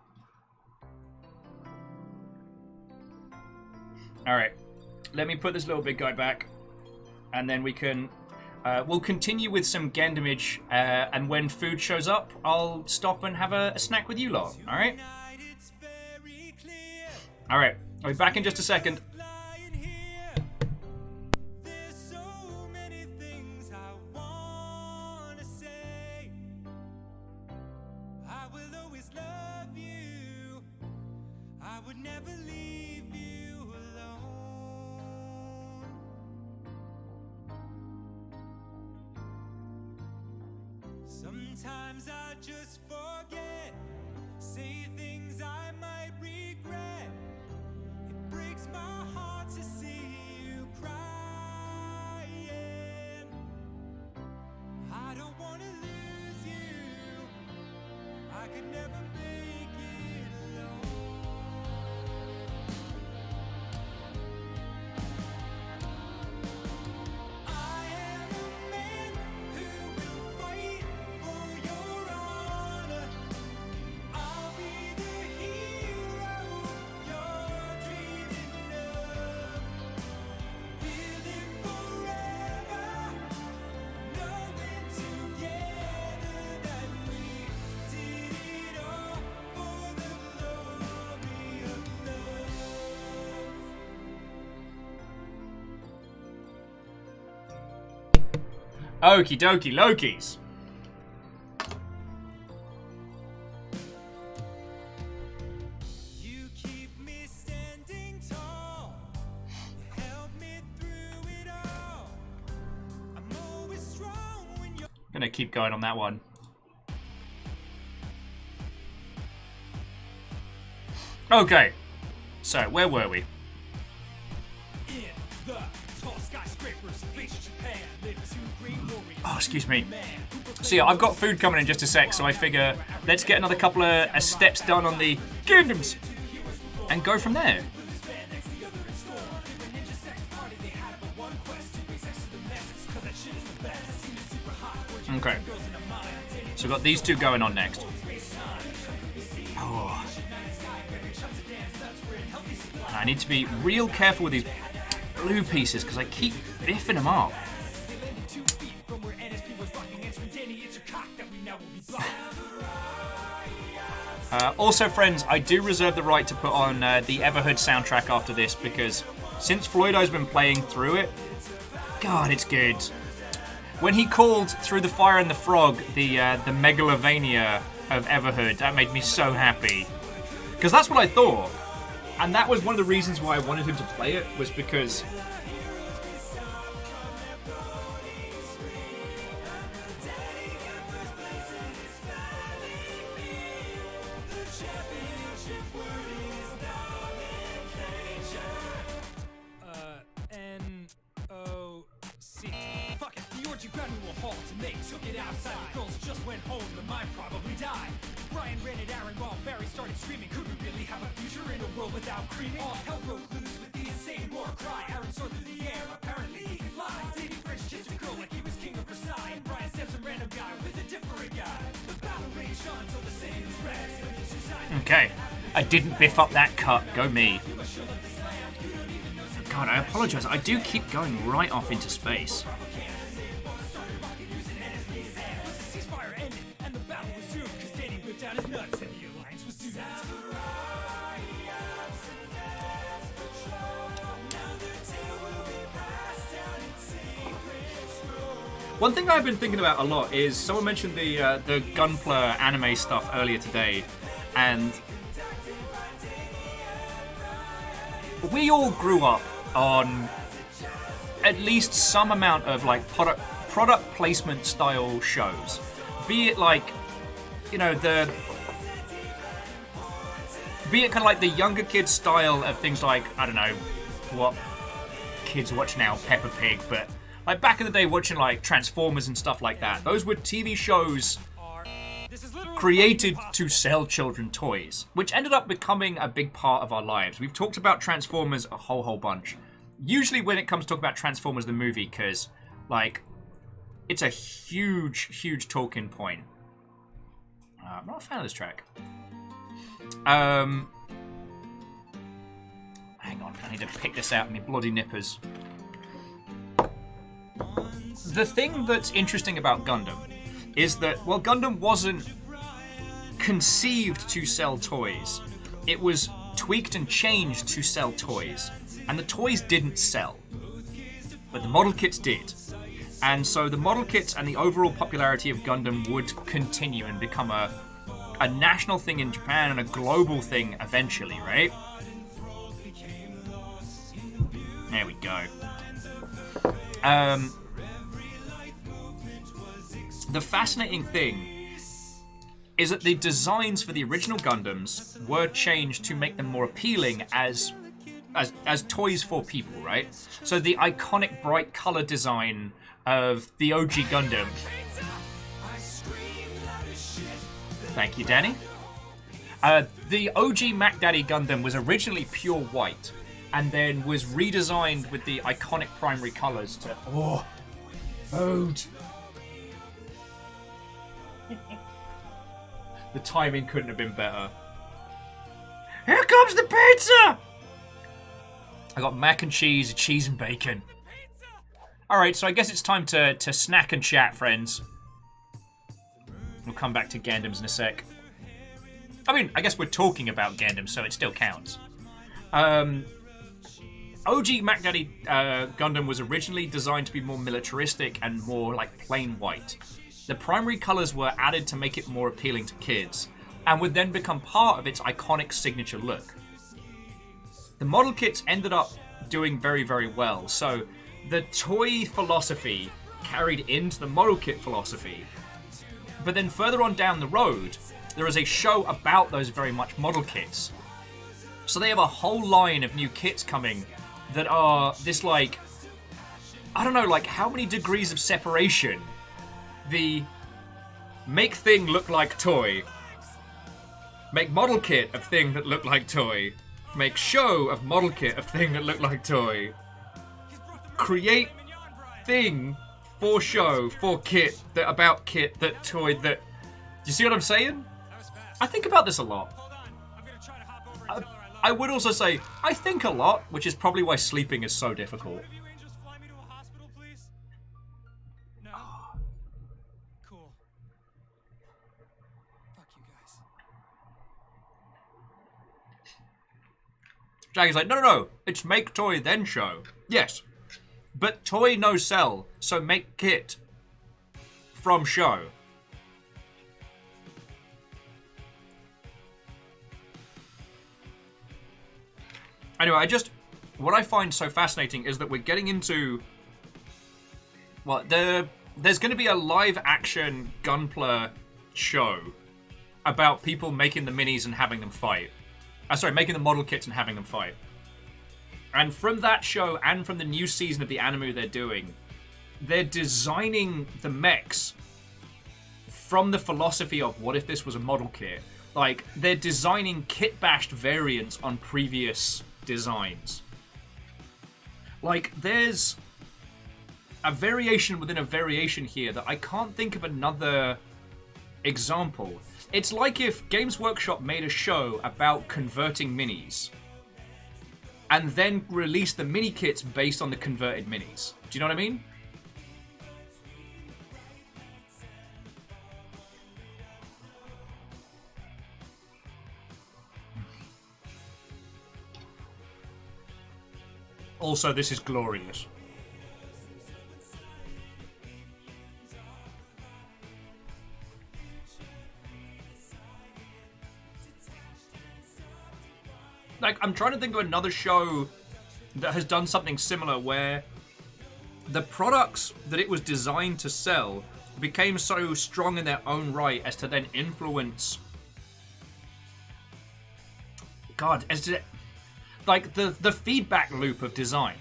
Alright, let me put this little big guy back, and then we can... we'll continue with some Gundamage, and when food shows up, I'll stop and have a snack with you lot, alright? Alright, I'll be back in just a second. Sometimes I just forget, say things I might regret. It breaks my heart to see you crying. I don't want to lose you. I could never make it alone. I am a man who will fight for your honor. I'll be the hero you're dreaming of. We'll live forever, knowing together that we did it all for the glory of love. Okie dokie Lokis. You keep me standing tall. You help me through it all. I'm always strong when you're Gonna keep going on that one. Okay, so where were we? in the tall skyscrapers of ancient Japan. Live two great warriors. Oh, excuse me. So yeah, I've got food coming in just a sec, so I figure let's get another couple of steps done on the Gundams and go from there. Okay. So we've got these two going on next. Oh. I need to be real careful with these blue pieces because I keep biffing them up. Also, friends, I do reserve the right to put on the Everhood soundtrack after this because since Floydo's been playing through it, God, it's good. When he called Through the Fire and the Frog the Megalovania of Everhood, that made me so happy. Because that's what I thought. And that was one of the reasons why I wanted him to play it, was because... went home, the mind probably died. Brian ran at Aaron while Barry started screaming. Could we really have a future in a world without creaming? All hell broke loose with the insane war cry. Aaron soared through the air, apparently he can fly. Davey French kissed a girl like he was king of Versailles. And Brian steps a random guy with a different guy. The battle raged on till the sailors rest. Okay. I didn't biff up that cut. Go me. God, I apologize. I do keep going right off into space. Ceasefire ended and the battle resumed because Danny whipped out his nuts and the alliance was doomed. One thing I've been thinking about a lot is someone mentioned the Gunpla anime stuff earlier today, and we all grew up on at least some amount of like product placement style shows, be it like, you know, be it kind of like the younger kids style of things like, I don't know what kids watch now, Peppa Pig, but like back in the day watching like Transformers and stuff like that. Those were TV shows created to sell children toys, which ended up becoming a big part of our lives. We've talked about Transformers a whole bunch. Usually when it comes to talking about Transformers the movie, because like it's a huge talking point. I'm not a fan of this track. Hang on, I need to pick this out in my bloody nippers. The thing that's interesting about Gundam is that, well, Gundam wasn't conceived to sell toys. It was tweaked and changed to sell toys. And the toys didn't sell. But the model kits did. And so the model kits and the overall popularity of Gundam would continue and become a national thing in Japan and a global thing eventually, right? There we go. The fascinating thing is that the designs for the original Gundams were changed to make them more appealing as toys for people, right? So the iconic bright color design of the OG Gundam. Thank you, Danny. The OG Mac Daddy Gundam was originally pure white and then was redesigned with the iconic primary colors to... Oh, food. The timing couldn't have been better. Here comes the pizza! I got mac and cheese and bacon. Alright, so I guess it's time to snack and chat, friends. We'll come back to Gundams in a sec. I mean, I guess we're talking about Gundam, so it still counts. OG Mac Daddy Gundam was originally designed to be more militaristic and more like plain white. The primary colors were added to make it more appealing to kids, and would then become part of its iconic signature look. The model kits ended up doing very well, so the toy philosophy carried into the model kit philosophy. But then further on down the road, there is a show about those very much model kits. So they have a whole line of new kits coming that are this like, I don't know, like how many degrees of separation? The make thing look like toy, make model kit of thing that look like toy, make show of model kit of thing that look like toy, create thing for show for kit that about kit that toy that. You see what I'm saying? I think about this a lot. I would also say I think a lot, which is probably why sleeping is so difficult. Jaggy's like, no, it's make toy then show. Yes, but toy no sell, so make kit from show. Anyway, what I find so fascinating is that we're getting into, well, there's going to be a live action Gunpla show about people making the minis and having them fight. Making the model kits and having them fight. And from that show and from the new season of the anime they're doing, they're designing the mechs from the philosophy of what if this was a model kit. Like, they're designing kit-bashed variants on previous designs. Like, there's a variation within a variation here that I can't think of another example. It's like if Games Workshop made a show about converting minis and then released the mini kits based on the converted minis. Do you know what I mean? Also, this is glorious. Like, I'm trying to think of another show that has done something similar where the products that it was designed to sell became so strong in their own right as to then influence... God, as to... Like, the feedback loop of design.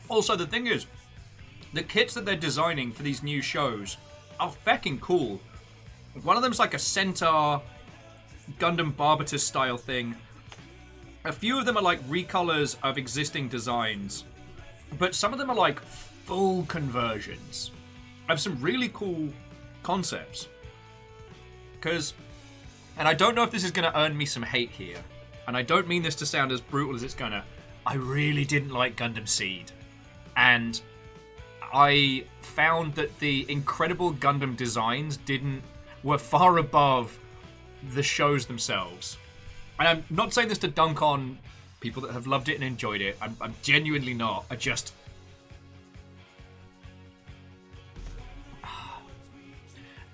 Also, the thing is, the kits that they're designing for these new shows are fucking cool. One of them's like a Centaur Gundam Barbatus style thing. A few of them are like recolors of existing designs. But some of them are like full conversions of some really cool concepts. Because, and I don't know if this is going to earn me some hate here, and I don't mean this to sound as brutal as it's going to, I really didn't like Gundam Seed. And I found that the incredible Gundam designs were far above the shows themselves. And I'm not saying this to dunk on people that have loved it and enjoyed it. I'm genuinely not. I just...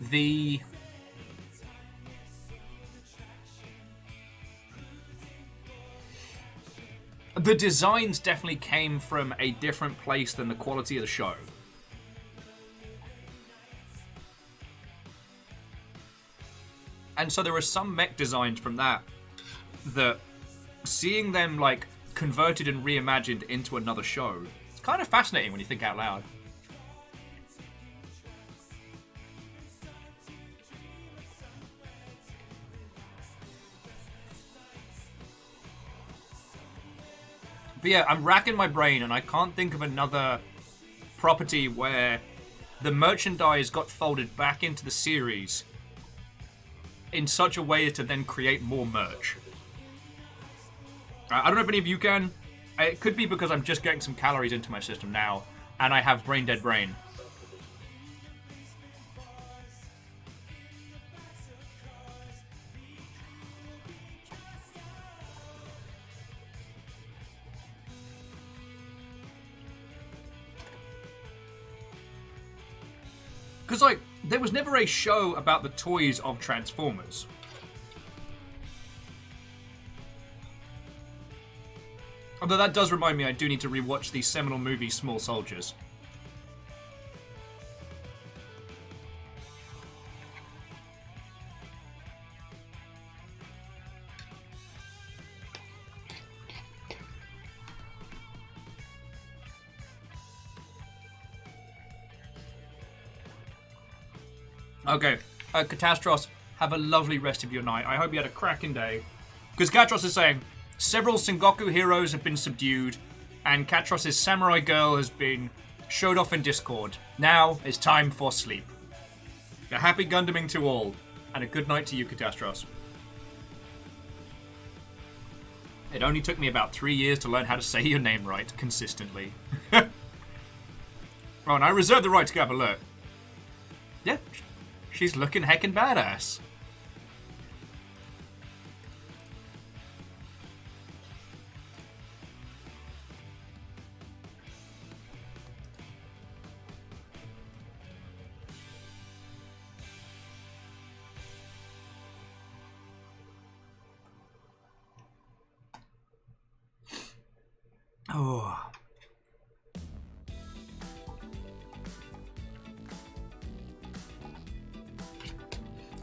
The designs definitely came from a different place than the quality of the show. And so there are some mech designs from that seeing them like converted and reimagined into another show, it's kind of fascinating when you think out loud. But yeah, I'm racking my brain and I can't think of another property where the merchandise got folded back into the series in such a way as to then create more merch. I don't know if any of you can. It could be because I'm just getting some calories into my system now and I have brain dead brain. Because, like, there was never a show about the toys of Transformers. Although that does remind me I do need to rewatch the seminal movie Small Soldiers. Okay, Catastros, have a lovely rest of your night. I hope you had a cracking day. Because Catros is saying, several Sengoku heroes have been subdued, and Catros' samurai girl has been showed off in Discord. Now it's time for sleep. A happy Gundaming to all, and a good night to you, Catastros. It only took me about 3 years to learn how to say your name right, consistently. Oh, and I reserve the right to have a look. Yeah, she's looking heckin' badass. Oh.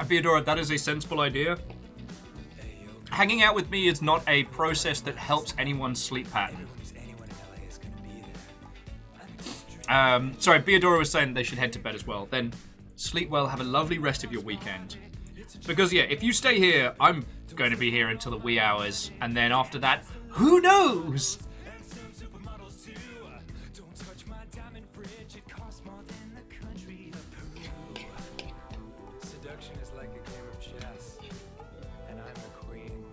Theodora, that is a sensible idea. hanging out with me is not a process that helps anyone's sleep pattern. Sorry, Beadora was saying they should head to bed as well. Then sleep well, have a lovely rest of your weekend. Because, yeah, if you stay here, I'm going to be here until the wee hours. And then after that, who knows? Seduction is like a game of chess, and I'm the queen.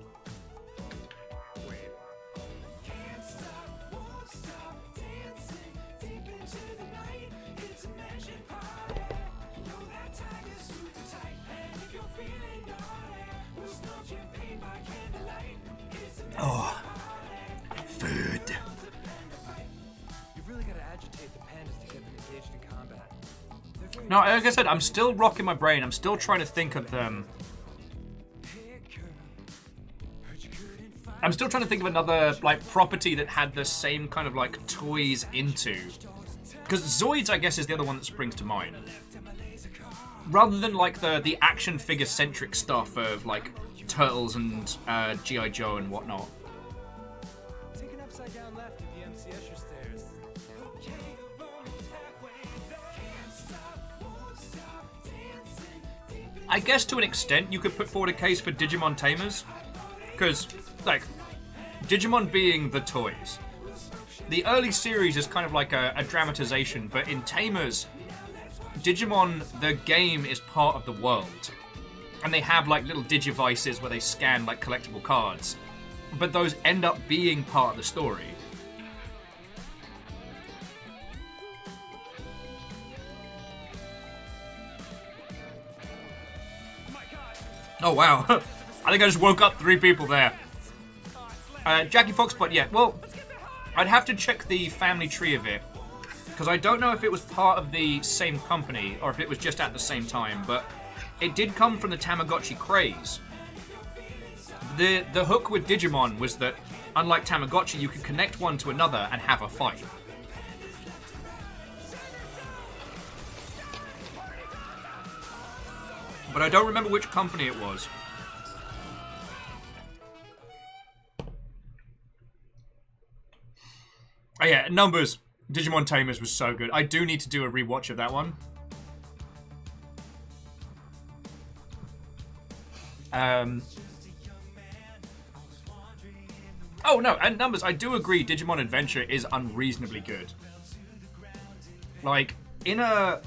Wait. Can't stop, won't stop, dancing deep into the night. It's a magic party. Know that time is super tight, and if you're feeling naughty, we'll smoke champagne by candlelight. It's a magic Food. You've really got to agitate the pandas to get them engaged in combat. They're very No, like I said, I'm still rocking my brain. I'm still trying to think of them. I'm still trying to think of another, like, property that had the same kind of, like, toys into. Because Zoids, I guess, is the other one that springs to mind. Rather than, like, the action figure-centric stuff of, like, Turtles and G.I. Joe and whatnot. Take an upside down left at the MC Escher stairs. I guess to an extent you could put forward a case for Digimon Tamers. Because, like, Digimon being the toys. The early series is kind of like a dramatization, but in Tamers, Digimon, the game, is part of the world. And they have, like, little digivices where they scan, like, collectible cards. But those end up being part of the story. Oh, wow. I think I just woke up 3 people there. Jackie Foxpot, yeah. Well, I'd have to check the family tree of it. Because I don't know if it was part of the same company or if it was just at the same time. But it did come from the Tamagotchi craze. The hook with Digimon was that, unlike Tamagotchi, you could connect one to another and have a fight. But I don't remember which company it was. Oh yeah, numbers. Digimon Tamers was so good. I do need to do a rewatch of that one. Oh no, and numbers, I do agree Digimon Adventure is unreasonably good. Like, in a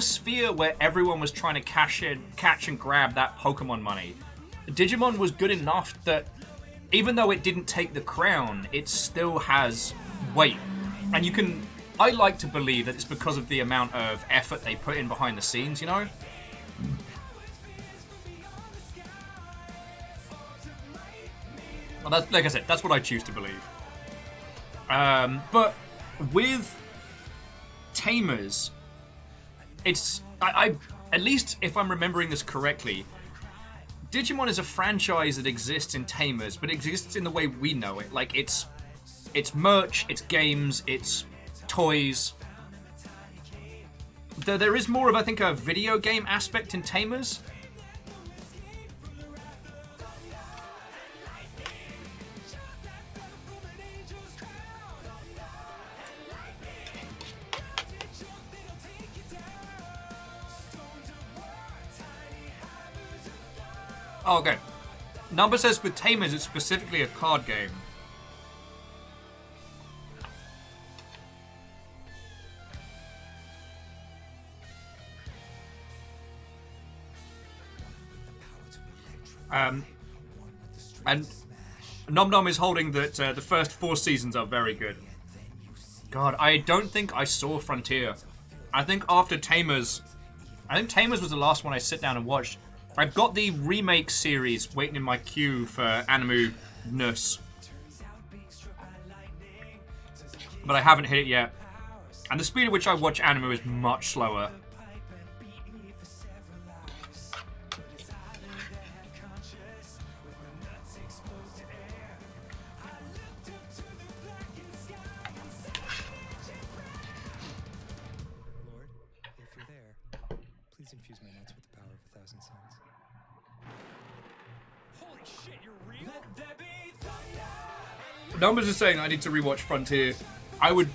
sphere where everyone was trying to catch and grab that Pokemon money, Digimon was good enough that even though it didn't take the crown, it still has weight. And I like to believe that it's because of the amount of effort they put in behind the scenes, you know? Well, that's, like I said, that's what I choose to believe. But with Tamers, it's I at least if I'm remembering this correctly, Digimon is a franchise that exists in Tamers, but it exists in the way we know it. Like it's merch, it's games, it's toys. There is more of, I think, a video game aspect in Tamers. Oh, okay. Number says with Tamers, it's specifically a card game. And Nom Nom is holding that the first 4 seasons are very good. God, I don't think I saw Frontier. I think after Tamers... I think Tamers was the last one I sit down and watched. I've got the remake series waiting in my queue for Animu-ness. But I haven't hit it yet. And the speed at which I watch Animu is much slower. Lord, if you're there, please infuse my nuts with the power of 1,000 suns. Holy Numbers is saying I need to rewatch Frontier. I would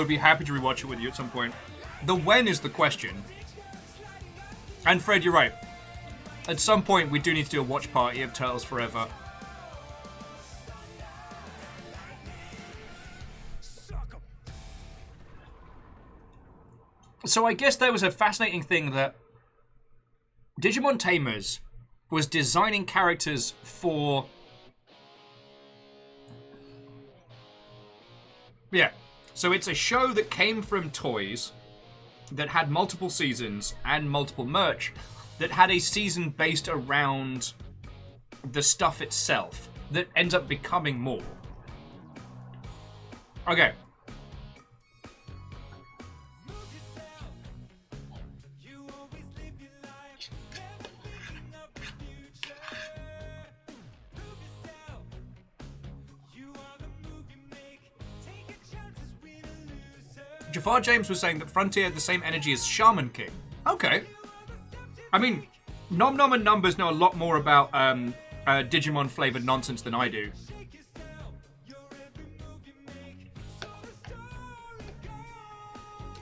be happy to rewatch it with you at some point. The when is the question. And Fred, you're right. At some point, we do need to do a watch party of Turtles Forever. So I guess there was a fascinating thing that Digimon Tamers was designing characters for... Yeah. So it's a show that came from toys, that had multiple seasons and multiple merch, that had a season based around the stuff itself, that ends up becoming more. Okay. Jafar James was saying that Frontier had the same energy as Shaman King. Okay. I mean, Nom Nom and Numbers know a lot more about Digimon-flavored nonsense than I do.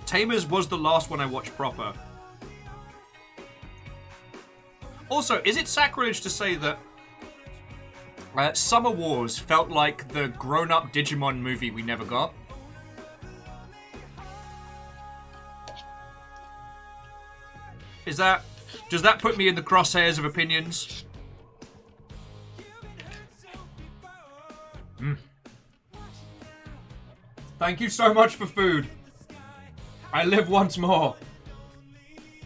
Tamers was the last one I watched proper. Also, is it sacrilege to say that Summer Wars felt like the grown-up Digimon movie we never got? Does that put me in the crosshairs of opinions? Thank you so much for food. I live once more.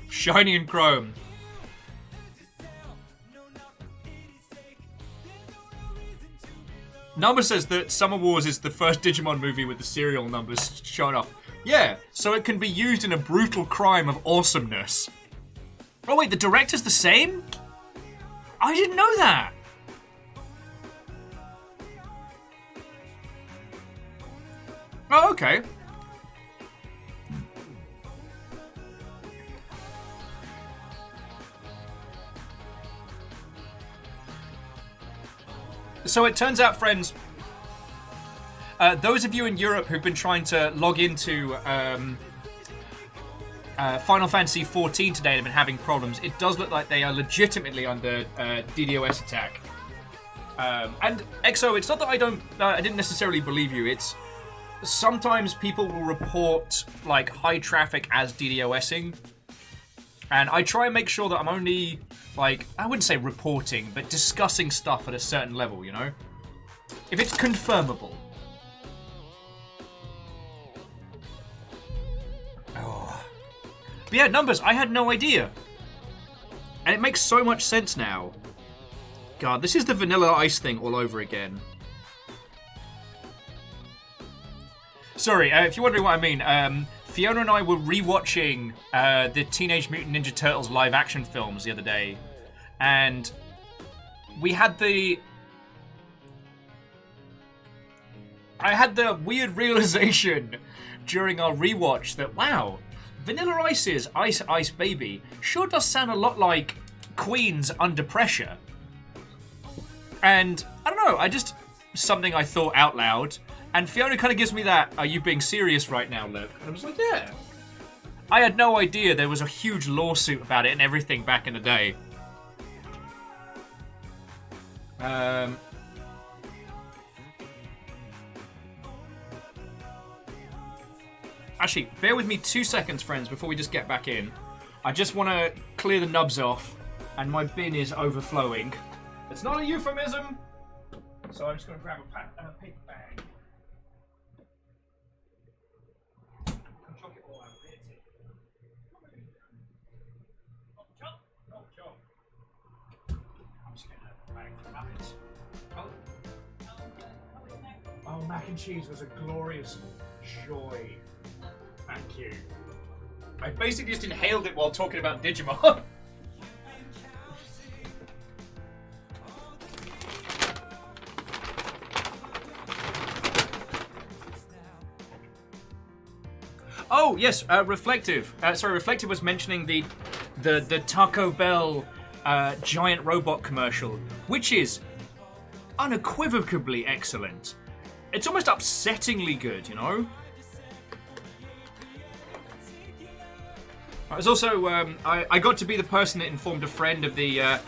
Shiny and chrome. Number says that Summer Wars is the first Digimon movie with the serial numbers shown off. Yeah, so it can be used in a brutal crime of awesomeness. Oh wait, the director's the same? I didn't know that! Oh, okay. So it turns out, friends, those of you in Europe who've been trying to log into Final Fantasy XIV today and have been having problems, it does look like they are legitimately under DDoS attack. And EXO, it's not that I didn't necessarily believe you. It's sometimes people will report like high traffic as DDoSing, and I try and make sure that I'm only like, I wouldn't say reporting, but discussing stuff at a certain level, you know? If it's confirmable. But yeah, Numbers, I had no idea. And it makes so much sense now. God, this is the Vanilla Ice thing all over again. Sorry, if you're wondering what I mean, Fiona and I were rewatching the Teenage Mutant Ninja Turtles live action films the other day. And we had I had the weird realization during our rewatch that, wow, Vanilla Ice's Ice Ice Baby sure does sound a lot like Queen's Under Pressure. And, I don't know, something I thought out loud. And Fiona kind of gives me that, are you being serious right now, look? And I was like, yeah. I had no idea there was a huge lawsuit about it and everything back in the day. Actually, bear with me 2 seconds, friends, before we just get back in. I just want to clear the nubs off, and my bin is overflowing. It's not a euphemism, so I'm just going to grab a paper bag. Chuck it all out of here, too. Oh, John. I'm just getting a bag for rabbits. Oh, mac and cheese was a glorious joy. Thank you. I basically just inhaled it while talking about Digimon. Oh yes, Reflective. Reflective was mentioning the Taco Bell giant robot commercial, which is unequivocally excellent. It's almost upsettingly good, you know? I was also, I got to be the person that informed a friend of the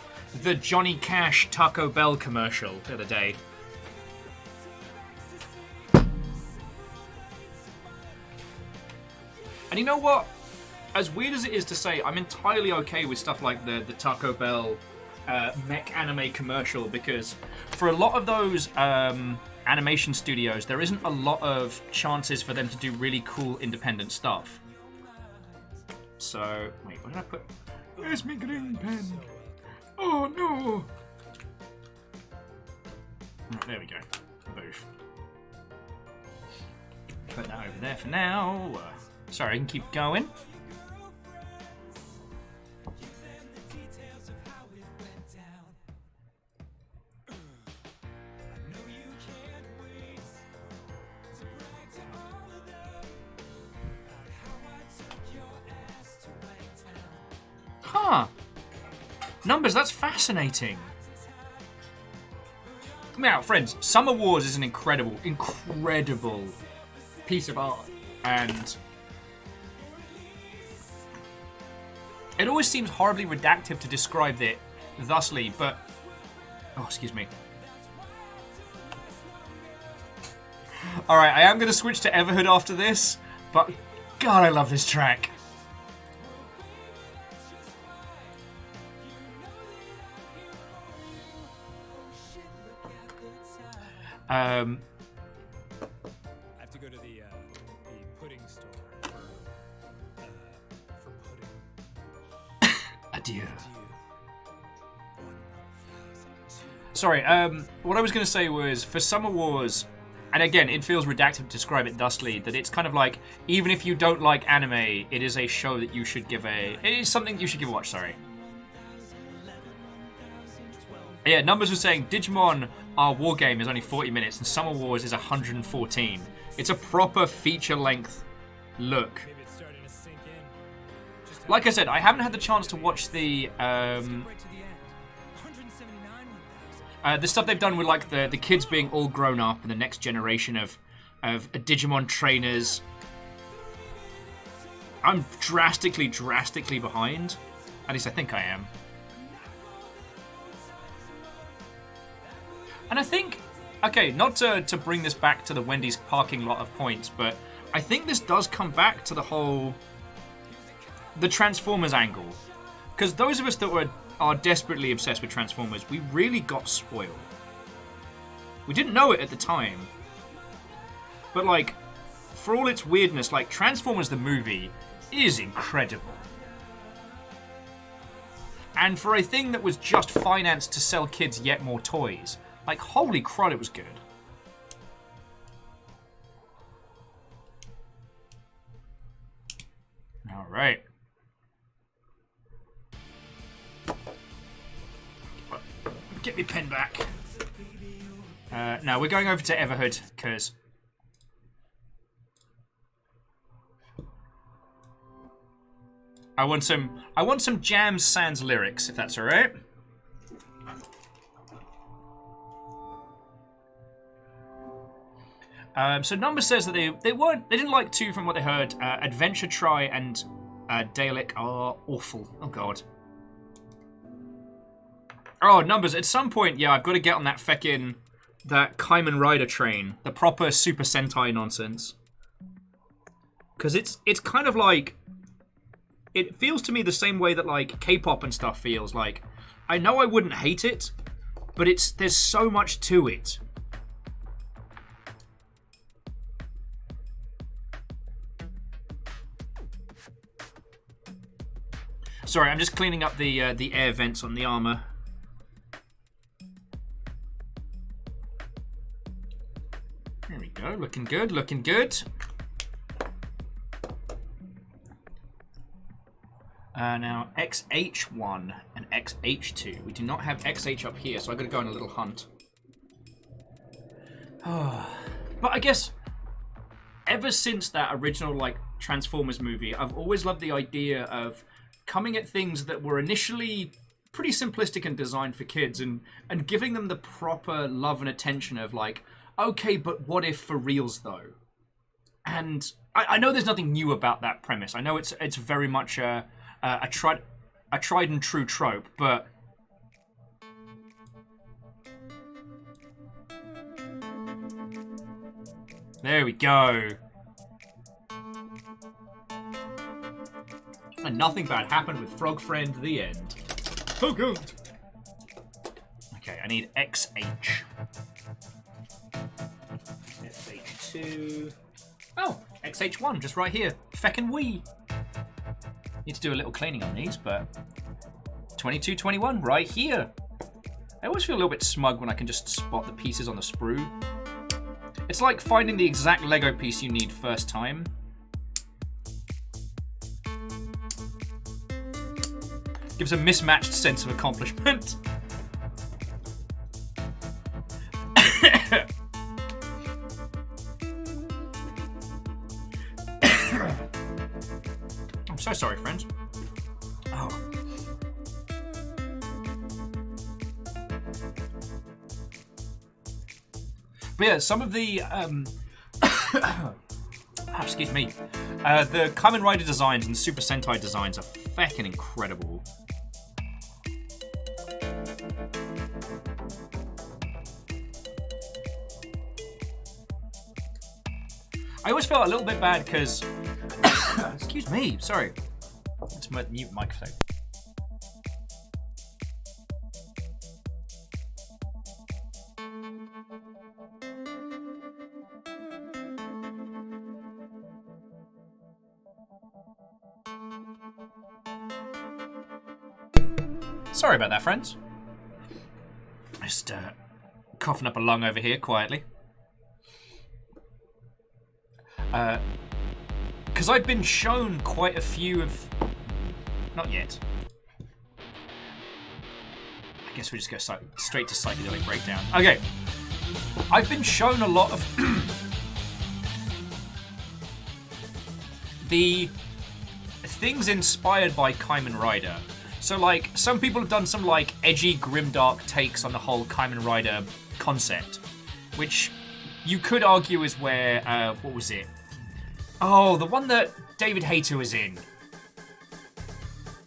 Johnny Cash Taco Bell commercial the other day. And you know what? As weird as it is to say, I'm entirely okay with stuff like the Taco Bell mech anime commercial, because for a lot of those animation studios, there isn't a lot of chances for them to do really cool independent stuff. So, wait, what did I put? Where's my green pen? Oh no! Right, there we go. Boof. Put that over there for now. Sorry, I can keep going. Huh. Numbers, that's fascinating. Now, friends, Summer Wars is an incredible piece of art. And it always seems horribly redactive to describe it thusly, but... Oh, excuse me. Alright, I am going to switch to Everhood after this, but God, I love this track. I have to go to the pudding store for pudding. Adieu. Sorry, what I was going to say was, for Summer Wars, and again, it feels redacted to describe it thusly, that it's kind of like, even if you don't like anime, it is a show that you should give it is something you should give a watch, sorry. Yeah, Numbers was saying, Digimon, our war game, is only 40 minutes, and Summer Wars is 114. It's a proper feature-length look. Maybe it's starting to sink in. Just Like I said, I haven't had the chance to watch the right to the end. 179,000. the stuff they've done with like the kids being all grown up and the next generation of Digimon trainers. I'm drastically behind. At least I think I am. And I think, okay, not to bring this back to the Wendy's parking lot of points, but I think this does come back to the Transformers angle. Because those of us that are desperately obsessed with Transformers, we really got spoiled. We didn't know it at the time. But like, for all its weirdness, like Transformers the movie is incredible. And for a thing that was just financed to sell kids yet more toys, like, holy crud, it was good. All right. Get me pen back. No, we're going over to Everhood, because... I want some Jam Sans lyrics, if that's alright. So Number says that they didn't like two from what they heard. Adventure Try and Dalek are awful. Oh god. Oh, Numbers, at some point, yeah, I've got to get on that that Kamen Rider train. The proper Super Sentai nonsense. Because it's kind of like... It feels to me the same way that, like, K-pop and stuff feels. Like, I know I wouldn't hate it, but there's so much to it. Sorry, I'm just cleaning up the air vents on the armor. There we go. Looking good, looking good. Now, XH1 and XH2. We do not have XH up here, so I've got to go on a little hunt. But I guess, ever since that original, like, Transformers movie, I've always loved the idea of coming at things that were initially pretty simplistic and designed for kids, and giving them the proper love and attention of like, okay, but what if for reals though? And I know there's nothing new about that premise. I know it's very much a tried and true trope, but there we go. And nothing bad happened with Frog Friend. The end. Oh god. Okay, I need XH. SH2. Oh, XH1, just right here. Feckin' wee. Need to do a little cleaning on these, but 2221 right here. I always feel a little bit smug when I can just spot the pieces on the sprue. It's like finding the exact Lego piece you need first time. Gives a mismatched sense of accomplishment. I'm so sorry, friends. Oh. But yeah, some of the excuse me, the Kamen Rider designs and the Super Sentai designs are feckin' incredible. I always felt a little bit bad because excuse me, sorry. Let's mute microphone. Sorry about that, friends. Just coughing up a lung over here quietly. Because I've been shown quite a few of... Not yet. I guess we just go straight to psychedelic breakdown. Okay. I've been shown a lot of... the things inspired by Kamen Rider. So, like, some people have done some, like, edgy, grimdark takes on the whole Kamen Rider concept. Which you could argue is where... what was it? Oh, the one that David Hayter was in.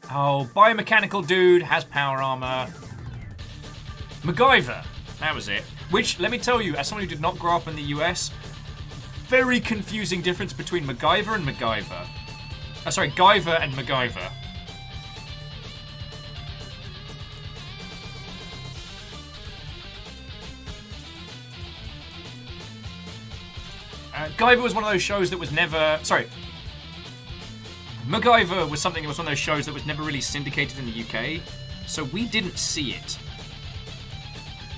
Oh, biomechanical dude, has power armor. MacGyver. That was it. Which, let me tell you, as someone who did not grow up in the US, very confusing difference between MacGyver and MacGyver. Sorry, Guyver and MacGyver. Guyver was one of those shows that was never... Sorry. MacGyver was something that was one of those shows that was never really syndicated in the UK, so we didn't see it.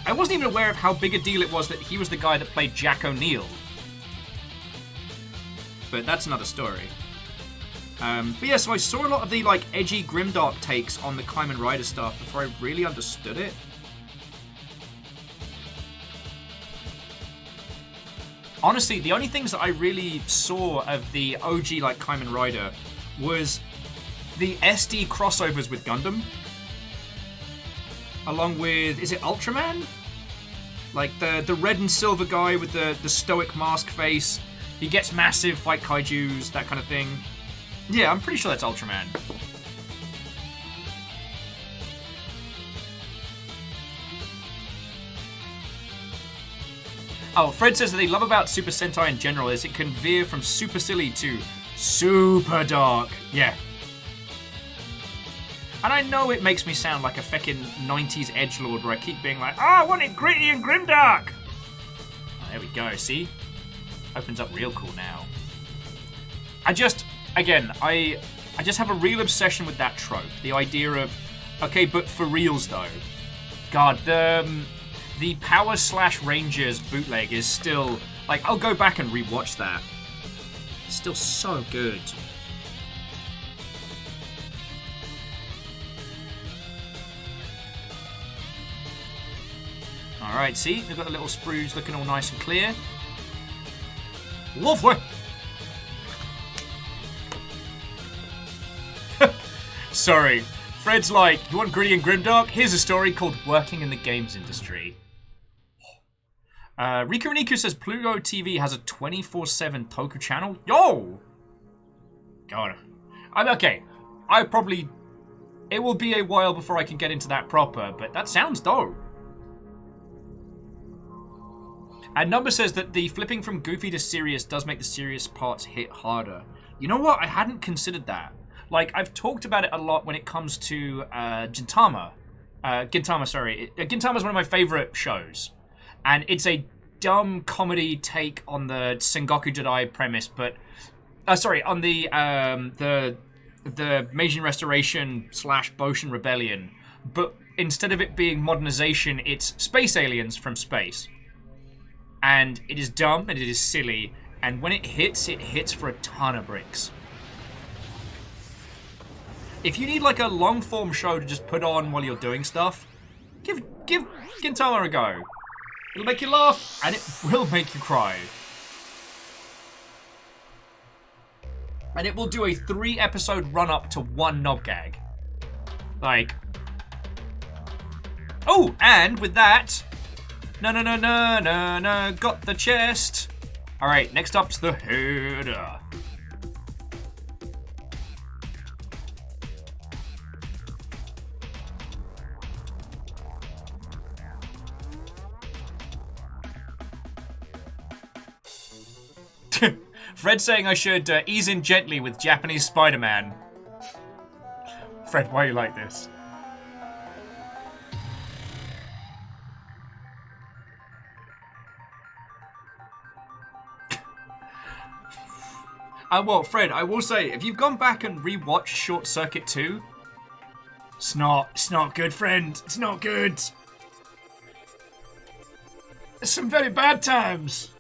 I wasn't even aware of how big a deal it was that he was the guy that played Jack O'Neill. But that's another story. But yeah, so I saw a lot of the like edgy, grimdark takes on the Kamen Rider stuff before I really understood it. Honestly, the only things that I really saw of the OG like Kamen Rider was the SD crossovers with Gundam. Along with, is it Ultraman? Like the red and silver guy with the stoic mask face. He gets massive, fight kaijus, that kind of thing. Yeah, I'm pretty sure that's Ultraman. Oh, Fred says that they love about Super Sentai in general is it can veer from super silly to super dark. Yeah. And I know it makes me sound like a feckin' 90s edgelord where I keep being like, I want it gritty and grimdark! Oh, there we go, see? Opens up real cool now. I just have a real obsession with that trope. The idea of, okay, but for reals though. God, the Power / Rangers bootleg is still, like, I'll go back and rewatch that. It's still so good. Alright, see? We've got the little sprues looking all nice and clear. Lovely! Sorry. Fred's like, you want gritty and grimdark? Here's a story called Working in the Games Industry. Rika Riku says Pluto TV has a 24/7 Toku channel. Yo! God. I'm okay. It will be a while before I can get into that proper, but that sounds dope. And Number says that the flipping from goofy to serious does make the serious parts hit harder. You know what? I hadn't considered that. Like, I've talked about it a lot when it comes to Gintama. Gintama is one of my favorite shows. And it's a dumb comedy take on the Sengoku Jidai premise, but... on the Meijin Restoration / Boshin Rebellion. But instead of it being modernization, it's space aliens from space. And it is dumb and it is silly. And when it hits for a ton of bricks. If you need like a long-form show to just put on while you're doing stuff, give Gintama a go. It'll make you laugh, and it will make you cry. And it will do a 3-episode run-up to one knob gag. Like... Oh, and with that... No, got the chest. Alright, next up's the header. Fred saying I should ease in gently with Japanese Spider-Man. Fred, why are you like this? Well, Fred, I will say, if you've gone back and rewatched Short Circuit 2, it's not good, friend. It's not good. There's some very bad times.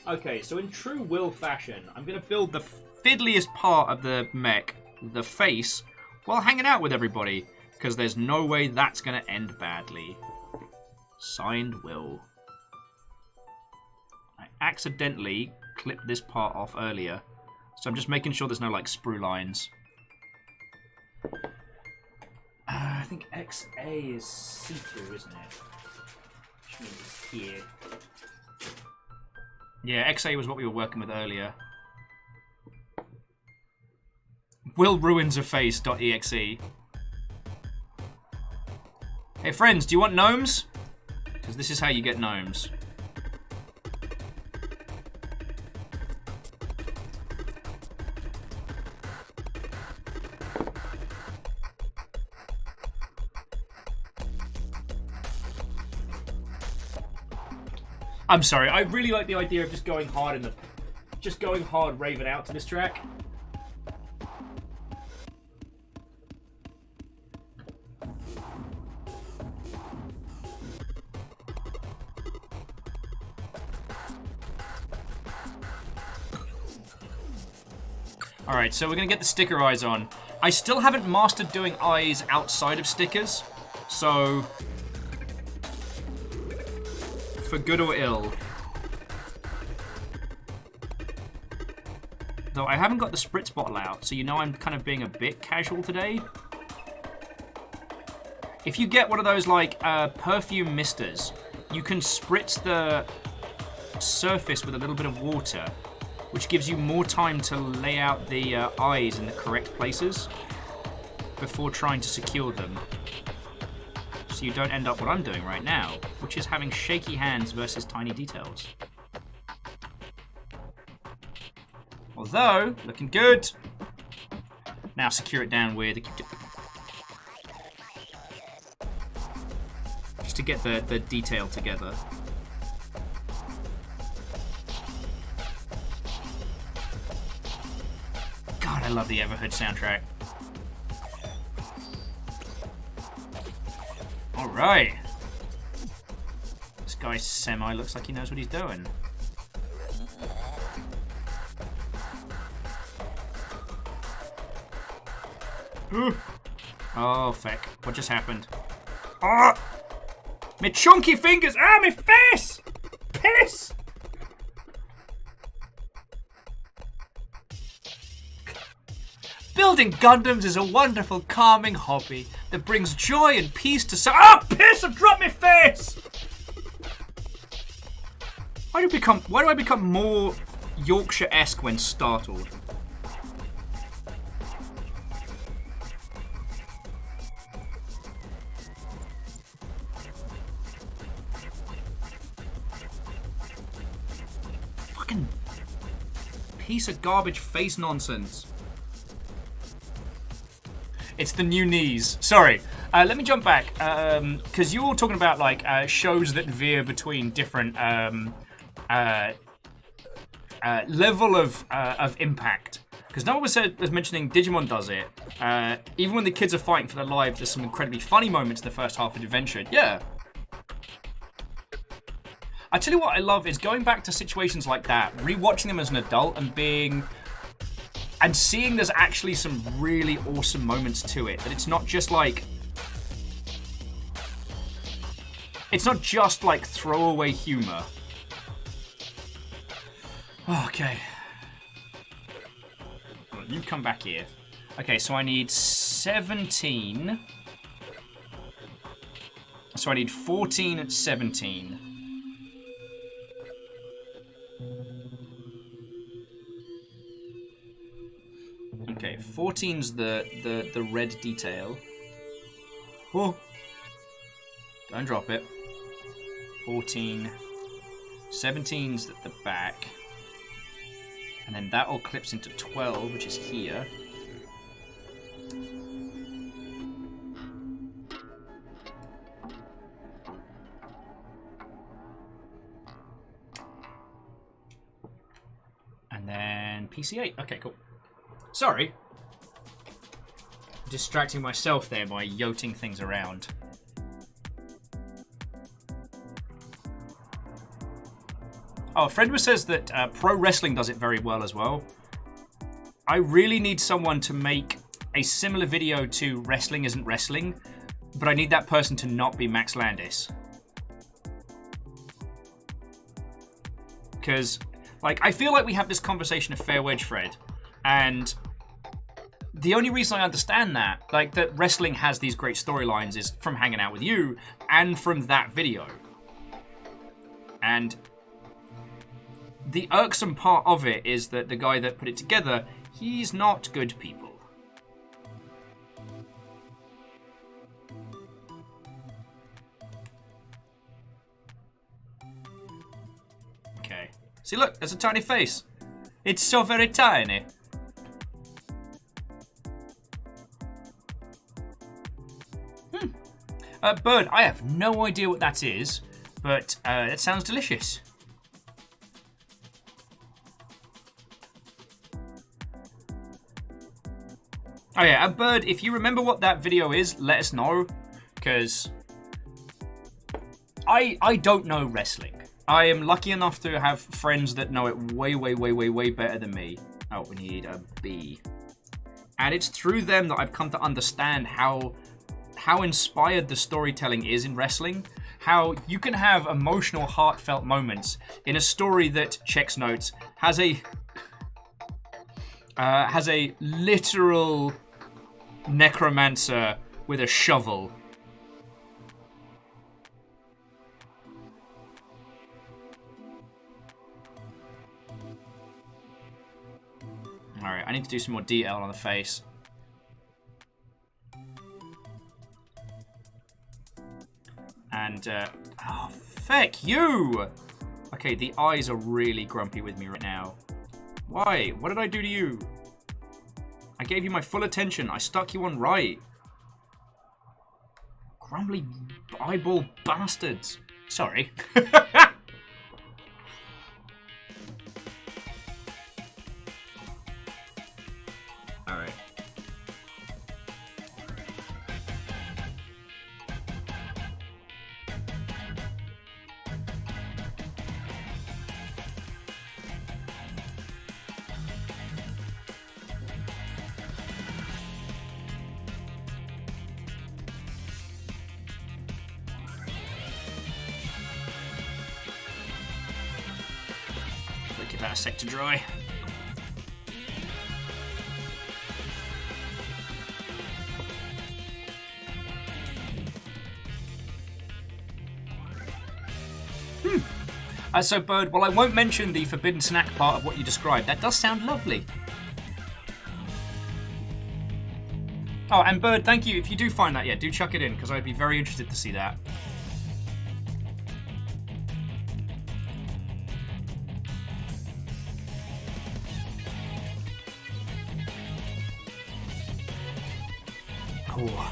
Okay, so in true Will fashion, I'm going to build the fiddliest part of the mech, the face, while hanging out with everybody, because there's no way that's going to end badly. Signed, Will. I accidentally clipped this part off earlier, so I'm just making sure there's no, like, sprue lines. I think XA is C2, isn't it? Which means it's here. Yeah, XA was what we were working with earlier. Will ruins a face.exe. Hey friends, do you want gnomes? Because this is how you get gnomes. I'm sorry, I really like the idea of just going hard Raven out to this track. Alright, so we're gonna get the sticker eyes on. I still haven't mastered doing eyes outside of stickers, so... for good or ill. Though I haven't got the spritz bottle out, so you know I'm kind of being a bit casual today. If you get one of those, like, perfume misters, you can spritz the surface with a little bit of water, which gives you more time to lay out the eyes in the correct places before trying to secure them. So you don't end up what I'm doing right now, which is having shaky hands versus tiny details. Although, looking good. Now secure it down with a just to get the detail together. God, I love the Everhood soundtrack. Alright. This guy semi looks like he knows what he's doing. Oh, feck. What just happened? Ah! My chunky fingers! Ah, my face! Piss! Building Gundams is a wonderful, calming hobby that brings joy and peace to some. Ah, piss! I've dropped my face! Why do I become more Yorkshire-esque when startled? Fucking piece of garbage face nonsense. It's the new knees. Sorry. Let me jump back, because you were talking about like shows that veer between different level of impact. Because no one was mentioning Digimon does it. Even when the kids are fighting for their lives, there's some incredibly funny moments in the first half of Adventure. Yeah. I tell you what I love is going back to situations like that, rewatching them as an adult and seeing there's actually some really awesome moments to it. That it's not just like throwaway humor. Okay. You come back here. Okay, so I need 17. So I need 14 and 17. Okay, 14's the red detail. Oh. Don't drop it. 14. 17's at the back. And then that all clips into 12, which is here. And then PC8. Okay, cool. Sorry. Distracting myself there by yoting things around. Oh, Fredwa says that pro wrestling does it very well as well. I really need someone to make a similar video to Wrestling Isn't Wrestling, but I need that person to not be Max Landis. Because, like, I feel like we have this conversation of fair wedge, Fred, and the only reason I understand that, like, that wrestling has these great storylines is from hanging out with you and from that video. And the irksome part of it is that the guy that put it together, he's not good people. Okay. See, look, there's a tiny face. It's so very tiny. Bird, I have no idea what that is, but it sounds delicious. Oh yeah, Bird, if you remember what that video is, let us know, because I don't know wrestling. I am lucky enough to have friends that know it way, way, way, way, way better than me. Oh, we need a B. And it's through them that I've come to understand how inspired the storytelling is in wrestling. How you can have emotional, heartfelt moments in a story that, checks notes, has a literal necromancer with a shovel. Alright, I need to do some more detail on the face. And, oh, feck you! Okay, the eyes are really grumpy with me right now. Why? What did I do to you? I gave you my full attention. I stuck you on right. Grumbly eyeball bastards. Sorry. Alright. Give that a sec to dry. So, Bird, while I won't mention the forbidden snack part of what you described, that does sound lovely. Oh, and Bird, thank you. If you do find that, yeah, do chuck it in, because I'd be very interested to see that. Oh.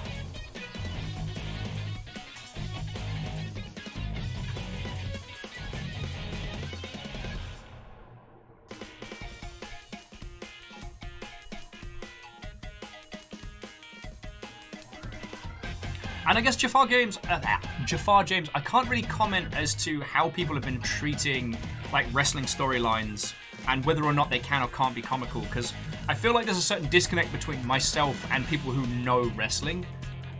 And I guess Jafar James, I can't really comment as to how people have been treating like wrestling storylines and whether or not they can or can't be comical, because I feel like there's a certain disconnect between myself and people who know wrestling.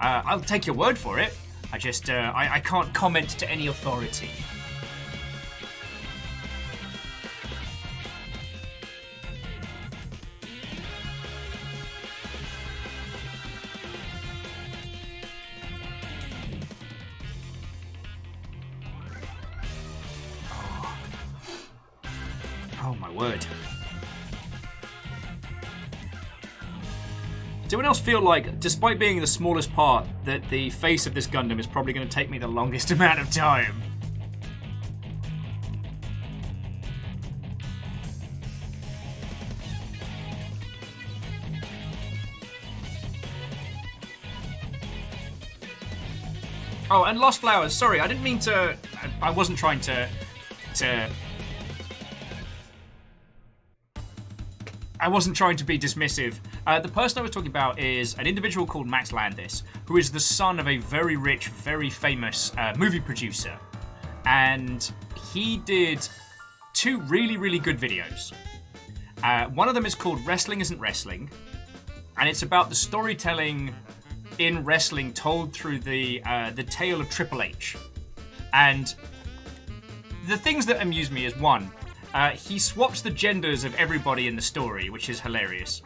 I'll take your word for it. I can't comment to any authority. Oh my word. Does anyone else feel like, despite being the smallest part, that the face of this Gundam is probably going to take me the longest amount of time? Oh, and Lost Flowers, sorry, I didn't mean to... I wasn't trying to I wasn't trying to be dismissive. The person I was talking about is an individual called Max Landis, who is the son of a very rich, very famous movie producer. And he did 2 really, really good videos. One of them is called Wrestling Isn't Wrestling, and it's about the storytelling in wrestling told through the tale of Triple H. And the things that amuse me is, one, he swaps the genders of everybody in the story, which is hilarious.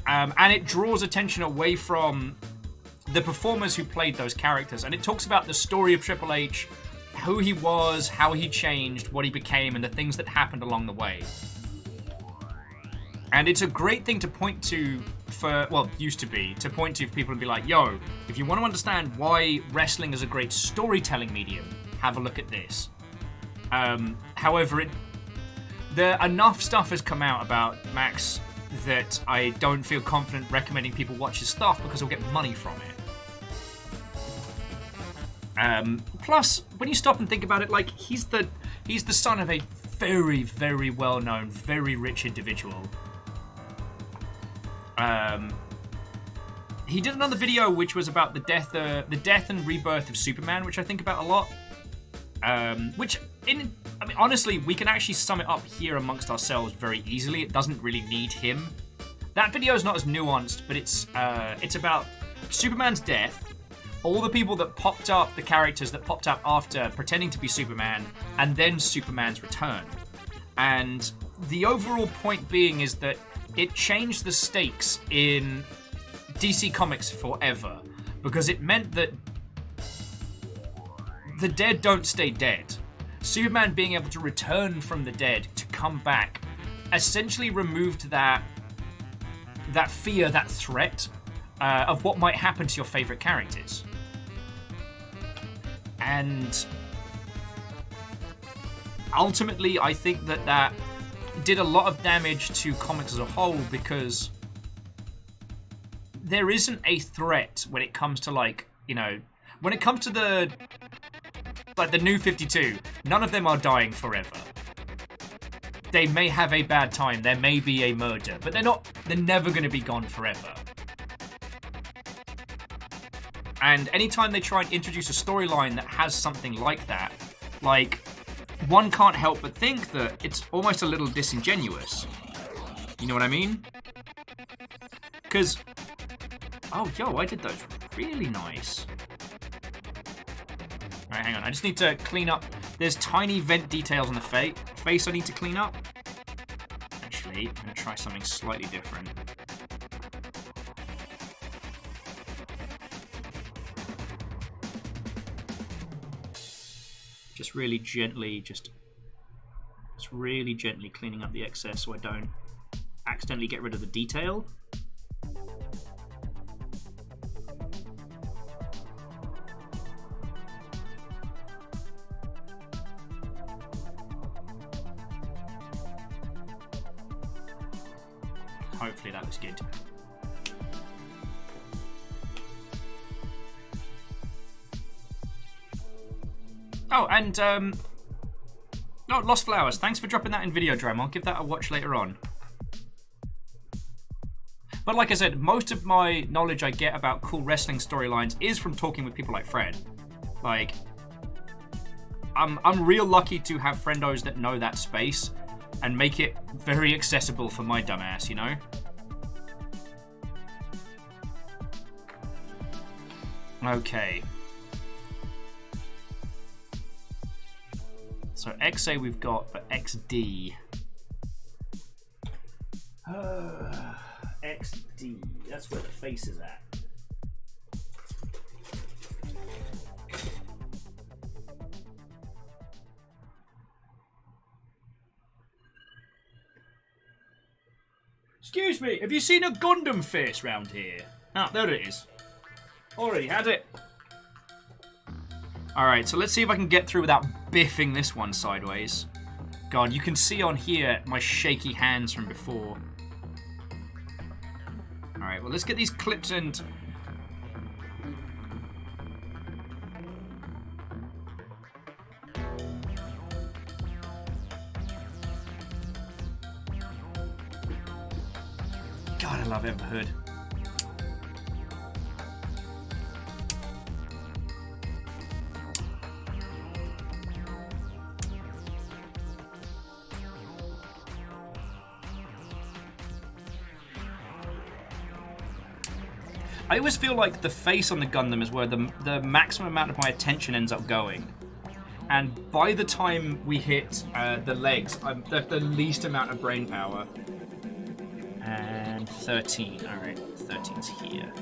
And it draws attention away from the performers who played those characters. And it talks about the story of Triple H, who he was, how he changed, what he became, and the things that happened along the way. And it's a great thing to point to used to be, to point to for people and be like, yo, if you want to understand why wrestling is a great storytelling medium, have a look at this. However, enough stuff has come out about Max that I don't feel confident recommending people watch his stuff because he'll get money from it. Plus, when you stop and think about it, like he's the son of a very, very well-known, very rich individual. He did another video which was about the death and rebirth of Superman, which I think about a lot. Honestly, we can actually sum it up here amongst ourselves very easily. It doesn't really need him. That video is not as nuanced, but it's about Superman's death, all the people that popped up, the characters that popped up after pretending to be Superman, and then Superman's return. And the overall point being is that it changed the stakes in DC Comics forever, because it meant that the dead don't stay dead. Superman being able to return from the dead, to come back, essentially removed that fear, that threat of what might happen to your favorite characters. And ultimately, I think that did a lot of damage to comics as a whole, because there isn't a threat when it comes to when it comes to the New 52, none of them are dying forever. They may have a bad time, there may be a murder, but they're never going to be gone forever. And anytime they try and introduce a storyline that has something like that, one can't help but think that it's almost a little disingenuous. You know what I mean? Because, I did those really nice. Alright, hang on. I just need to clean up. There's tiny vent details on the face I need to clean up. Actually, I'm going to try something slightly different. Just just really gently, just really gently cleaning up the excess so I don't accidentally get rid of the detail. Hopefully that looks good. Oh, and oh, Lost Flowers. Thanks for dropping that in Videodrome. I'll give that a watch later on. But like I said, most of my knowledge I get about cool wrestling storylines is from talking with people like Fred. Like, I'm real lucky to have friendos that know that space and make it very accessible for my dumbass, you know? Okay. So XA we've got, but XD. XD, that's where the face is at. Excuse me, have you seen a Gundam face round here? Ah, there it is. Already had it. Alright, so let's see if I can get through without biffing this one sideways. God, you can see on here my shaky hands from before. Alright, well let's get these clips and... God, I love Everhood. I always feel like the face on the Gundam is where the maximum amount of my attention ends up going. And by the time we hit the legs, I'm the least amount of brain power. And 13. Alright, 13's here.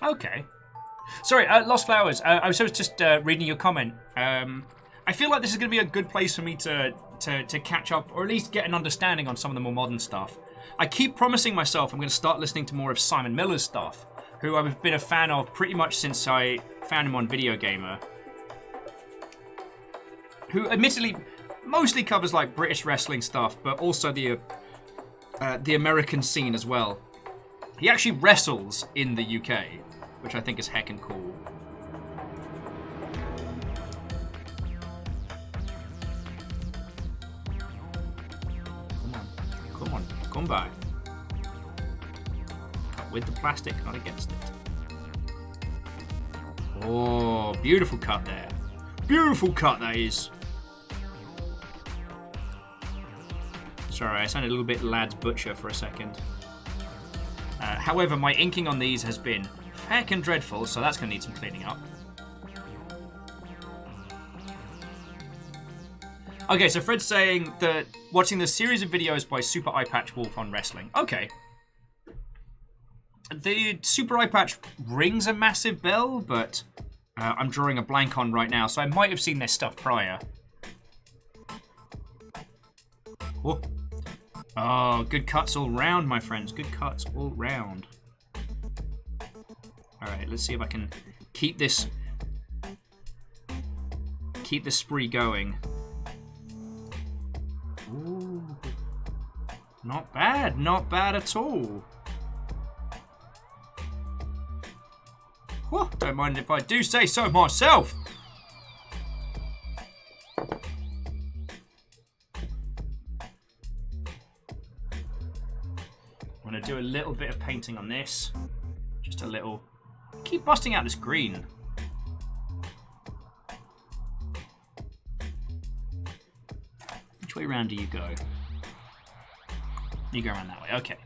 Okay. Sorry, Lost Flowers. I was just reading your comment. I feel like this is going to be a good place for me to catch up, or at least get an understanding on some of the more modern stuff. I keep promising myself I'm going to start listening to more of Simon Miller's stuff, who I've been a fan of pretty much since I found him on Video Gamer. Who, admittedly, mostly covers like British wrestling stuff, but also the American scene as well. He actually wrestles in the UK, which I think is heckin' cool. Come on, come by. Cut with the plastic, not against it. Oh, beautiful cut there. Beautiful cut that is. Sorry, I sounded a little bit Lad's Butcher for a second. However, my inking on these has been heckin' dreadful, so that's going to need some cleaning up. Okay, so Fred's saying that watching the series of videos by Super Eye Patch Wolf on wrestling. Okay. The Super Eye Patch rings a massive bell, but I'm drawing a blank on right now, so I might have seen their stuff prior. Whoa. Oh, good cuts all round, my friends. Good cuts all round. Alright, let's see if I can keep this spree going. Ooh. Not bad at all. Whew, don't mind if I do say so myself. I'm going to do a little bit of painting on this. Just a little. Keep busting out this green. round do you go? You go around that way. Okay.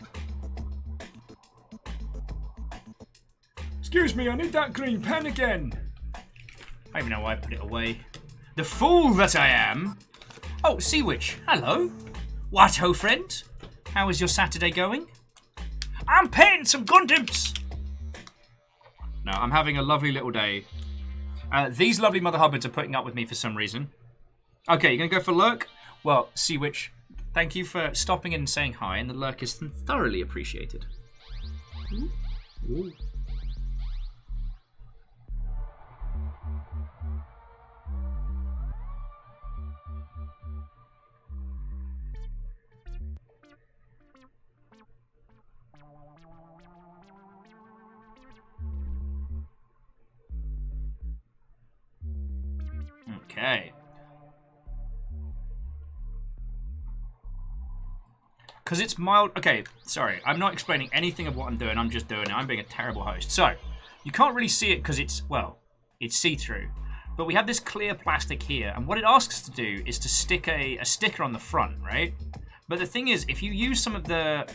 Excuse me, I need that green pen again. I don't even know why I put it away. The fool that I am! Oh, Sea Witch, hello. What ho, friend? How is your Saturday going? I'm painting some Gundams! No, I'm having a lovely little day. These lovely Mother Hubbards are putting up with me for some reason. Okay, you're gonna go for Lurk? Well, Sea Witch, thank you for stopping in and saying hi, and the Lurk is thoroughly appreciated. Ooh. Okay. Because it's mild... Okay, sorry. I'm not explaining anything of what I'm doing. I'm just doing it. I'm being a terrible host. So, you can't really see it because it's, well, it's see-through. But we have this clear plastic here. And what it asks us to do is to stick a sticker on the front, right? But the thing is, if you use some of the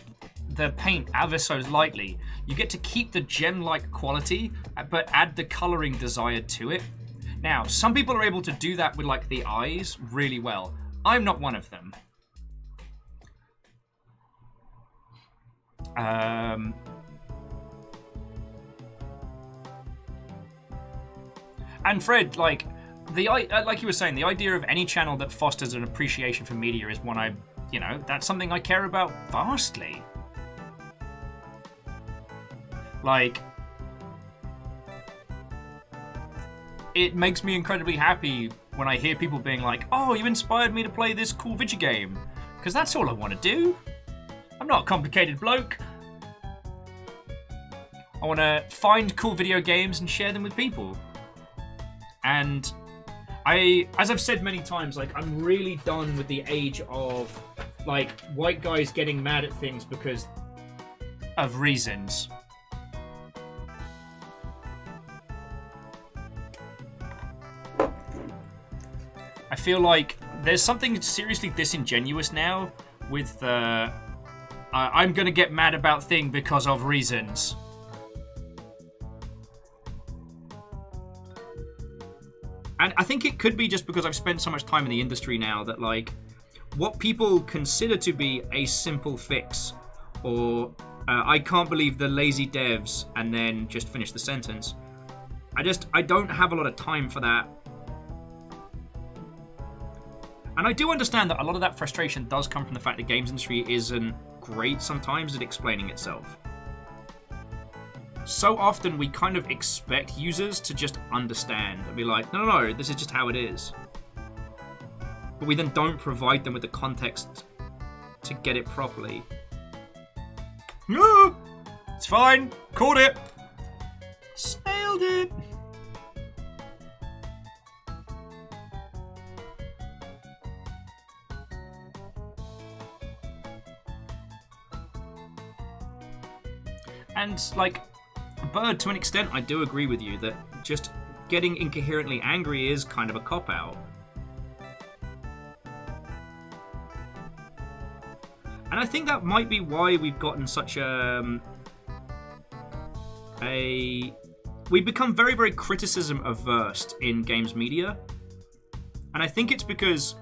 paint ever so lightly, you get to keep the gem-like quality, but add the colouring desired to it. Now, some people are able to do that with, like, the eyes really well. I'm not one of them. And Fred, like you were saying, the idea of any channel that fosters an appreciation for media is one that's something I care about vastly. Like, it makes me incredibly happy when I hear people being like, oh, you inspired me to play this cool video game. Because that's all I want to do. I'm not a complicated bloke. I want to find cool video games and share them with people. And as I've said many times, like, I'm really done with the age of, like, white guys getting mad at things because of reasons. I feel like there's something seriously disingenuous now with I'm gonna get mad about thing because of reasons. And I think it could be just because I've spent so much time in the industry now that, like, what people consider to be a simple fix, or I can't believe the lazy devs, and then just finish the sentence. I don't have a lot of time for that. And I do understand that a lot of that frustration does come from the fact the games industry isn't great sometimes at explaining itself. So often we kind of expect users to just understand and be like, no, this is just how it is. But we then don't provide them with the context to get it properly. No, it's fine. Caught it. Snailed it. And, like, Bird, to an extent, I do agree with you that just getting incoherently angry is kind of a cop-out. And I think that might be why we've gotten such we've become very, very criticism averse in games media. And I think it's because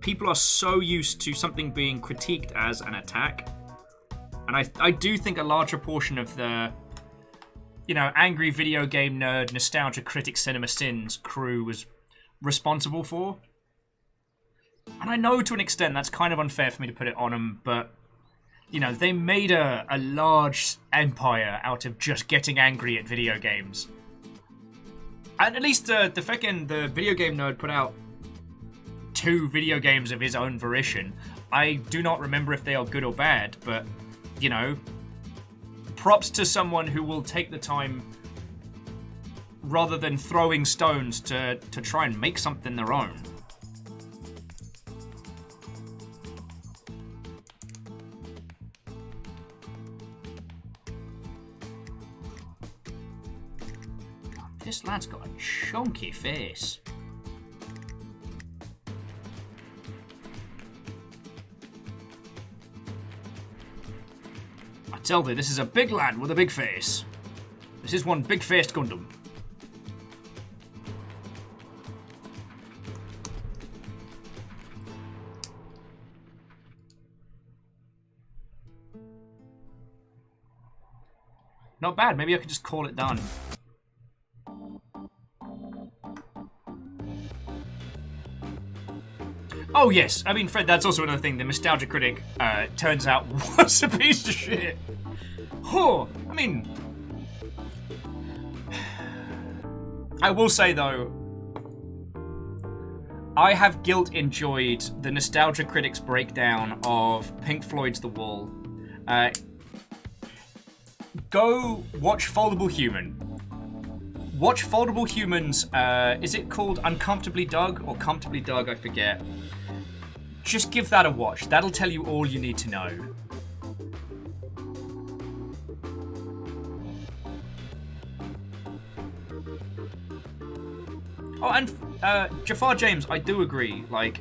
people are so used to something being critiqued as an attack. And I do think a larger portion of the, angry video game nerd, nostalgia critic, cinema sins crew was responsible for. And I know to an extent that's kind of unfair for me to put it on them, but, they made a large empire out of just getting angry at video games. And at least the video game nerd put out 2 video games of his own volition. I do not remember if they are good or bad, but, props to someone who will take the time, rather than throwing stones, to try and make something their own. This lad's got a chunky face. I tell thee, this is a big lad with a big face. This is one big-faced Gundam. Not bad. Maybe I could just call it done. Oh, yes. I mean, Fred, that's also another thing. The Nostalgia Critic turns out was a piece of shit. Huh. I mean... I will say, though, I have guilt enjoyed the Nostalgia Critic's breakdown of Pink Floyd's The Wall. Go watch Foldable Human. Watch Foldable Human's, is it called Uncomfortably Doug or Comfortably Doug? I forget. Just give that a watch. That'll tell you all you need to know. Oh, and Jafar James, I do agree. Like,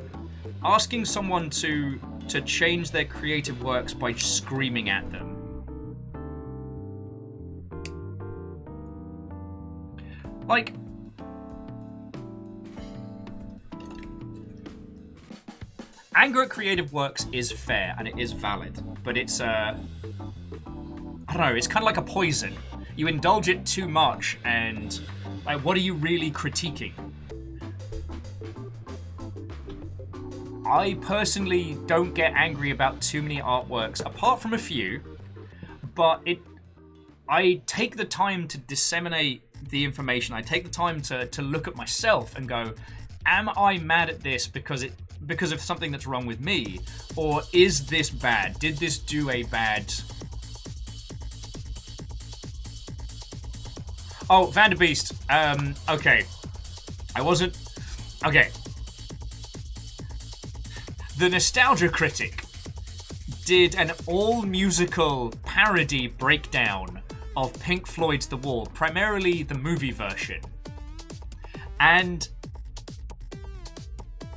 asking someone to change their creative works by screaming at them. Like, anger at creative works is fair and it is valid, but it's I don't know, it's kind of like a poison. You indulge it too much and, like, what are you really critiquing? I personally don't get angry about too many artworks, apart from a few, but I take the time to disseminate the information. I take the time to look at myself and go, am I mad at this because of something that's wrong with me? Or is this bad? Did this do a bad... Oh, Vanderbeest. Okay. I wasn't... Okay. The Nostalgia Critic did an all-musical parody breakdown of Pink Floyd's The Wall, primarily the movie version. And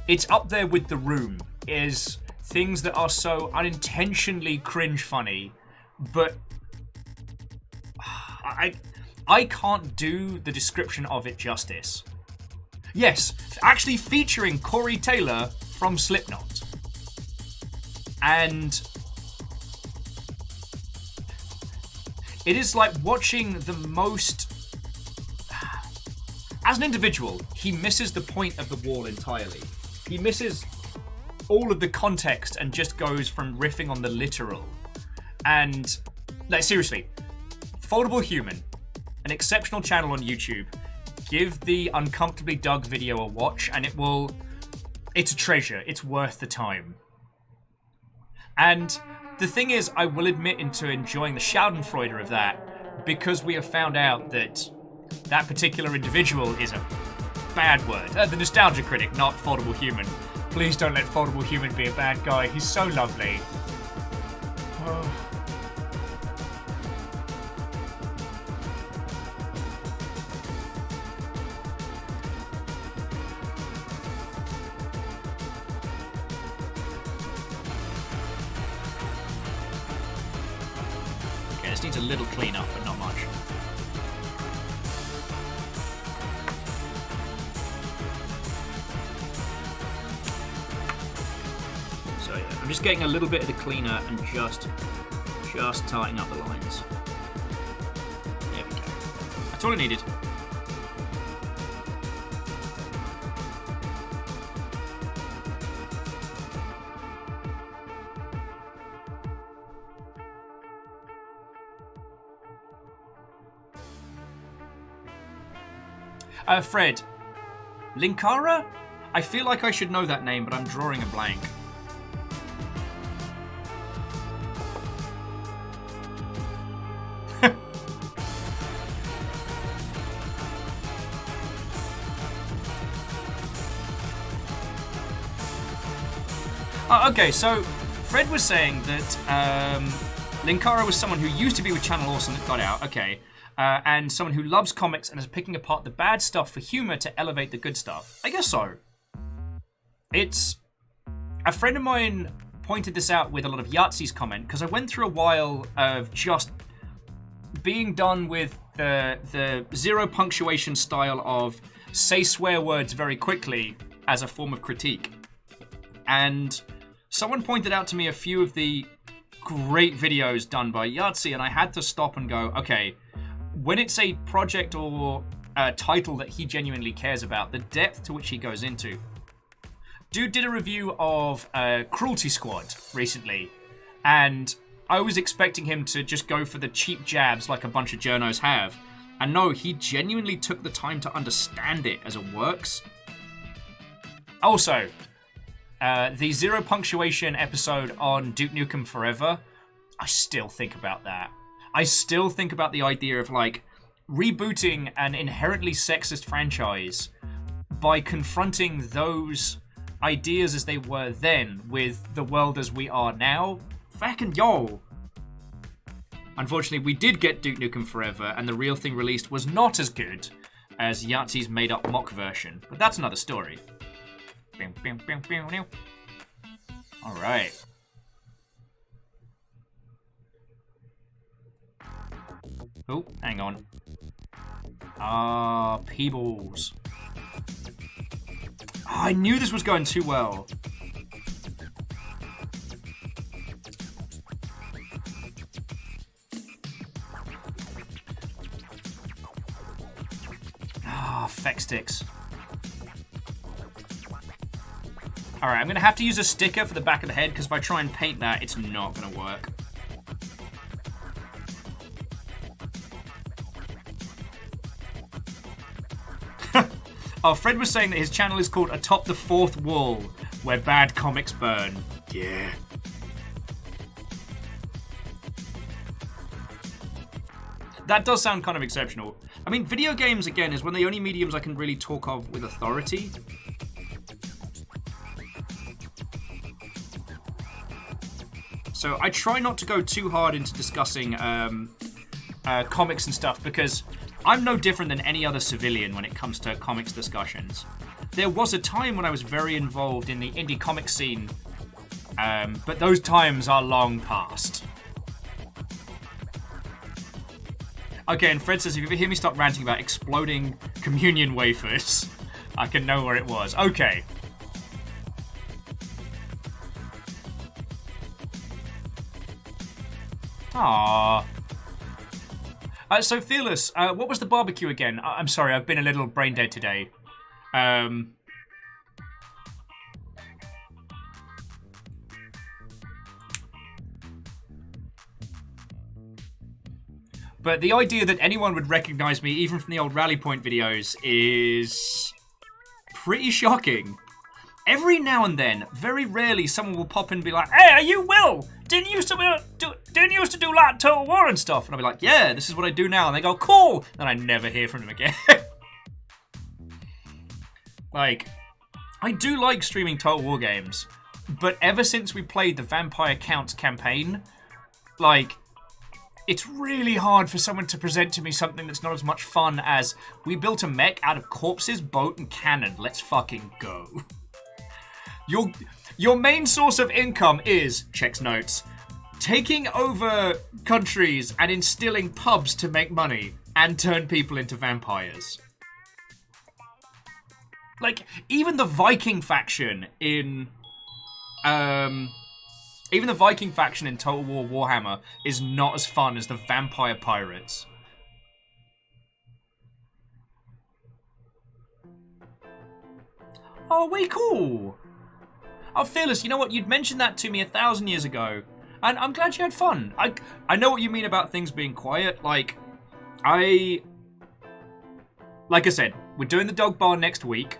it's up there with The Room, is things that are so unintentionally cringe funny, but I can't do the description of it justice. Yes, actually featuring Corey Taylor from Slipknot. And it is like watching the most... As an individual, he misses the point of The Wall entirely. He misses all of the context and just goes from riffing on the literal. And, like, seriously, Foldable Human, an exceptional channel on YouTube. Give the Uncomfortably Doug video a watch and it will... It's a treasure. It's worth the time. And the thing is, I will admit into enjoying the Schadenfreude of that because we have found out that that particular individual is a bad word. The Nostalgia Critic, not Foldable Human. Please don't let Foldable Human be a bad guy. He's so lovely. Oh. Okay, this needs a little cleanup, but not much. So yeah, I'm just getting a little bit of the cleaner and just tightening up the lines. There we go. That's all I needed. Fred. Linkara? I feel like I should know that name, but I'm drawing a blank. Okay, so Fred was saying that Linkara was someone who used to be with Channel Awesome that got out. Okay. And someone who loves comics and is picking apart the bad stuff for humor to elevate the good stuff. I guess so. It's... A friend of mine pointed this out with a lot of Yahtzee's comment, because I went through a while of just being done with the zero punctuation style of say swear words very quickly as a form of critique. And someone pointed out to me a few of the great videos done by Yahtzee, and I had to stop and go, okay, when it's a project or a title that he genuinely cares about, the depth to which he goes into. Dude did a review of Cruelty Squad recently, and I was expecting him to just go for the cheap jabs like a bunch of journos have. And no, he genuinely took the time to understand it as it works. Also, the zero punctuation episode on Duke Nukem Forever, I still think about that. I still think about the idea of, like, rebooting an inherently sexist franchise by confronting those ideas as they were then with the world as we are now. Fucking yo! Unfortunately, we did get Duke Nukem Forever, and the real thing released was not as good as Yahtzee's made-up mock version. But that's another story. Alright. Oh, hang on. Peebles. Oh, I knew this was going too well. Feck sticks. Alright, I'm going to have to use a sticker for the back of the head, because if I try and paint that, it's not going to work. Oh, Fred was saying that his channel is called Atop the Fourth Wall, where bad comics burn. Yeah. That does sound kind of exceptional. I mean, video games, again, is one of the only mediums I can really talk of with authority. So I try not to go too hard into discussing comics and stuff, because I'm no different than any other civilian when it comes to comics discussions. There was a time when I was very involved in the indie comic scene, but those times are long past. Okay, and Fred says, if you ever hear me stop ranting about exploding communion wafers, I can know where it was. Okay. Aww. So, Fearless, what was the barbecue again? I'm sorry, I've been a little brain dead today. But the idea that anyone would recognize me, even from the old Rally Point videos, is pretty shocking. Every now and then, very rarely, someone will pop in and be like, "Hey, are you Will? Didn't you used to do like Total War and stuff?" And I'll be like, "Yeah, this is what I do now." And they go, "Cool." And I never hear from them again. Like, I do like streaming Total War games, but ever since we played the Vampire Counts campaign, like, it's really hard for someone to present to me something that's not as much fun as, we built a mech out of corpses, boat, and cannon. Let's fucking go. Your main source of income is, checks notes, taking over countries and instilling pubs to make money and turn people into vampires. Like, even the Viking faction in Total War Warhammer is not as fun as the Vampire Pirates. Oh, way cool. Oh, Fearless, you know what? You'd mentioned that to me 1,000 years ago. And I'm glad you had fun. I know what you mean about things being quiet. Like I said, we're doing the dog bar next week.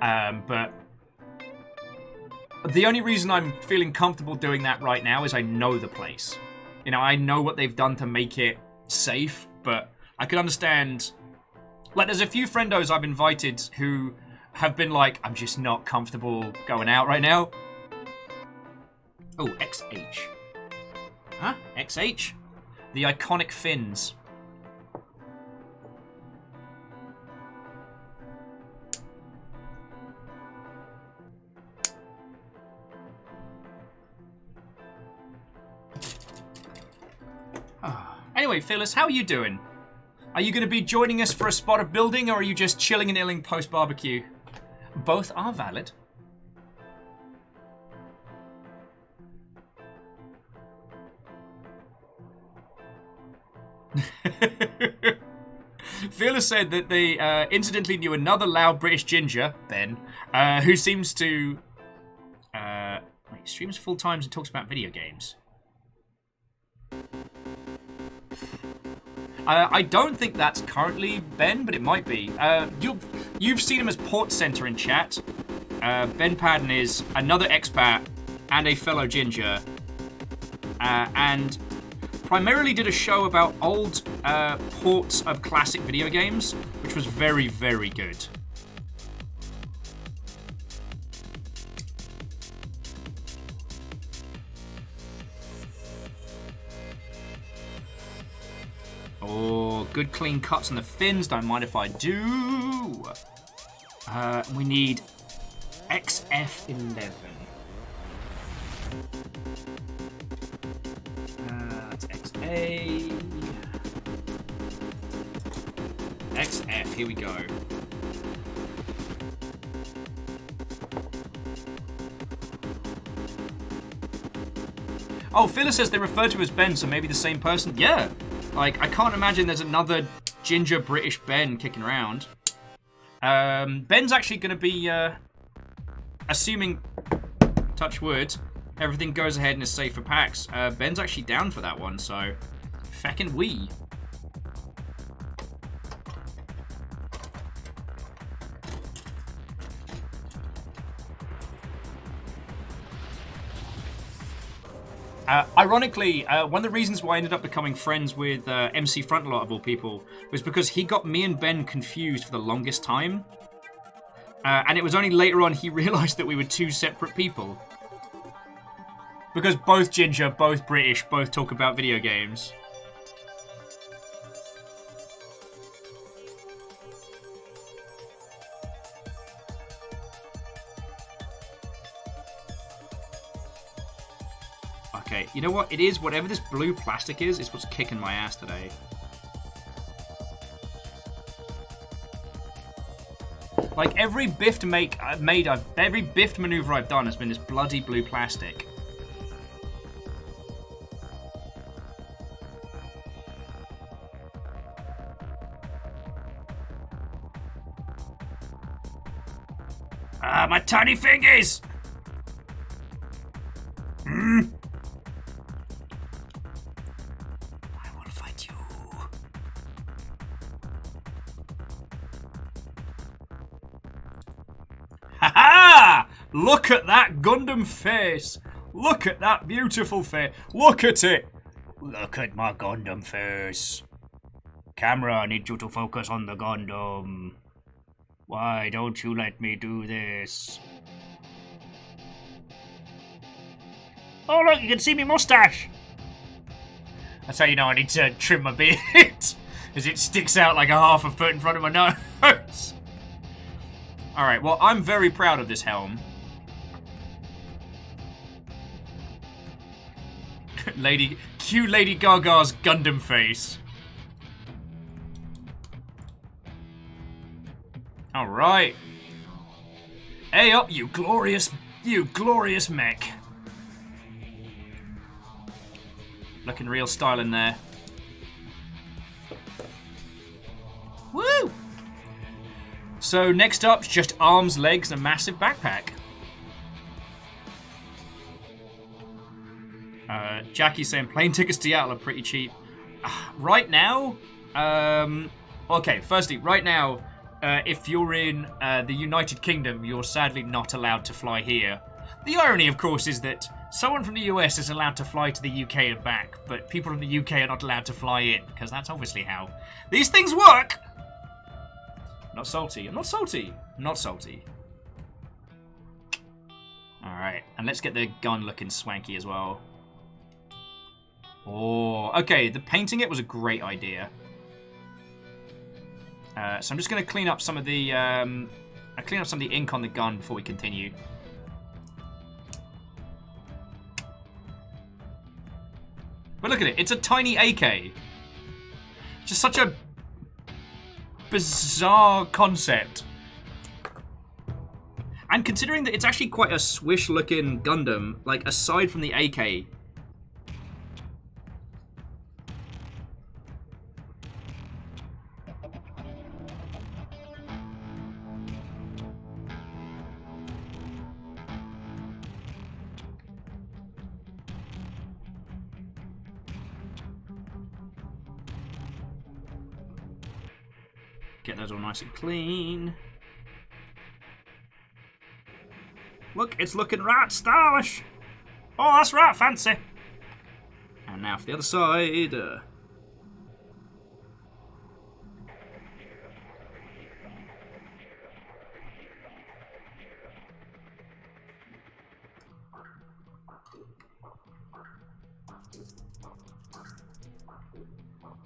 But the only reason I'm feeling comfortable doing that right now is I know the place. You know, I know what they've done to make it safe, but I can understand. Like, there's a few friendos I've invited who have been like, I'm just not comfortable going out right now. Oh, XH. Huh? XH? The iconic fins. Anyway, Phyllis, how are you doing? Are you going to be joining us for a spot of building, or are you just chilling and illing post-barbecue? Both are valid. Phyllis said that they incidentally knew another loud British ginger, Ben, who seems to... wait, streams full times and talks about video games. I don't think that's currently Ben, but it might be. You've seen him as Port Center in chat. Ben Padden is another expat and a fellow ginger. And primarily did a show about old ports of classic video games, which was very, very good. Oh, good clean cuts on the fins. Don't mind if I do. We need XF11. That's XA. XF, here we go. Oh, Phyllis says they refer to as Ben, so maybe the same person? Yeah. Like, I can't imagine there's another ginger British Ben kicking around. Ben's actually going to be, assuming, touch wood, everything goes ahead and is safe for PAX. Ben's actually down for that one, so feckin' we. Ironically, one of the reasons why I ended up becoming friends with MC Frontalot of all people was because he got me and Ben confused for the longest time. And it was only later on he realised that we were two separate people. Because both ginger, both British, both talk about video games. Okay, you know what? It is whatever this blue plastic is what's kicking my ass today. Like every biffed every biffed maneuver I've done has been this bloody blue plastic. Ah, my tiny fingers! I will fight you. Ha ha! Look at that Gundam face! Look at that beautiful face! Look at it! Look at my Gundam face! Camera, I need you to focus on the Gundam. Why don't you let me do this? Oh look, you can see me mustache! That's how you know I need to trim my beard. As it sticks out like a half a foot in front of my nose. Alright, well I'm very proud of this helm. Cue Lady Gaga's Gundam face. Alright. Hey up, you glorious mech. Looking real style in there. Woo! So next up's just arms, legs, and a massive backpack. Jackie's saying plane tickets to Seattle are pretty cheap. Right now, okay, firstly, right now, if you're in the United Kingdom, you're sadly not allowed to fly here. The irony, of course, is that someone from the US is allowed to fly to the UK and back, but people from the UK are not allowed to fly in, because that's obviously how these things work! Not salty. I'm not salty. I'm not salty. Alright, and let's get the gun looking swanky as well. Oh, okay, the painting it was a great idea. So I'm just going to clean up some of the ink on the gun before we continue. But look at it, it's a tiny AK. Just such a bizarre concept. And considering that it's actually quite a swish-looking Gundam, like, aside from the AK. Get those all nice and clean. Look, it's looking right stylish. Oh, that's right, fancy. And now for the other side.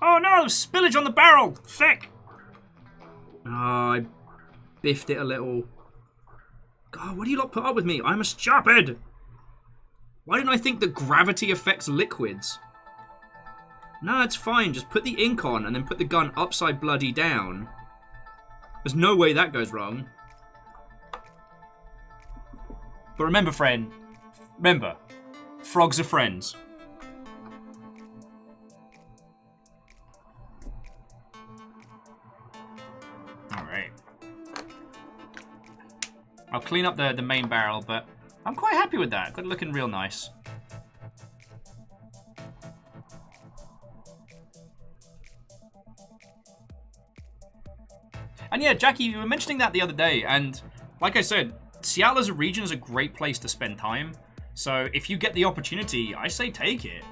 Oh no, spillage on the barrel. Thick. Oh, I biffed it a little. God, what do you lot put up with me? I'm a stupid! Why didn't I think that gravity affects liquids? No, it's fine. Just put the ink on and then put the gun upside bloody down. There's no way that goes wrong. But remember, friend. Remember, frogs are friends. Alright. I'll clean up the main barrel, but I'm quite happy with that. Got it looking real nice. And yeah, Jackie, you were mentioning that the other day, and like I said, Seattle as a region is a great place to spend time. So if you get the opportunity, I say take it.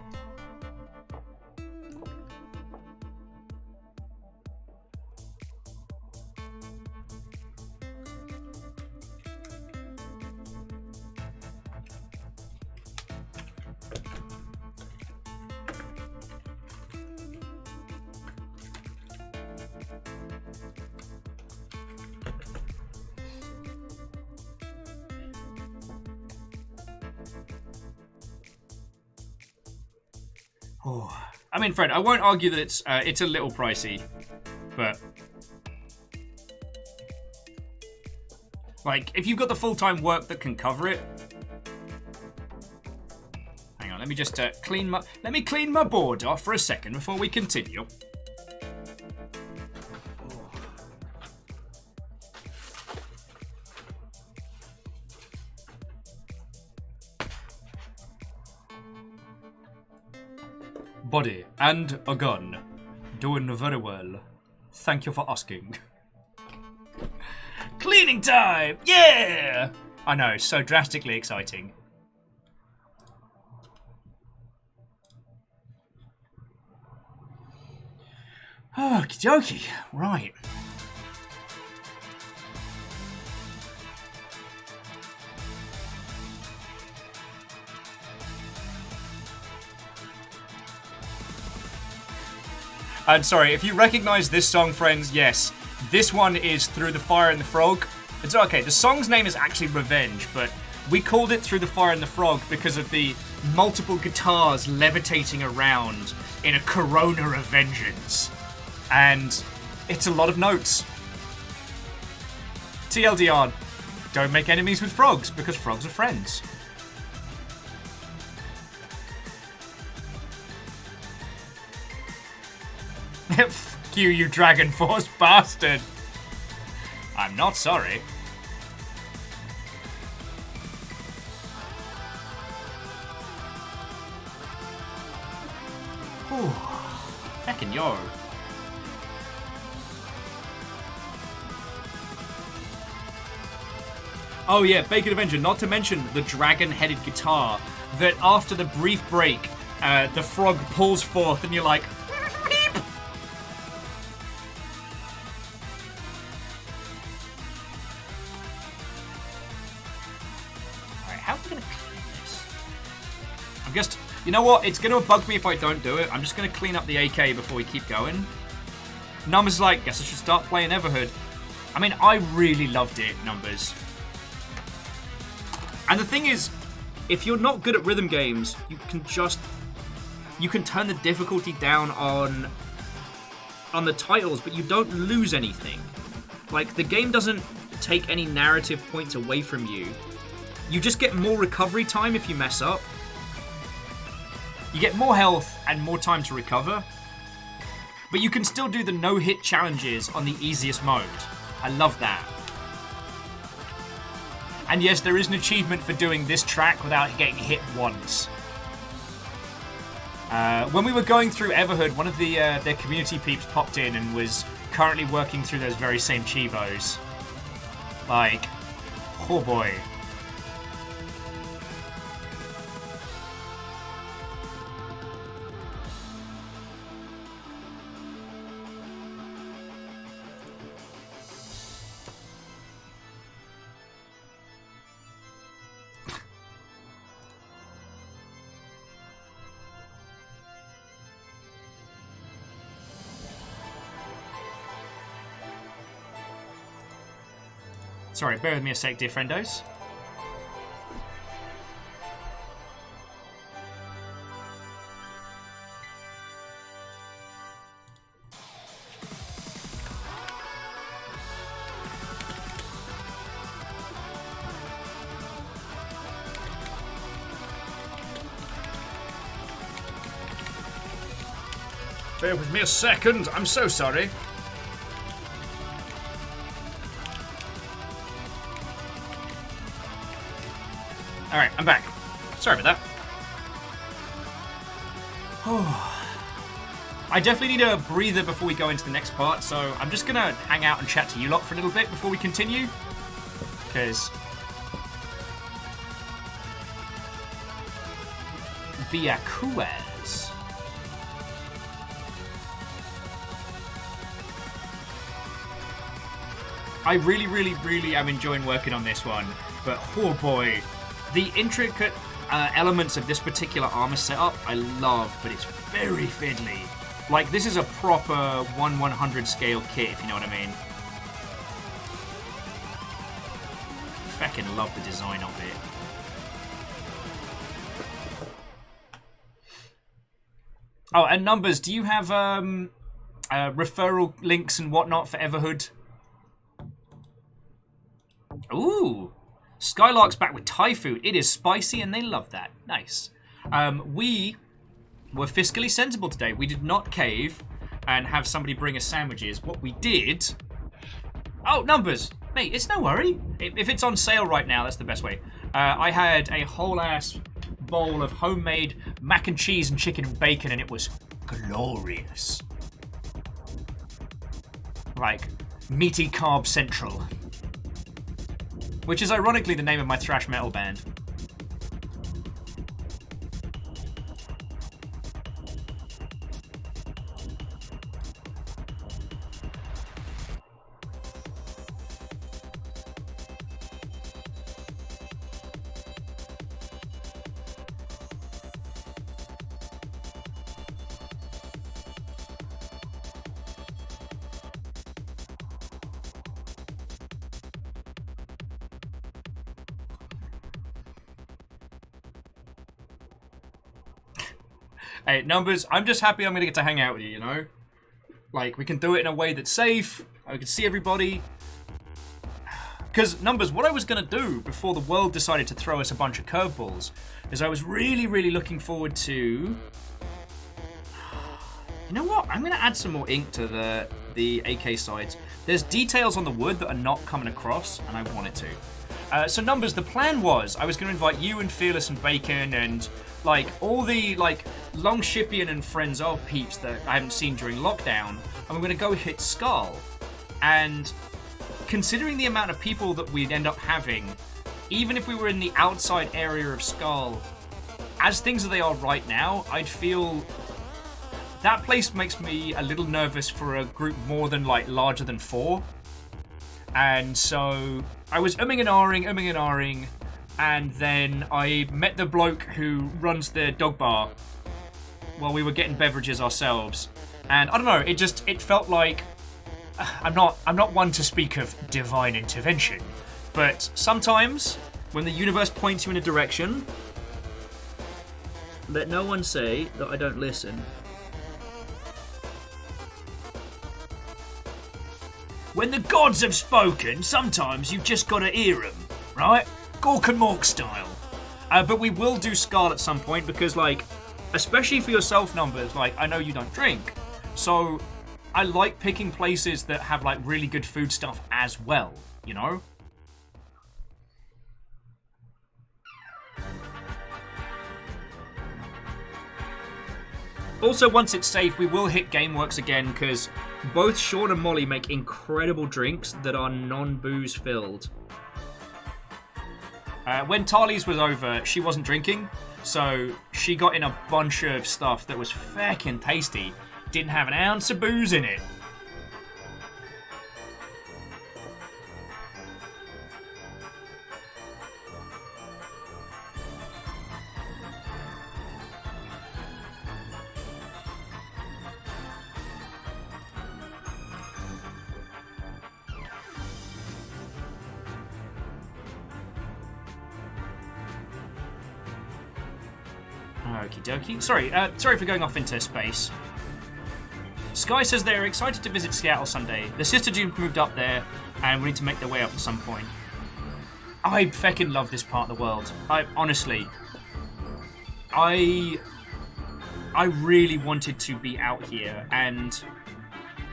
Oh. I mean, Fred, I won't argue that it's a little pricey, but like if you've got the full-time work that can cover it. Hang on, let me just clean my board off for a second before we continue. Body and a gun. Doing very well. Thank you for asking. Cleaning time! Yeah! I know, so drastically exciting. Okie dokie. Right. And sorry, if you recognize this song, friends, yes. This one is Through the Fire and the Frog. It's okay, the song's name is actually Revenge, but we called it Through the Fire and the Frog because of the multiple guitars levitating around in a corona of vengeance. And it's a lot of notes. TLDR, don't make enemies with frogs because frogs are friends. F you Dragon Force bastard. I'm not sorry. Ooh, feckin' yo. Oh yeah, Bacon Avenger, not to mention the dragon-headed guitar that after the brief break, the frog pulls forth and you're like, beep! Alright, how are we gonna clean this? I'm just, you know what, it's gonna bug me if I don't do it. I'm just gonna clean up the AK before we keep going. Numbers like, guess I should start playing Everhood. I mean, I really loved it, Numbers. And the thing is, if you're not good at rhythm games, you can turn the difficulty down on on the titles, but you don't lose anything. Like, the game doesn't take any narrative points away from you. You just get more recovery time if you mess up. You get more health and more time to recover. But you can still do the no-hit challenges on the easiest mode. I love that. And yes, there is an achievement for doing this track without getting hit once. When we were going through Everhood, one of their community peeps popped in and was currently working through those very same Chivos. Like, oh boy. Sorry, bear with me a sec, dear friendos. Bear with me a second, I'm so sorry. Alright, I'm back. Sorry about that. I definitely need a breather before we go into the next part, so I'm just gonna hang out and chat to you lot for a little bit before we continue. Because... Via Cuez. I really am enjoying working on this one, but oh boy, the intricate elements of this particular armor setup I love, but it's very fiddly. Like, this is a proper 1/100 scale kit, if you know what I mean. Feckin' love the design of it. Oh, and Numbers, do you have referral links and whatnot for Everhood? Ooh, Skylark's back with Thai food. It is spicy and they love that. Nice. We were fiscally sensible today. We did not cave and have somebody bring us sandwiches. What we did... Oh, Numbers. Mate, it's no worry. If it's on sale right now, that's the best way. I had a whole-ass bowl of homemade mac and cheese and chicken and bacon, and it was glorious. Like, meaty carb central. Which is ironically the name of my thrash metal band. Hey, Numbers, I'm just happy I'm going to get to hang out with you, you know? Like, we can do it in a way that's safe, I can see everybody. Because, Numbers, what I was going to do before the world decided to throw us a bunch of curveballs is I was really looking forward to... You know what? I'm going to add some more ink to the AK sides. There's details on the wood that are not coming across, and I want it to. So, Numbers, the plan was I was going to invite you and Fearless and Bacon and... like, all the, like, Longshipian and Friends of peeps that I haven't seen during lockdown, and we're going to go hit Skull. And considering the amount of people that we'd end up having, even if we were in the outside area of Skull, as things as they are right now, I'd feel... That place makes me a little nervous for a group more than, like, larger than 4. And so, I was umming and ahhing, and then I met the bloke who runs the dog bar while we were getting beverages ourselves. And I don't know, it felt like... I'm not one to speak of divine intervention, but sometimes when the universe points you in a direction, let no one say that I don't listen. when the gods have spoken, sometimes you've just got to hear them, right? Gork and Mork style. But we will do Skull at some point because, like, especially for yourself, Numbers, like, I know you don't drink. So I like picking places that have, like, really good food stuff as well, you know? Also, once it's safe, we will hit GameWorks again because both Sean and Molly make incredible drinks that are non-booze filled. When Tarly's was over, she wasn't drinking, so she got in a bunch of stuff that was feckin' tasty. Didn't have an ounce of booze in it. Okie dokie. Sorry for going off into space. Sky says they're excited to visit Seattle Sunday. The Sister Jeans moved up there, and we need to make their way up at some point. I feckin' love this part of the world. Honestly, I really wanted to be out here, and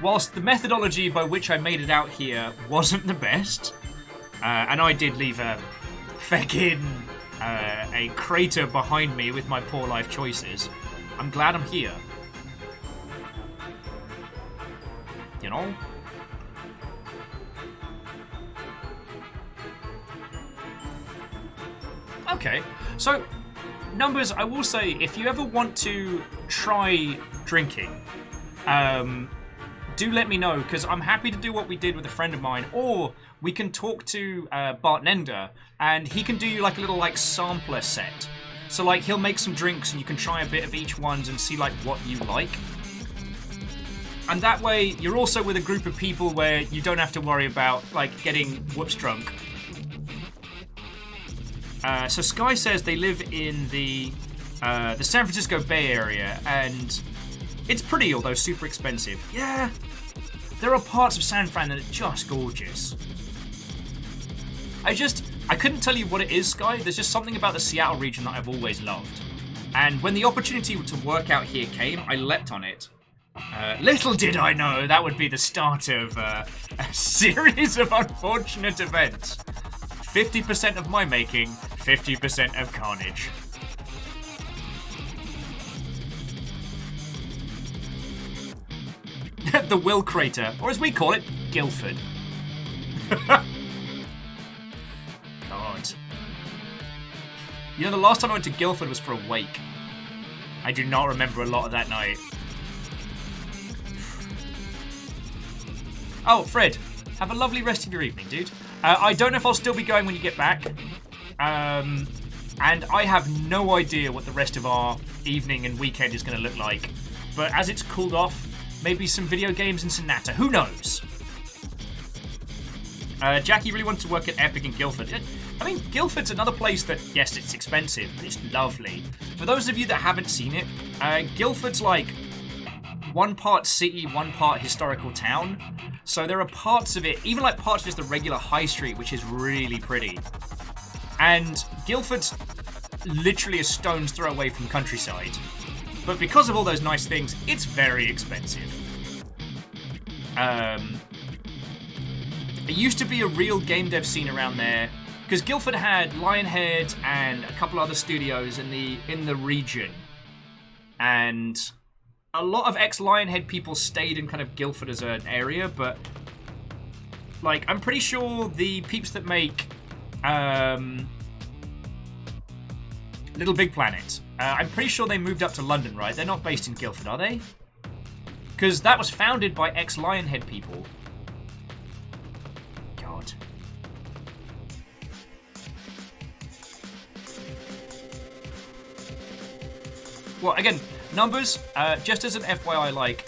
whilst the methodology by which I made it out here wasn't the best, and I did leave a feckin' a crater behind me with my poor life choices, I'm glad I'm here. You know? Okay, so, Numbers, I will say, if you ever want to try drinking, do let me know, because I'm happy to do what we did with a friend of mine, or we can talk to Bart Nender, and he can do you like a little like sampler set. So like he'll make some drinks and you can try a bit of each ones and see like what you like. And that way you're also with a group of people where you don't have to worry about like getting whoops drunk. So Sky says they live in the San Francisco Bay Area, and it's pretty, although super expensive. Yeah, there are parts of San Fran that are just gorgeous. I couldn't tell you what it is, Sky. There's just something about the Seattle region that I've always loved. And when the opportunity to work out here came, I leapt on it. Little did I know that would be the start of a series of unfortunate events. 50% of my making, 50% of carnage. The Will Crater, or as we call it, Guildford. God. You know, the last time I went to Guildford was for a wake. I do not remember a lot of that night. Oh, Fred, have a lovely rest of your evening, dude. I don't know if I'll still be going when you get back. And I have no idea what the rest of our evening and weekend is going to look like. But as it's cooled off, maybe some video games and Sonata. Who knows? Jackie really wanted to work at Epic in Guildford. I mean, Guildford's another place that, yes, it's expensive, but it's lovely. For those of you that haven't seen it, Guildford's like one part city, one part historical town. So there are parts of it, even like parts of just the regular high street, which is really pretty. And Guildford's literally a stone's throw away from countryside. But because of all those nice things, it's very expensive. There used to be a real game dev scene around there, because Guildford had Lionhead and a couple other studios in the region. And a lot of ex-Lionhead people stayed in kind of Guildford as an area, but like I'm pretty sure the peeps that make Little Big Planet, I'm pretty sure they moved up to London, right? They're not based in Guildford, are they? Because that was founded by ex-Lionhead people. God. Well, again, numbers, just as an FYI, like,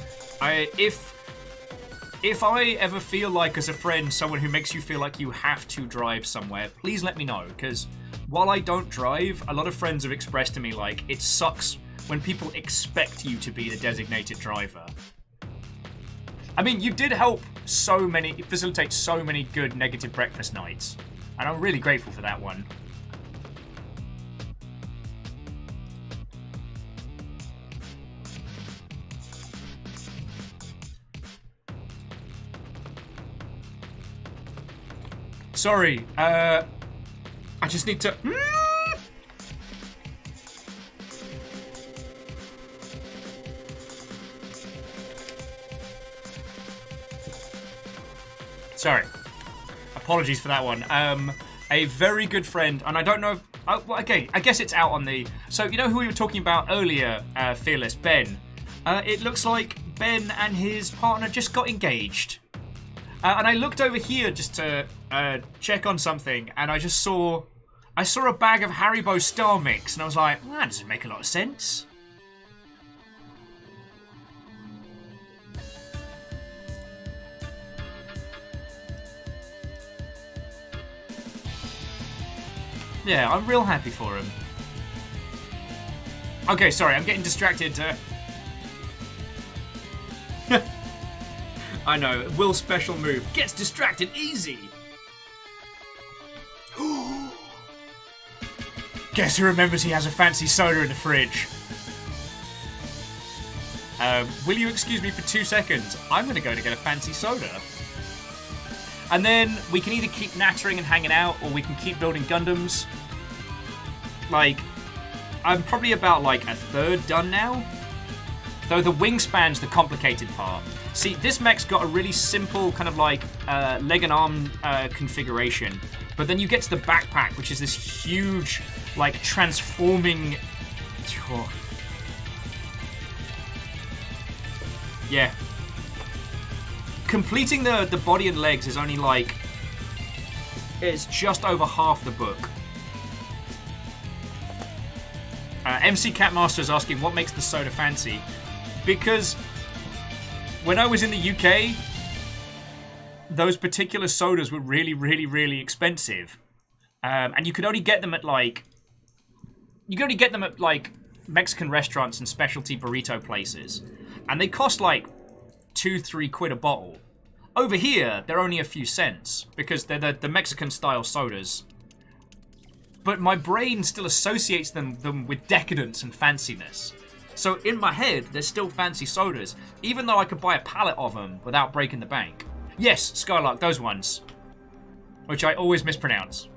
if I ever feel like, as a friend, someone who makes you feel like you have to drive somewhere, please let me know, because while I don't drive, a lot of friends have expressed to me, like, it sucks when people expect you to be the designated driver. I mean, you did help facilitate so many good negative breakfast nights. And I'm really grateful for that one. Sorry, I just need to... Sorry. Apologies for that one. A very good friend, and I don't know... well, okay, I guess it's out on the... So, you know who we were talking about earlier, Fearless, Ben? It looks like Ben and his partner just got engaged. And I looked over here just to check on something, and I just saw... I saw a bag of Haribo Star Mix, and I was like, well, that doesn't make a lot of sense. Yeah, I'm real happy for him. Okay, sorry, I'm getting distracted. I know, Will's special move. Gets distracted easy. Guess who remembers he has a fancy soda in the fridge? Will you excuse me for 2 seconds? I'm going to go to get a fancy soda. And then we can either keep nattering and hanging out, or we can keep building Gundams. Like, I'm probably about like a third done now. Though the wingspan's the complicated part. See, this mech's got a really simple kind of like leg and arm configuration. But then you get to the backpack, which is this huge, like, transforming... Oh. Yeah. Completing the body and legs is only like... It's just over half the book. MC Catmaster is asking what makes the soda fancy. Because when I was in the UK, those particular sodas were really, really, really expensive. And you could only get them at like... You could only get them at like Mexican restaurants and specialty burrito places. And they cost like 2-3 quid a bottle. Over here, they're only a few cents. Because they're the Mexican style sodas. But my brain still associates them with decadence and fanciness. So in my head, they're still fancy sodas, even though I could buy a pallet of them without breaking the bank. Yes, Skylark, those ones. Which I always mispronounce.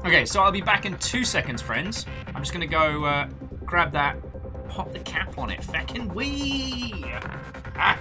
Okay, so I'll be back in 2 seconds, friends. I'm just gonna go grab that, pop the cap on it. Feckin' wee! Ah.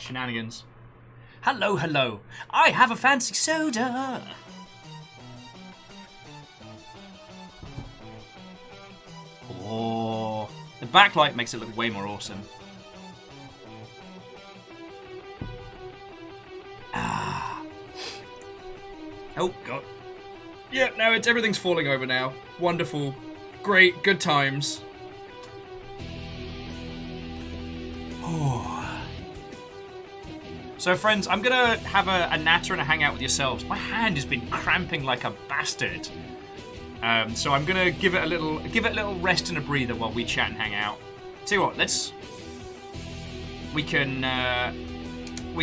Shenanigans. Hello, hello. I have a fancy soda. Oh, the backlight makes it look way more awesome. Ah. Oh, God. Yeah, no, everything's falling over now. Wonderful. Great, good times. Oh. So, friends, I'm gonna have a natter and a hangout with yourselves. My hand has been cramping like a bastard. So I'm gonna give it a little rest and a breather while we chat and hang out. Tell you what, we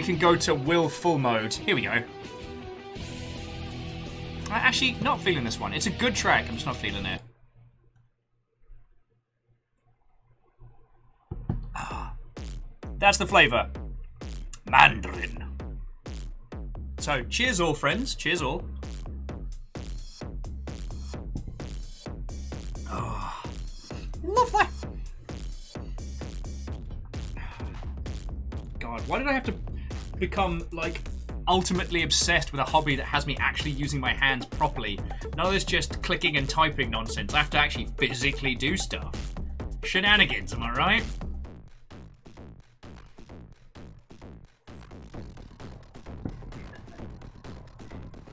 can go to Will full mode. Here we go. I'm actually not feeling this one. It's a good track. I'm just not feeling it. That's the flavour. Mandarin. So, cheers all, friends. Cheers all. Oh, lovely. God, why did I have to become, like, ultimately obsessed with a hobby that has me actually using my hands properly? None of this just clicking and typing nonsense. I have to actually physically do stuff. Shenanigans, am I right?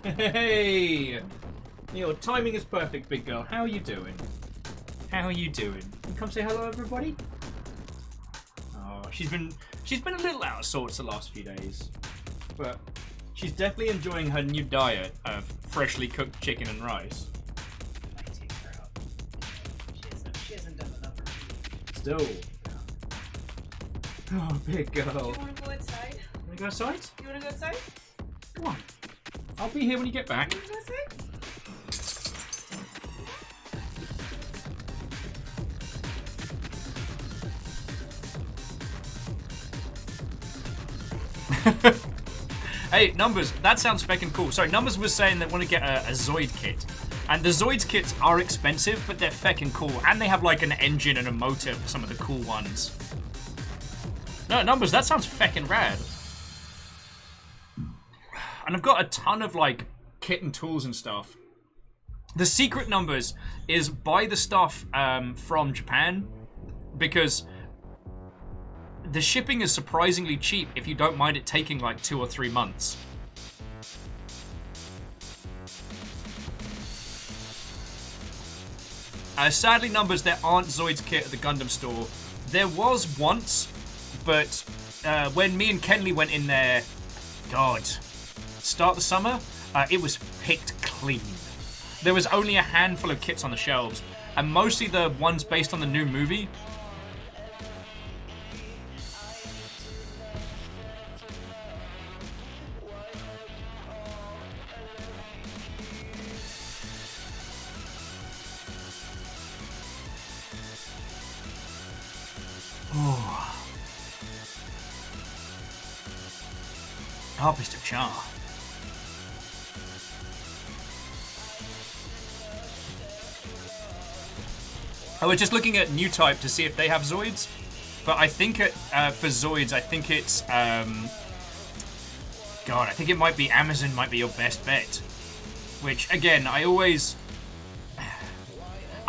Hey! Your timing is perfect, big girl. How are you doing? How are you doing? You come say hello, everybody? Oh, she's been a little out of sorts the last few days. But she's definitely enjoying her new diet of freshly cooked chicken and rice. I take her out. She hasn't done enough for me. Still. Oh, big girl. You wanna go outside? You wanna go outside? You wanna go outside? Come on. I'll be here when you get back. You wanna go outside? Hey, Numbers, that sounds feckin' cool. Sorry, Numbers was saying they want to get a Zoid kit. And the Zoids kits are expensive, but they're feckin' cool. And they have like an engine and a motor for some of the cool ones. No, Numbers, that sounds feckin' rad. And I've got a ton of like kit and tools and stuff. The secret, Numbers, is buy the stuff from Japan, because the shipping is surprisingly cheap if you don't mind it taking like 2 or 3 months. Sadly, Numbers, there aren't Zoid's kit at the Gundam store. There was once, but when me and Kenley went in there, God, start the summer, it was picked clean. There was only a handful of kits on the shelves, and mostly the ones based on the new movie. Harpist of Char. I was just looking at New Type to see if they have Zoids, but I think for Zoids, I think it's God, I think it might be Amazon might be your best bet. Which again, I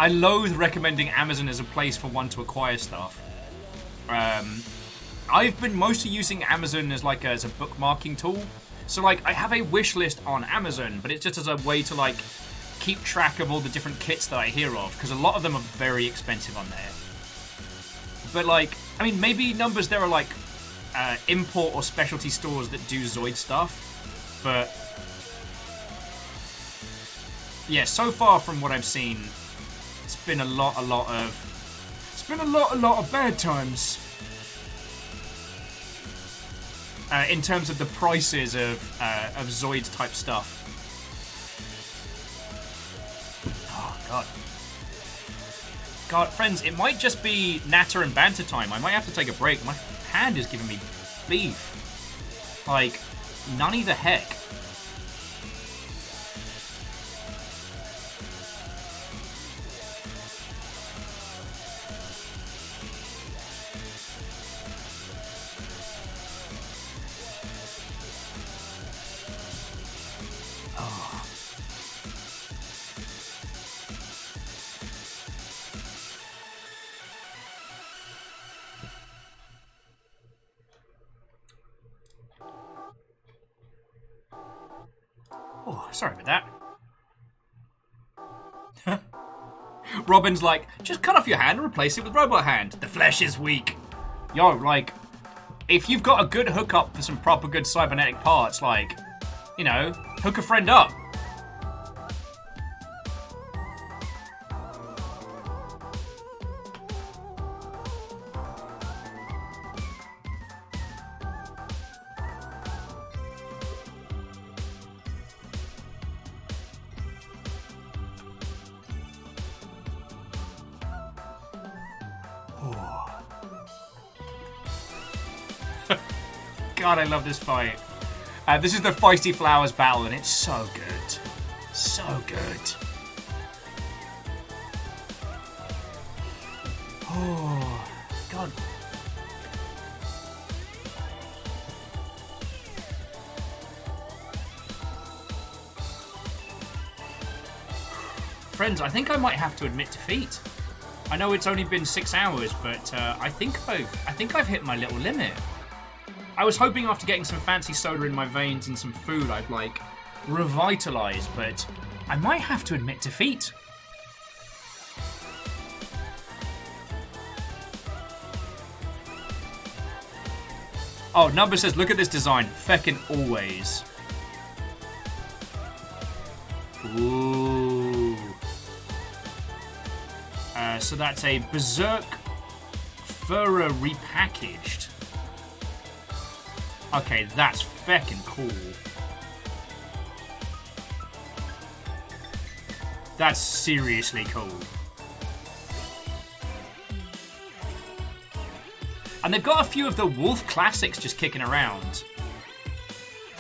loathe recommending Amazon as a place for one to acquire stuff. I've been mostly using Amazon as a bookmarking tool. So like I have a wish list on Amazon, but it's just as a way to like keep track of all the different kits that I hear of, because a lot of them are very expensive on there. But like, I mean, maybe Numbers there are like import or specialty stores that do Zoid stuff, but yeah, so far from what I've seen, it's been a lot of bad times. In terms of the prices of Zoid type stuff. Oh god. God, friends, it might just be natter and banter time. I might have to take a break. My hand is giving me beef. Like, nunny the heck. Sorry about that. Robin's like, just cut off your hand and replace it with robot hand. The flesh is weak. Yo, like, if you've got a good hookup for some proper good cybernetic parts, like, you know, hook a friend up. God, I love this fight. This is the Feisty Flowers battle, and it's so good. So good. Oh, God. Friends, I think I might have to admit defeat. I know it's only been 6 hours, but I think I've hit my little limit. I was hoping after getting some fancy soda in my veins and some food I'd, like, revitalize, but I might have to admit defeat. Oh, Number says, look at this design. Feckin' always. Ooh. So that's a Berserk Furra repackaged. Okay, that's feckin' cool. That's seriously cool. And they've got a few of the Wolf classics just kicking around.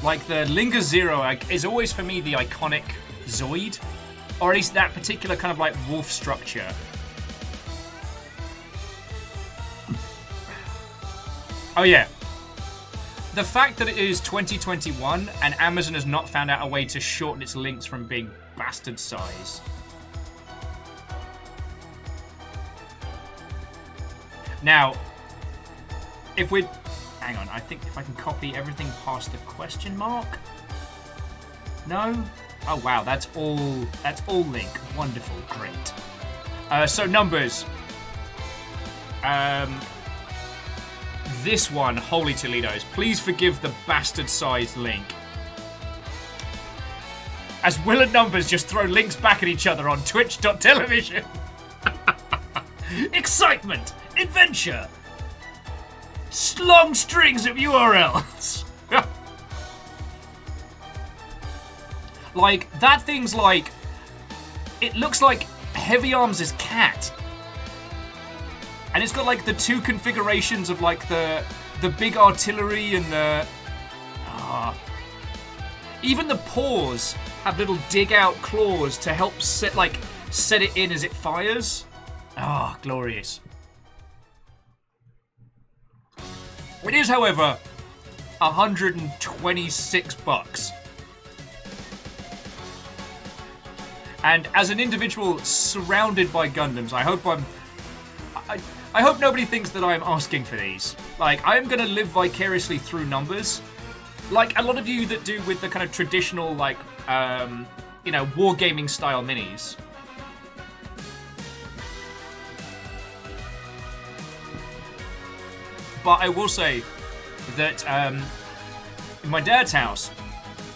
Like the Linger Zero is always for me the iconic Zoid. Or at least that particular kind of like wolf structure. Oh yeah. The fact that it is 2021 and Amazon has not found out a way to shorten its links from being bastard size. Now, if we... Hang on, I think if I can copy everything past the question mark. No? Oh wow, that's all link. Wonderful, great. So numbers. This one, Holy Toledos. Please forgive the bastard-sized link. As Will and Numbers just throw links back at each other on twitch.television. Excitement! Adventure! Long strings of URLs! Like, that thing's like... It looks like Heavy Arms' cat. And it's got like the two configurations of like the big artillery and the... Even the paws have little dig out claws to help set it in as it fires. Ah, glorious. It is, however, $126. And as an individual surrounded by Gundams, I hope nobody thinks that I'm asking for these. Like, I am going to live vicariously through Numbers. Like a lot of you that do with the kind of traditional, like, wargaming style minis. But I will say that in my dad's house,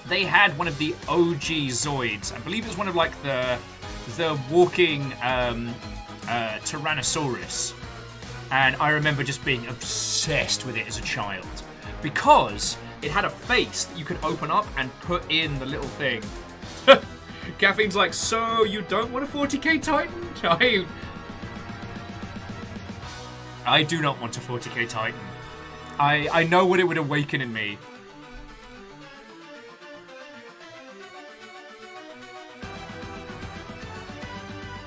they had one of the OG Zoids. I believe it was one of like the walking Tyrannosaurus. And I remember just being obsessed with it as a child. Because it had a face that you could open up and put in the little thing. Caffeine's like, so you don't want a 40k Titan? I do not want a 40k Titan. I know what it would awaken in me.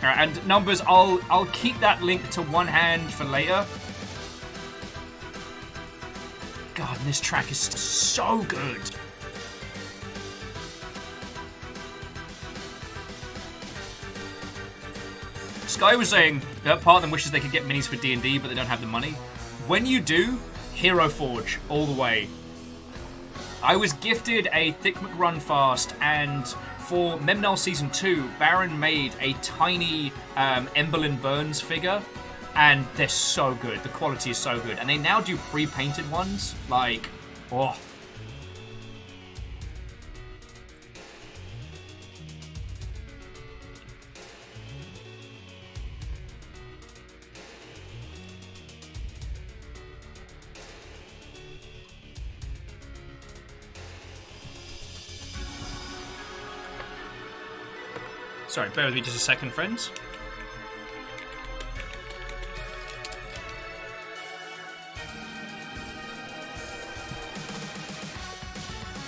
Alright, and Numbers, I'll keep that link to one hand for later. God, this track is so good. Sky was saying that part of them wishes they could get minis for D&D, but they don't have the money. When you do, Hero Forge all the way. I was gifted a Thick McRun Fast and for Memnol Season 2, Baron made a tiny Emberlyn Burns figure, and they're so good. The quality is so good. And they now do pre-painted ones. Like, oh. Sorry, bear with me just a second, friends.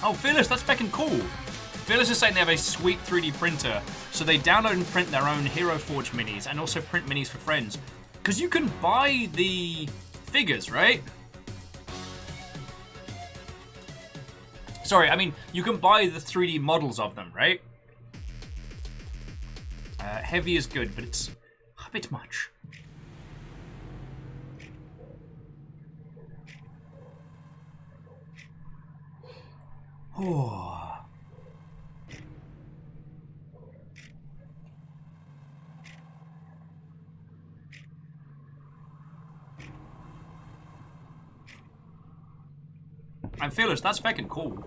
Oh, Fearless, that's fucking cool. Fearless is saying they have a sweet 3D printer, so they download and print their own Hero Forge minis and also print minis for friends. Because you can buy the figures, right? Sorry, I mean, you can buy the 3D models of them, right? Heavy is good, but it's a bit much. Oh. I'm Fearless, that's fucking cool.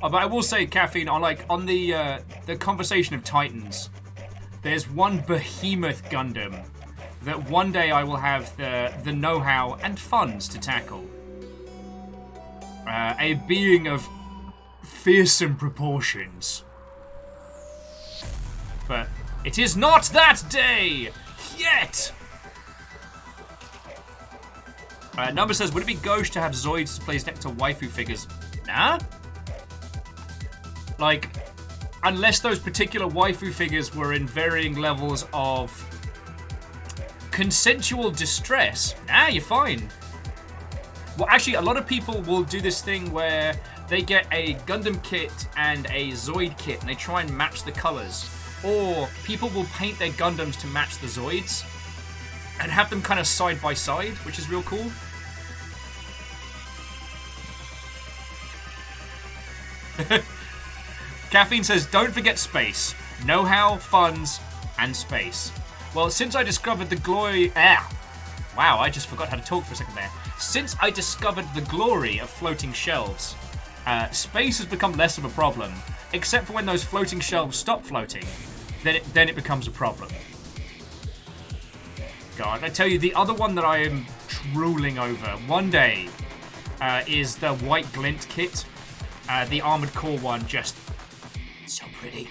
Oh, but I will say, Caffeine, on the conversation of Titans, there's one behemoth Gundam that one day I will have the know-how and funds to tackle. A being of fearsome proportions. But it is not that day yet! Number says, would it be gauche to have Zoids placed next to waifu figures? Nah? Like, unless those particular waifu figures were in varying levels of consensual distress, nah, you're fine. Well, actually, a lot of people will do this thing where they get a Gundam kit and a Zoid kit, and they try and match the colors. Or people will paint their Gundams to match the Zoids and have them kind of side by side, which is real cool. Caffeine says, don't forget space. Know-how, funds, and space. Well, since I discovered the glory... Wow, I just forgot how to talk for a second there. Since I discovered the glory of floating shelves, space has become less of a problem, except for when those floating shelves stop floating. Then it becomes a problem. God, I tell you, the other one that I am drooling over one day is the White Glint kit. The Armored Core one, just... so pretty.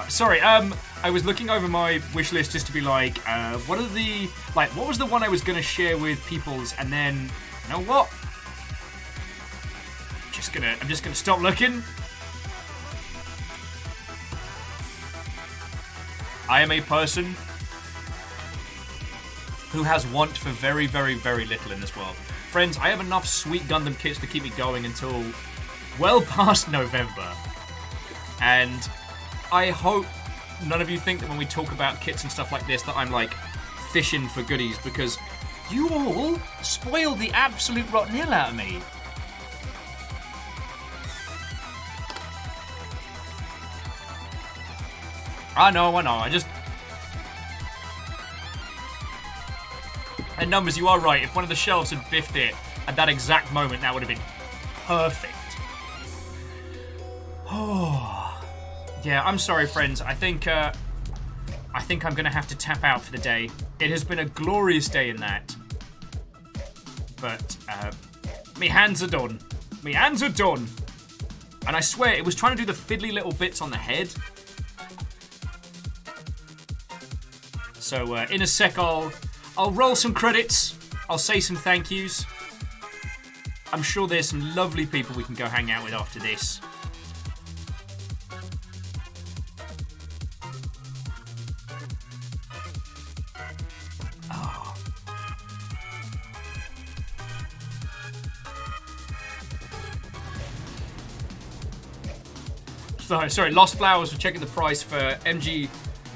Sorry, I was looking over my wish list just to be like, what was the one I was gonna share with people's, and then, you know what? I'm just gonna stop looking. I am a person who has want for very, very, very little in this world. Friends, I have enough sweet Gundam kits to keep me going until well past November. And I hope none of you think that when we talk about kits and stuff like this that I'm like fishing for goodies, because you all spoiled the absolute rotten hell out of me. I know, I just... And Numbers, you are right. If one of the shelves had biffed it at that exact moment, that would have been perfect. Oh, yeah. I'm sorry, friends. I think I'm gonna have to tap out for the day. It has been a glorious day in that, but me hands are done. Me hands are done. And I swear, it was trying to do the fiddly little bits on the head. So in a sec, I'll roll some credits, I'll say some thank yous. I'm sure there's some lovely people we can go hang out with after this. Oh. Sorry, Lost Flowers for checking the price for MG.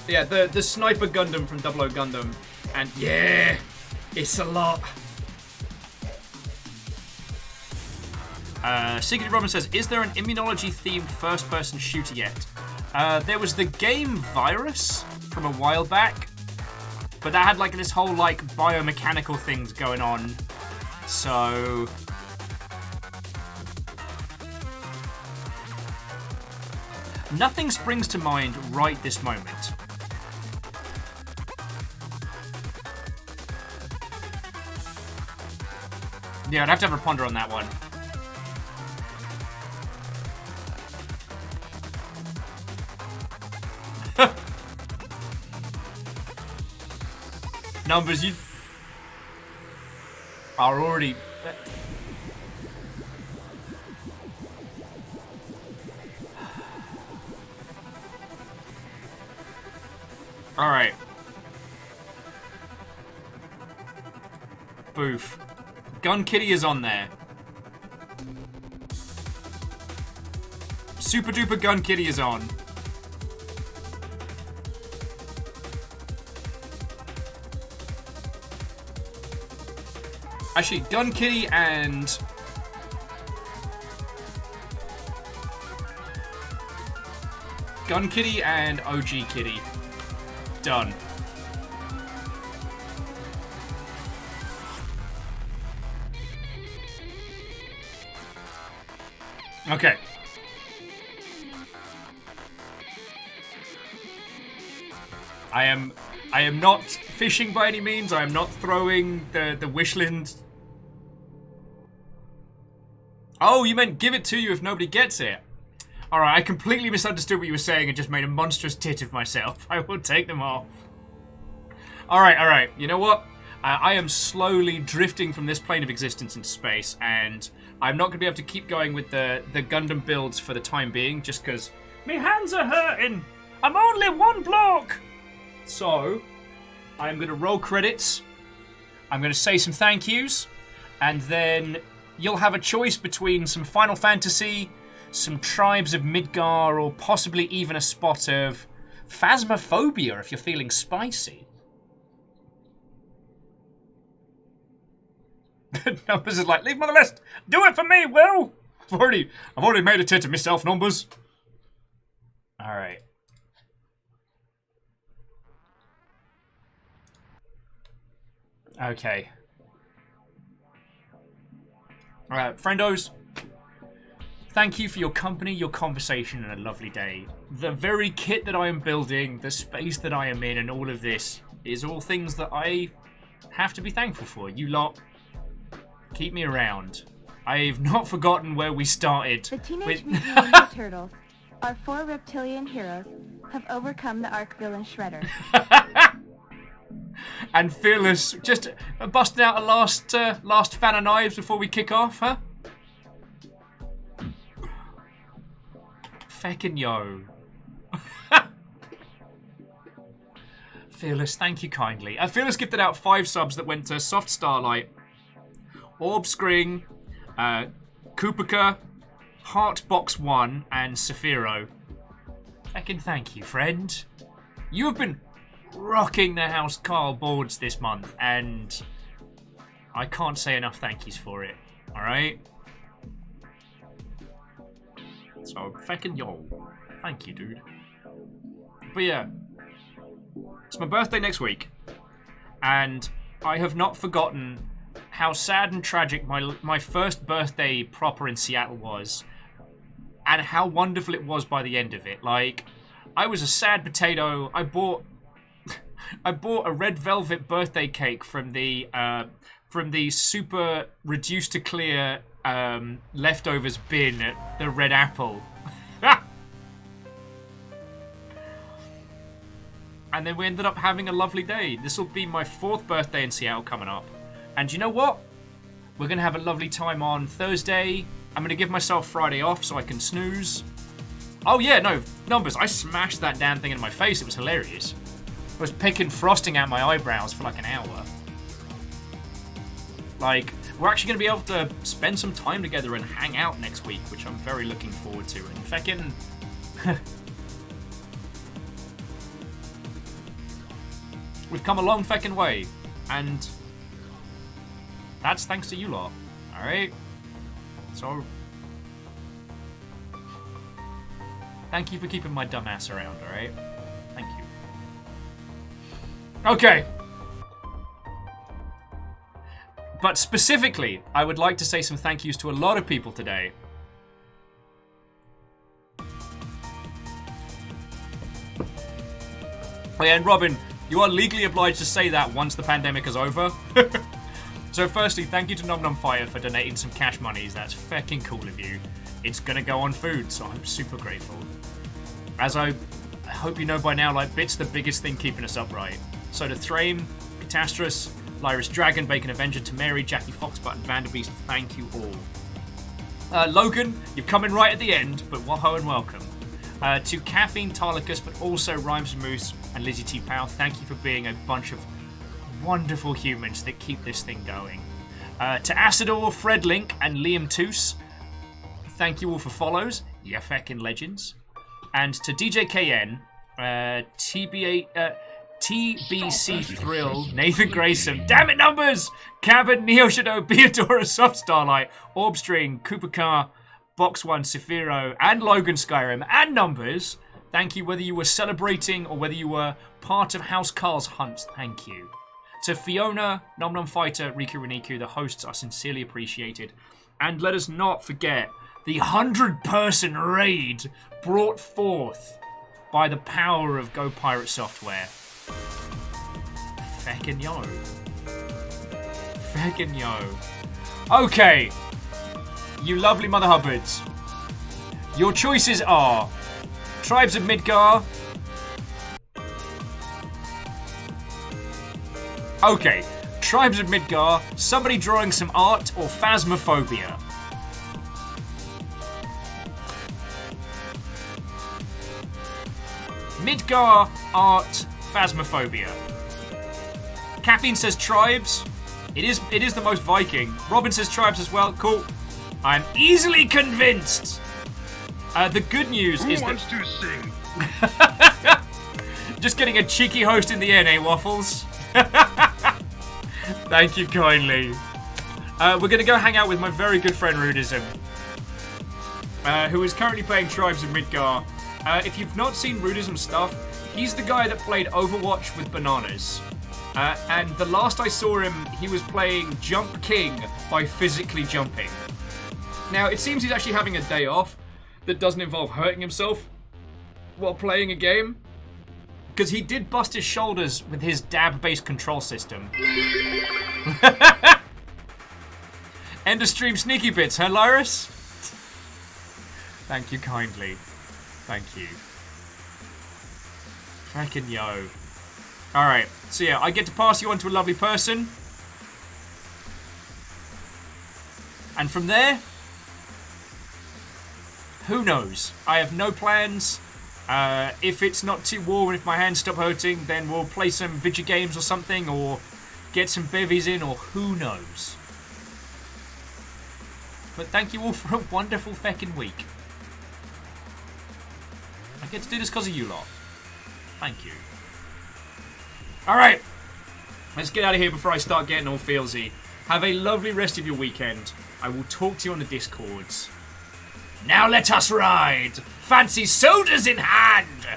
Yeah, the Sniper Gundam from 00 Gundam. And yeah, it's a lot. Secret Robin says, is there an immunology-themed first-person shooter yet? There was the game Virus from a while back, but that had like this whole like biomechanical things going on. So nothing springs to mind right this moment. Yeah, I'd have to have a ponder on that one. Numbers, you are already... Alright. Boof. Gun Kitty is on there. Super Duper Gun Kitty is on. Actually, Gun Kitty and... Gun Kitty and OG Kitty. Done. Okay. I am not fishing by any means. I am not throwing the wishland. Oh, you meant give it to you if nobody gets it. Alright, I completely misunderstood what you were saying and just made a monstrous tit of myself. I will take them off. Alright. You know what? I am slowly drifting from this plane of existence into space, and I'm not going to be able to keep going with the Gundam builds for the time being, just because my hands are hurting. I'm only one block. So, I'm going to roll credits. I'm going to say some thank yous, and then you'll have a choice between some Final Fantasy, some Tribes of Midgar, or possibly even a spot of Phasmophobia if you're feeling spicy. Numbers is like, leave him on the list. Do it for me, Will. I've already made a tit of myself, Numbers. All right. Okay. Friendos, thank you for your company, your conversation, and a lovely day. The very kit that I am building, the space that I am in, and all of this is all things that I have to be thankful for. You lot keep me around. I've not forgotten where we started. The Teenage Mutant Ninja Turtles, our 4 reptilian heroes, have overcome the arch villain Shredder. And Fearless, just busting out a last fan of knives before we kick off, huh? Feckin' yo. Fearless, thank you kindly. Fearless gifted out 5 subs that went to Soft Starlight, Orb Scring, Kupika, Heartbox1, and Saphiro. Feckin' thank you, friend. You have been rocking the House Carl boards this month, and I can't say enough thank yous for it. Alright? So, feckin' yo. Thank you, dude. But yeah, it's my birthday next week, and I have not forgotten how sad and tragic my first birthday proper in Seattle was, and how wonderful it was by the end of it. Like, I was a sad potato. I bought a red velvet birthday cake from the super reduced to clear leftovers bin at the Red Apple. And then we ended up having a lovely day. This will be my 4th birthday in Seattle coming up. And you know what? We're going to have a lovely time on Thursday. I'm going to give myself Friday off so I can snooze. Oh yeah, no, numbers. I smashed that damn thing in my face. It was hilarious. I was picking frosting out my eyebrows for like an hour. Like, we're actually going to be able to spend some time together and hang out next week, which I'm very looking forward to. And feckin'... We've come a long feckin' way. And that's thanks to you lot. Alright? So... thank you for keeping my dumb ass around, alright? Thank you. Okay. But specifically, I would like to say some thank yous to a lot of people today. Oh yeah, and Robin, you are legally obliged to say that once the pandemic is over. So firstly, thank you to Nom Nom Fire for donating some cash monies. That's fucking cool of you. It's gonna go on food, so I'm super grateful. As I hope you know by now, like, Bit's the biggest thing keeping us upright. So to Thrame, Catastrophe, Lyris Dragon, Bacon Avenger, to Mary, Jackie Foxbutt, and Vanderbeest, thank you all. Logan, you're coming right at the end, but whoa and welcome. To Caffeine, Tarlicus, but also Rhymes and Moose and Lizzie T. Powell, thank you for being a bunch of wonderful humans that keep this thing going. To Acidor, Fred Link, and Liam Toos, thank you all for follows. You feckin' legends. And to DJ KN, TBC Thrill, Nathan Grayson, damn it numbers! Cabin, Neo Shadow, Beadora, Soft Starlight, Orbstring, Cooper Car, Box One, Sephiro, and Logan Skyrim, and numbers. Thank you whether you were celebrating or whether you were part of House Carl's hunts, thank you. To Fiona, Nom Nom Fighter, Riku Reniku, the hosts are sincerely appreciated. And let us not forget the 100-person raid brought forth by the power of Go Pirate Software. Feckin' yo. Feckin' yo. Okay. You lovely Mother Hubbards. Your choices are Tribes of Midgar. Okay. Tribes of Midgar, somebody drawing some art, or Phasmophobia. Midgar, art, Phasmophobia. Caffeine says tribes. It is the most Viking. Robin says tribes as well. Cool. I'm easily convinced. The good news is Who wants to sing? just getting a cheeky host in the end, eh, Waffles? Thank you kindly. We're going to go hang out with my very good friend Rudism, who is currently playing Tribes of Midgar. If you've not seen Rudism's stuff, he's the guy that played Overwatch with Bananas. And the last I saw him, he was playing Jump King by physically jumping. Now, it seems he's actually having a day off that doesn't involve hurting himself while playing a game. Because he did bust his shoulders with his dab-based control system. End of stream sneaky bits, huh, Lyris? Thank you kindly. Thank you. Frackin' yo. Alright, so yeah, I get to pass you on to a lovely person. And from there, who knows? I have no plans. If it's not too warm and if my hands stop hurting, then we'll play some video games or something, or get some bevies in, or who knows. But thank you all for a wonderful feckin' week. I get to do this because of you lot. Thank you. Alright, let's get out of here before I start getting all feelsy. Have a lovely rest of your weekend. I will talk to you on the Discords. Now let us ride! Fancy sodas in hand!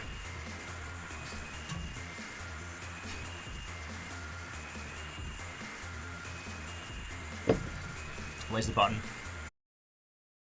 Where's the button?